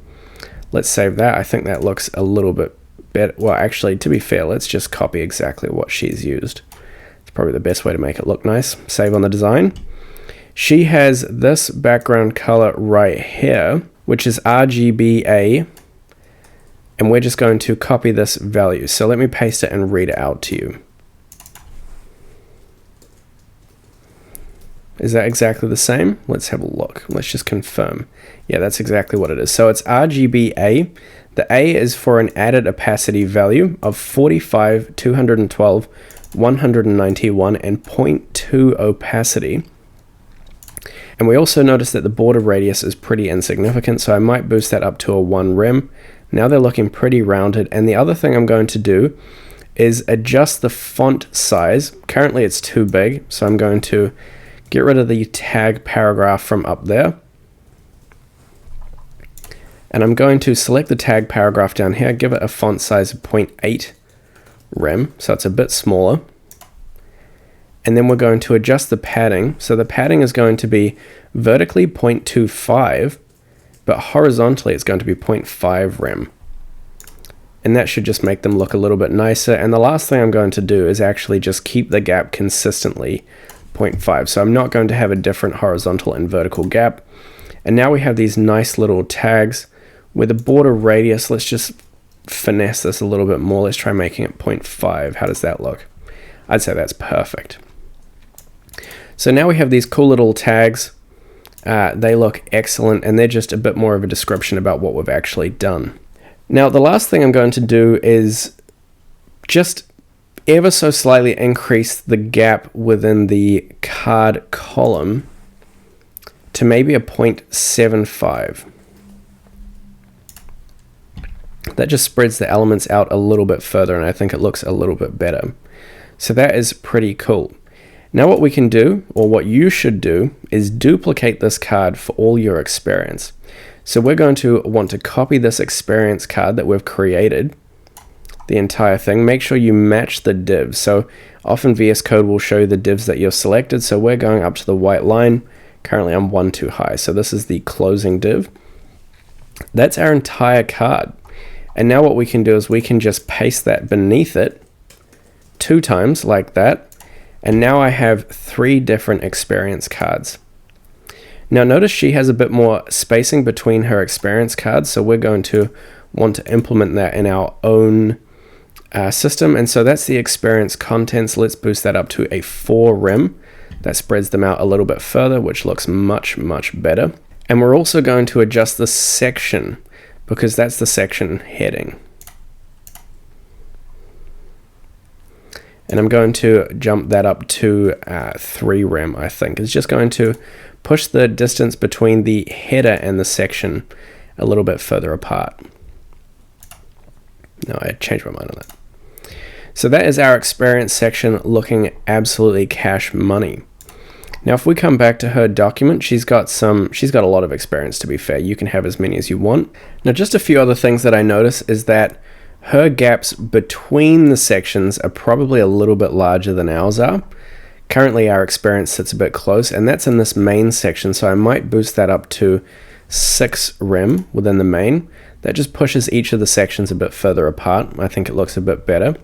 Let's save that. I think that looks a little bit better. Well, actually, to be fair, let's just copy exactly what she's used. It's probably the best way to make it look nice. Save on the design. She has this background color right here, which is RGBA, and we're just going to copy this value. So let me paste it and read it out to you. Is that exactly the same? Let's have a look. Let's just confirm. Yeah, that's exactly what it is. So it's RGBA. The A is for an added opacity value of 45, 212, 191, and 0.2 opacity. And we also notice that the border radius is pretty insignificant, so I might boost that up to a 1 rem. Now they're looking pretty rounded. And the other thing I'm going to do is adjust the font size. Currently it's too big, so I'm going to get rid of the tag paragraph from up there. And I'm going to select the tag paragraph down here, give it a font size of 0.8 rem, so it's a bit smaller. And then we're going to adjust the padding. So the padding is going to be vertically 0.25, but horizontally it's going to be 0.5 rem. And that should just make them look a little bit nicer. And the last thing I'm going to do is actually just keep the gap consistently 0.5. So I'm not going to have a different horizontal and vertical gap. And now we have these nice little tags with a border radius. Let's just finesse this a little bit more. Let's try making it 0.5. How does that look? I'd say that's perfect. So now we have these cool little tags. They look excellent, and they're just a bit more of a description about what we've actually done. Now, the last thing I'm going to do is just ever so slightly increase the gap within the card column to maybe a 0.75. That just spreads the elements out a little bit further, and I think it looks a little bit better. So that is pretty cool. Now what we can do, or what you should do, is duplicate this card for all your experience. So we're going to want to copy this experience card that we've created, the entire thing. Make sure you match the divs. So often VS Code will show you the divs that you've selected. So we're going up to the white line. Currently I'm one too high. So this is the closing div. That's our entire card. And now what we can do is we can just paste that beneath it 2 times like that. And now I have 3 different experience cards. Now notice she has a bit more spacing between her experience cards, so we're going to want to implement that in our own system. And so that's the experience contents. Let's boost that up to a 4 rem. That spreads them out a little bit further, which looks much, much better. And we're also going to adjust the section because that's the section heading. And I'm going to jump that up to 3 rem, I think. It's just going to push the distance between the header and the section a little bit further apart. No, I changed my mind on that. So that is our experience section looking absolutely cash money. Now, if we come back to her document, she's got a lot of experience, to be fair. You can have as many as you want. Now, just a few other things that I notice is that her gaps between the sections are probably a little bit larger than ours are. Currently, our experience sits a bit close, and that's in this main section, so I might boost that up to 6 rem within the main. That just pushes each of the sections a bit further apart. I think it looks a bit better.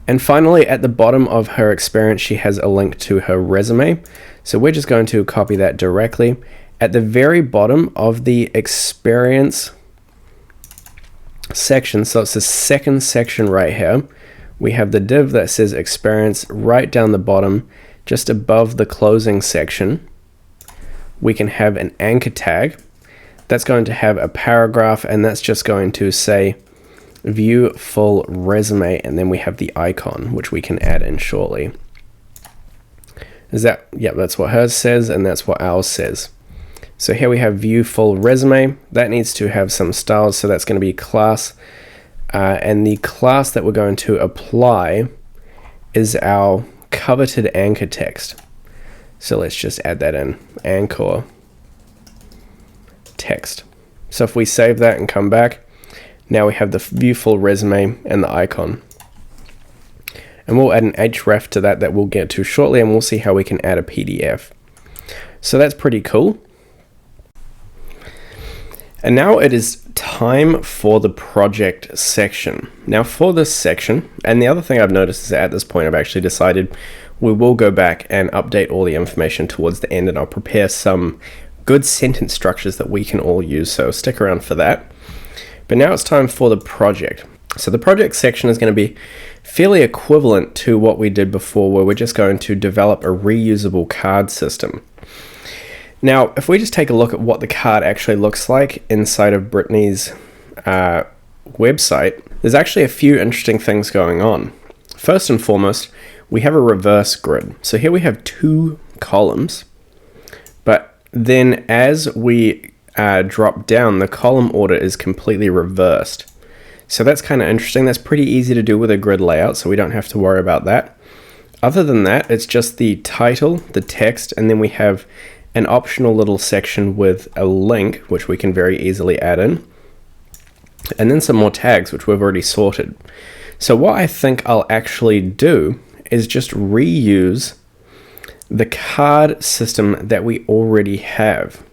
And finally, at the bottom of her experience, she has a link to her resume. So we're just going to copy that directly. At the very bottom of the experience section, so it's the second section right here, we have the div that says experience right down the bottom, just above the closing section. We can have an anchor tag. That's going to have a paragraph, and that's just going to say view full resume, and then we have the icon which we can add in shortly. That's what hers says, and that's what ours says. So here we have view full resume. That needs to have some styles, so that's going to be class, and the class that we're going to apply is our coveted anchor text. So let's just add that in, anchor text. So if we save that and come back, now we have the view full resume and the icon. And we'll add an href to that we'll get to shortly, and we'll see how we can add a PDF. So that's pretty cool. And now it is time for the project section. Now for this section, and the other thing I've noticed is that at this point I've actually decided we will go back and update all the information towards the end, and I'll prepare some good sentence structures that we can all use, so stick around for that. But now it's time for the project. So the project section is going to be fairly equivalent to what we did before, where we're just going to develop a reusable card system. Now, if we just take a look at what the card actually looks like inside of Brittany's website, there's actually a few interesting things going on. First and foremost, we have a reverse grid. So here we have 2 columns, but then as we drop down, the column order is completely reversed. So that's kind of interesting. That's pretty easy to do with a grid layout, so we don't have to worry about that. Other than that, it's just the title, the text, and then we have an optional little section with a link, which we can very easily add in, and then some more tags, which we've already sorted. So what I think I'll actually do is just reuse the card system that we already have.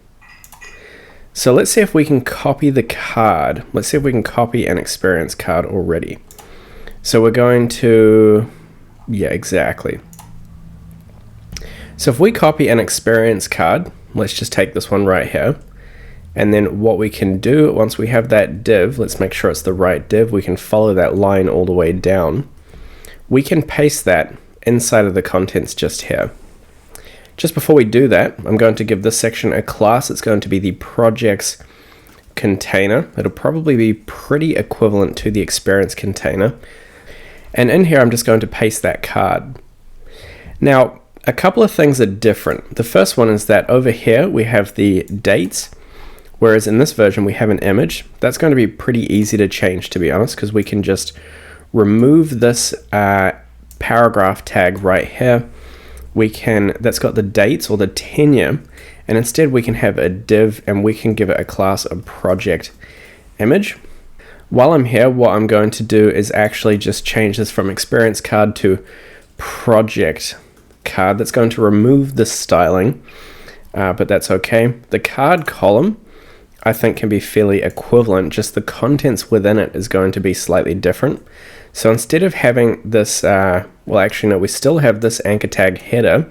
So let's see if we can copy the card. Let's see if we can copy an experience card already. So we're going to, yeah, exactly. So if we copy an experience card, let's just take this one right here. And then what we can do, once we have that div, let's make sure it's the right div, we can follow that line all the way down. We can paste that inside of the contents just here. Just before we do that, I'm going to give this section a class. It's going to be the projects container. It'll probably be pretty equivalent to the experience container. And in here, I'm just going to paste that card. Now, a couple of things are different. The first one is that over here, we have the dates, whereas in this version, we have an image. That's going to be pretty easy to change, to be honest, because we can just remove this paragraph tag right here. That's got the dates or the tenure, and instead we can have a div and we can give it a class of project image. While I'm here, what I'm going to do is actually just change this from experience card to project card. That's going to remove the styling, but that's okay. The card column, I think, can be fairly equivalent, just the contents within it is going to be slightly different. So instead of having this, well actually no, we still have this anchor tag header,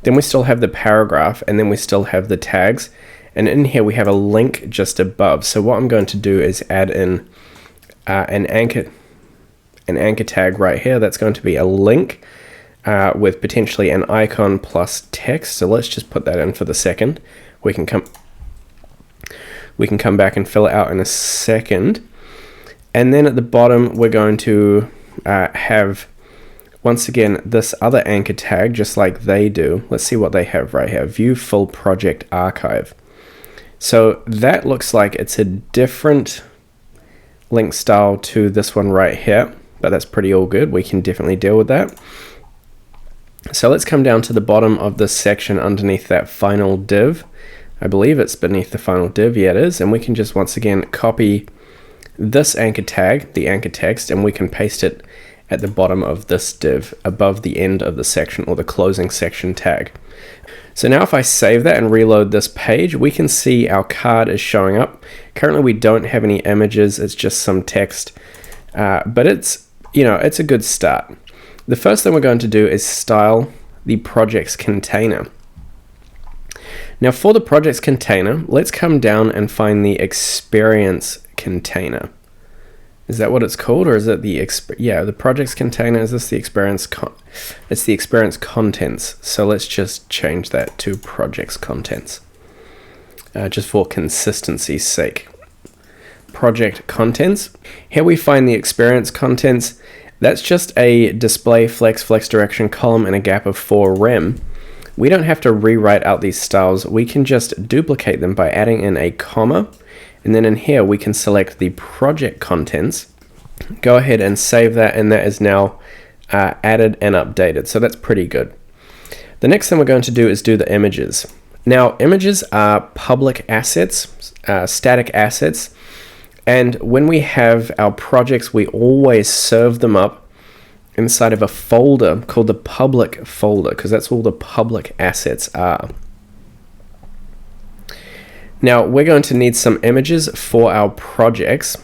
then we still have the paragraph, and then we still have the tags, and in here we have a link just above. So what I'm going to do is add in an anchor tag right here. That's going to be a link with potentially an icon plus text. So let's just put that in for the second. We can come back and fill it out in a second. And then at the bottom, we're going to have, once again, this other anchor tag, just like they do. Let's see what they have right here. View full project archive. So that looks like it's a different link style to this one right here, but that's pretty all good. We can definitely deal with that. So let's come down to the bottom of this section underneath that final div. I believe it's beneath the final div. Yeah, it is. And we can just once again copy this anchor tag, the anchor text, and we can paste it at the bottom of this div above the end of the section or the closing section tag. So now if I save that and reload this page, we can see our card is showing up. Currently we don't have any images, it's just some text, but it's a good start. The first thing we're going to do is style the project's container. Now for the project's container, let's come down and find the experience container. Is that what it's called, or is it the the project's container? Is this the experience? It's the experience contents. So let's just change that to project's contents, just for consistency's sake. Project contents. Here we find the experience contents. That's just a display flex direction column and a gap of 4 rem. We don't have to rewrite out these styles. We can just duplicate them by adding in a comma. And then in here, we can select the project contents, go ahead and save that, and that is now added and updated. So that's pretty good. The next thing we're going to do is do the images. Now, images are public assets, static assets. And when we have our projects, we always serve them up inside of a folder called the public folder, because that's all the public assets are. Now we're going to need some images for our projects,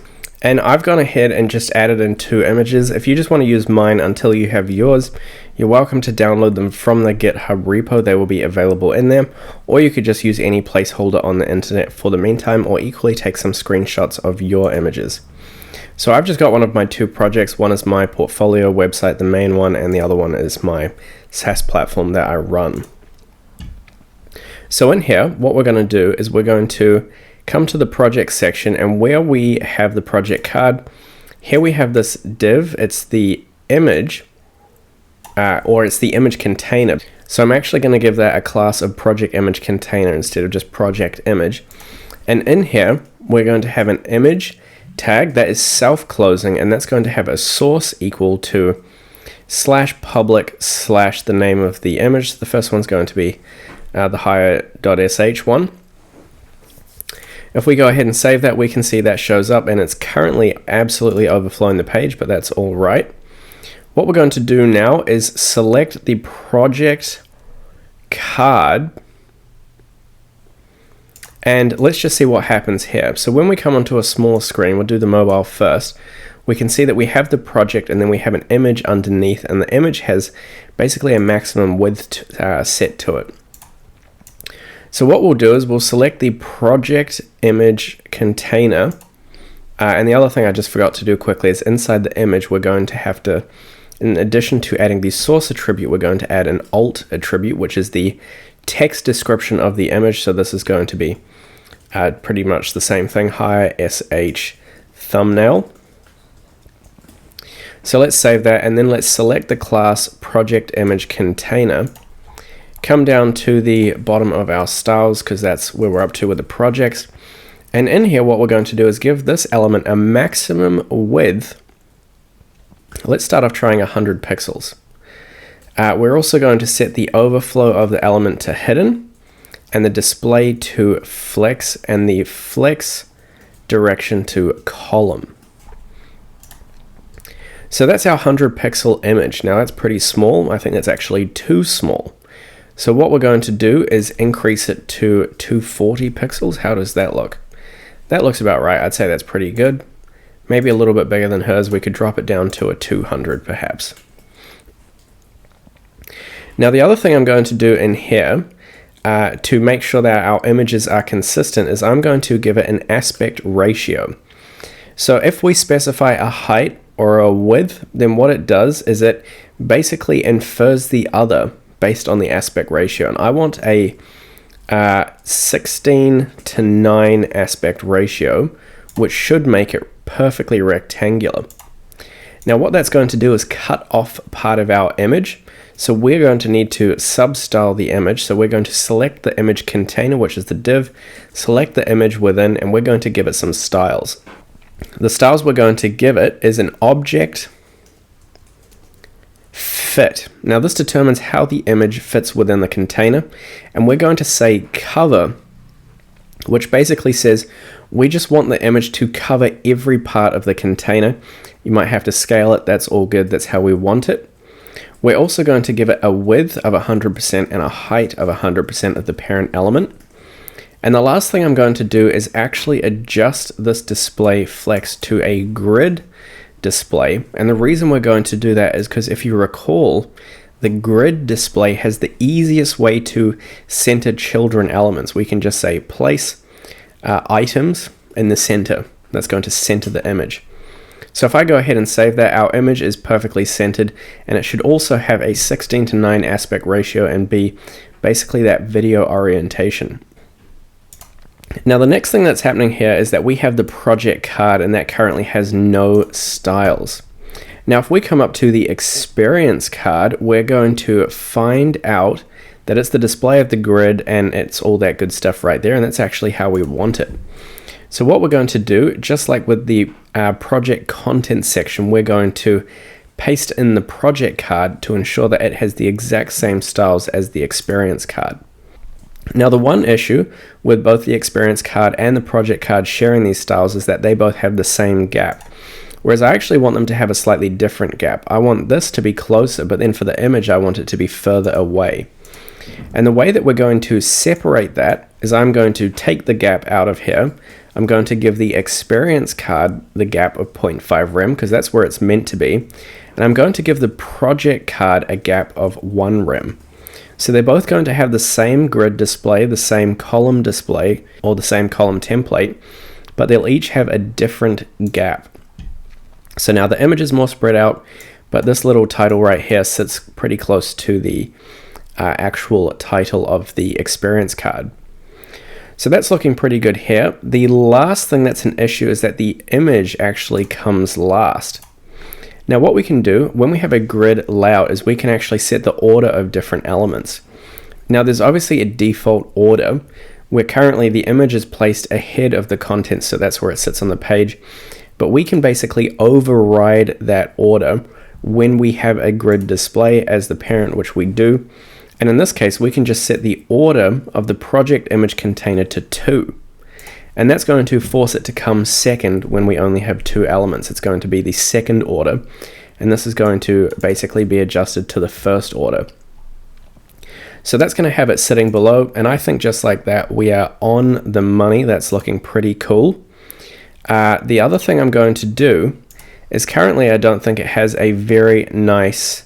and I've gone ahead and just added in 2 images. If you just want to use mine until you have yours, you're welcome to download them from the GitHub repo. They will be available in there, or you could just use any placeholder on the internet for the meantime, or equally take some screenshots of your images. So I've just got one of my 2 projects. One is my portfolio website, the main one, and the other one is my SaaS platform that I run. So in here, what we're going to do is we're going to come to the project section, and where we have the project card, here we have this div. It's the image, or it's the image container. So I'm actually going to give that a class of project image container instead of just project image. And in here, we're going to have an image tag that is self-closing, and that's going to have a source equal to /public/ the name of the image. The first one's going to be the hire.sh one. If we go ahead and save that, we can see that shows up, and it's currently absolutely overflowing the page, but that's all right. What we're going to do now is select the project card, and let's just see what happens here. So when we come onto a smaller screen, we'll do the mobile first. We can see that we have the project, and then we have an image underneath, and the image has basically a maximum width set to it. So what we'll do is we'll select the project image container, and the other thing I just forgot to do quickly is inside the image we're going to have to, in addition to adding the source attribute, we're going to add an alt attribute, which is the text description of the image. So this is going to be pretty much the same thing, hire sh thumbnail. So let's save that, and then let's select the class project image container. Come down to the bottom of our styles, because that's where we're up to with the projects. And in here, what we're going to do is give this element a maximum width. Let's start off trying 100 pixels. We're also going to set the overflow of the element to hidden, and the display to flex, and the flex direction to column. So that's our 100 pixel image. Now that's pretty small. I think that's actually too small. So what we're going to do is increase it to 240 pixels. How does that look? That looks about right. I'd say that's pretty good. Maybe a little bit bigger than hers. We could drop it down to a 200 perhaps. Now the other thing I'm going to do in here to make sure that our images are consistent is I'm going to give it an aspect ratio. So if we specify a height or a width, then what it does is it basically infers the other based on the aspect ratio. And I want a 16:9 aspect ratio, which should make it perfectly rectangular. Now what that's going to do is cut off part of our image. So we're going to need to substyle the image. So we're going to select the image container, which is the div, select the image within, and we're going to give it some styles. The styles we're going to give it is an object fit. Now this determines how the image fits within the container, and we're going to say cover, which basically says we just want the image to cover every part of the container. You might have to scale it, that's all good, that's how we want it. We're also going to give it a width of 100% and a height of 100% of the parent element. And the last thing I'm going to do is actually adjust this display flex to a grid display. And the reason we're going to do that is because if you recall, the grid display has the easiest way to center children elements. We can just say place items in the center. That's going to center the image. So if I go ahead and save that, our image is perfectly centered, and it should also have a 16:9 aspect ratio and be basically that video orientation. Now the next thing that's happening here is that we have the project card, and that currently has no styles. Now if we come up to the experience card, we're going to find out that it's the display of the grid and it's all that good stuff right there, and that's actually how we want it. So what we're going to do, just like with the project content section, we're going to paste in the project card to ensure that it has the exact same styles as the experience card. Now the one issue with both the experience card and the project card sharing these styles is that they both have the same gap. Whereas I actually want them to have a slightly different gap. I want this to be closer, but then for the image I want it to be further away. And the way that we're going to separate that is I'm going to take the gap out of here. I'm going to give the experience card the gap of 0.5 rem because that's where it's meant to be. And I'm going to give the project card a gap of 1 rem. So they're both going to have the same grid display, the same column display, or the same column template, but they'll each have a different gap. So now the image is more spread out, but this little title right here sits pretty close to the actual title of the experience card. So that's looking pretty good here. The last thing that's an issue is that the image actually comes last. Now what we can do when we have a grid layout is we can actually set the order of different elements. Now there's obviously a default order where currently the image is placed ahead of the content, so that's where it sits on the page. But we can basically override that order when we have a grid display as the parent, which we do. And in this case, we can just set the order of the project image container to 2. And that's going to force it to come second when we only have 2 elements. It's going to be the second order. And this is going to basically be adjusted to the first order. So that's going to have it sitting below. And I think just like that, we are on the money. That's looking pretty cool. The other thing I'm going to do is currently I don't think it has a very nice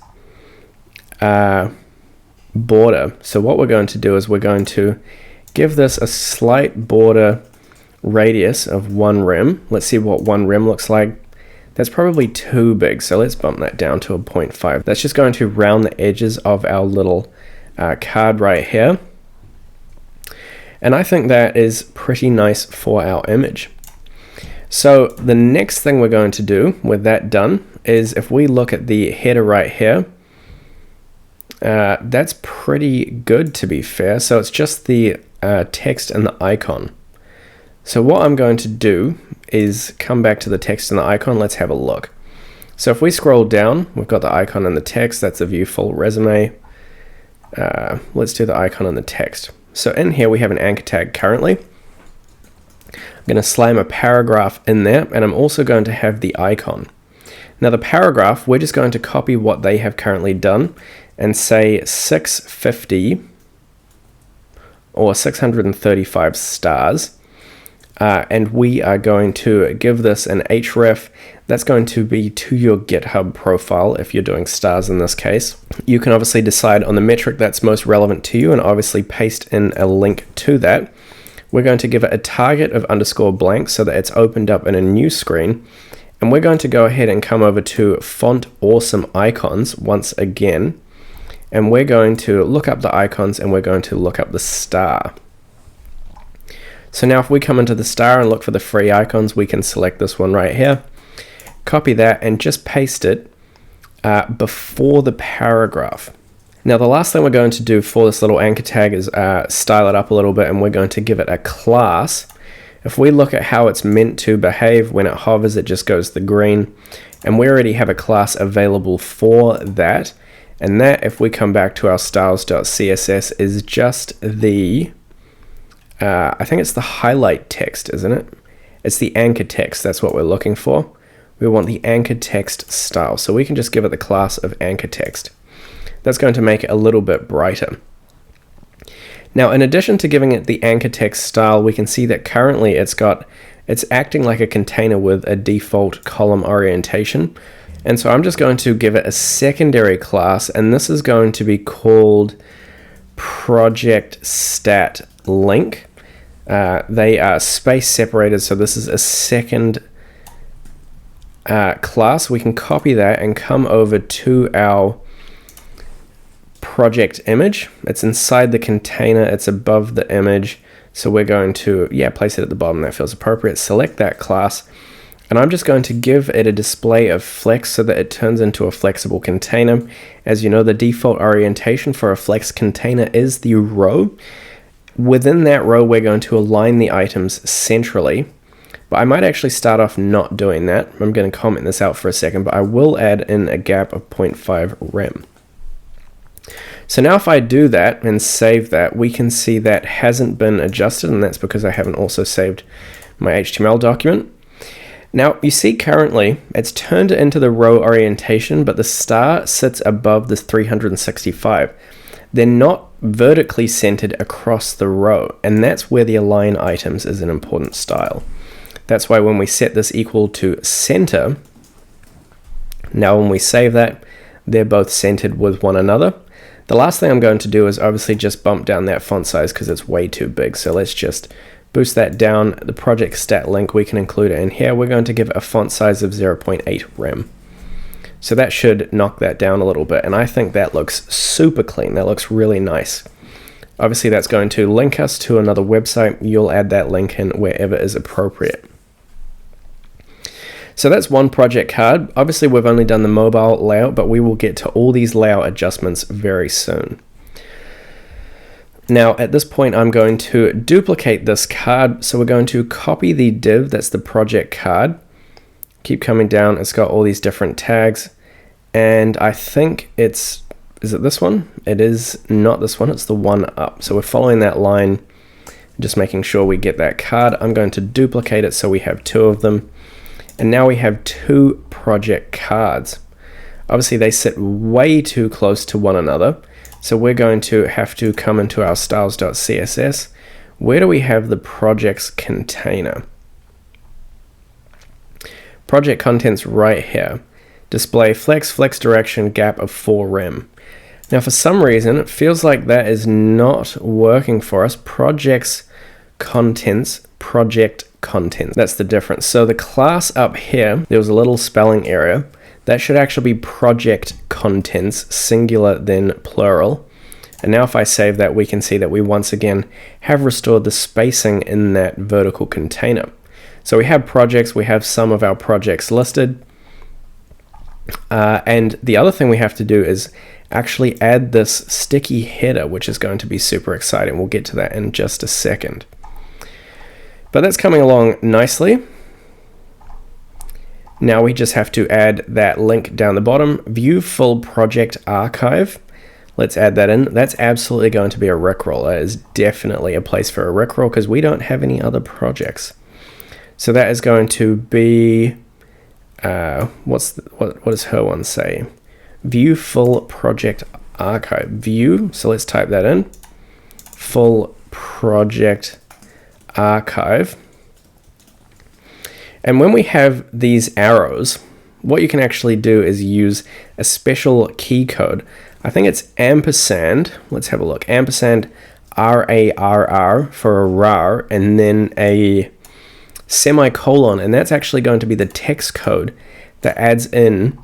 border. So what we're going to do is we're going to give this a slight border radius of 1 rem. Let's see what 1 rem looks like. That's probably too big, so let's bump that down to a 0.5. That's just going to round the edges of our little card right here. And I think that is pretty nice for our image. So the next thing we're going to do with that done is if we look at the header right here, that's pretty good to be fair. So it's just the text and the icon. So what I'm going to do is come back to the text and the icon. Let's have a look. So if we scroll down, we've got the icon and the text. That's a view full resume. Let's do the icon and the text. So in here we have an anchor tag currently. I'm going to slam a paragraph in there, and I'm also going to have the icon. Now the paragraph, we're just going to copy what they have currently done and say 650 or 635 stars. And we are going to give this an href. That's going to be to your GitHub profile if you're doing stars in this case. You can obviously decide on the metric that's most relevant to you and obviously paste in a link to that. We're going to give it a target of _blank so that it's opened up in a new screen. And we're going to go ahead and come over to Font Awesome Icons once again. And we're going to look up the icons and we're going to look up the star. So now if we come into the star and look for the free icons, we can select this one right here, copy that, and just paste it before the paragraph. Now the last thing we're going to do for this little anchor tag is style it up a little bit, and we're going to give it a class. If we look at how it's meant to behave, when it hovers it just goes the green, and we already have a class available for that. And that, if we come back to our styles.css, is just the I think it's the highlight text, isn't it? It's the anchor text, that's what we're looking for. We want the anchor text style, so we can just give it the class of anchor text. That's going to make it a little bit brighter. Now, in addition to giving it the anchor text style, we can see that currently it's acting like a container with a default column orientation. And so I'm just going to give it a secondary class, and this is going to be called project stat link. They are space separated, so this is a second class. We can copy that and come over to our project image. It's inside the container, it's above the image, so we're going to place it at the bottom. That feels appropriate. Select that class, and I'm just going to give it a display of flex so that it turns into a flexible container. As you know, the default orientation for a flex container is the row. Within that row, we're going to align the items centrally, but I might actually start off not doing that. I'm going to comment this out for a second, but I will add in a gap of 0.5 rem. So now if I do that and save that, we can see that hasn't been adjusted, and that's because I haven't also saved my HTML document. Now you see currently it's turned it into the row orientation, but the star sits above this 365. They're not vertically centered across the row, and that's where the align items is an important style. That's why when we set this equal to center, now when we save that, they're both centered with one another. The last thing I'm going to do is obviously just bump down that font size because it's way too big. So let's just boost that down. The project stat link, we can include it in here. We're going to give it a font size of 0.8 rem. So that should knock that down a little bit. And I think that looks super clean. That looks really nice. Obviously that's going to link us to another website. You'll add that link in wherever is appropriate. So that's one project card. Obviously we've only done the mobile layout, but we will get to all these layout adjustments very soon. Now at this point I'm going to duplicate this card. So we're going to copy the div, that's the project card. Keep coming down, it's got all these different tags. And I think is it this one? It is not this one, it's the one up. So we're following that line, just making sure we get that card. I'm going to duplicate it so we have two of them. And now we have two project cards. Obviously they sit way too close to one another. So we're going to have to come into our styles.css. Where do we have the projects container? Project contents right here. Display flex direction gap of 4 rem. Now for some reason it feels like that is not working for us. Projects contents, project content. That's the difference. So the class up here, there was a little spelling error. That should actually be project contents, singular then plural. And now if I save that, we can see that we once again have restored the spacing in that vertical container. So we have projects, we have some of our projects listed. And the other thing we have to do is actually add this sticky header, which is going to be super exciting. We'll get to that in just a second. But that's coming along nicely. Now we just have to add that link down the bottom, view full project archive. Let's add that in. That's absolutely going to be a rickroll. That is definitely a place for a rickroll because we don't have any other projects. So that is going to be, what does her one say? View full project archive. View, so let's type that in. Full project archive. And when we have these arrows, what you can actually do is use a special key code. I think it's ampersand. Let's have a look. Ampersand RARR for a rar, and then a semicolon, and that's actually going to be the text code that adds in,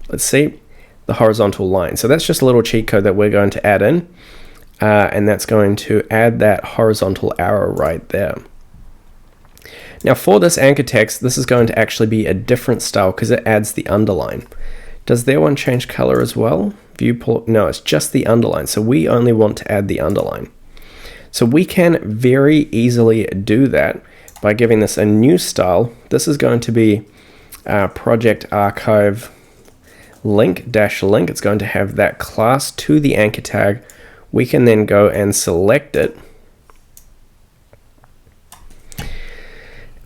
let's see, the horizontal line. So that's just a little cheat code that we're going to add in, and that's going to add that horizontal arrow right there. Now for this anchor text, this is going to actually be a different style because it adds the underline. Does their one change color as well? Viewport, no, it's just the underline. So we only want to add the underline. So we can very easily do that by giving this a new style. This is going to be project archive link dash link. It's going to have that class to the anchor tag. We can then go and select it.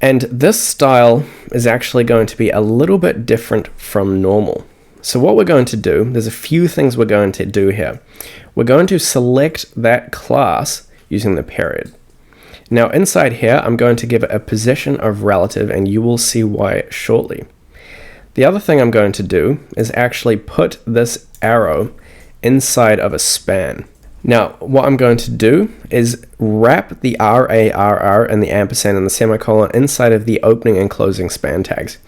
And this style is actually going to be a little bit different from normal. So what we're going to do, there's a few things we're going to do here. We're going to select that class using the period. Now inside here, I'm going to give it a position of relative, and you will see why shortly. The other thing I'm going to do is actually put this arrow inside of a span. Now, what I'm going to do is wrap the RARR and the ampersand and the semicolon inside of the opening and closing span tags.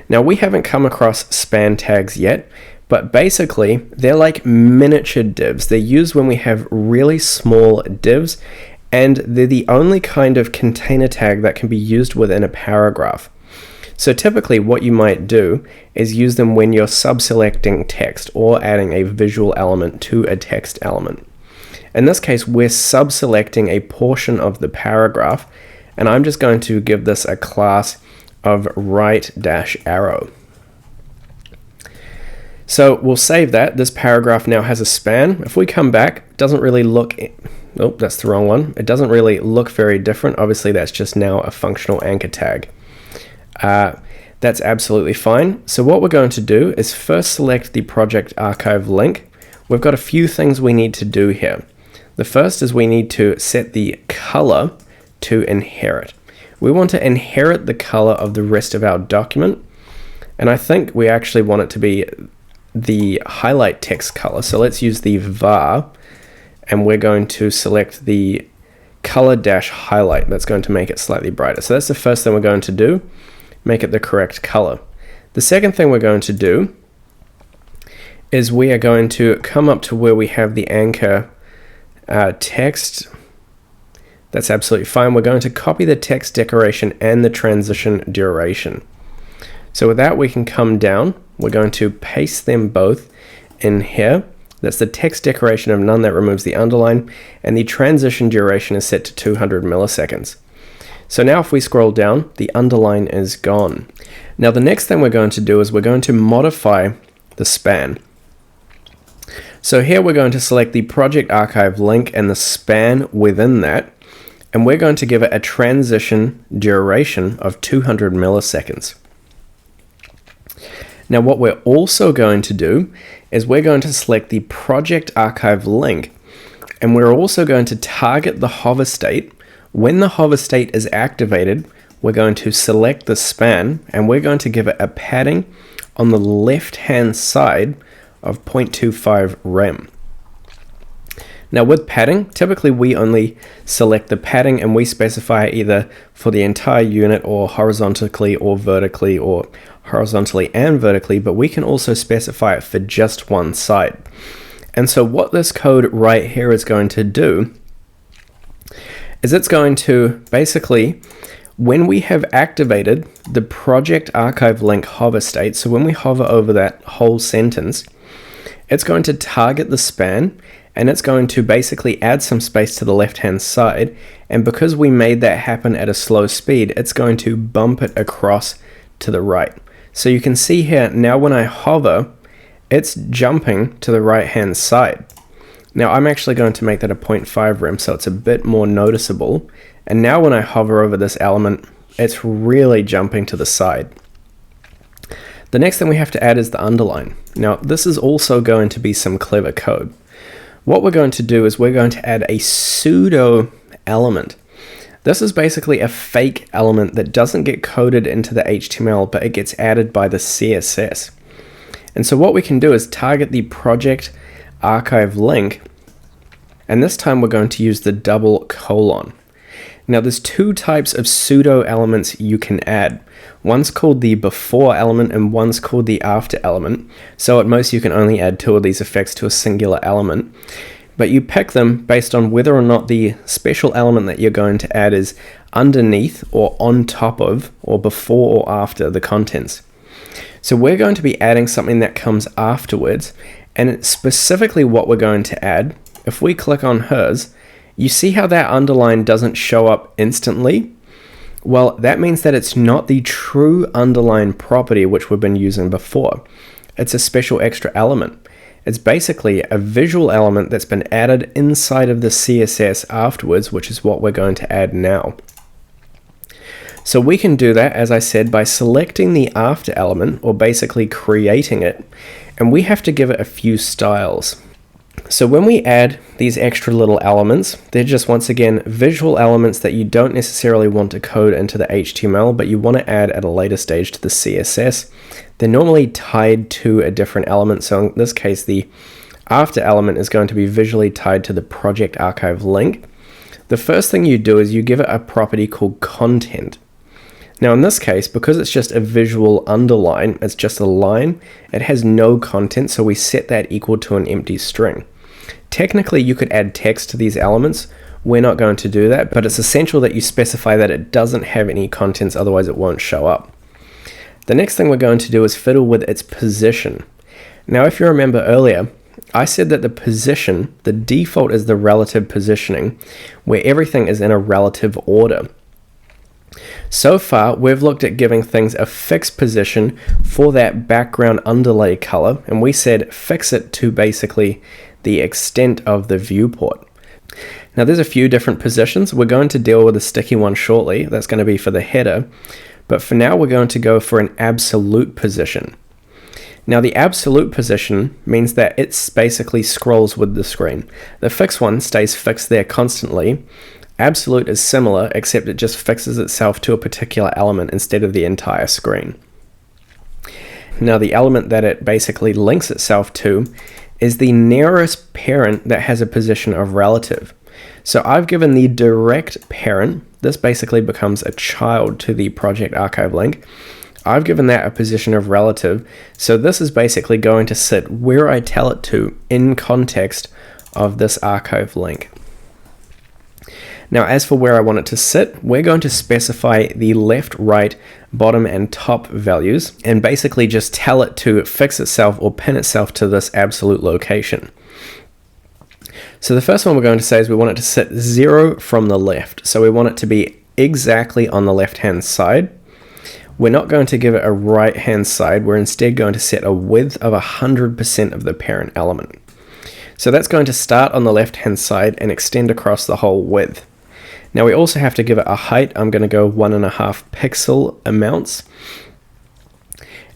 Now, we haven't come across span tags yet, but basically, they're like miniature divs. They're used when we have really small divs, and they're the only kind of container tag that can be used within a paragraph. So typically what you might do is use them when you're subselecting text or adding a visual element to a text element. In this case, we're subselecting a portion of the paragraph, and I'm just going to give this a class of right-arrow. So we'll save that. This paragraph now has a span. If we come back, it doesn't really look, oh, that's the wrong one. It doesn't really look very different. Obviously, that's just now a functional anchor tag. That's absolutely fine. So what we're going to do is first select the project archive link. We've got a few things we need to do here. The first is we need to set the color to inherit. We want to inherit the color of the rest of our document, and I think we actually want it to be the highlight text color. So let's use the var, and we're going to select the color dash highlight. That's going to make it slightly brighter. So that's the first thing we're going to do, make it the correct color. The second thing we're going to do is we are going to come up to where we have the anchor text. That's absolutely fine. We're going to copy the text decoration and the transition duration. So with that, we can come down. We're going to paste them both in here. That's the text decoration of none, that removes the underline, and the transition duration is set to 200 milliseconds. So now if we scroll down, the underline is gone. Now the next thing we're going to do is we're going to modify the span. So here we're going to select the project archive link and the span within that, and we're going to give it a transition duration of 200 milliseconds. Now what we're also going to do is we're going to select the project archive link, and we're also going to target the hover state. When the hover state is activated, we're going to select the span, and we're going to give it a padding on the left hand side of 0.25 rem. Now with padding, typically we only select the padding and we specify either for the entire unit or horizontally or vertically, or horizontally and vertically, but we can also specify it for just one side. And so what this code right here is going to do is it's going to basically, when we have activated the project archive link hover state, so when we hover over that whole sentence, it's going to target the span, and it's going to basically add some space to the left hand side, and because we made that happen at a slow speed, it's going to bump it across to the right. So you can see here now when I hover, it's jumping to the right hand side. Now I'm actually going to make that a 0.5 rem so it's a bit more noticeable, and now when I hover over this element, it's really jumping to the side. The next thing we have to add is the underline. Now this is also going to be some clever code. What we're going to do is we're going to add a pseudo element. This is basically a fake element that doesn't get coded into the HTML, but it gets added by the CSS. And so what we can do is target the project archive link, and this time we're going to use the double colon. Now there's two types of pseudo elements you can add. One's called the before element and one's called the after element. So at most you can only add two of these effects to a singular element. but you pick them based on whether or not the special element that you're going to add is underneath or on top of or before or after the contents. So we're going to be adding something that comes afterwards, and it's specifically what we're going to add. If we click on hers, you see how that underline doesn't show up instantly? Well, that means that it's not the true underline property which we've been using before. It's a special extra element. It's basically a visual element that's been added inside of the CSS afterwards, which is what we're going to add now. So we can do that, as I said, by selecting the after element, or basically creating it, and we have to give it a few styles. So when we add these extra little elements, they're just, once again, visual elements that you don't necessarily want to code into the HTML, but you want to add at a later stage to the CSS. They're normally tied to a different element, so in this case, the after element is going to be visually tied to the project archive link. The first thing you do is you give it a property called content. Now in this case, because it's just a visual underline, it's just a line, it has no content, so we set that equal to an empty string. Technically, you could add text to these elements. We're not going to do that, but it's essential that you specify that it doesn't have any contents, otherwise it won't show up. The next thing we're going to do is fiddle with its position. Now, if you remember earlier, I said that the position, the default is the relative positioning, where everything is in a relative order. So far, we've looked at giving things a fixed position for that background underlay color, and we said fix it to basically the extent of the viewport. Now there's a few different positions. We're going to deal with a sticky one shortly. That's going to be for the header, but for now we're going to go for an absolute position. Now the absolute position means that it basically scrolls with the screen. The fixed one stays fixed there constantly. Absolute is similar, except it just fixes itself to a particular element instead of the entire screen. Now the element that it basically links itself to is the nearest parent that has a position of relative. So I've given the direct parent, this basically becomes a child to the project archive link. I've given that a position of relative, so this is basically going to sit where I tell it to in context of this archive link. Now, as for where I want it to sit, we're going to specify the left, right, bottom, and top values, and basically just tell it to fix itself or pin itself to this absolute location. So the first one we're going to say is we want it to sit 0 from the left. So we want it to be exactly on the left-hand side. We're not going to give it a right-hand side. We're instead going to set a width of 100% of the parent element. So that's going to start on the left-hand side and extend across the whole width. Now we also have to give it a height. I'm going to go 1.5 pixel amounts.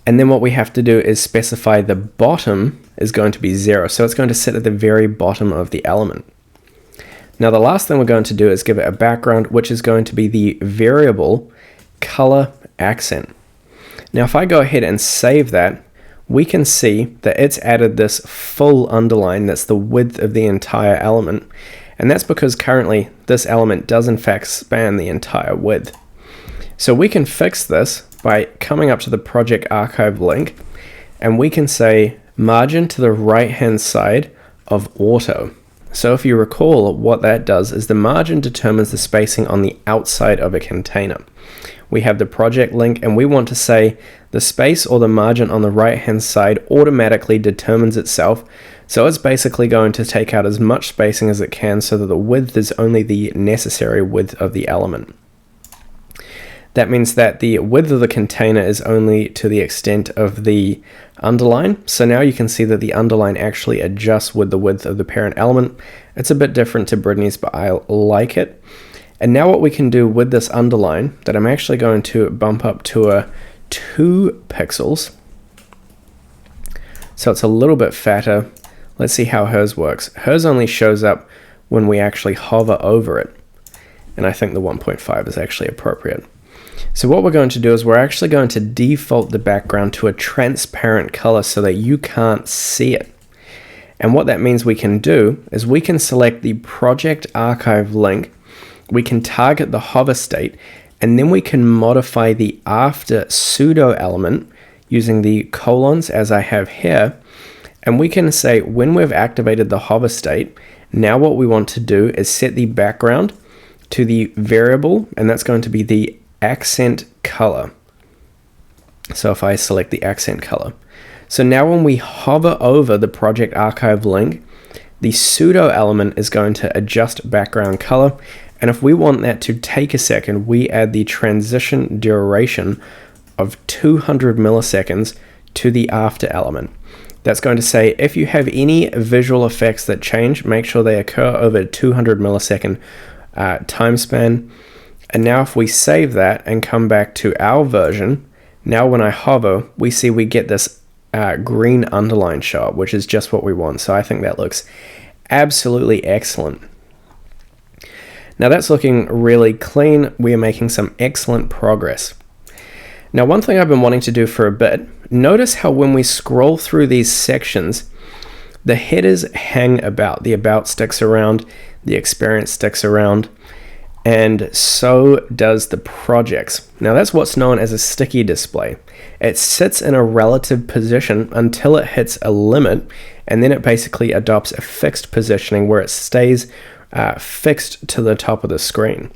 And then what we have to do is specify the bottom is going to be 0. So it's going to sit at the very bottom of the element. Now the last thing we're going to do is give it a background, which is going to be the variable color accent. Now if I go ahead and save that, we can see that it's added this full underline that's the width of the entire element. And that's because currently this element does in fact span the entire width. So we can fix this by coming up to the project archive link, and we can say margin to the right hand side of auto. So if you recall, what that does is the margin determines the spacing on the outside of a container. We have the project link, and we want to say the space or the margin on the right hand side automatically determines itself. So it's basically going to take out as much spacing as it can so that the width is only the necessary width of the element. That means that the width of the container is only to the extent of the underline. So now you can see that the underline actually adjusts with the width of the parent element. It's a bit different to Brittany's, but I like it. And now what we can do with this underline, that I'm actually going to bump up to a 2 pixels. So it's a little bit fatter. Let's see how hers works. Hers only shows up when we actually hover over it. And I think the 1.5 is actually appropriate. So what we're going to do is we're actually going to default the background to a transparent color so that you can't see it. And what that means we can do is we can select the project archive link, we can target the hover state, and then we can modify the after pseudo element using the colons as I have here. And we can say when we've activated the hover state, Now what we want to do is set the background to the variable, and that's going to be the accent color. So if I select the accent color. So now when we hover over the project archive link, the pseudo element is going to adjust background color. And if we want that to take a second, we add the transition duration of 200 milliseconds to the after element. That's going to say if you have any visual effects that change, make sure they occur over a 200 millisecond time span. And now if we save that and come back to our version, now when I hover, we see we get this green underline show up, which is just what we want. So I think that looks absolutely excellent. Now that's looking really clean. We are making some excellent progress. Now, one thing I've been wanting to do for a bit, notice how when we scroll through these sections, the headers hang about. The about sticks around, the experience sticks around, and so does the projects. Now, that's what's known as a sticky display. It sits in a relative position until it hits a limit, and then it basically adopts a fixed positioning where it stays fixed to the top of the screen.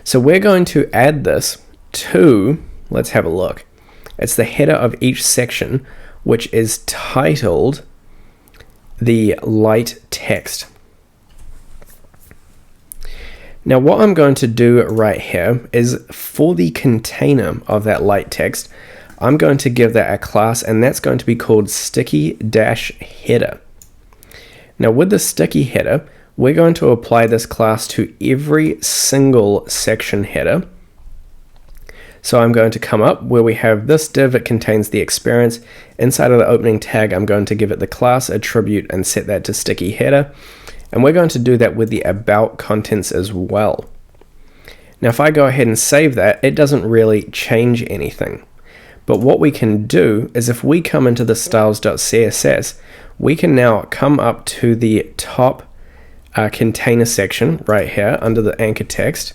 So we're going to add this to, let's have a look. It's the header of each section, which is titled the light text. Now what I'm going to do right here is for the container of that light text, I'm going to give that a class, and that's going to be called sticky-header. Now with the sticky header, we're going to apply this class to every single section header. So I'm going to come up where we have this div, it contains the experience. Inside of the opening tag, I'm going to give it the class attribute and set that to sticky header. And we're going to do that with the about contents as well. Now, if I go ahead and save that, it doesn't really change anything. But what we can do is if we come into the styles.css, we can now come up to the top container section right here under the anchor text.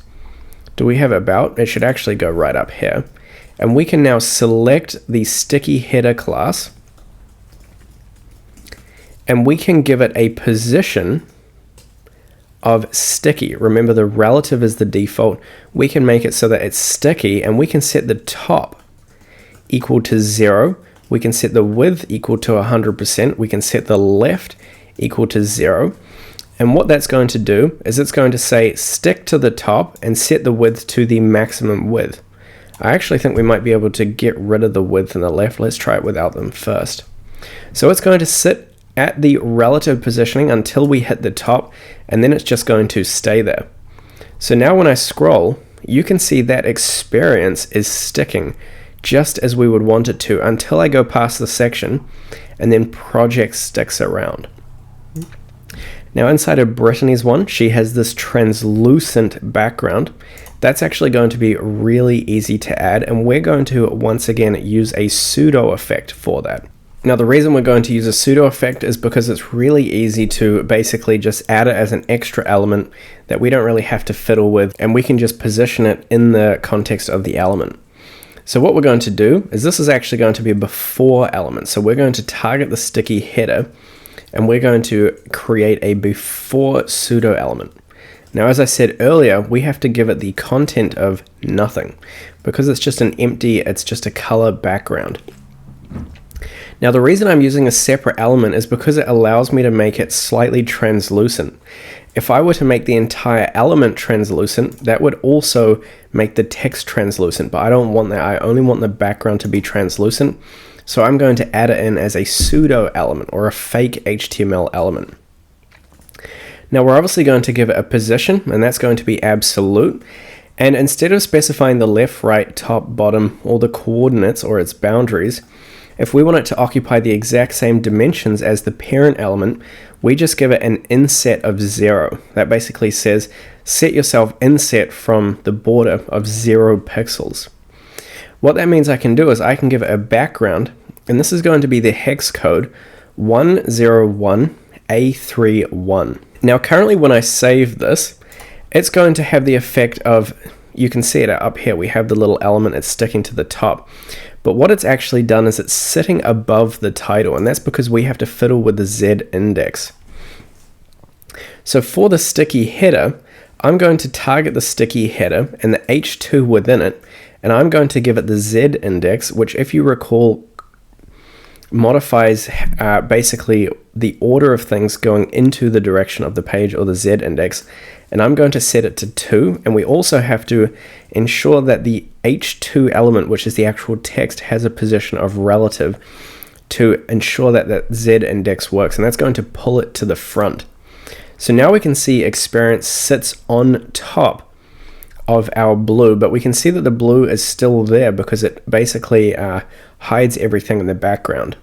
Do we have about? It should actually go right up here. And we can now select the sticky header class, and we can give it a position of sticky. Remember, the relative is the default. We can make it so that it's sticky, and we can set the top equal to 0. We can set the width equal to 100%. We can set the left equal to 0. And what that's going to do is it's going to say stick to the top and set the width to the maximum width. I actually think we might be able to get rid of the width and the left. Let's try it without them first. So it's going to sit at the relative positioning until we hit the top, and then it's just going to stay there. So now when I scroll, you can see that experience is sticking just as we would want it to until I go past the section, and then project sticks around. Now inside of Brittany's one, she has this translucent background. That's actually going to be really easy to add, and we're going to once again use a pseudo effect for that. Now the reason we're going to use a pseudo effect is because it's really easy to basically just add it as an extra element that we don't really have to fiddle with, and we can just position it in the context of the element. So what we're going to do is this is actually going to be a before element. So we're going to target the sticky header, and we're going to create a before pseudo element. Now, as I said earlier, we have to give it the content of nothing because it's just an empty, it's just a color background. Now, the reason I'm using a separate element is because it allows me to make it slightly translucent. If I were to make the entire element translucent, that would also make the text translucent, but I don't want that. I only want the background to be translucent. So I'm going to add it in as a pseudo element or a fake HTML element. Now we're obviously going to give it a position, and that's going to be absolute. And instead of specifying the left, right, top, bottom, or the coordinates or its boundaries, if we want it to occupy the exact same dimensions as the parent element, we just give it an inset of 0. That basically says set yourself inset from the border of 0 pixels. What that means I can do is I can give it a background, and this is going to be the hex code 101A31. Now currently when I save this, it's going to have the effect of, you can see it up here, we have the little element, it's sticking to the top. But what it's actually done is it's sitting above the title, and that's because we have to fiddle with the Z index. So for the sticky header, I'm going to target the sticky header and the H2 within it, and I'm going to give it the Z index, which, if you recall, modifies basically the order of things going into the direction of the page, or the Z index, and I'm going to set it to 2. And we also have to ensure that the H2 element, which is the actual text, has a position of relative to ensure that that Z index works, and that's going to pull it to the front. So now we can see experience sits on top of our blue, but we can see that the blue is still there because it basically hides everything in the background.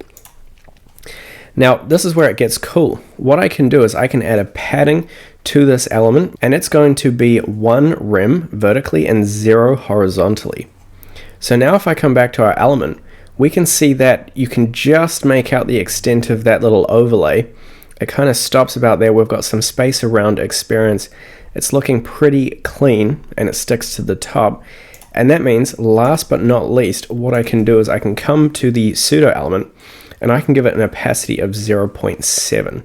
Now, this is where it gets cool. What I can do is I can add a padding to this element, and it's going to be 1 rem vertically and 0 horizontally. So now if I come back to our element, we can see that you can just make out the extent of that little overlay. It kind of stops about there. We've got some space around experience. It's looking pretty clean, and it sticks to the top. And that means, last but not least, what I can do is I can come to the pseudo element, and I can give it an opacity of 0.7.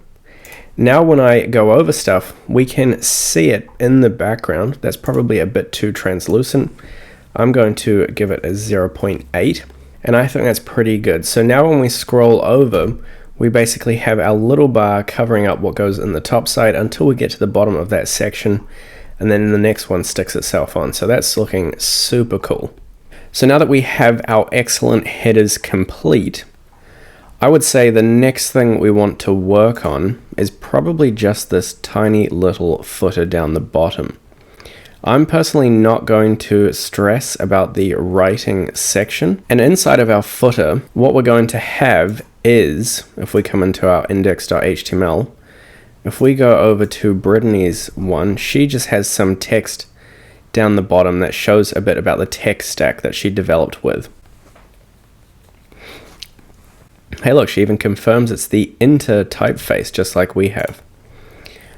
Now when I go over stuff, we can see it in the background. That's probably a bit too translucent. I'm going to give it a 0.8, and I think that's pretty good. So now when we scroll over, we basically have our little bar covering up what goes in the top side until we get to the bottom of that section, and then the next one sticks itself on. So that's looking super cool. So now that we have our excellent headers complete, I would say the next thing we want to work on is probably just this tiny little footer down the bottom. I'm personally not going to stress about the writing section, and inside of our footer, what we're going to have is, if we come into our index.html, if we go over to Brittany's one, she just has some text down the bottom that shows a bit about the tech stack that she developed with. Hey look, she even confirms it's the Inter typeface, just like we have.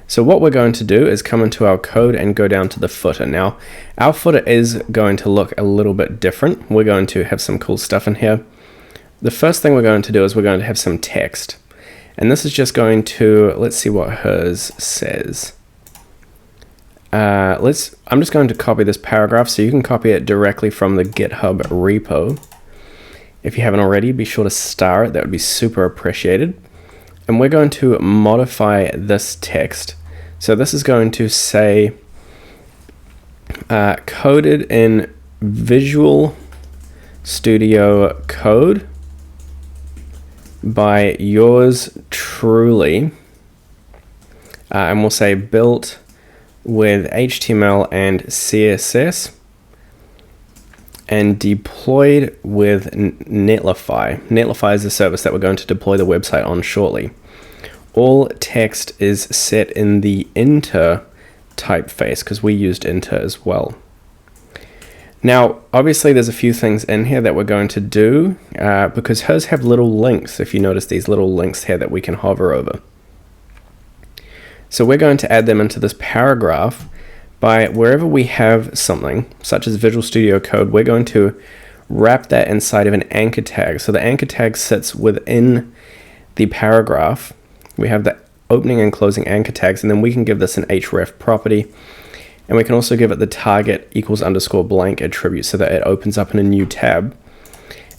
So what we're going to do is come into our code and go down to the footer. Now, our footer is going to look a little bit different. We're going to have some cool stuff in here. The first thing we're going to do is we're going to have some text. And this is just going to, let's see what hers says. I'm just going to copy this paragraph, so you can copy it directly from the GitHub repo. If you haven't already, be sure to star it. That would be super appreciated. And we're going to modify this text. So this is going to say, coded in Visual Studio Code by yours truly. And we'll say built with HTML and CSS and deployed with Netlify. Netlify is the service that we're going to deploy the website on shortly. All text is set in the Inter typeface because we used Inter as well. Now, obviously there's a few things in here that we're going to do because hers have little links. If you notice these little links here that we can hover over. So we're going to add them into this paragraph by wherever we have something, such as Visual Studio Code, we're going to wrap that inside of an anchor tag. So the anchor tag sits within the paragraph. We have the opening and closing anchor tags, and then we can give this an href property. And we can also give it the target equals underscore blank attribute so that it opens up in a new tab.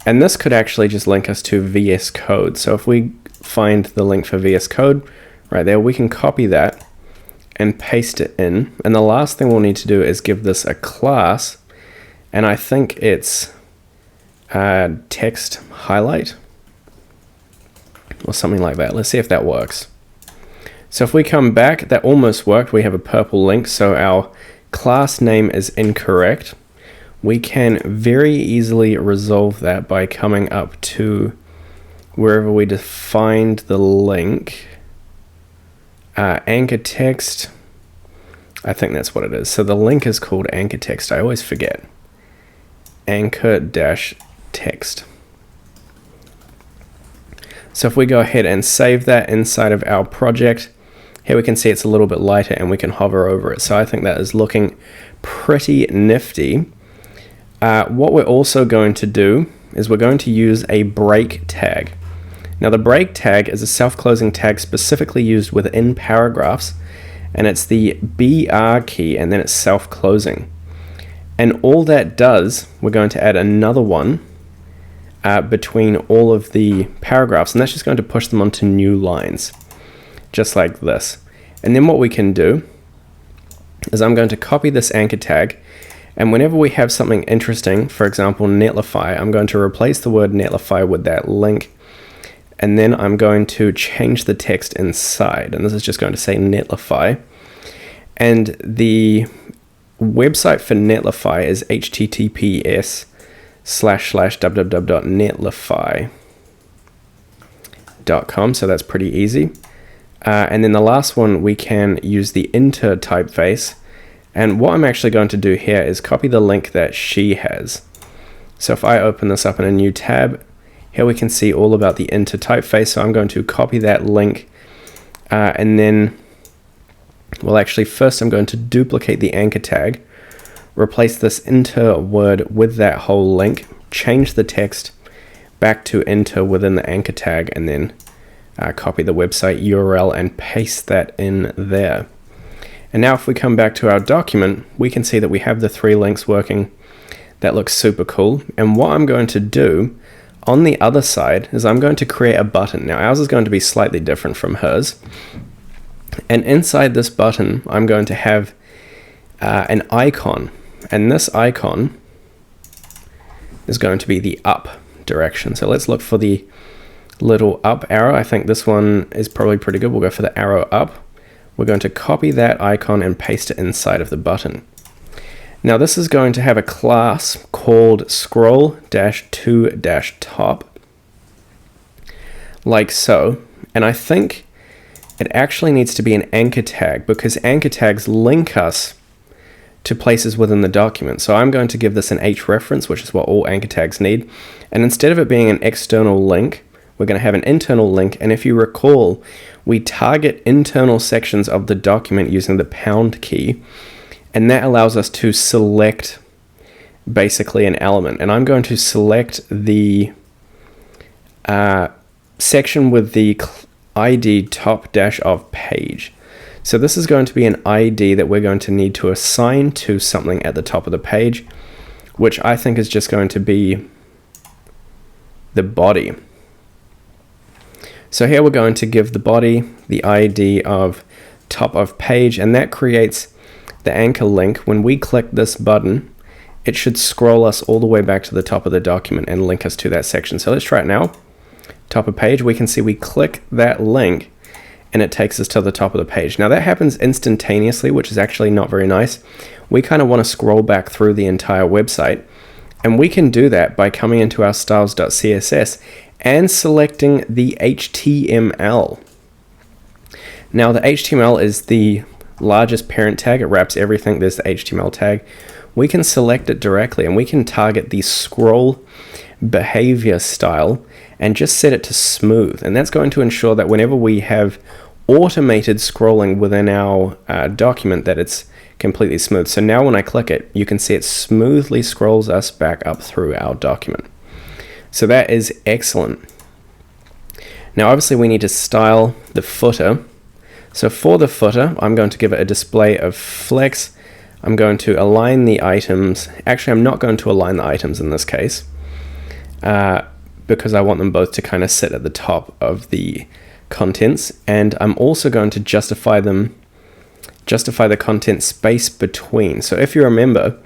And this could actually just link us to VS Code. So if we find the link for VS Code right there, we can copy that and paste it in. And the last thing we'll need to do is give this a class, and I think it's text highlight or something like that. Let's see if that works. So if we come back, that almost worked. We have a purple link, so our class name is incorrect. We can very easily resolve that by coming up to wherever we defined the link. Anchor text, I think that's what it is. So the link is called anchor text. I always forget. Anchor-text. So if we go ahead and save that inside of our project, here we can see it's a little bit lighter and we can hover over it. So I think that is looking pretty nifty. What we're also going to do is we're going to use a break tag. Now the break tag is a self-closing tag specifically used within paragraphs, and it's the BR key, and then it's self-closing. And all that does, we're going to add another one between all of the paragraphs, and that's just going to push them onto new lines, just like this. And then what we can do is I'm going to copy this anchor tag, and whenever we have something interesting, for example Netlify, I'm going to replace the word Netlify with that link, and then I'm going to change the text inside, and this is just going to say Netlify, and the website for Netlify is https://www.netlify.com, so that's pretty easy. And then the last one, we can use the enter typeface, and what I'm actually going to do here is copy the link that she has. So if I open this up in a new tab, here we can see all about the enter typeface, so I'm going to copy that link, and then, well actually first I'm going to duplicate the anchor tag, replace this enter word with that whole link, change the text back to enter within the anchor tag, and then copy the website URL and paste that in there. And now if we come back to our document, we can see that we have the 3 links working. That looks super cool. And what I'm going to do on the other side is I'm going to create a button. Now ours is going to be slightly different from hers. And inside this button, I'm going to have an icon. And this icon is going to be the up direction. So let's look for the little up arrow. I think this one is probably pretty good. We'll go for the arrow up. We're going to copy that icon and paste it inside of the button. Now this is going to have a class called scroll-to-top, like so. And I think it actually needs to be an anchor tag, because anchor tags link us to places within the document. So I'm going to give this an href, which is what all anchor tags need. And instead of it being an external link, we're going to have an internal link. And if you recall, we target internal sections of the document using the pound key, and that allows us to select basically an element. And I'm going to select the section with the ID top dash of page. So this is going to be an ID that we're going to need to assign to something at the top of the page, which I think is just going to be the body. So here we're going to give the body the ID of top of page, and that creates the anchor link. When we click this button, it should scroll us all the way back to the top of the document and link us to that section. So let's try it now. Top of page, we can see we click that link and it takes us to the top of the page. Now that happens instantaneously, which is actually not very nice. We kind of want to scroll back through the entire website, and we can do that by coming into our styles.css and selecting the HTML. Now the HTML is the largest parent tag. It wraps everything. There's the HTML tag. We can select it directly, and we can target the scroll behavior style and just set it to smooth. And that's going to ensure that whenever we have automated scrolling within our document, that it's completely smooth. So now when I click it, you can see it smoothly scrolls us back up through our document. So that is excellent. Now obviously we need to style the footer. So for the footer, I'm going to give it a display of flex. I'm going to align the items. Actually, I'm not going to align the items in this case because I want them both to kind of sit at the top of the contents. And I'm also going to justify the content space between. So if you remember,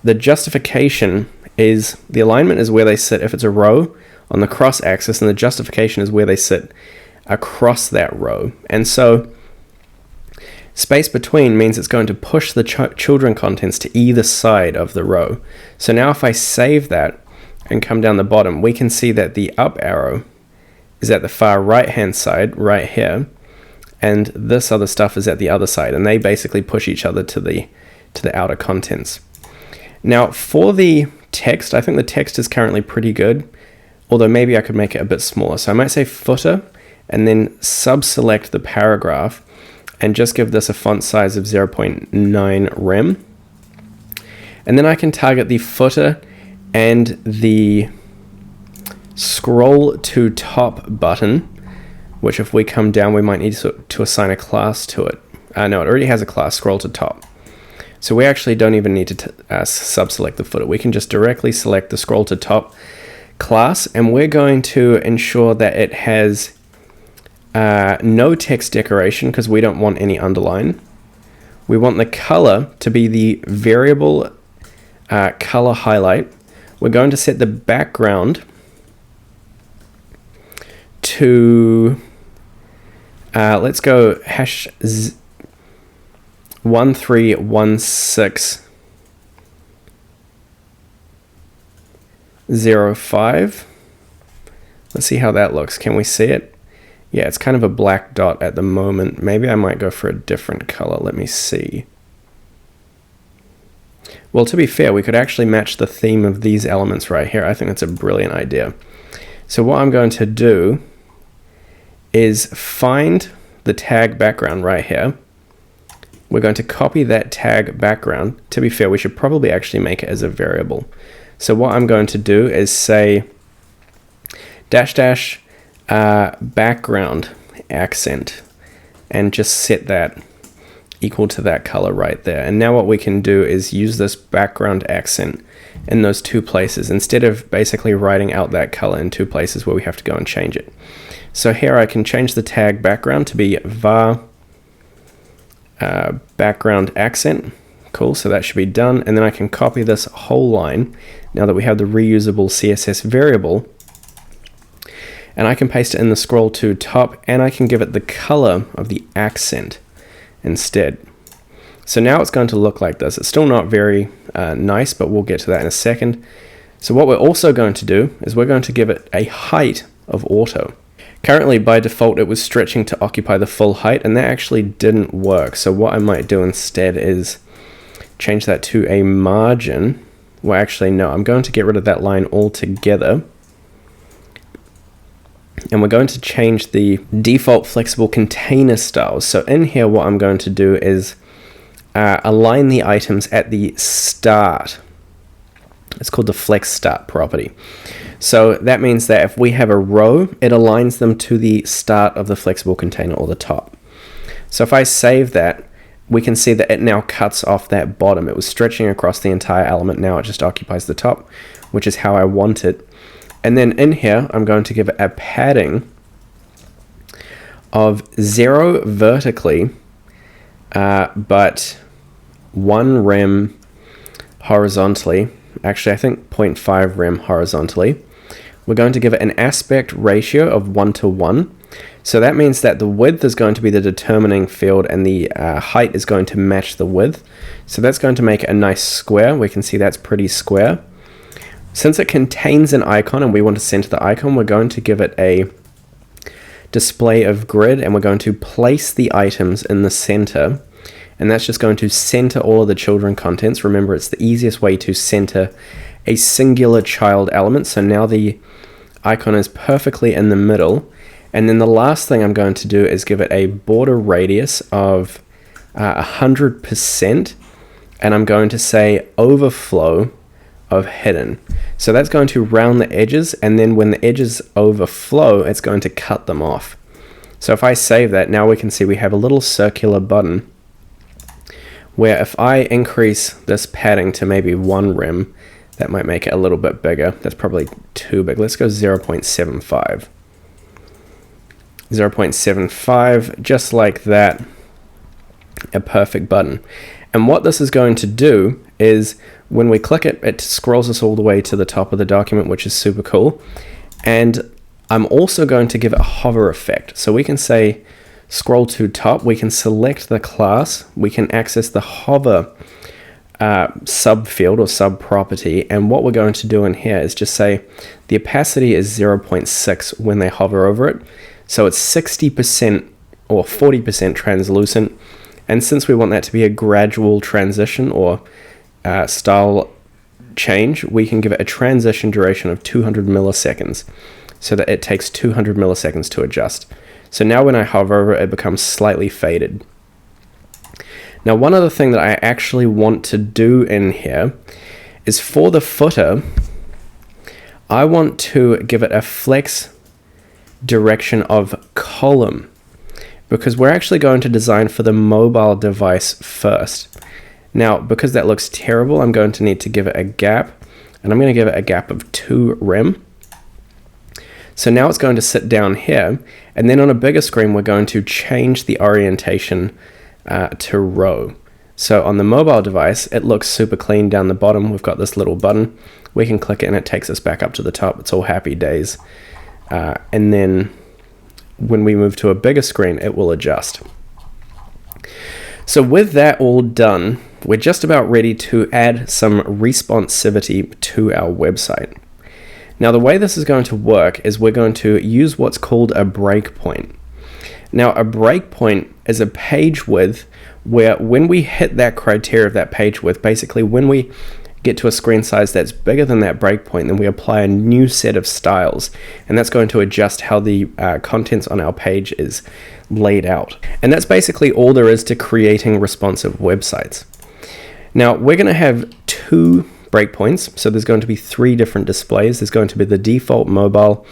the justification is the alignment is where they sit if it's a row on the cross axis, and the justification is where they sit across that row. And so space between means it's going to push the children contents to either side of the row. So now if I save that and come down the bottom, we can see that the up arrow is at the far right hand side right here, and this other stuff is at the other side, and they basically push each other to the outer contents. Now for the text, I think the text is currently pretty good, although maybe I could make it a bit smaller. So I might say footer and then sub-select the paragraph and just give this a font size of 0.9 rem. And then I can target the footer and the scroll to top button, which if we come down, we might need to assign a class to it. No, it already has a class, scroll to top. So we actually don't even need to sub-select the footer. We can just directly select the scroll to top class, and we're going to ensure that it has no text decoration because we don't want any underline. We want the color to be the variable color highlight. We're going to set the background to, let's go #131605. Let's see how that looks. Can we see it? Yeah, it's kind of a black dot at the moment. Maybe I might go for a different color. Let me see. Well, to be fair, we could actually match the theme of these elements right here. I think that's a brilliant idea. So what I'm going to do is find the tag background right here. We're going to copy that tag background. To be fair, we should probably actually make it as a variable. So what I'm going to do is say background accent and just set that equal to that color right there. And now what we can do is use this background accent in those two places instead of basically writing out that color in two places where we have to go and change it. So here I can change the tag background to be var background accent. Cool, so that should be done. And then I can copy this whole line now that we have the reusable CSS variable, and I can paste it in the scroll to top, and I can give it the color of the accent instead. So now it's going to look like this. It's still not very nice, but we'll get to that in a second. So what we're also going to do is we're going to give it a height of auto. Currently, by default, it was stretching to occupy the full height, and that actually didn't work. So what I might do instead is change that to a margin. Well, actually, no, I'm going to get rid of that line altogether. And we're going to change the default flexible container styles. So in here, what I'm going to do is align the items at the start. It's called the flex start property. So that means that if we have a row, it aligns them to the start of the flexible container or the top. So if I save that, we can see that it now cuts off that bottom. It was stretching across the entire element. Now it just occupies the top, which is how I want it. And then in here, I'm going to give it a padding of 0 vertically, but 1 rem horizontally. Actually, I think 0.5 rem horizontally. We're going to give it an aspect ratio of 1:1. So that means that the width is going to be the determining field, and the height is going to match the width. So that's going to make it a nice square. We can see that's pretty square. Since it contains an icon and we want to center the icon, we're going to give it a display of grid, and we're going to place the items in the center. And that's just going to center all of the children contents. Remember, it's the easiest way to center a singular child element. So now the icon is perfectly in the middle. And then the last thing I'm going to do is give it a border radius of 100%. And I'm going to say overflow of hidden. So that's going to round the edges, and then when the edges overflow, it's going to cut them off. So if I save that, now we can see we have a little circular button where if I increase this padding to maybe 1 rem, that might make it a little bit bigger. That's probably too big. Let's go 0.75. 0.75, just like that, a perfect button. And what this is going to do is when we click it, it scrolls us all the way to the top of the document, which is super cool. And I'm also going to give it a hover effect. So we can say scroll to top, we can select the class, we can access the hover subfield or sub property. And what we're going to do in here is just say the opacity is 0.6 when they hover over it. So it's 60% or 40% translucent. And since we want that to be a gradual transition or style change, we can give it a transition duration of 200 milliseconds so that it takes 200 milliseconds to adjust. So now when I hover over it, it becomes slightly faded. Now, one other thing that I actually want to do in here is for the footer, I want to give it a flex direction of column. because we're actually going to design for the mobile device first. Now, because that looks terrible, I'm going to need to give it a gap, and I'm going to give it a gap of 2 rem. So now it's going to sit down here, and then on a bigger screen, we're going to change the orientation to row. So on the mobile device, it looks super clean down the bottom. We've got this little button. We can click it and it takes us back up to the top. It's all happy days. And then when we move to a bigger screen, it will adjust. So with that all done, we're just about ready to add some responsivity to our website. Now the way this is going to work is we're going to use what's called a breakpoint. Now a breakpoint is a page width where when we hit that criteria of that page width, basically when we get to a screen size that's bigger than that breakpoint, then we apply a new set of styles, and that's going to adjust how the contents on our page is laid out. And that's basically all there is to creating responsive websites. Now we're going to have 2 breakpoints, so there's going to be 3 different displays. There's going to be the default mobile,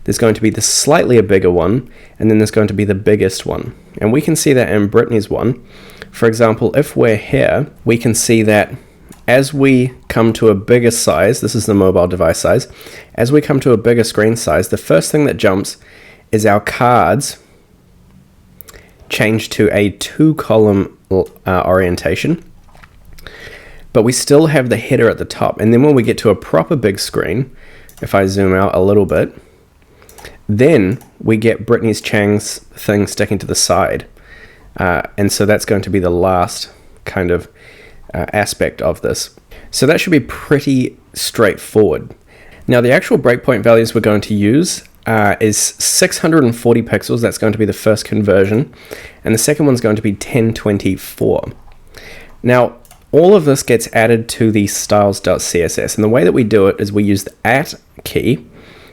there's going to be the slightly a bigger one, and then there's going to be the biggest one. And we can see that in Brittany's one. For example, if we're here, we can see that as we come to a bigger size, this is the mobile device size, as we come to a bigger screen size, the first thing that jumps is our cards change to a 2-column orientation, but we still have the header at the top. And then when we get to a proper big screen, if I zoom out a little bit, then we get Brittany Chiang's thing sticking to the side. And so that's going to be the last kind of aspect of this. So that should be pretty straightforward. Now the actual breakpoint values we're going to use is 640 pixels. That's going to be the first conversion. And the second one's going to be 1024. Now all of this gets added to the styles.css. And the way that we do it is we use the @ key,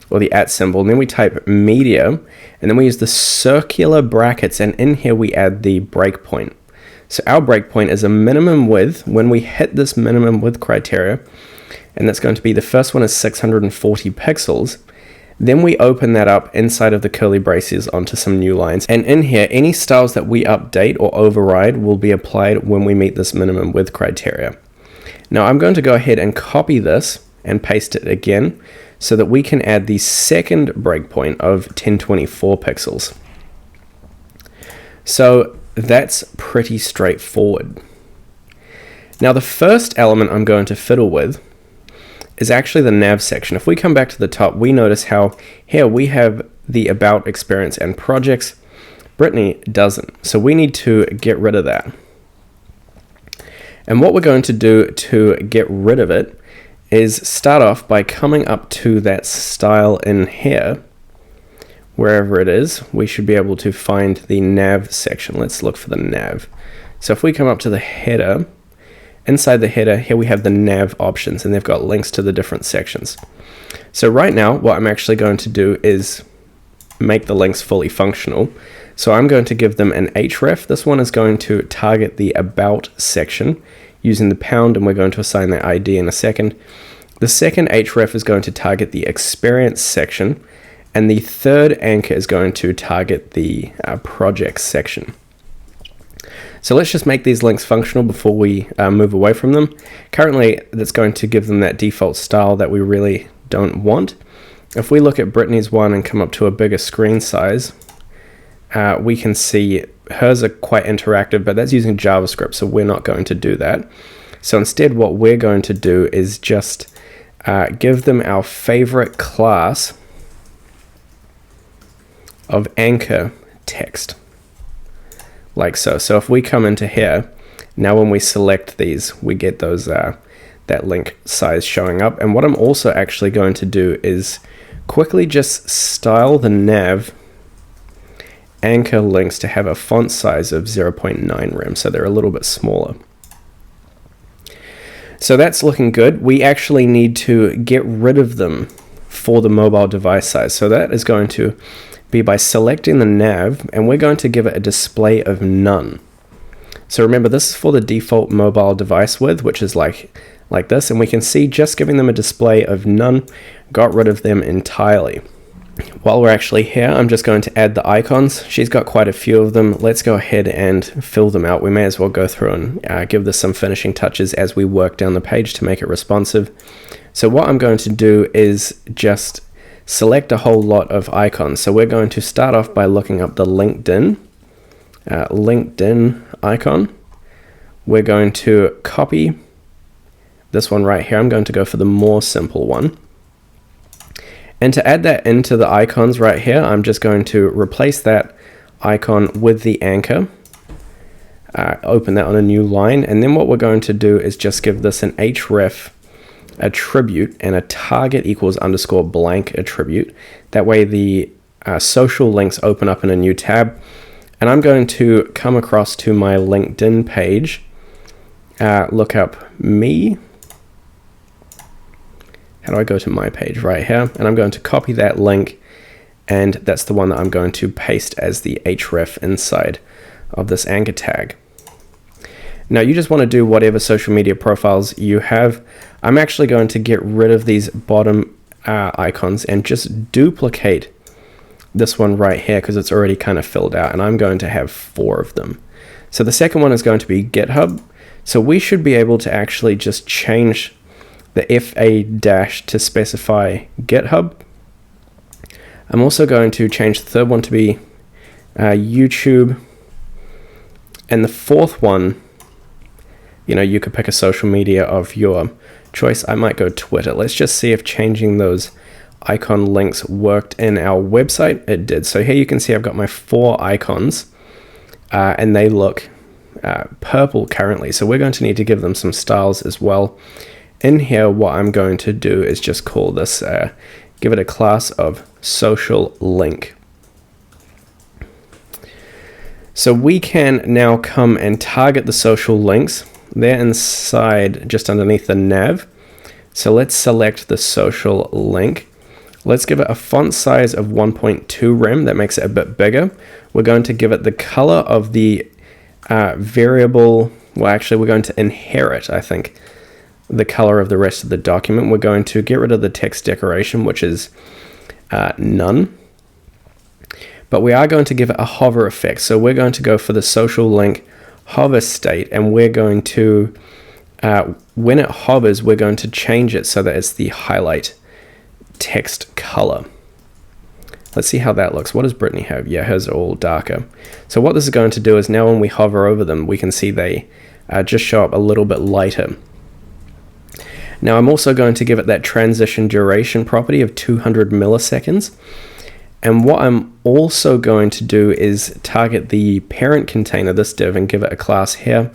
or the @ symbol, and then we type media, and then we use the circular brackets, and in here we add the breakpoint. So our breakpoint is a minimum width. When we hit this minimum width criteria, and that's going to be, the first one is 640 pixels, then we open that up inside of the curly braces onto some new lines. And in here, any styles that we update or override will be applied when we meet this minimum width criteria. Now I'm going to go ahead and copy this and paste it again so that we can add the second breakpoint of 1024 pixels. So that's pretty straightforward. Now the first element I'm going to fiddle with is actually the nav section. If we come back to the top, we notice how here we have the about, experience, and projects. Brittany doesn't. So we need to get rid of that. And what we're going to do to get rid of it is start off by coming up to that style in here. Wherever it is, we should be able to find the nav section. Let's look for the nav. So if we come up to the header, inside the header, here we have the nav options, and they've got links to the different sections. So right now, what I'm actually going to do is make the links fully functional. So I'm going to give them an href. This one is going to target the about section using the pound, and we're going to assign that ID in a second. The second href is going to target the experience section, and the third anchor is going to target the project section. So let's just make these links functional before we move away from them. Currently, that's going to give them that default style that we really don't want. If we look at Brittany's one and come up to a bigger screen size, we can see hers are quite interactive, but that's using JavaScript, so we're not going to do that. So instead, what we're going to do is just give them our favorite class of anchor text, like so. So if we come into here, now when we select these, we get those that link size showing up. And what I'm also actually going to do is quickly just style the nav anchor links to have a font size of 0.9 rem, so they're a little bit smaller. So that's looking good. We actually need to get rid of them for the mobile device size. So that is going to be by selecting the nav, and we're going to give it a display of none. So remember, this is for the default mobile device width, which is like this, and we can see just giving them a display of none got rid of them entirely. While we're actually here, I'm just going to add the icons. She's got quite a few of them. Let's go ahead and fill them out. We may as well go through and give this some finishing touches as we work down the page to make it responsive. So what I'm going to do is just select a whole lot of icons. So we're going to start off by looking up the LinkedIn icon. We're going to copy this one right here. I'm going to go for the more simple one. And to add that into the icons right here, I'm just going to replace that icon with the anchor. Open that on a new line. And then what we're going to do is just give this an href attribute and a target equals underscore blank attribute. That way the social links open up in a new tab. And I'm going to come across to my LinkedIn page, look up me. How do I go to my page? Right here. And I'm going to copy that link, and that's the one that I'm going to paste as the href inside of this anchor tag. Now you just want to do whatever social media profiles you have. I'm actually going to get rid of these bottom icons and just duplicate this one right here because it's already kind of filled out, and I'm going to have 4 of them. So the second one is going to be GitHub. So we should be able to actually just change the FA dash to specify GitHub. I'm also going to change the third one to be YouTube. And the fourth one, you could pick a social media of your choice. I might go Twitter. Let's just see if changing those icon links worked in our website. It did. So here you can see I've got my 4 icons and they look purple currently. So we're going to need to give them some styles as well. In here, what I'm going to do is just call this, give it a class of social link. So we can now come and target the social links. They're inside, just underneath the nav. So let's select the social link. Let's give it a font size of 1.2 rem. That makes it a bit bigger. We're going to give it the color of the variable. Well, actually, we're going to inherit, I think, the color of the rest of the document. We're going to get rid of the text decoration, which is none. But we are going to give it a hover effect. So we're going to go for the social link hover state, and we're going to, when it hovers, we're going to change it so that it's the highlight text color. Let's see how that looks. What does Brittany have? Yeah, hers are all darker. So what this is going to do is now when we hover over them, we can see they just show up a little bit lighter. Now I'm also going to give it that transition duration property of 200 milliseconds. And what I'm also going to do is target the parent container, this div, and give it a class here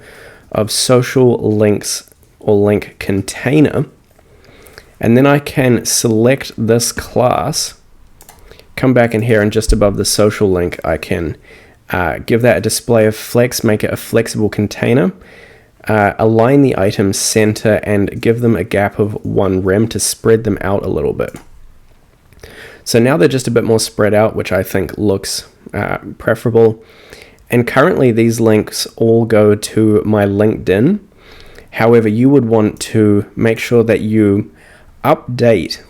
of social links or link container. And then I can select this class, come back in here, and just above the social link, I can give that a display of flex, make it a flexible container. Align the items center and give them a gap of 1 rem to spread them out a little bit. So now they're just a bit more spread out, which I think looks preferable. And currently these links all go to my LinkedIn. However, you would want to make sure that you update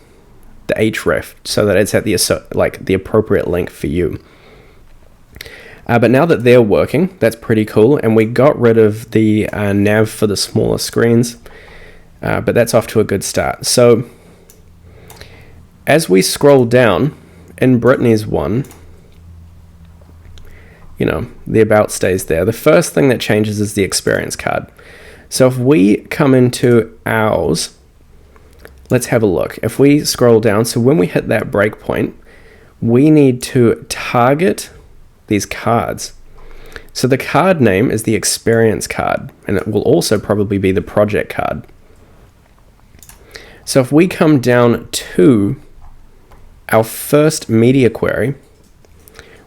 the href so that it's at the appropriate link for you. But now that they're working, that's pretty cool. And we got rid of the nav for the smaller screens, but that's off to a good start. So as we scroll down in Brittany's one, the about stays there. The first thing that changes is the experience card. So if we come into ours, let's have a look. If we scroll down, so when we hit that breakpoint, we need to target these cards. So the card name is the experience card, and it will also probably be the project card. So if we come down to our first media query,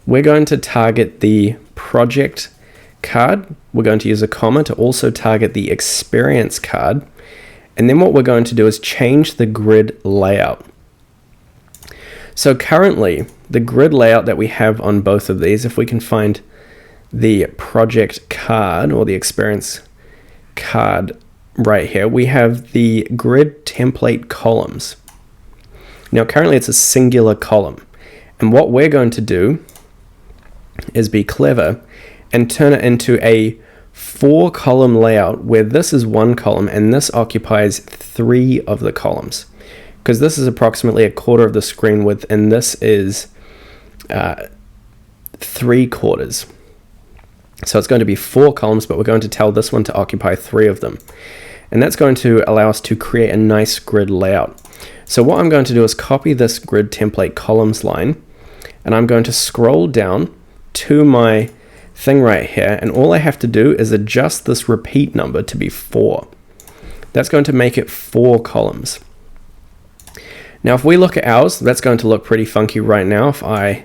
we're going to target the project card. We're going to use a comma to also target the experience card. And then what we're going to do is change the grid layout. So currently, the grid layout that we have on both of these, if we can find the project card or the experience card right here, we have the grid template columns. Now currently it's a singular column, And what we're going to do is be clever and turn it into a 4-column layout where this is 1 column and this occupies 3 of the columns, because this is approximately 1/4 of the screen width and this is 3/4. So it's going to be 4 columns, but we're going to tell this one to occupy 3 of them. And that's going to allow us to create a nice grid layout. So what I'm going to do is copy this grid template columns line, and I'm going to scroll down to my thing right here, and all I have to do is adjust this repeat number to be 4. That's going to make it 4 columns. Now if we look at ours, that's going to look pretty funky right now if I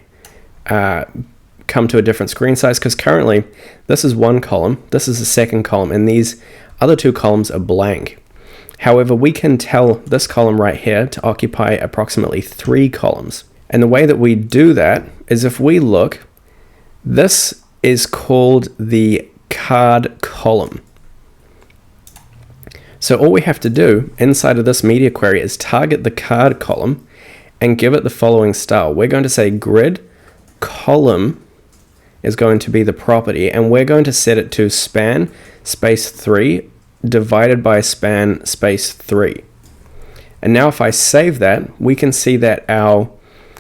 come to a different screen size, because currently this is 1 column, this is the 2nd column, and these other 2 columns are blank. However, we can tell this column right here to occupy approximately 3 columns. And the way that we do that is if we look, this is called the card column. So all we have to do inside of this media query is target the card column and give it the following style. We're going to say grid column is going to be the property, and we're going to set it to span space 3 divided by span space 3. And now if I save that, we can see that our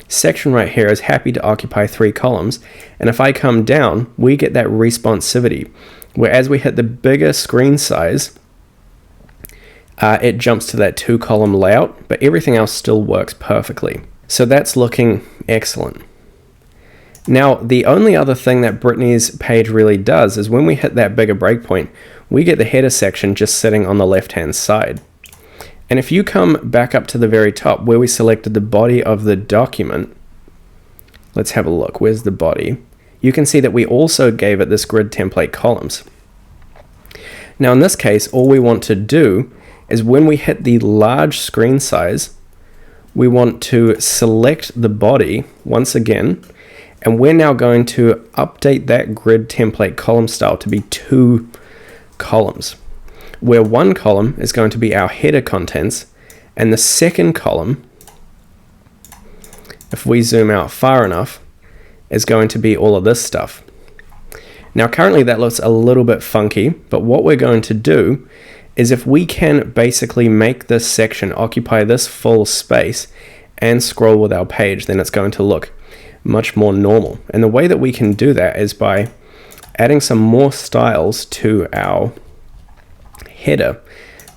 section right here is happy to occupy 3 columns. And if I come down, we get that responsivity, where as we hit the bigger screen size, it jumps to that 2-column layout, but everything else still works perfectly. So that's looking excellent. Now, the only other thing that Brittany's page really does is when we hit that bigger breakpoint, we get the header section just sitting on the left-hand side. And if you come back up to the very top where we selected the body of the document, let's have a look. Where's the body? You can see that we also gave it this grid template columns. Now in this case, all we want to do is when we hit the large screen size, we want to select the body once again, and we're now going to update that grid template column style to be 2 columns, where 1 column is going to be our header contents, and the 2nd column, if we zoom out far enough, is going to be all of this stuff. Now currently that looks a little bit funky, but what we're going to do is if we can basically make this section occupy this full space and scroll with our page, then it's going to look much more normal. And the way that we can do that is by adding some more styles to our header,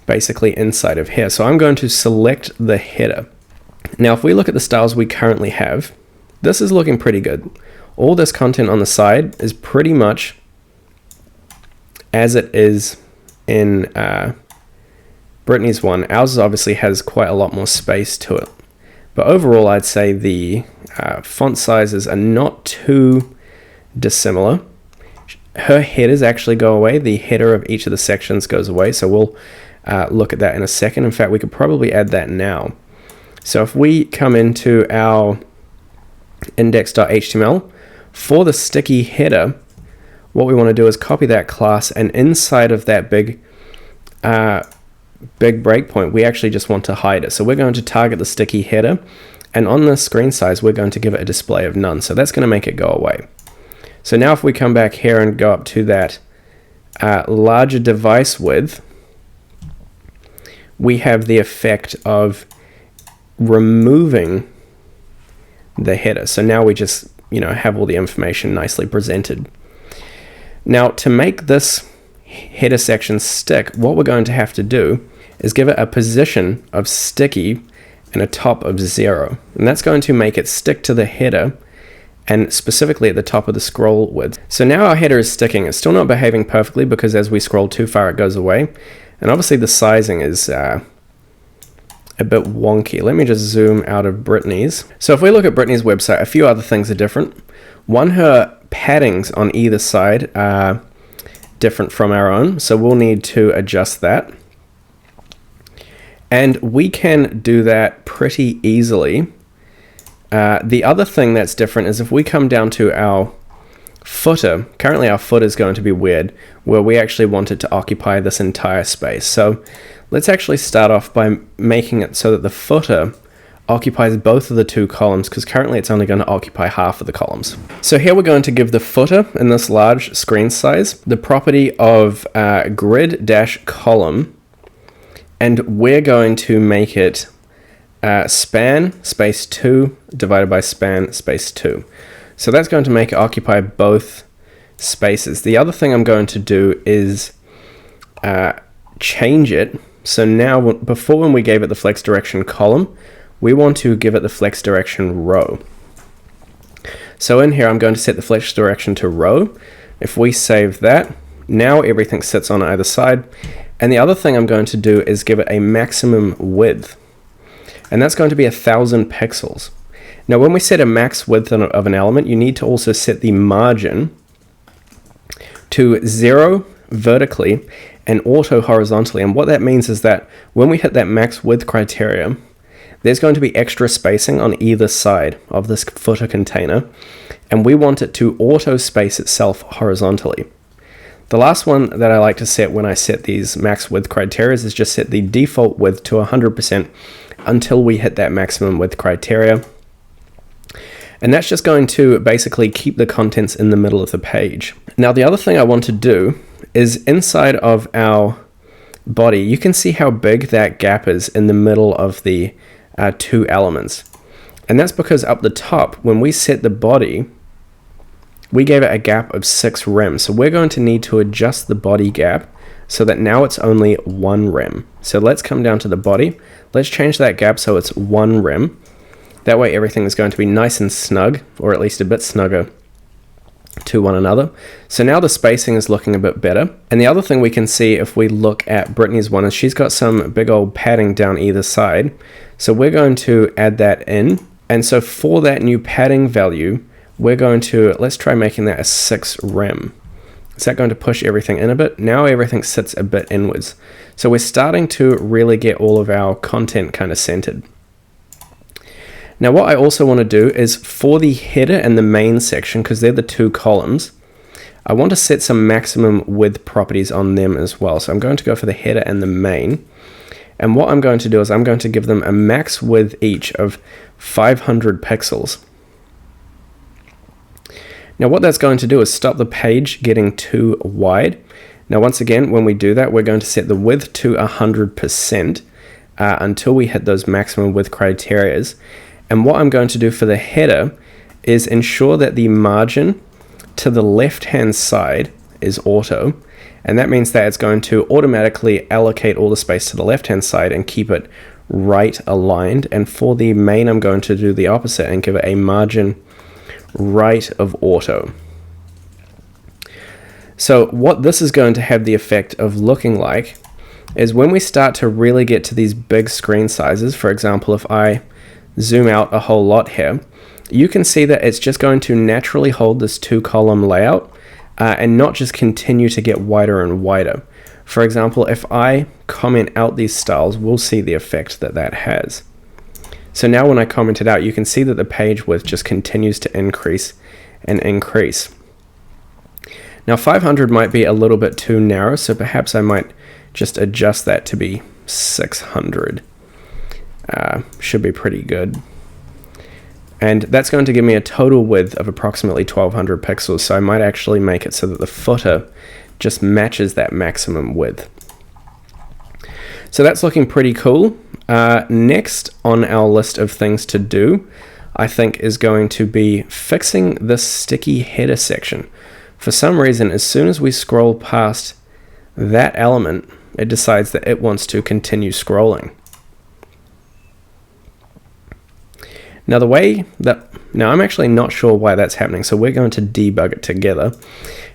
basically inside of here. So I'm going to select the header. Now if we look at the styles we currently have, this is looking pretty good. All this content on the side is pretty much as it is in Brittany's one. Ours obviously has quite a lot more space to it, but overall I'd say the font sizes are not too dissimilar. Her headers actually go away. The header of each of the sections goes away, so we'll look at that in a second. In fact, we could probably add that now. So if we come into our index.html, for the sticky header, what we want to do is copy that class, and inside of that big breakpoint, we actually just want to hide it. So we're going to target the sticky header, and on the screen size, we're going to give it a display of none. So that's going to make it go away. So now if we come back here and go up to that larger device width, we have the effect of removing the header. So now we just, have all the information nicely presented. Now to make this header section stick, what we're going to have to do is give it a position of sticky and a top of 0. And that's going to make it stick to the header, and specifically at the top of the scroll width. So now our header is sticking. It's still not behaving perfectly because as we scroll too far it goes away. And obviously the sizing is a bit wonky. Let me just zoom out of Brittany's. So if we look at Brittany's website, a few other things are different. One, her paddings on either side are different from our own, so we'll need to adjust that. And we can do that pretty easily. The other thing that's different is if we come down to our footer, currently our footer is going to be weird, where we actually want it to occupy this entire space. So let's actually start off by making it so that the footer occupies both of the two columns, because currently it's only going to occupy half of the columns. So here we're going to give the footer in this large screen size the property of grid-column, and we're going to make it span space 2 divided by span space 2. So that's going to make it occupy both spaces. The other thing I'm going to do is change it. So now, before when we gave it the flex direction column, we want to give it the flex direction row. So in here, I'm going to set the flex direction to row. If we save that, now everything sits on either side. And the other thing I'm going to do is give it a maximum width. And that's going to be 1,000 pixels. Now, when we set a max width of an element, you need to also set the margin to 0 vertically and auto horizontally. And what that means is that when we hit that max width criteria, there's going to be extra spacing on either side of this footer container, and we want it to auto space itself horizontally. The last one that I like to set when I set these max width criteria is just set the default width to 100% until we hit that maximum width criteria. And that's just going to basically keep the contents in the middle of the page. Now, the other thing I want to do is inside of our body, you can see how big that gap is in the middle of the two elements. And that's because up the top, when we set the body, we gave it a gap of 6 rem. So we're going to need to adjust the body gap so that now it's only 1 rem. So let's come down to the body. Let's change that gap so it's 1 rem. That way everything is going to be nice and snug, or at least a bit snugger to one another. So now the spacing is looking a bit better. And the other thing we can see if we look at Brittany's one is she's got some big old padding down either side. So we're going to add that in. And so for that new padding value, we're going to, let's try making that a 6 rem. Is that going to push everything in a bit? Now everything sits a bit inwards. So we're starting to really get all of our content kind of centered. Now what I also want to do is for the header and the main section, because they're the two columns, I want to set some maximum width properties on them as well. So I'm going to go for the header and the main. And what I'm going to do is I'm going to give them a max width each of 500 pixels. Now what that's going to do is stop the page getting too wide. Now once again, when we do that, we're going to set the width to 100% until we hit those maximum width criterias. And what I'm going to do for the header is ensure that the margin to the left-hand side is auto. And that means that it's going to automatically allocate all the space to the left-hand side and keep it right aligned. And for the main, I'm going to do the opposite and give it a margin right of auto. So what this is going to have the effect of looking like is when we start to really get to these big screen sizes, for example, if I zoom out a whole lot here, you can see that it's just going to naturally hold this 2-column layout and not just continue to get wider and wider. For example, if I comment out these styles, we'll see the effect that that has. So now when I comment it out, you can see that the page width just continues to increase and increase. Now 500 might be a little bit too narrow, so perhaps I might just adjust that to be 600. Should be pretty good. And that's going to give me a total width of approximately 1200 pixels, so I might actually make it so that the footer just matches that maximum width. So that's looking pretty cool. Next on our list of things to do, I think, is going to be fixing this sticky header section. For some reason, as soon as we scroll past that element, it decides that it wants to continue scrolling. Now I'm actually not sure why that's happening, so we're going to debug it together.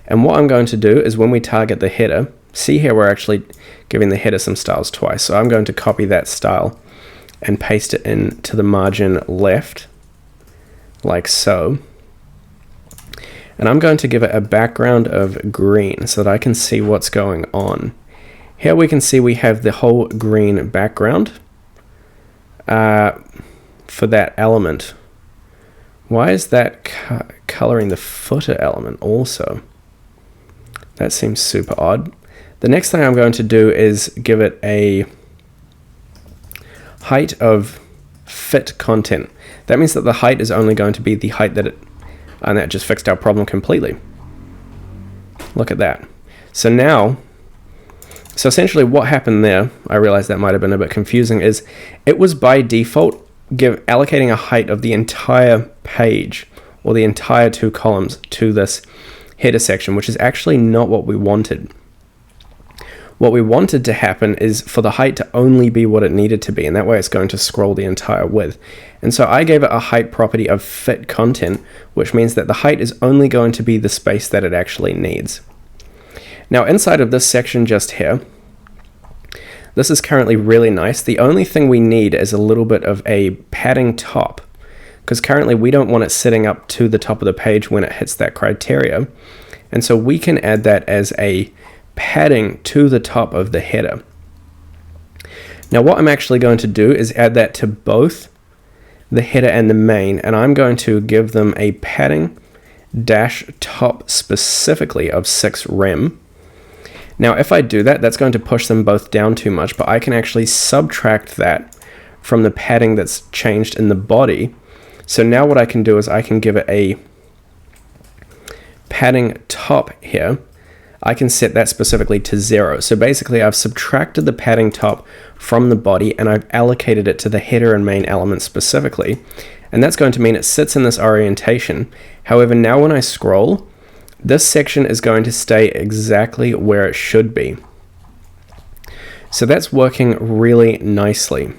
And what I'm going to do is when we target the header, see here we're actually giving the header some styles twice. So I'm going to copy that style and paste it into the margin left, like so. And I'm going to give it a background of green so that I can see what's going on. Here we can see we have the whole green background for that element. Why is that coloring the footer element also? That seems super odd. The next thing I'm going to do is give it a height of fit content. That means that the height is only going to be the height that it, and that just fixed our problem completely. Look at that. So essentially what happened there, I realized that might have been a bit confusing, is it was by default allocating a height of the entire page or the entire 2 columns to this header section, which is actually not what we wanted. What we wanted to happen is for the height to only be what it needed to be, and that way it's going to scroll the entire width. And so I gave it a height property of fit content, which means that the height is only going to be the space that it actually needs. Now inside of this section just here, this is currently really nice. The only thing we need is a little bit of a padding top, because currently we don't want it sitting up to the top of the page when it hits that criteria. And so we can add that as a padding to the top of the header. Now what I'm actually going to do is add that to both the header and the main, and I'm going to give them a padding dash top specifically of 6 rem. Now if I do that, that's going to push them both down too much, but I can actually subtract that from the padding that's changed in the body. So now what I can do is I can give it a padding top here. I can set that specifically to 0. So basically I've subtracted the padding top from the body and I've allocated it to the header and main elements specifically. And that's going to mean it sits in this orientation. However, now when I scroll, this section is going to stay exactly where it should be. So that's working really nicely.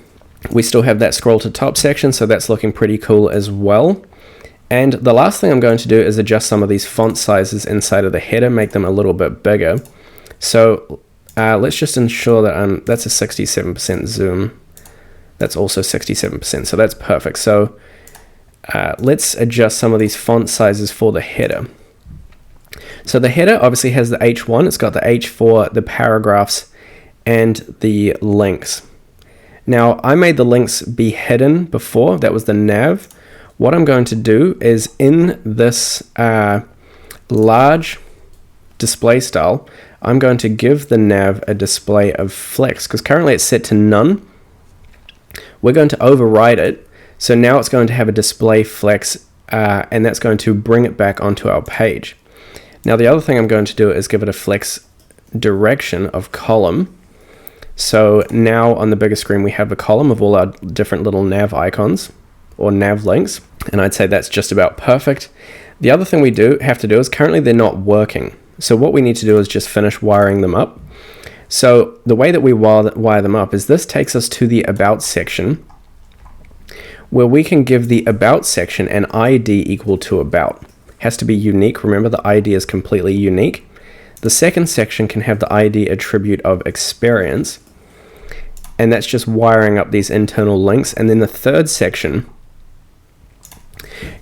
We still have that scroll to top section, so that's looking pretty cool as well. And the last thing I'm going to do is adjust some of these font sizes inside of the header, make them a little bit bigger. So let's just ensure that that's a 67% zoom. That's also 67%, so that's perfect. So let's adjust some of these font sizes for the header. So the header obviously has the H1, it's got the H for the paragraphs and the links. Now I made the links be hidden before, that was the nav. What I'm going to do is in this large display style, I'm going to give the nav a display of flex, because currently it's set to none. We're going to override it, so now it's going to have a display flex, and that's going to bring it back onto our page. Now the other thing I'm going to do is give it a flex direction of column. So now on the bigger screen we have a column of all our different little nav icons or nav links, and I'd say that's just about perfect. The other thing we have to do is currently they're not working. So what we need to do is just finish wiring them up. So the way that we wire them up is this takes us to the About section, where we can give the About section an ID equal to About. Has to be unique. Remember, the ID is completely unique. The second section can have the ID attribute of experience, and that's just wiring up these internal links. And then the third section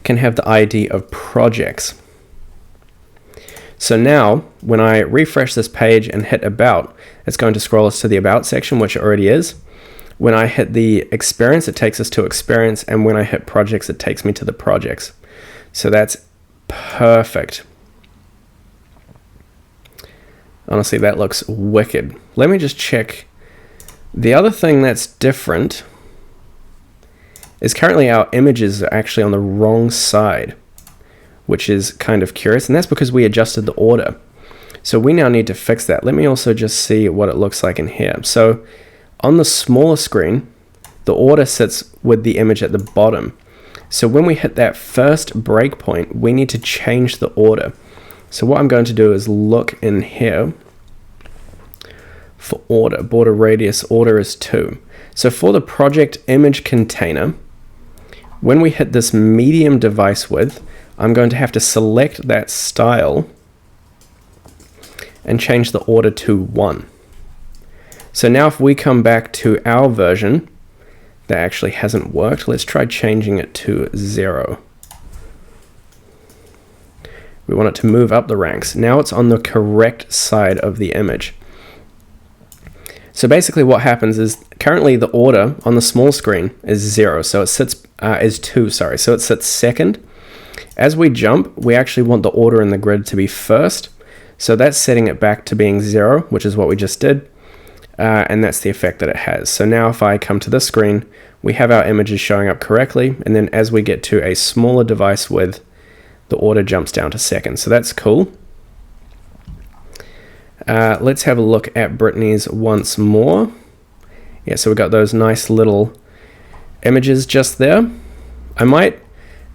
can have the ID of projects. So now when I refresh this page and hit About, it's going to scroll us to the About section, which it already is. When I hit the experience, it takes us to experience, and when I hit projects, it takes me to the projects. So that's perfect. Honestly, that looks wicked. Let me just check. The other thing that's different is currently our images are actually on the wrong side, which is kind of curious, and that's because we adjusted the order. So we now need to fix that. Let me also just see what it looks like in here. So on the smaller screen, the order sits with the image at the bottom. So when we hit that first breakpoint, we need to change the order. So what I'm going to do is look in here for order. Border radius order is 2. So for the project image container, when we hit this medium device width, I'm going to have to select that style and change the order to 1. So now if we come back to our version, that actually hasn't worked. Let's try changing it to 0. We want it to move up the ranks. Now it's on the correct side of the image. So basically what happens is currently the order on the small screen is 0. So it sits, is 2, sorry. So it sits second. As we jump, we actually want the order in the grid to be first. So that's setting it back to being 0, which is what we just did. and that's the effect that it has. So now if I come to this screen, we have our images showing up correctly, and then as we get to a smaller device width, the order jumps down to seconds. So that's cool. Let's have a look at Brittany's once more. Yeah, so we've got those nice little images just there. I might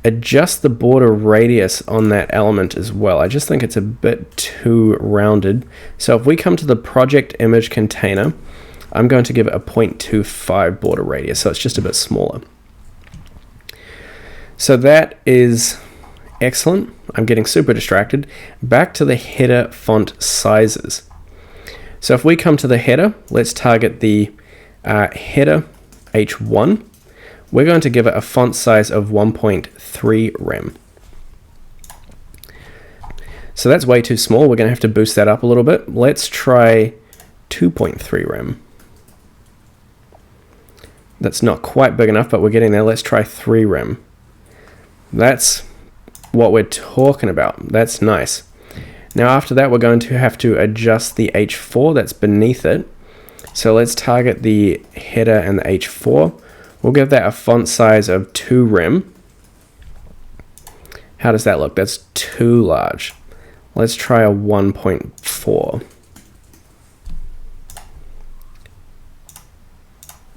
adjust the border radius on that element as well. I just think it's a bit too rounded. So if we come to the project image container, I'm going to give it a 0.25 border radius, so it's just a bit smaller. So that is excellent. I'm getting super distracted. Back to the header font sizes. So if we come to the header, let's target the header H1. We're going to give it a font size of 1.3 rem. So that's way too small. We're going to have to boost that up a little bit. Let's try 2.3 rem. That's not quite big enough, but we're getting there. Let's try 3 rem. That's what we're talking about. That's nice. Now after that, we're going to have to adjust the H4 that's beneath it. So let's target the header and the H4. We'll give that a font size of 2 rem. How does that look? That's too large. Let's try a 1.4.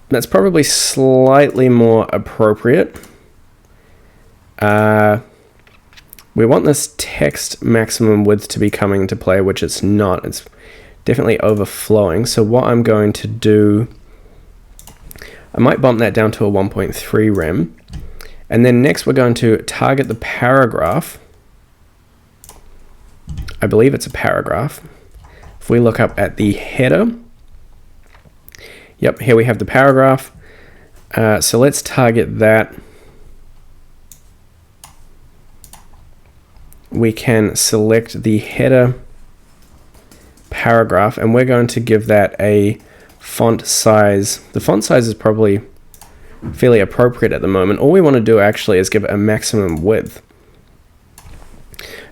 That's probably slightly more appropriate. We want this text maximum width to be coming into play, which it's not. It's definitely overflowing. So what I'm going to do, I might bump that down to a 1.3 rem. And then next we're going to target the paragraph. I believe it's a paragraph. If we look up at the header, yep, here we have the paragraph. So let's target that. We can select the header paragraph, and we're going to give that a font size. The font size is probably fairly appropriate at the moment. All we want to do actually is give it a maximum width.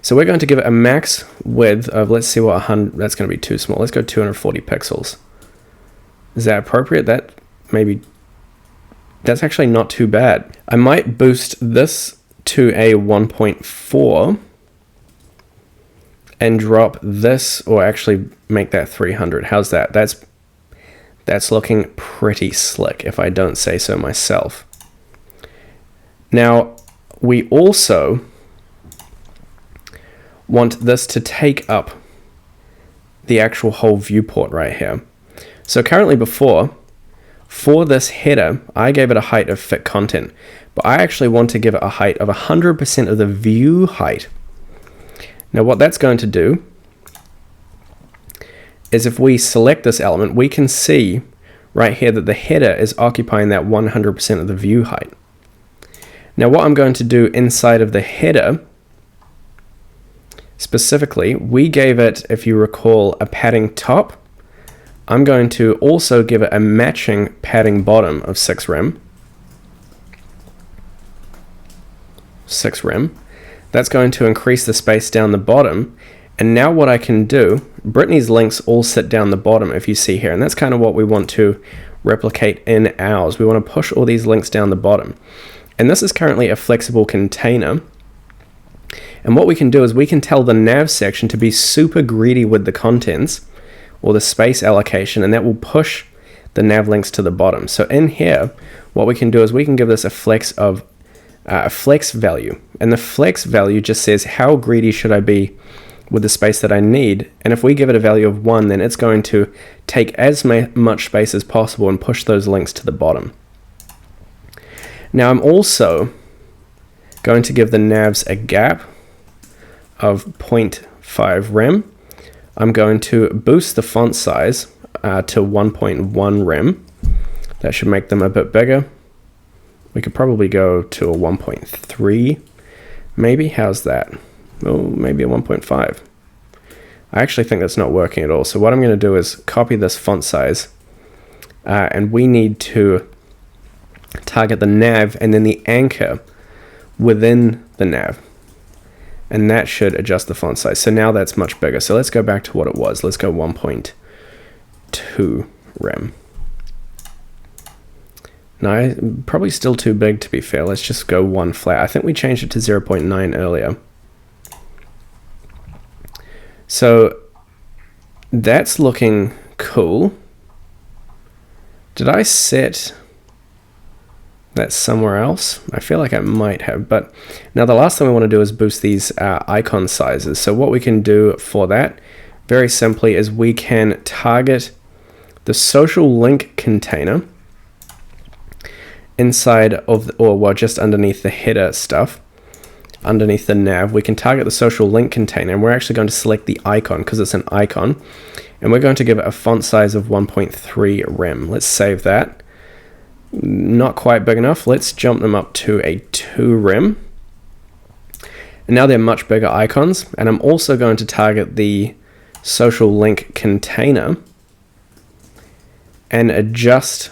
So we're going to give it a max width of, let's see what 100, that's going to be too small. Let's go 240 pixels. Is that appropriate? That's actually not too bad. I might boost this to a 1.4 and drop this, or actually make that 300. How's that? That's looking pretty slick, if I don't say so myself. Now, we also want this to take up the actual whole viewport right here. So currently before, for this header, I gave it a height of fit content, but I actually want to give it a height of 100% of the view height. Now what that's going to do is if we select this element, we can see right here that the header is occupying that 100% of the view height. Now what I'm going to do inside of the header, specifically, we gave it, if you recall, a padding top. I'm going to also give it a matching padding bottom of 6 rem. 6 rem. That's going to increase the space down the bottom. And now what I can do, Brittany's links all sit down the bottom, if you see here, and that's kind of what we want to replicate in ours. We want to push all these links down the bottom. And this is currently a flexible container. And what we can do is we can tell the nav section to be super greedy with the contents or the space allocation, and that will push the nav links to the bottom. So in here, what we can do is we can give this a flex value, and the flex value just says how greedy should I be with the space that I need. And if we give it a value of 1, then it's going to take as much space as possible and push those links to the bottom. Now I'm also going to give the navs a gap of 0.5 rem. I'm going to boost the font size to 1.1 rem. That should make them a bit bigger. We could probably go to a 1.3, maybe. How's that? Oh, maybe a 1.5. I actually think that's not working at all. So what I'm going to do is copy this font size, and we need to target the nav and then the anchor within the nav. And that should adjust the font size. So now that's much bigger. So let's go back to what it was. Let's go 1.2 rem. No, probably still too big to be fair. Let's just go 1 flat. I think we changed it to 0.9 earlier. So that's looking cool. Did I set that somewhere else? I feel like I might have, but now the last thing we want to do is boost these icon sizes. So what we can do for that, very simply, is we can target the social link container inside of, well, just underneath the header stuff, underneath the nav. We can target the social link container, and we're actually going to select the icon because it's an icon, and we're going to give it a font size of 1.3 rem. Let's save that. Not quite big enough. Let's jump them up to a 2 rem. And now they're much bigger icons, and I'm also going to target the social link container and adjust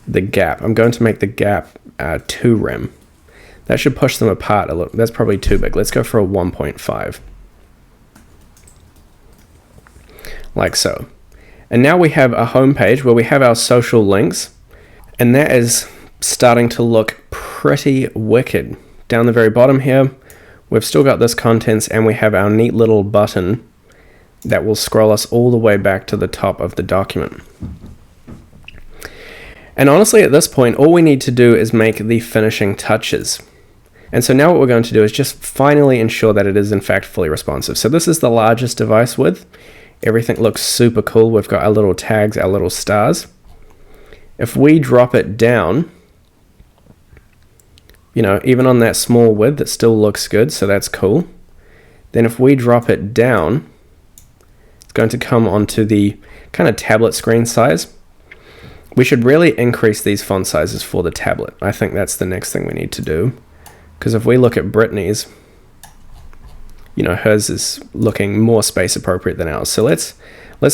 the gap. I'm going to make the gap 2 rem. That should push them apart a little. That's probably too big. Let's go for a 1.5. Like so. And now we have a home page where we have our social links, and that is starting to look pretty wicked. Down the very bottom here, we've still got this contents, and we have our neat little button that will scroll us all the way back to the top of the document. And honestly, at this point, all we need to do is make the finishing touches. And so now what we're going to do is just finally ensure that it is in fact fully responsive. So this is the largest device width. Everything looks super cool. We've got our little tags, our little stars. If we drop it down, you know, even on that small width, it still looks good, so that's cool. Then if we drop it down, it's going to come onto the kind of tablet screen size. We should really increase these font sizes for the tablet. I think that's the next thing we need to do. Because if we look at Brittany's, you know, hers is looking more space appropriate than ours. So let's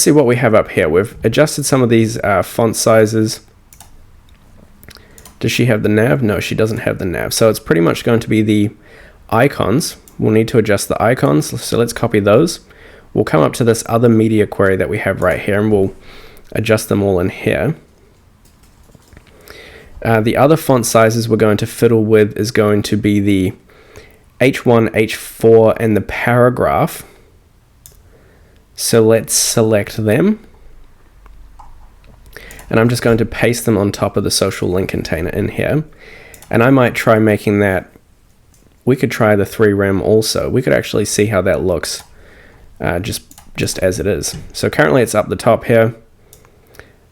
see what we have up here. We've adjusted some of these font sizes. Does she have the nav? No, she doesn't have the nav. So it's pretty much going to be the icons. We'll need to adjust the icons. So let's copy those. We'll come up to this other media query that we have right here, and we'll adjust them all in here. The other font sizes we're going to fiddle with is going to be the H1, H4, and the paragraph. So let's select them. And I'm just going to paste them on top of the social link container in here. And I might try making that, we could try the 3 rem also. We could actually see how that looks just as it is. So currently it's up the top here.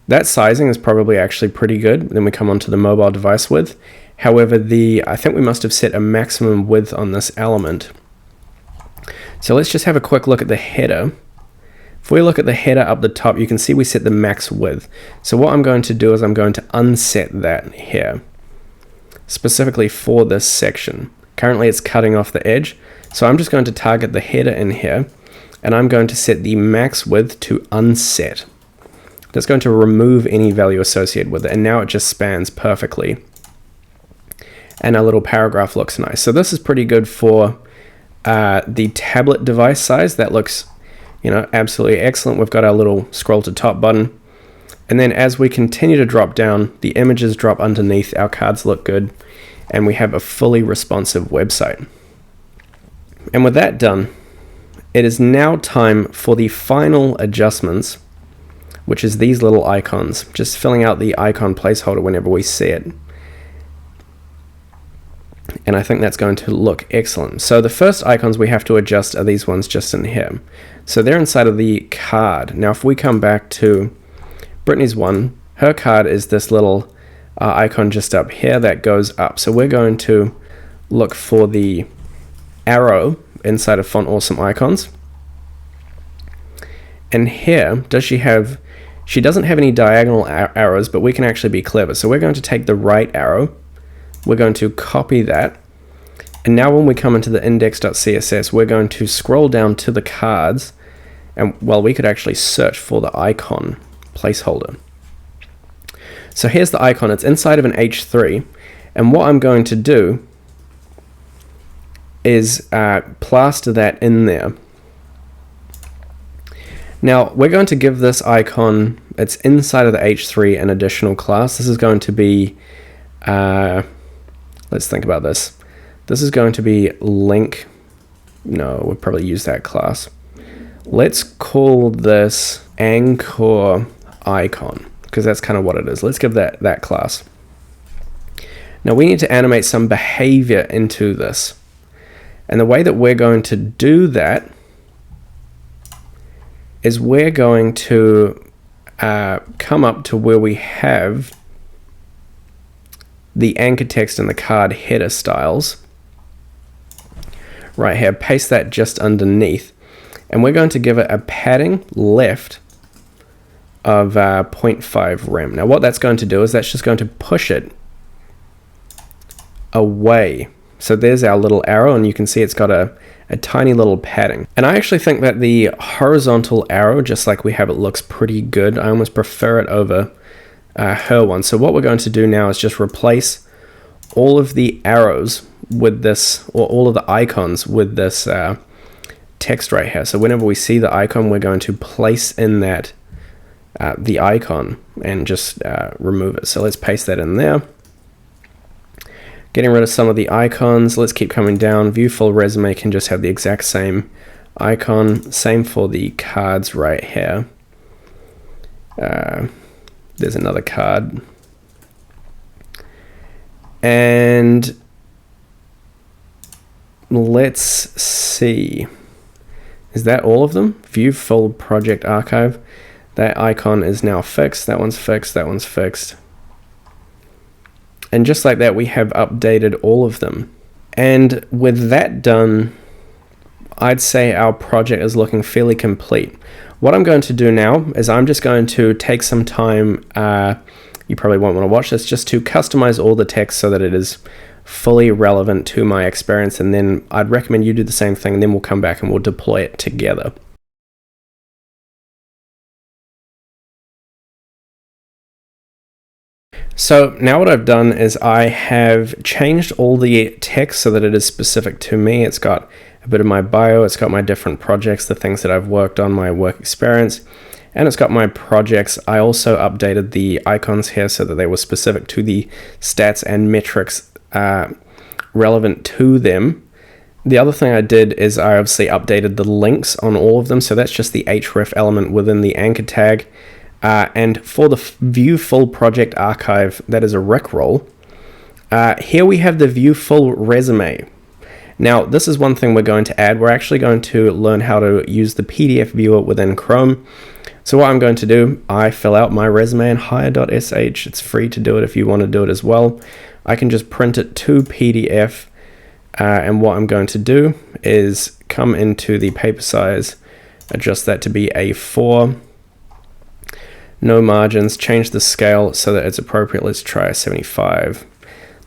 That sizing is probably actually pretty good. Then we come on to the mobile device width. However, I think we must have set a maximum width on this element. So let's just have a quick look at the header. If we look at the header up the top, you can see we set the max width. So what I'm going to do is I'm going to unset that here, specifically for this section. Currently it's cutting off the edge. So I'm just going to target the header in here, and I'm going to set the max width to unset. That's going to remove any value associated with it, and now it just spans perfectly. And our little paragraph looks nice. So this is pretty good for the tablet device size. That looks, you know, absolutely excellent. We've got our little scroll to top button. And then as we continue to drop down, the images drop underneath, our cards look good, and we have a fully responsive website. And with that done, it is now time for the final adjustments, which is these little icons, just filling out the icon placeholder whenever we see it. And I think that's going to look excellent. So the first icons we have to adjust are these ones just in here. So they're inside of the card. Now if we come back to Brittany's one, her card is this little icon just up here that goes up. So we're going to look for the arrow inside of Font Awesome Icons. And here, she doesn't have any diagonal arrows, but we can actually be clever. So we're going to take the right arrow, we're going to copy that, and now when we come into the index.css, we're going to scroll down to the cards, and well, we could actually search for the icon placeholder. So here's the icon, it's inside of an H3, and what I'm going to do is plaster that in there. Now we're going to give this icon, it's inside of the H3, an additional class. This is going to be, let's think about this. This is going to be link. No, we'll probably use that class. Let's call this anchor icon, because that's kind of what it is. Let's give that class. Now we need to animate some behavior into this. And the way that we're going to do that is we're going to come up to where we have the anchor text and the card header styles. Right here, paste that just underneath. And we're going to give it a padding left of 0.5 rem. Now what that's going to do is that's just going to push it away. So there's our little arrow, and you can see it's got a tiny little padding. And I actually think that the horizontal arrow, just like we have it, looks pretty good. I almost prefer it over her one. So what we're going to do now is just replace all of the arrows with this, or all of the icons with this text right here. So whenever we see the icon, we're going to place in that the icon and just remove it. So let's paste that in there. Getting rid of some of the icons. Let's keep coming down. View full resume can just have the exact same icon. Same for the cards right here. There's another card. And let's see. Is that all of them? View full project archive. That icon is now fixed. That one's fixed. That one's fixed. And just like that, we have updated all of them. And with that done, I'd say our project is looking fairly complete. What I'm going to do now is I'm just going to take some time, you probably won't want to watch this, just to customize all the text so that it is fully relevant to my experience. And then I'd recommend you do the same thing, and then we'll come back and we'll deploy it together. So now what I've done is I have changed all the text so that it is specific to me. It's got a bit of my bio, it's got my different projects, the things that I've worked on, my work experience, and it's got my projects. I also updated the icons here so that they were specific to the stats and metrics relevant to them. The other thing I did is I obviously updated the links on all of them, so that's just the href element within the anchor tag. And for the view full project archive, that is a rickroll. Here we have the view full resume. Now, this is one thing we're going to add. We're actually going to learn how to use the PDF viewer within Chrome. So what I'm going to do, I fill out my resume in hire.sh. It's free to do it if you want to do it as well. I can just print it to PDF. And what I'm going to do is come into the paper size, adjust that to be A4. No margins, change the scale so that it's appropriate. Let's try a 75.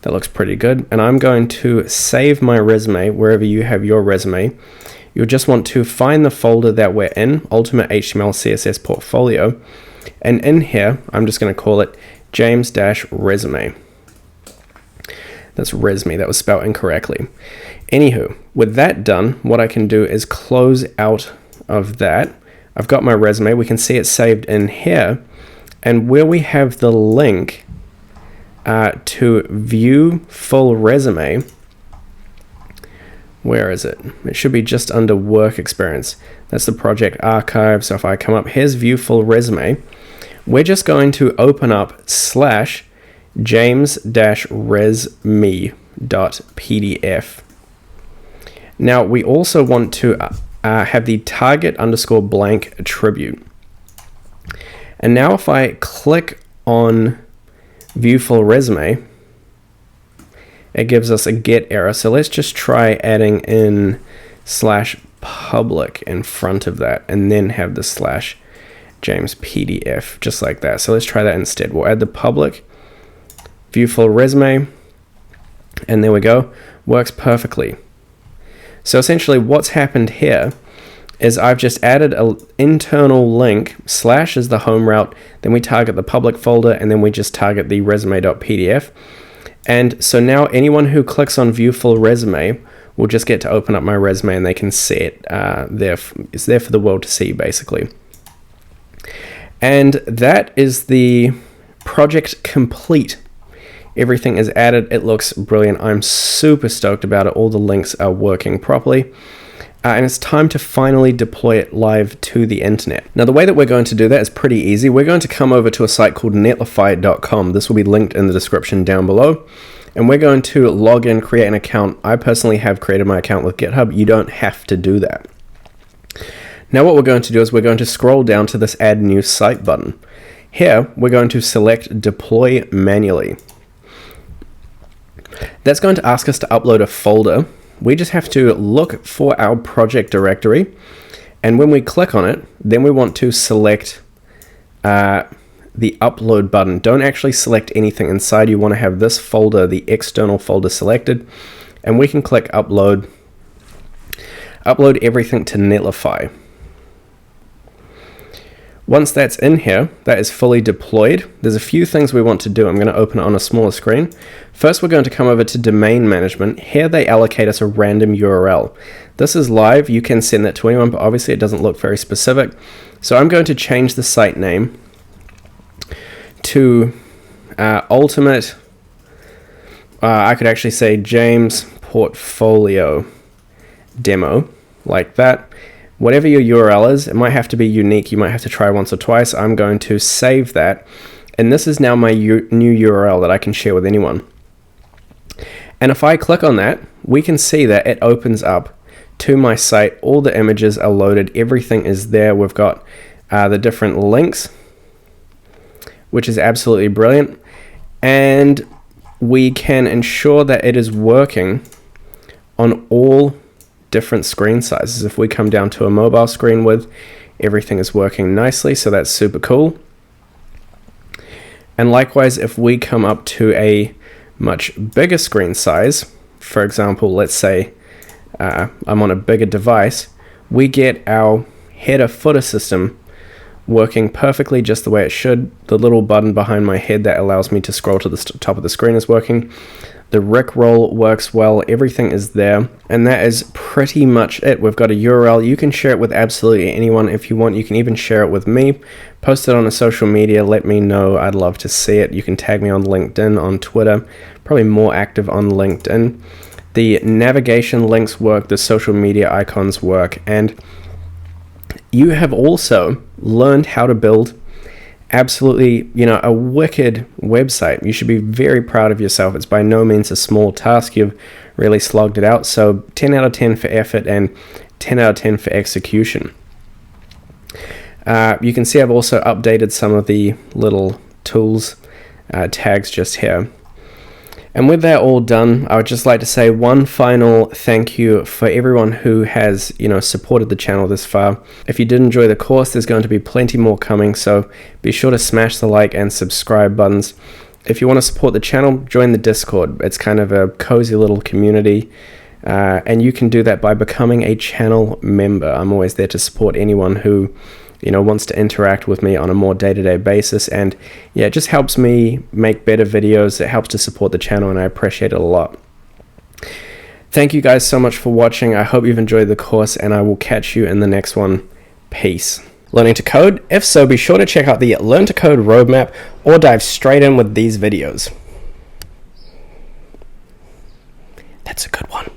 That looks pretty good. And I'm going to save my resume wherever you have your resume. You'll just want to find the folder that we're in, Ultimate HTML CSS Portfolio. And in here, I'm just going to call it James-Resume. That's resume, that was spelled incorrectly. Anywho, with that done, what I can do is close out of that. I've got my resume, we can see it saved in here, and where we have the link to view full resume, where is it? It should be just under work experience. That's the project archive. So if I come up, here's view full resume, we're just going to open up /james-resme.pdf. Now we also want to have the target_blank attribute. And now if I click on view full resume, it gives us a get error. So let's just try adding in /public in front of that and then have the /JamesPDF just like that. So let's try that instead. We'll add the public view full resume, and there we go. Works perfectly. So essentially what's happened here is I've just added an internal link, / is the home route, then we target the public folder, and then we just target the resume.pdf. And so now anyone who clicks on view full resume will just get to open up my resume and they can see it. It's there for the world to see, basically. And that is the project complete. Everything is added. It looks brilliant. I'm super stoked about it. All the links are working properly. And it's time to finally deploy it live to the internet. Now, the way that we're going to do that is pretty easy. We're going to come over to a site called netlify.com. This will be linked in the description down below. And we're going to log in, create an account. I personally have created my account with GitHub. You don't have to do that. Now what we're going to do is we're going to scroll down to this Add New Site button. Here, we're going to select Deploy Manually. That's going to ask us to upload a folder. We just have to look for our project directory, and when we click on it, then we want to select the upload button. Don't actually select anything inside. You want to have this folder, the external folder, selected, and we can click upload everything to Netlify. Once that's in here, that is fully deployed. There's a few things we want to do. I'm going to open it on a smaller screen. First, we're going to come over to domain management. Here they allocate us a random URL. This is live. You can send that to anyone, but obviously it doesn't look very specific. So I'm going to change the site name to Ultimate. I could actually say James Portfolio Demo, like that. Whatever your URL is, it might have to be unique. You might have to try once or twice. I'm going to save that. And this is now my new URL that I can share with anyone. And if I click on that, we can see that it opens up to my site. All the images are loaded. Everything is there. We've got the different links, which is absolutely brilliant. And we can ensure that it is working on all different screen sizes. If we come down to a mobile screen width, everything is working nicely, so that's super cool. And likewise, if we come up to a much bigger screen size, for example, let's say I'm on a bigger device, we get our header footer system working perfectly just the way it should. The little button behind my head that allows me to scroll to the top of the screen is working. The Rickroll works well. Everything is there. And that is pretty much it. We've got a URL. You can share it with absolutely anyone if you want. You can even share it with me. Post it on a social media. Let me know. I'd love to see it. You can tag me on LinkedIn, on Twitter. Probably more active on LinkedIn. The navigation links work. The social media icons work. And you have also learned how to build absolutely, a wicked website. You should be very proud of yourself. It's by no means a small task. You've really slugged it out. So 10 out of 10 for effort and 10 out of 10 for execution. You can see I've also updated some of the little tools tags just here. And with that all done, I would just like to say one final thank you for everyone who has, supported the channel this far. If you did enjoy the course, there's going to be plenty more coming, so be sure to smash the like and subscribe buttons. If you want to support the channel, join the Discord. It's kind of a cozy little community, and you can do that by becoming a channel member. I'm always there to support anyone who wants to interact with me on a more day-to-day basis, and yeah, it just helps me make better videos. It helps to support the channel, and I appreciate it a lot. Thank you guys so much for watching. I hope you've enjoyed the course, and I will catch you in the next one. Peace. Learning to code? If so, be sure to check out the Learn to Code roadmap or dive straight in with these videos. That's a good one.